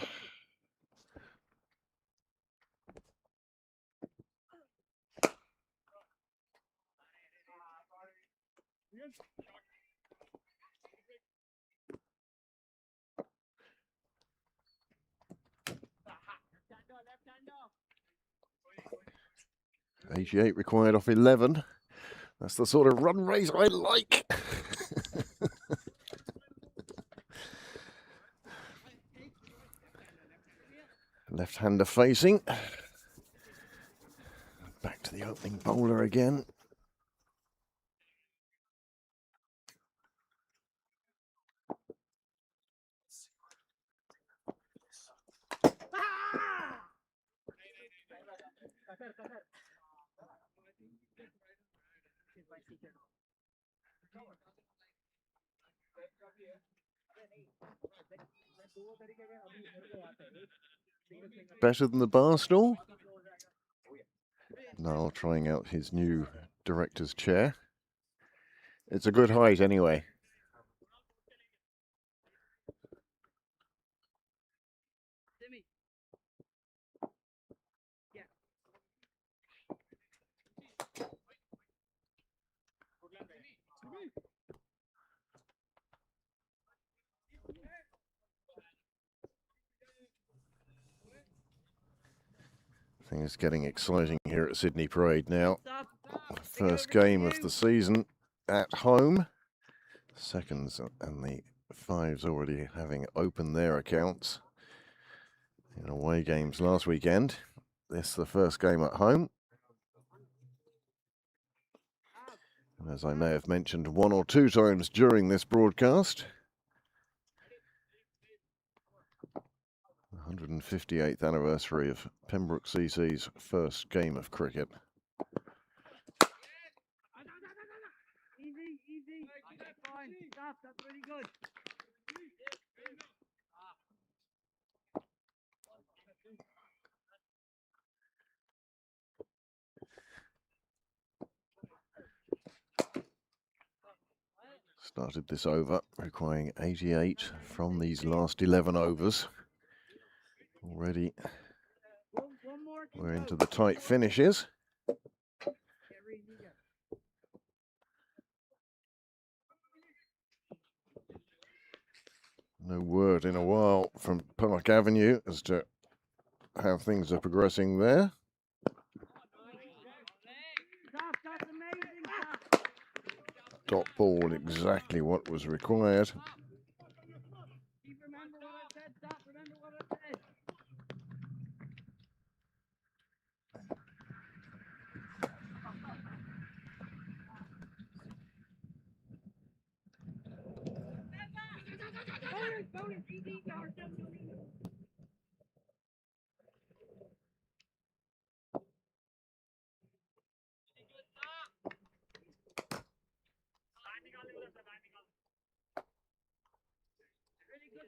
88 required off 11. That's the sort of run rate I like. Left-hander facing. Back to the opening bowler again. Better than the Barstool. Niall trying out his new director's chair. It's a good height anyway. Things getting exciting here at Sydney Parade now. First game of the season at home. Seconds and the Fives already having opened their accounts in away games last weekend. This the first game at home. And as I may have mentioned 1 or 2 times during this broadcast, 158th anniversary of Pembroke CC's first game of cricket. Easy, easy. Fine. Stop. That's really good. Started this over, requiring 88 from these last 11 overs. Already we're into the tight finishes. No word in a while from Park Avenue as to how things are progressing there. Dot ball, exactly what was required. Really good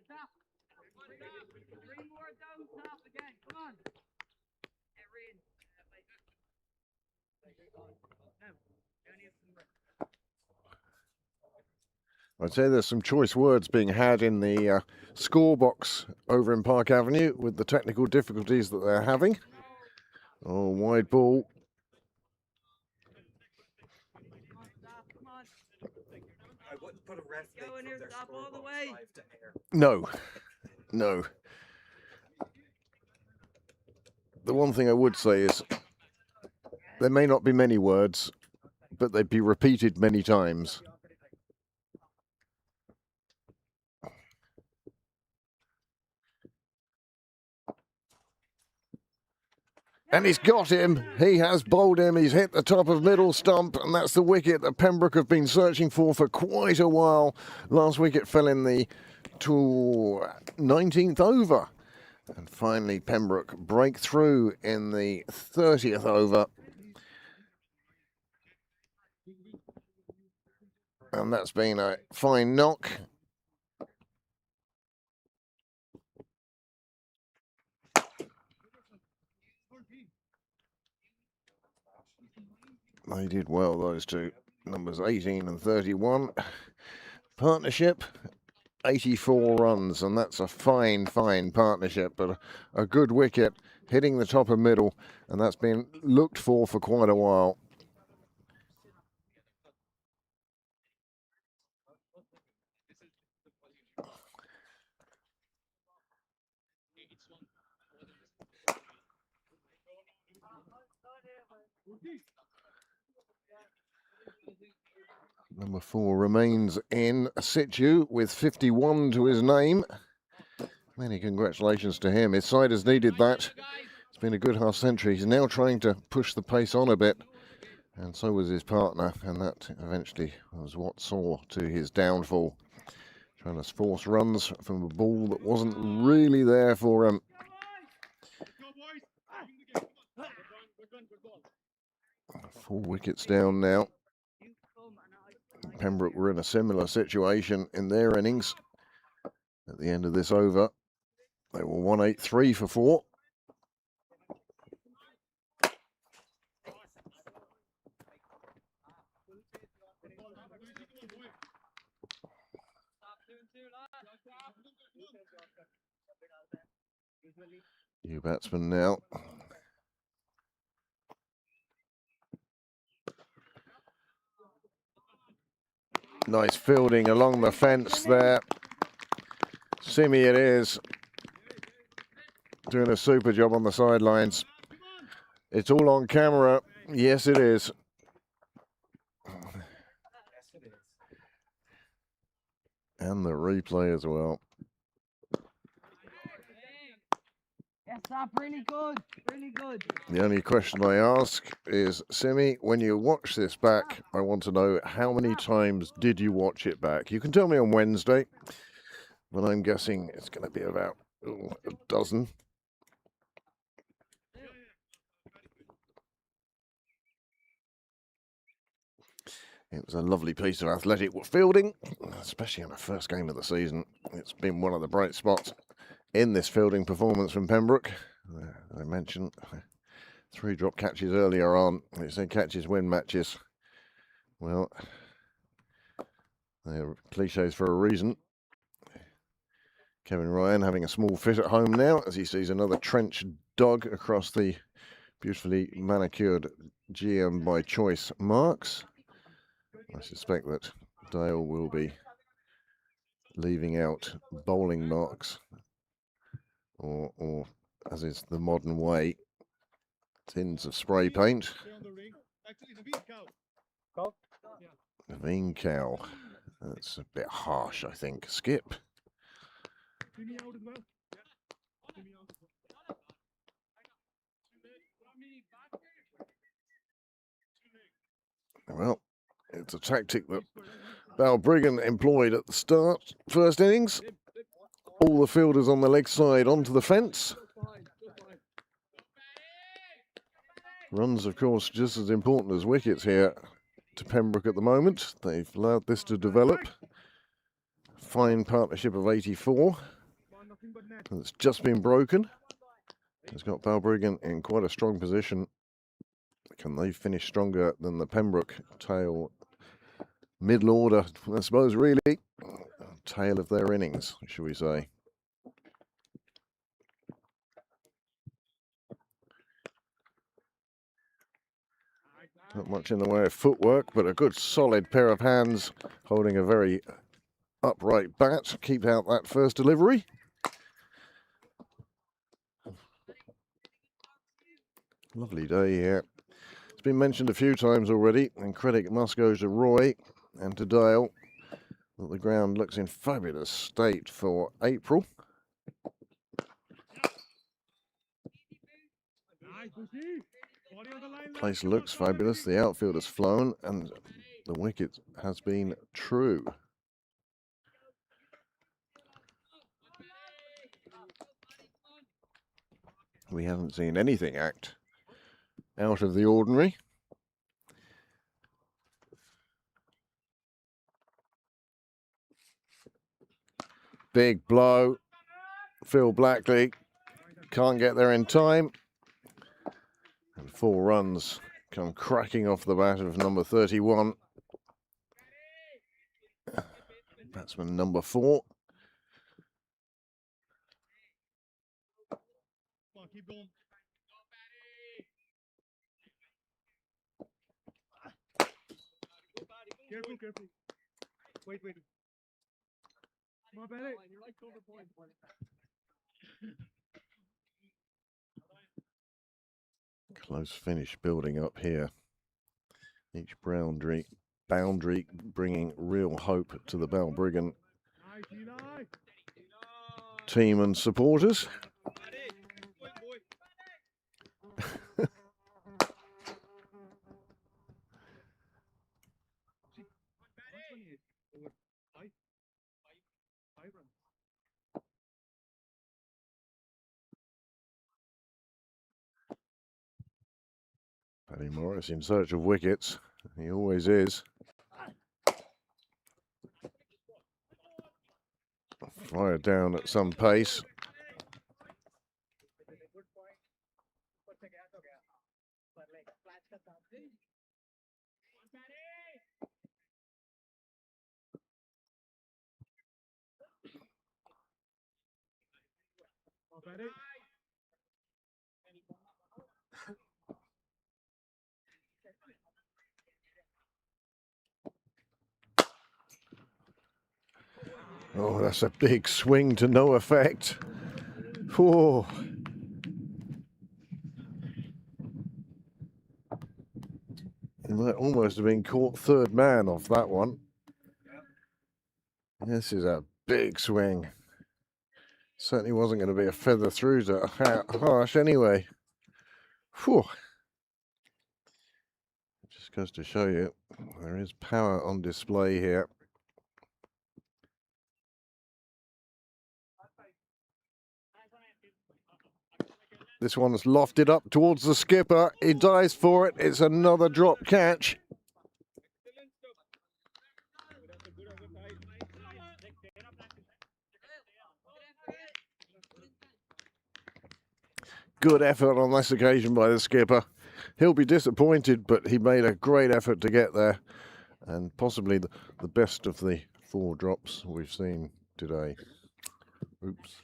tap. Three more down tap again. Come on. Get in. Wait. No. You only have some work. I'd say there's some choice words being had in the score box over in Park Avenue with the technical difficulties that they're having. Oh, wide ball. Come on. I wouldn't put a red flag Go in from here, their stop all the scoreboard way. drive to air. No, no. The one thing I would say is there may not be many words, but they'd be repeated many times. And he's got him. He has bowled him. He's hit the top of middle stump, and that's the wicket that Pembroke have been searching for quite a while. Last week it fell in the 19th over. And finally Pembroke break through in the 30th over. And that's been a fine knock. They did well, those two. Numbers 18 and 31. Partnership, 84 runs, and that's a fine, fine partnership, but a good wicket hitting the top of middle, and that's been looked for quite a while. Number 4 remains in situ with 51 to his name. Many congratulations to him. His side has needed that. It's been a good half century. He's now trying to push the pace on a bit, and so was his partner, and that eventually was what saw to his downfall. Trying to force runs from a ball that wasn't really there for him. 4 wickets down now. Pembroke were in a similar situation in their innings at the end of this over. They were 183 for 4. New batsman now. Nice fielding along the fence there. Simi it is. Doing a super job on the sidelines. It's all on camera. Yes, it is. And the replay as well. Yes, that's really good. Really good. The only question I ask is, Simi, when you watch this back, I want to know how many times did you watch it back? You can tell me on Wednesday, but I'm guessing it's going to be about a dozen. It was a lovely piece of athletic fielding, especially in the first game of the season. It's been one of the bright spots in this fielding performance from Pembroke. I mentioned 3 drop catches earlier on. They say catches win matches. Well, they're cliches for a reason. Kevin Ryan having a small fit at home now as he sees another trench dog across the beautifully manicured GM by choice marks. I suspect that Dale will be leaving out bowling marks, or as is the modern way, tins of spray paint. Veen cow. That's a bit harsh, I think. Skip. Well, it's a tactic that Balbriggan employed at the start, first innings. All the fielders on the leg side onto the fence. Runs, of course, just as important as wickets here to Pembroke at the moment. They've allowed this to develop. Fine partnership of 84. It's just been broken. It's got Balbriggan in quite a strong position. Can they finish stronger than the Pembroke tail middle order, I suppose, really? Tail of their innings, should we say. Not much in the way of footwork, but a good solid pair of hands holding a very upright bat. Keep out that first delivery. Lovely day here. It's been mentioned a few times already, and credit must go to Roy and to Dale that the ground looks in fabulous state for April. Place looks fabulous. The outfield has flown, and the wicket has been true. We haven't seen anything act out of the ordinary. Big blow. Phil Blackley can't get there in time. And 4 runs come cracking off the bat of number 31. Batsman number 4. Keep going. Careful, careful. Wait. Come on, Benny. You're right over point. Close finish building up here. Each boundary bringing real hope to the Balbriggan team and supporters. Paddy Morris in search of wickets. He always is. Fired down at some pace. Oh, that's a big swing to no effect. Oh. He might almost have been caught third man off that one. This is a big swing. Certainly wasn't going to be a feather through to Harsh anyway. Whew. Just goes to show you there is power on display here. This one's lofted up towards the skipper. He dives for it. It's another drop catch. Good effort on this occasion by the skipper. He'll be disappointed, but he made a great effort to get there. And possibly the best of the 4 drops we've seen today. Oops.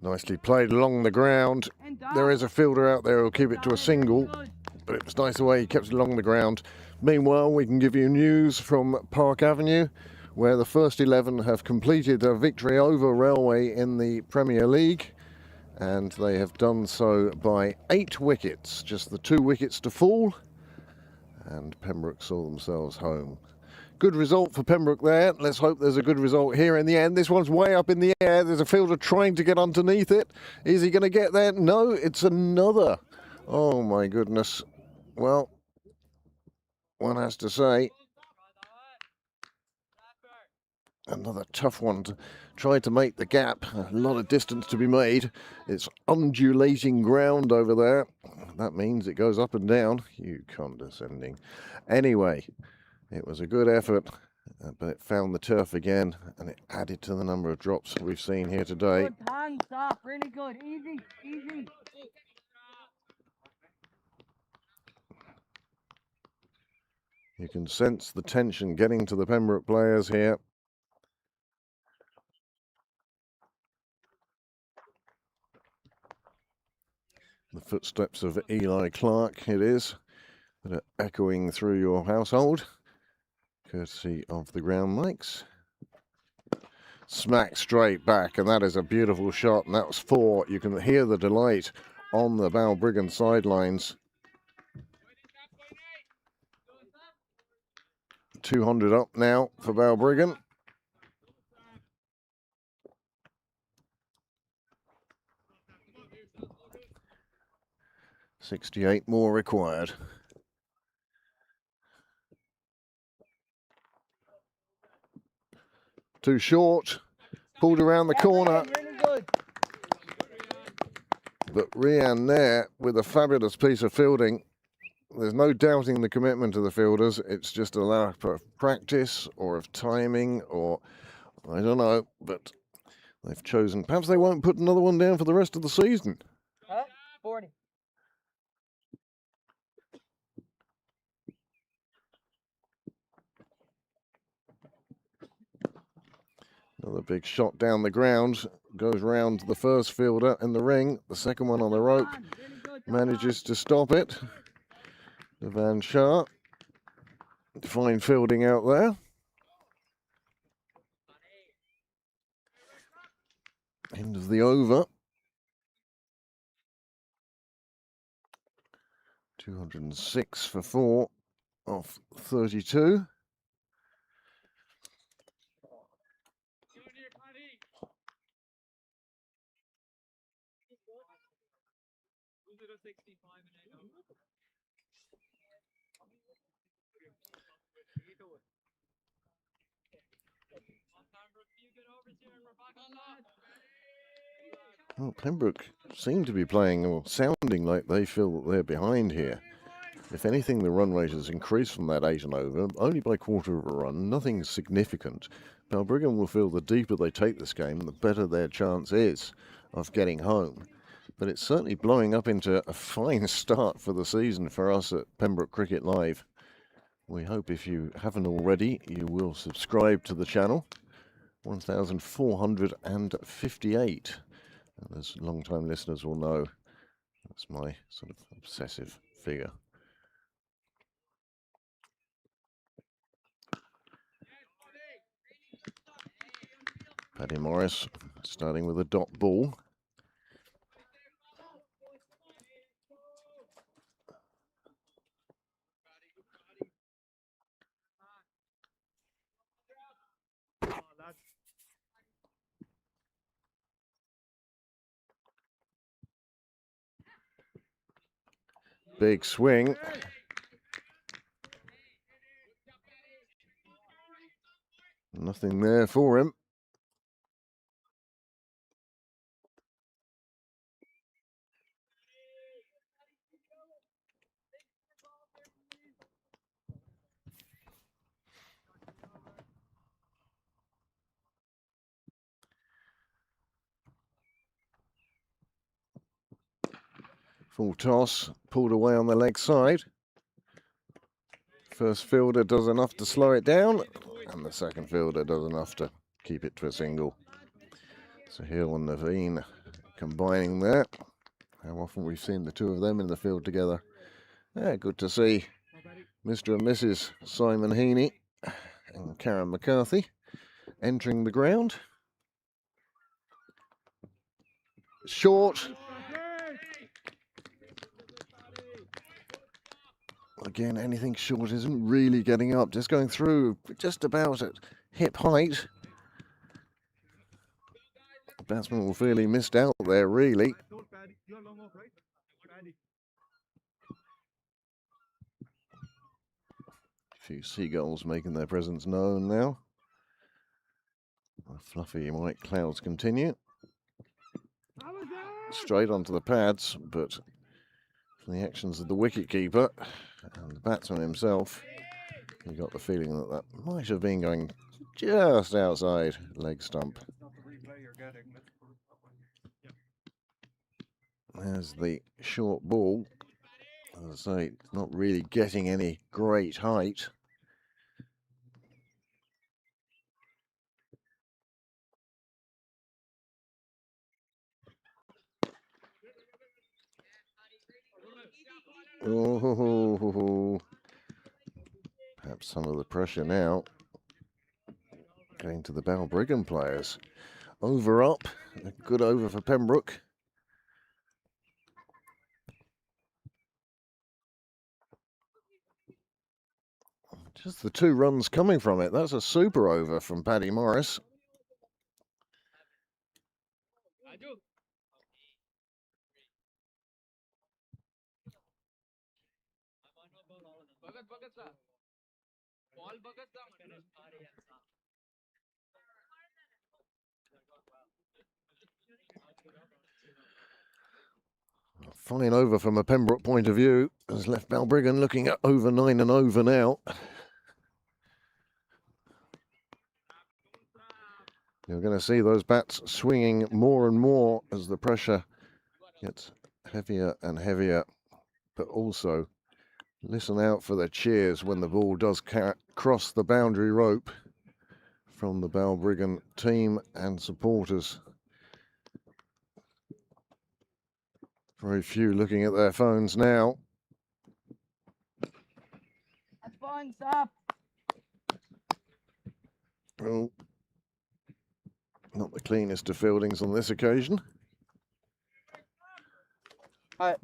Nicely played along the ground. There is a fielder out there who'll keep it to a single. but it was nice the way he kept it along the ground. Meanwhile, we can give you news from Park Avenue, where the first 11 have completed a victory over Railway in the Premier League, and they have done so by 8 wickets, just the 2 wickets to fall, and Pembroke saw themselves home. Good result for Pembroke there. Let's hope there's a good result here in the end. This one's way up in the air. There's a fielder trying to get underneath it. Is he going to get there? No, it's another. Oh my goodness. Well, one has to say, another tough one to try to make the gap. A lot of distance to be made. It's undulating ground over there. That means it goes up and down. You condescending. Anyway, it was a good effort, but it found the turf again, and it added to the number of drops we've seen here today. Good time, stop, really good, easy, easy. You can sense the tension getting to the Pembroke players here. The footsteps of Eli Clark, it is, that are echoing through your household, courtesy of the ground mics. Smack straight back, and that is a beautiful shot, and that was 4. You can hear the delight on the Balbriggan sidelines. 200 up now for Balbriggan. .68 more required. Too short, pulled around the corner. Really good. But Rian there with a fabulous piece of fielding. There's no doubting the commitment of the fielders. It's just a lack of practice or of timing, or I don't know, but they've chosen. Perhaps they won't put another one down for the rest of the season. 40. Another big shot down the ground, goes round the first fielder in the ring. The second one on the rope manages to stop it. Van Shah, fine fielding out there. End of the over. 206 for 4 off 32. Well, Pembroke seem to be playing, or sounding like they feel that they're behind here. If anything, the run rate has increased from that 8 and over, only by quarter of a run, nothing significant. Balbriggan will feel the deeper they take this game, the better their chance is of getting home. But it's certainly blowing up into a fine start for the season for us at Pembroke Cricket Live. We hope if you haven't already, you will subscribe to the channel. 1,458. And as long-time listeners will know, that's my sort of obsessive figure. Paddy Morris starting with a dot ball. Big swing. Nothing there for him. Full toss, pulled away on the leg side. First fielder does enough to slow it down, and the second fielder does enough to keep it to a single. So Hill and Naveen combining there. How often we've seen the two of them in the field together Yeah, good to see Mr. and Mrs. Simon Heaney and Karen McCarthy entering the ground. Short. Again, anything short isn't really getting up, just going through just about at hip height. The batsman will feel he missed out there, really. A few seagulls making their presence known now. The fluffy white clouds continue. Straight onto the pads, but from the actions of the wicketkeeper and the batsman himself, you got the feeling that that might have been going just outside leg stump. There's the short ball. As I say, it's not really getting any great height. Oh, perhaps some of the pressure now going to the Balbriggan players. Over up, a good over for Pembroke. Just the 2 runs coming from it. That's a super over from Paddy Morris. A fine over from a Pembroke point of view has left Balbriggan looking at over 9 and over now. You're going to see those bats swinging more and more as the pressure gets heavier and heavier. But also, listen out for the cheers when the ball does cross the boundary rope from the Balbriggan team and supporters. Very few looking at their phones now. That's fine, stop. Well, not the cleanest of fieldings on this occasion. Hi.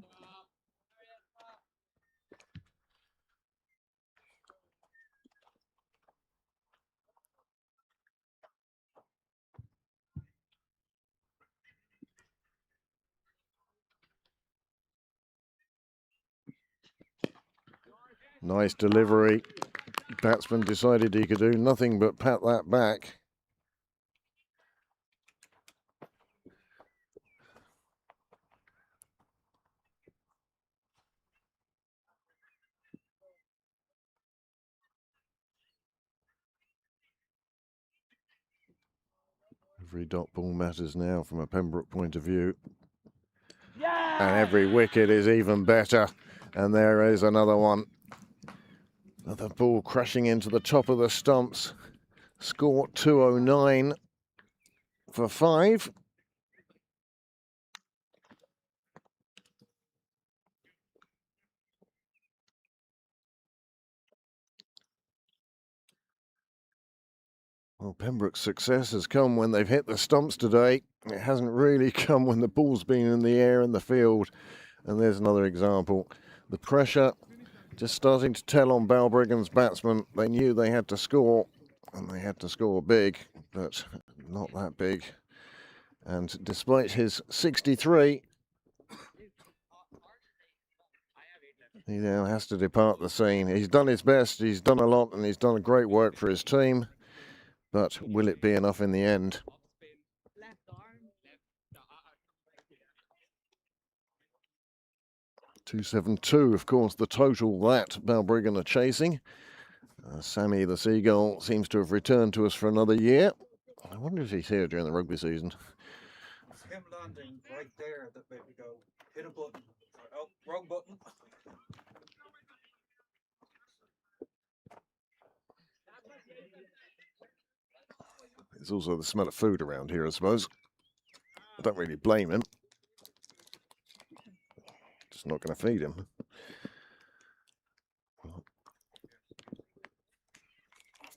Nice delivery. Batsman decided he could do nothing but pat that back. Every dot ball matters now from a Pembroke point of view. Yeah! And every wicket is even better. And there is another one. Another ball crashing into the top of the stumps. Score 209 for 5. Well, Pembroke's success has come when they've hit the stumps today. It hasn't really come when the ball's been in the air in the field. And there's another example. The pressure just starting to tell on Balbriggan's batsmen. They knew they had to score, and they had to score big, but not that big. And despite his 63, he now has to depart the scene. He's done his best, he's done a lot, and he's done a great work for his team. But will it be enough in the end? .272, of course, the total that Balbriggan are chasing. Sammy the Seagull seems to have returned to us for another year. I wonder if he's here during the rugby season. It's him landing right there that made me go, hit a button. Oh, wrong button. There's also the smell of food around here, I suppose. I don't really blame him. Just not going to feed him.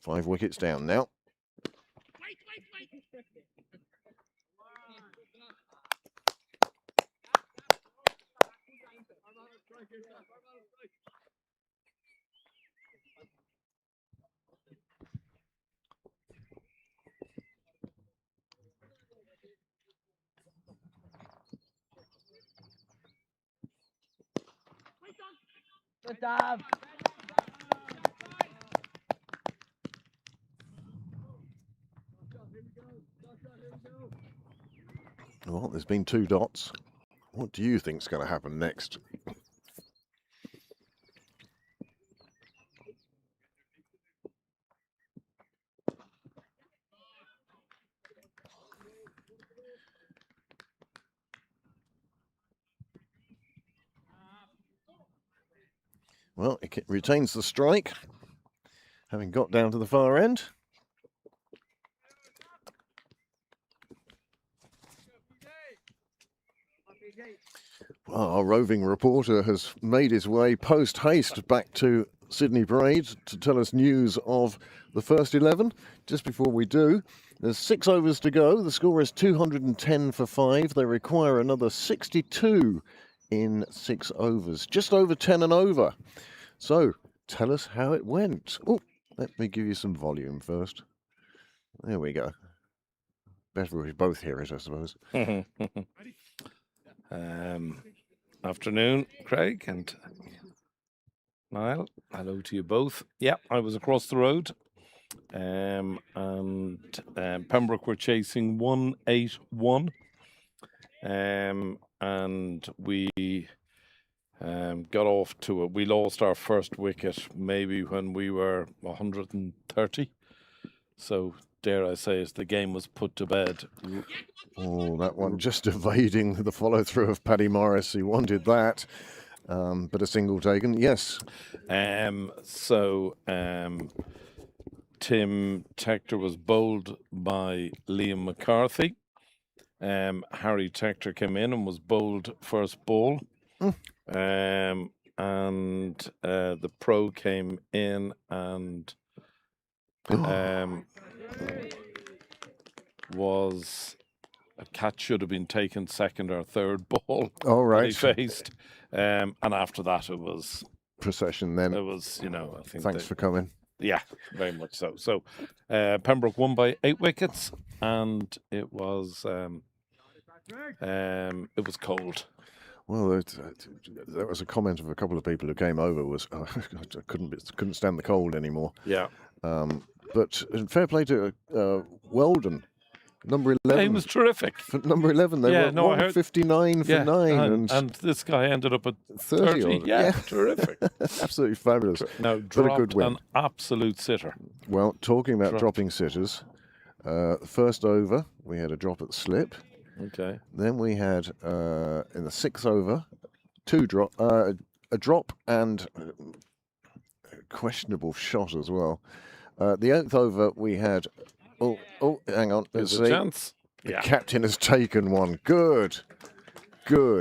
5 wickets down now. Good job. Well, there's been 2 dots. What do you think's going to happen next? Well, it retains the strike, having got down to the far end. Well, our roving reporter has made his way post-haste back to Sydney Parade to tell us news of the first 11. Just before we do, there's 6 overs to go. The score is 210 for 5. They require another 62 in 6 overs. Just over 10 and over. So, tell us how it went. Oh, let me give you some volume first. There we go. Better if we both hear it, I suppose. Afternoon, Craig and Niall. Hello to you both. Yeah, I was across the road, and Pembroke were chasing 181, and we got off to it. We lost our first wicket maybe when we were 130. So dare I say it, the game was put to bed. Oh, that one just evading the follow-through of Paddy Morris. He wanted that, but a single taken. Yes. Tim Tector was bowled by Liam McCarthy. Harry Tector came in and was bowled first ball. And the pro came in and was a catch should have been taken second or third ball. All right. He faced, and after that it was procession. Then it was, I think. Thanks for coming. Yeah, very much so. So Pembroke won by 8 wickets, and it was cold. Well, there was a comment of a couple of people who came over was I couldn't stand the cold anymore. Yeah. But fair play to Weldon, number 11. He was terrific. For number 11, they were 159 for 9, and this guy ended up at 30. Yeah, terrific. Absolutely fabulous. Now But a good win. an absolute sitter. Well, talking about dropping sitters, first over we had a drop at slip. Okay. Then we had in the 6th over a drop and a questionable shot as well. The 8th over we had hang on, let's There's a see. chance. The Yeah. captain has taken one. Good. Yeah,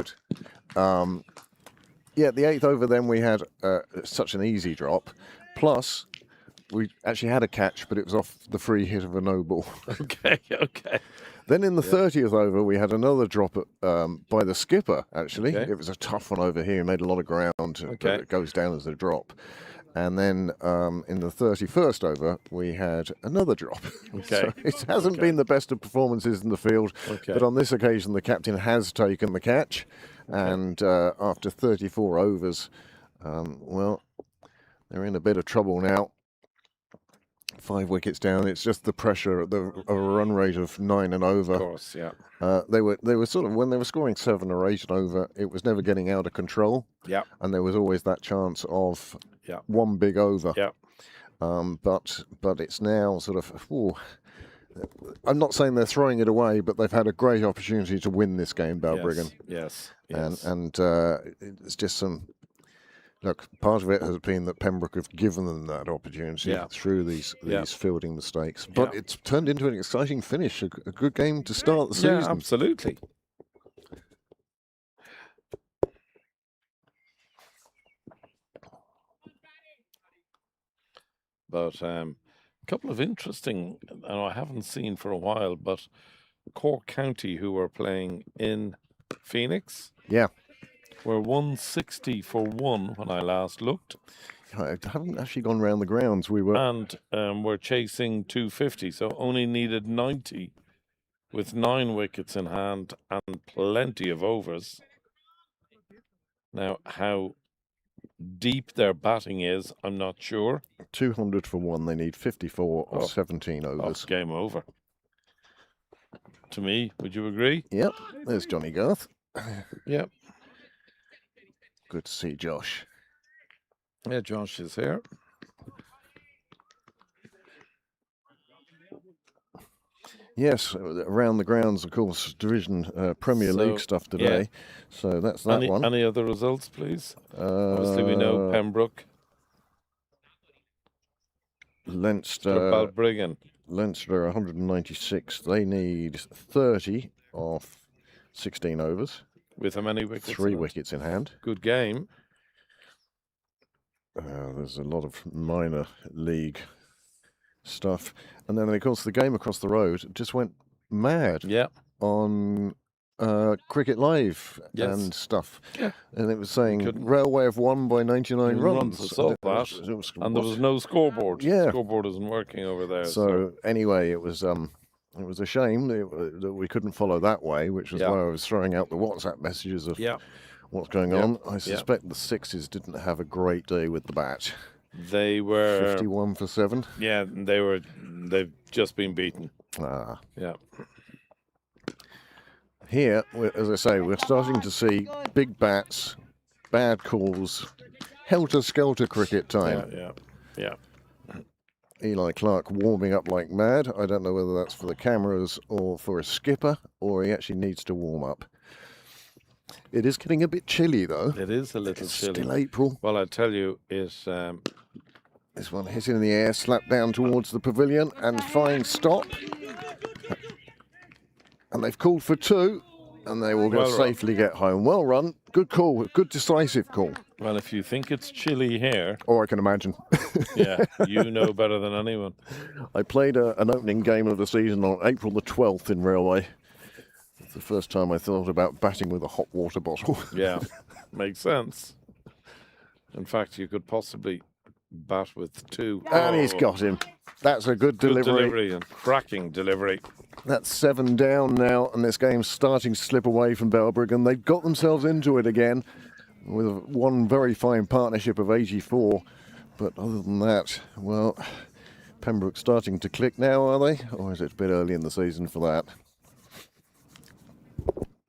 the 8th over then we had such an easy drop. Plus, we actually had a catch, but it was off the free hit of a no ball. Okay. Then in the 30th over, we had another drop by the skipper, actually. Okay. It was a tough one over here. He made a lot of ground, but it goes down as a drop. And then in the 31st over, we had another drop. Okay. So it hasn't been the best of performances in the field, but on this occasion, the captain has taken the catch. And after 34 overs, well, they're in a bit of trouble now. 5 wickets down. It's just the pressure of a run rate of 9 and over. Of course, yeah. They were sort of, when they were scoring 7 or 8 and over, it was never getting out of control. Yeah. And there was always that chance of one big over. Yeah. But it's now sort of, I'm not saying they're throwing it away, but they've had a great opportunity to win this game, Balbriggan. Yes. And it's just some. Look, part of it has been that Pembroke have given them that opportunity through these fielding mistakes. But it's turned into an exciting finish, a good game to start the season. Yeah, absolutely. But couple of interesting, and I haven't seen for a while, but Cork County, who were playing in Phoenix, Yeah. were 160 for 1 when I last looked, I haven't actually gone round the grounds. We were. and were chasing 250, so only needed 90 with 9 wickets in hand and plenty of overs. Now, how deep their batting is, I'm not sure. 200 for 1. They need 54 or Oh. 17 Oh, overs. game over. To me, would you agree? Yep. There's Johnny Garth. Yep. Good to see Josh. Yeah, Josh is here. Yes, around the grounds, of course, Division Premier So, League stuff today. So that's that one. Any other results, please? Obviously, we know Pembroke, Leinster, Balbriggan. Leinster 196. They need 30 off 16 overs. With how many wickets? 3 in it? wickets in hand. Good game. There's a lot of minor league stuff. And then, of course, the game across the road just went mad Yeah. on Cricket Live Yes. and stuff. Yeah. And it was saying Couldn't- Railway have won by 99 runs. I saw that. And there was no scoreboard. Yeah. Scoreboard isn't working over there. So anyway, it was a shame that we couldn't follow that way, which was Yeah. why I was throwing out the WhatsApp messages of Yeah. what's going Yeah. on. I suspect the Sixes didn't have a great day with the bat. They were 51 for 7. Yeah, they've just been beaten. Ah. Yeah. Here, as I say, we're starting to see big bats, bad calls, helter-skelter cricket time. Yeah. Eli Clark warming up like mad. I don't know whether that's for the cameras or for a skipper, or he actually needs to warm up. It is getting a bit chilly, though. It is a little It's chilly. still April. Well, I tell you, it This one hit in the air, slapped down towards the pavilion, and fine stop. And they've called for 2, and they will Well run. safely get home. Well run. Good call. Good decisive call. well, if you think it's chilly here, Or I can imagine. yeah, you know better than anyone. I played an opening game of the season on April the 12th in Railway. It's the first time I thought about batting with a hot water bottle. Yeah, makes sense. In fact, you could possibly bat with 2. And he's got him. That's a good Good delivery. delivery and cracking delivery. That's 7 down now, and this game's starting to slip away from Balbriggan. They've got themselves into it again with one very fine partnership of 84. But other than that, well, Pembroke starting to click now, are they? Or is it a bit early in the season for that?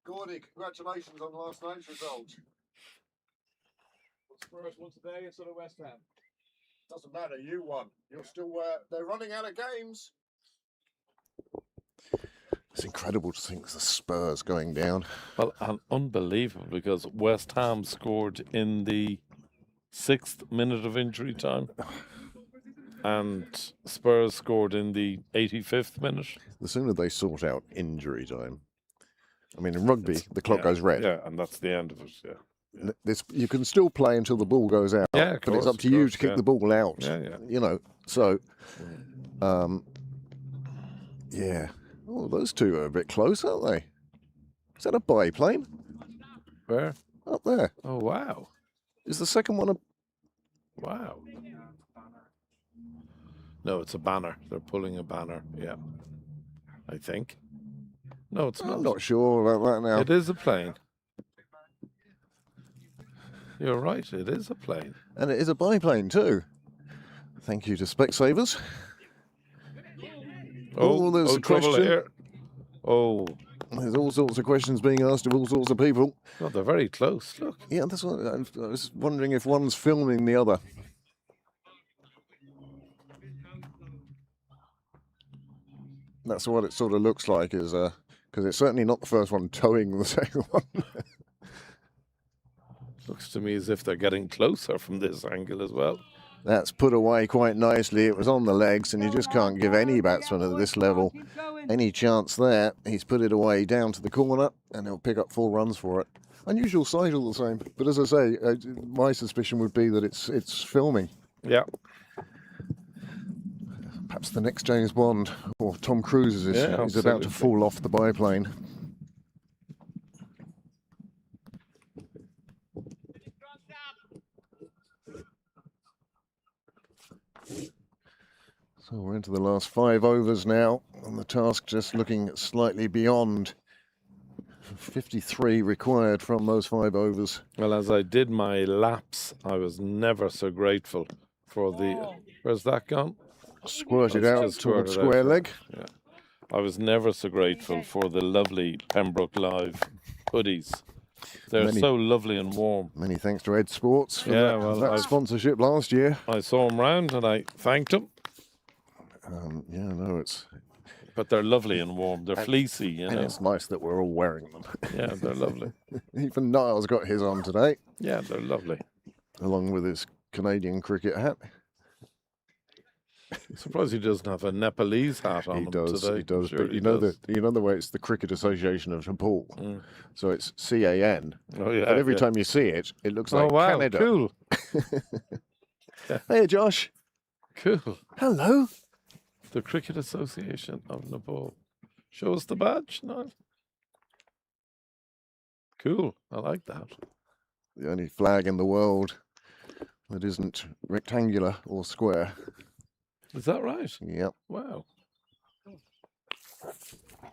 Gordy, congratulations on last night's result. Spurs won today instead of West Ham. Doesn't matter, you won. You're still, they're running out of games. It's incredible to think the Spurs going down. Well, and unbelievable because West Ham scored in the 6th minute of injury time, and Spurs scored in the 85th minute. The sooner they sort out injury time. I mean, in rugby, the clock goes red. Yeah, and that's the end of it. Yeah. This, you can still play until the ball goes out, Yeah, of but it's course, up to of you course, to kick yeah. the ball out. Yeah. You know, so yeah. Oh, those two are a bit close, aren't they? Is that a biplane Where? up there? Oh, wow. Is the second one a? Wow. No, it's a banner. They're pulling a banner. Yeah. I think. No, it's not. I'm not sure about that now. It is a plane. You're right. It is a plane. And it is a biplane too. Thank you to Specsavers. Oh, there's a trouble question. here. Oh, There's all sorts of questions being asked of all sorts of people. God, they're very close. Look. Yeah, that's what I was wondering if one's filming the other. That's what it sort of looks like, is because it's certainly not the first one towing the second one. Looks to me as if they're getting closer from this angle as well. That's put away quite nicely. It was on the legs, and you just can't give any batsman at this level any chance there. He's put it away down to the corner, and he'll pick up 4 runs for it. Unusual sight all the same. But as I say, my suspicion would be that it's filming. Yeah. Perhaps the next James Bond or Tom Cruise is Yeah, he's about to absolutely. fall off the biplane. So we're into the last 5 overs now, and the task just looking slightly beyond. 53 required from those 5 overs. Well, as I did my laps, I was never so grateful for the. Where's that gone? Squirted It's out just towards squirted out square for- leg. Yeah, I was never so grateful for the lovely Pembroke Live hoodies. They're Many- so lovely and warm. Many thanks to Ed Sports for Yeah, that, well, that I've- sponsorship last year. I saw them round and I thanked them, Yeah, no, it's but they're lovely and warm. They're fleecy, you and know. it's nice that we're all wearing them. Yeah, they're lovely. Even Niall's got his on today, Yeah, they're lovely. along with his Canadian cricket hat. Surprised he doesn't have a Nepalese hat on He him does, today. he does. Sure But he you know does. the way it's the Cricket Association of Nepal, Mm. so it's CAN. Oh yeah. But every yeah. time you see it, it looks Oh like wow, Canada. cool, Hey, Josh. cool. Hello. The Cricket Association of Nepal. Show us the badge, no? Cool. I like that. The only flag in the world that isn't rectangular or square. Is that right? Yep. Wow.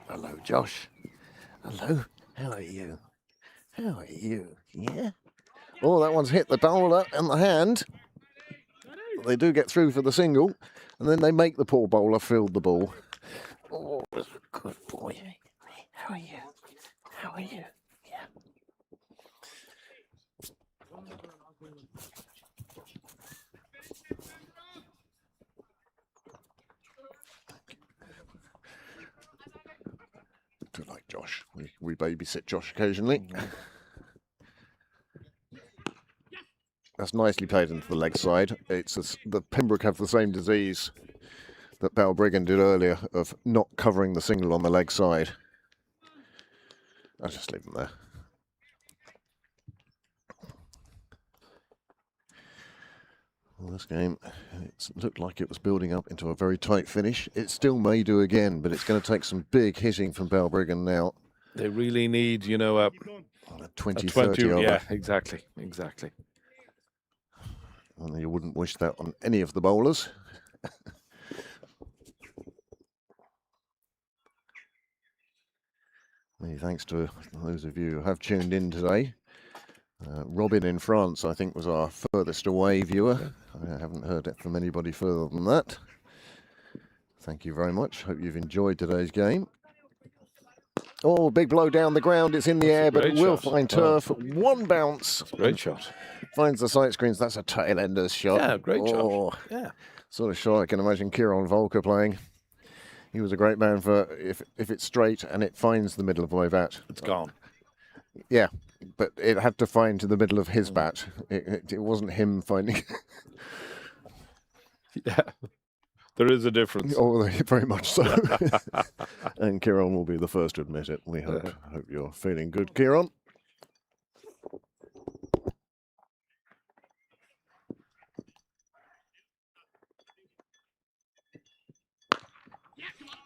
Hello, Josh. Hello. How are you? How are you? Yeah. Oh, that one's hit the bowler in the hand. They do get through for the single, and then they make the poor bowler field the ball. Oh, good boy. How are you? How are you? Yeah. Do like Josh. We babysit Josh occasionally. That's nicely played into the leg side. The Pembroke have the same disease that Balbriggan did earlier of not covering the single on the leg side. I'll just leave them there. Well, this game, it looked like it was building up into a very tight finish. It still may do again, but it's going to take some big hitting from Balbriggan now. They really need, you know, a 20, 20. 30 over. Yeah, exactly. Exactly. And you wouldn't wish that on any of the bowlers. Many thanks to those of you who have tuned in today. Robin in France, I think, was our furthest away viewer. I haven't heard it from anybody further than that. Thank you very much. Hope you've enjoyed today's game. Oh, big blow down the ground. It's in the air, but it great will shot. find turf. One bounce. Great shot. Finds the sight screens. That's a tail ender's shot. Yeah, great Oh, shot. Yeah. sort of shot I can imagine Kieran Volker playing. He was a great man for if it's straight and it finds the middle of my bat. It's gone. Yeah, but it had to find to the middle of his bat. It wasn't him finding. Yeah. There is a difference. Oh, very much so. And Kieran will be the first to admit it. We hope you're feeling good, Kieran.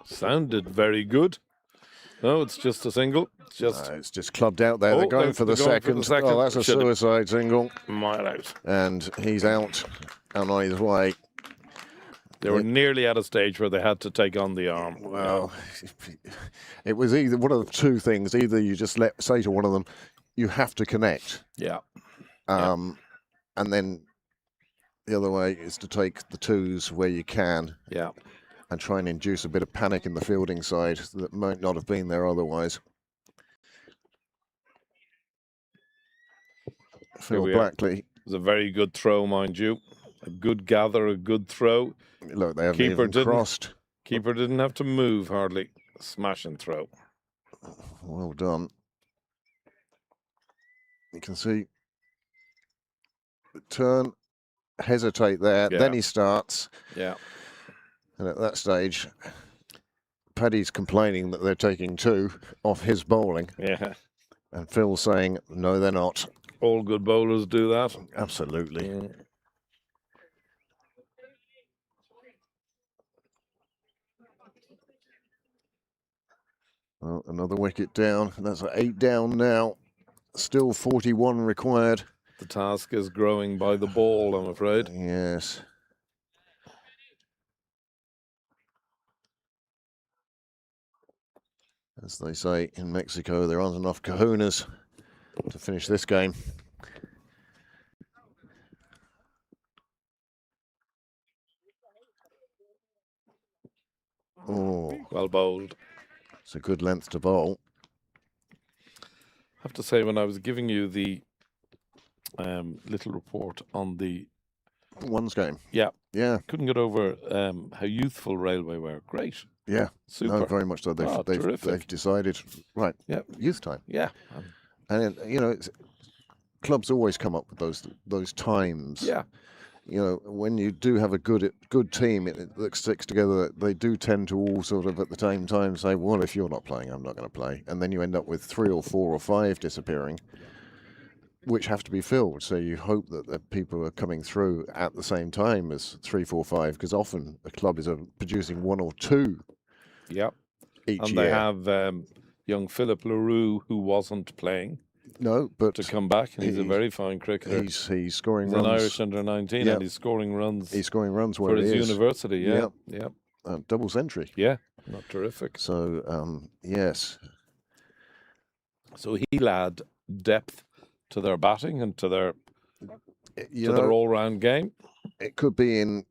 Sounded very good. No, it's just a single. It's just It's just clubbed out there. They're Oh, going for the they're going for the second. second. Oh, that's a Should've- suicide single. mile out. And he's out and on his way. They were nearly at a stage where they had to take on the arm. Well, it was either one of the two things. Either you just say to one of them, you have to connect. Yeah. And then the other way is to take the twos where you can Yeah. and try and induce a bit of panic in the fielding side that might not have been there otherwise. Phil we are. Blackley, It was a very good throw, mind you. A good gather, a good throw. look, they haven't Keeper even didn't- crossed. Keeper didn't have to move hardly. Smash and throw. Well done. You can see the turn, hesitate there, Yeah. then he starts. Yeah. And at that stage, Paddy's complaining that they're taking two off his bowling, Yeah. and Phil's saying, no, they're not. All good bowlers do that. Absolutely. Mm. Well, another wicket down. That's 8 down now. Still 41 required. The task is growing by the ball, I'm afraid. Yes. As they say in Mexico, there aren't enough kahunas to finish this game. Oh, Well bowled. it's a good length to bowl. I have to say, when I was giving you the little report on the One's game. Yeah. Yeah. Couldn't get over how youthful Railway were. Great. Yeah. Super. No, very much so. They've decided, right, Yeah. youth time. Yeah. And, you know, clubs always come up with those times. Yeah. You know, when you do have a good team that sticks together, they do tend to all sort of at the same time say, well, if you're not playing, I'm not going to play. And then you end up with 3 or 4 or 5 disappearing, which have to be filled. So you hope that the people are coming through at the same time as 3, 4, 5, because often a club is producing 1 or 2 Yeah. each And year. they have young Philip LaRue, who wasn't playing, No, but to come back, and he's a very fine cricketer. He's scoring He's runs. an Irish under-19, Yeah. and he's scoring runs. He's scoring runs where for his he is. university. Yeah. Yeah. Double century. Yeah. Not terrific. So yes. So he'll add depth to their batting and to their their all-round game. It could be in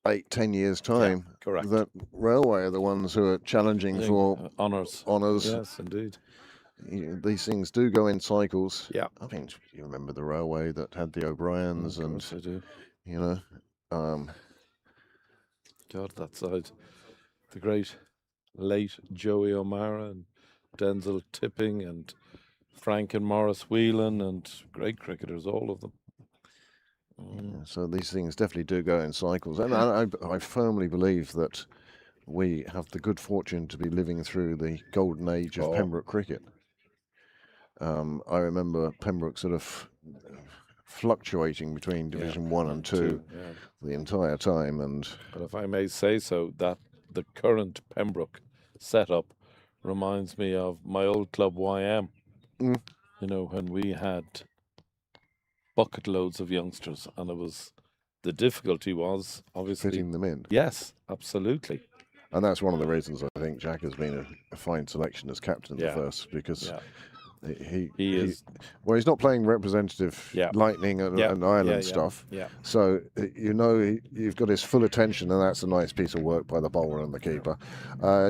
8, 10 years' time. Correct. That Railway are the ones who are challenging for honours. Yes, indeed. These things do go in cycles. Yeah. I mean, you remember the Railway that had the O'Briens, Of course I do. You know, God, that side. The great late Joey O'Mara and Denzel Tipping and Frank and Morris Whelan, and great cricketers, all of them. So these things definitely do go in cycles. And I firmly believe that we have the good fortune to be living through the golden age of Pembroke cricket. I remember Pembroke sort of fluctuating between Division 1 and 2 the entire time. But if I may say so, that the current Pembroke setup reminds me of my old club YM. You know, when we had bucket loads of youngsters, and the difficulty was obviously fitting them in. Yes, absolutely. And that's one of the reasons I think Jack has been a fine selection as captain of the first, because he is. Well, he's not playing representative Lightning and Ireland stuff. Yeah. So you've got his full attention, and that's a nice piece of work by the bowler and the keeper.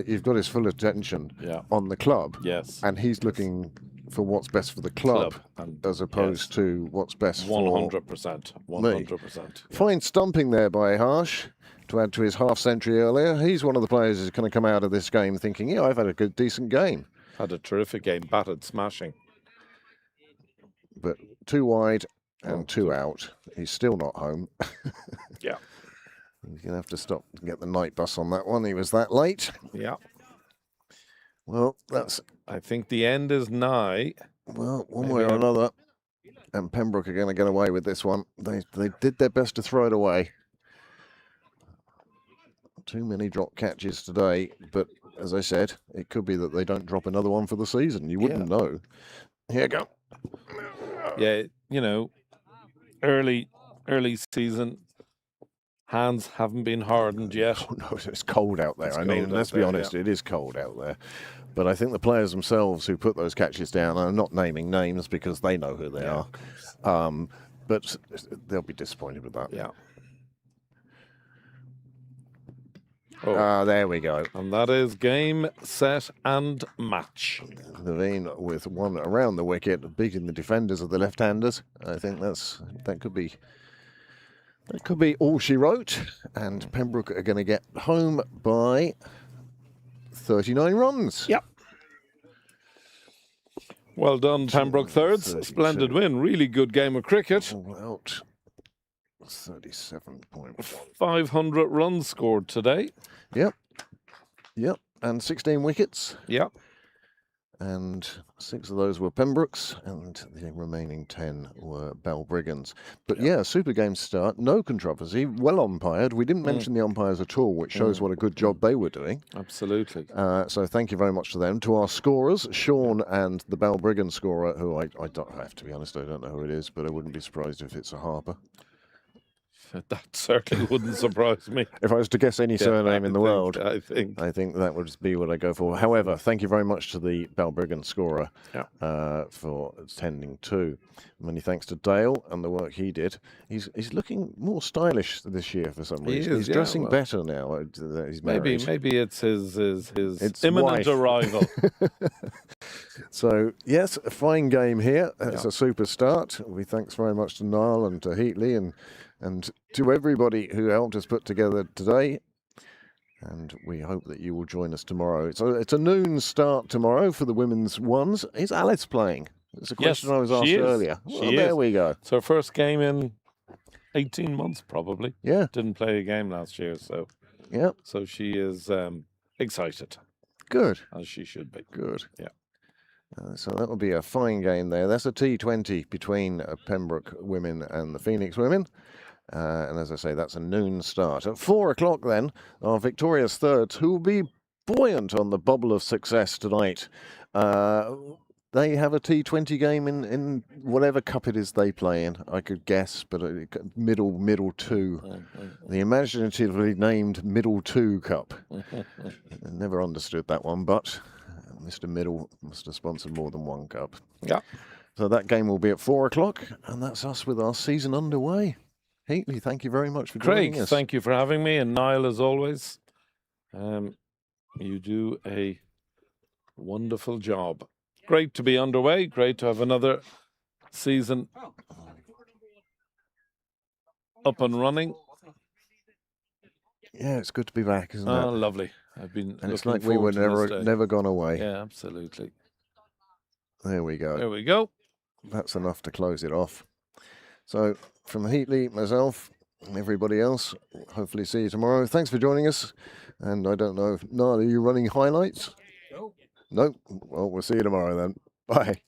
You've got his full attention on the club. Yes. And he's looking for what's best for the club, as opposed to what's best for 100%. 100%. Fine stumping there by Harsh to add to his half century earlier. He's one of the players who's going to come out of this game thinking, yeah, I've had a decent game. Had a terrific game, batted smashing. But 2 wide and 2 out. He's still not home. Yeah. He's going to have to stop and get the night bus on that one. He was that late. Yeah. Well, I think the end is nigh. Well, one way or another. And Pembroke are going to get away with this one. They did their best to throw it away. Too many drop catches today, but as I said, it could be that they don't drop another one for the season. You wouldn't know. Here you go. Yeah, you know, early season, hands haven't been hardened yet. Oh, no, it's cold out there. Let's be honest, it is cold out there. But I think the players themselves who put those catches down, I'm not naming names because they know who they are, but they'll be disappointed with that. Yeah. There we go. And that is game, set, and match. Naveen with one around the wicket, beating the defenders of the left-handers. I think that could be all she wrote. And Pembroke are going to get home by 39 runs. Yep. Well done, Pembroke thirds. Splendid win. Really good game of cricket. All out. 37.1. 500 runs scored today. Yep. And 16 wickets. Yep. and 6 of those were Pembrokes, and the remaining 10 were Balbriggans. But yeah, super game start, no controversy, well umpired. We didn't mention the umpires at all, which shows what a good job they were doing. Absolutely. So thank you very much to them. To our scorers, Sean and the Balbriggan scorer, who I have to be honest, I don't know who it is, but I wouldn't be surprised if it's a Harper. That certainly wouldn't surprise me. If I was to guess any surname in the world, I think that would be what I go for. However, thank you very much to the Balbriggan scorer for tending to. Many thanks to Dale and the work he did. He's looking more stylish this year for some reason. He's dressing better now. He's married. Maybe it's his It's imminent wife. arrival. So, yes, a fine game here. It's a super start. We thanks very much to Niall and to Heatley and to everybody who helped us put together today. And we hope that you will join us tomorrow. It's a noon start tomorrow for the women's ones. Is Alice playing? It's a question I was asked earlier. Well, there we go. It's her first game in 18 months, probably. Yeah. Didn't play a game last year, so Yeah. so she is excited, Good. as she should be. Good. Yeah. So that will be a fine game there. That's a T20 between Pembroke women and the Phoenix women. And as I say, that's a noon start. At 4 o'clock then, our victorious thirds, who will be buoyant on the bubble of success tonight. They have a T20 game in whatever cup it is they play in. I could guess, but middle two. The imaginatively named Middle Two Cup. I never understood that one, but Mr. Middle must have sponsored more than one cup. Yeah. So that game will be at 4 o'clock, and that's us with our season underway. Heatley, thank you very much for joining Craig, us. thank you for having me, and Niall, as always. You do a wonderful job. Great to be underway. Great to have another season up and running. Yeah, it's good to be back, isn't Oh, it? lovely. I've been And it's looking like we were forward to this day. never gone away. Yeah, absolutely. There we go. There we go. That's enough to close it off. So, from Heatley, myself, and everybody else, hopefully see you tomorrow. Thanks for joining us. And I don't know, Niall, are you running highlights? No. No? Well, we'll see you tomorrow then. Bye.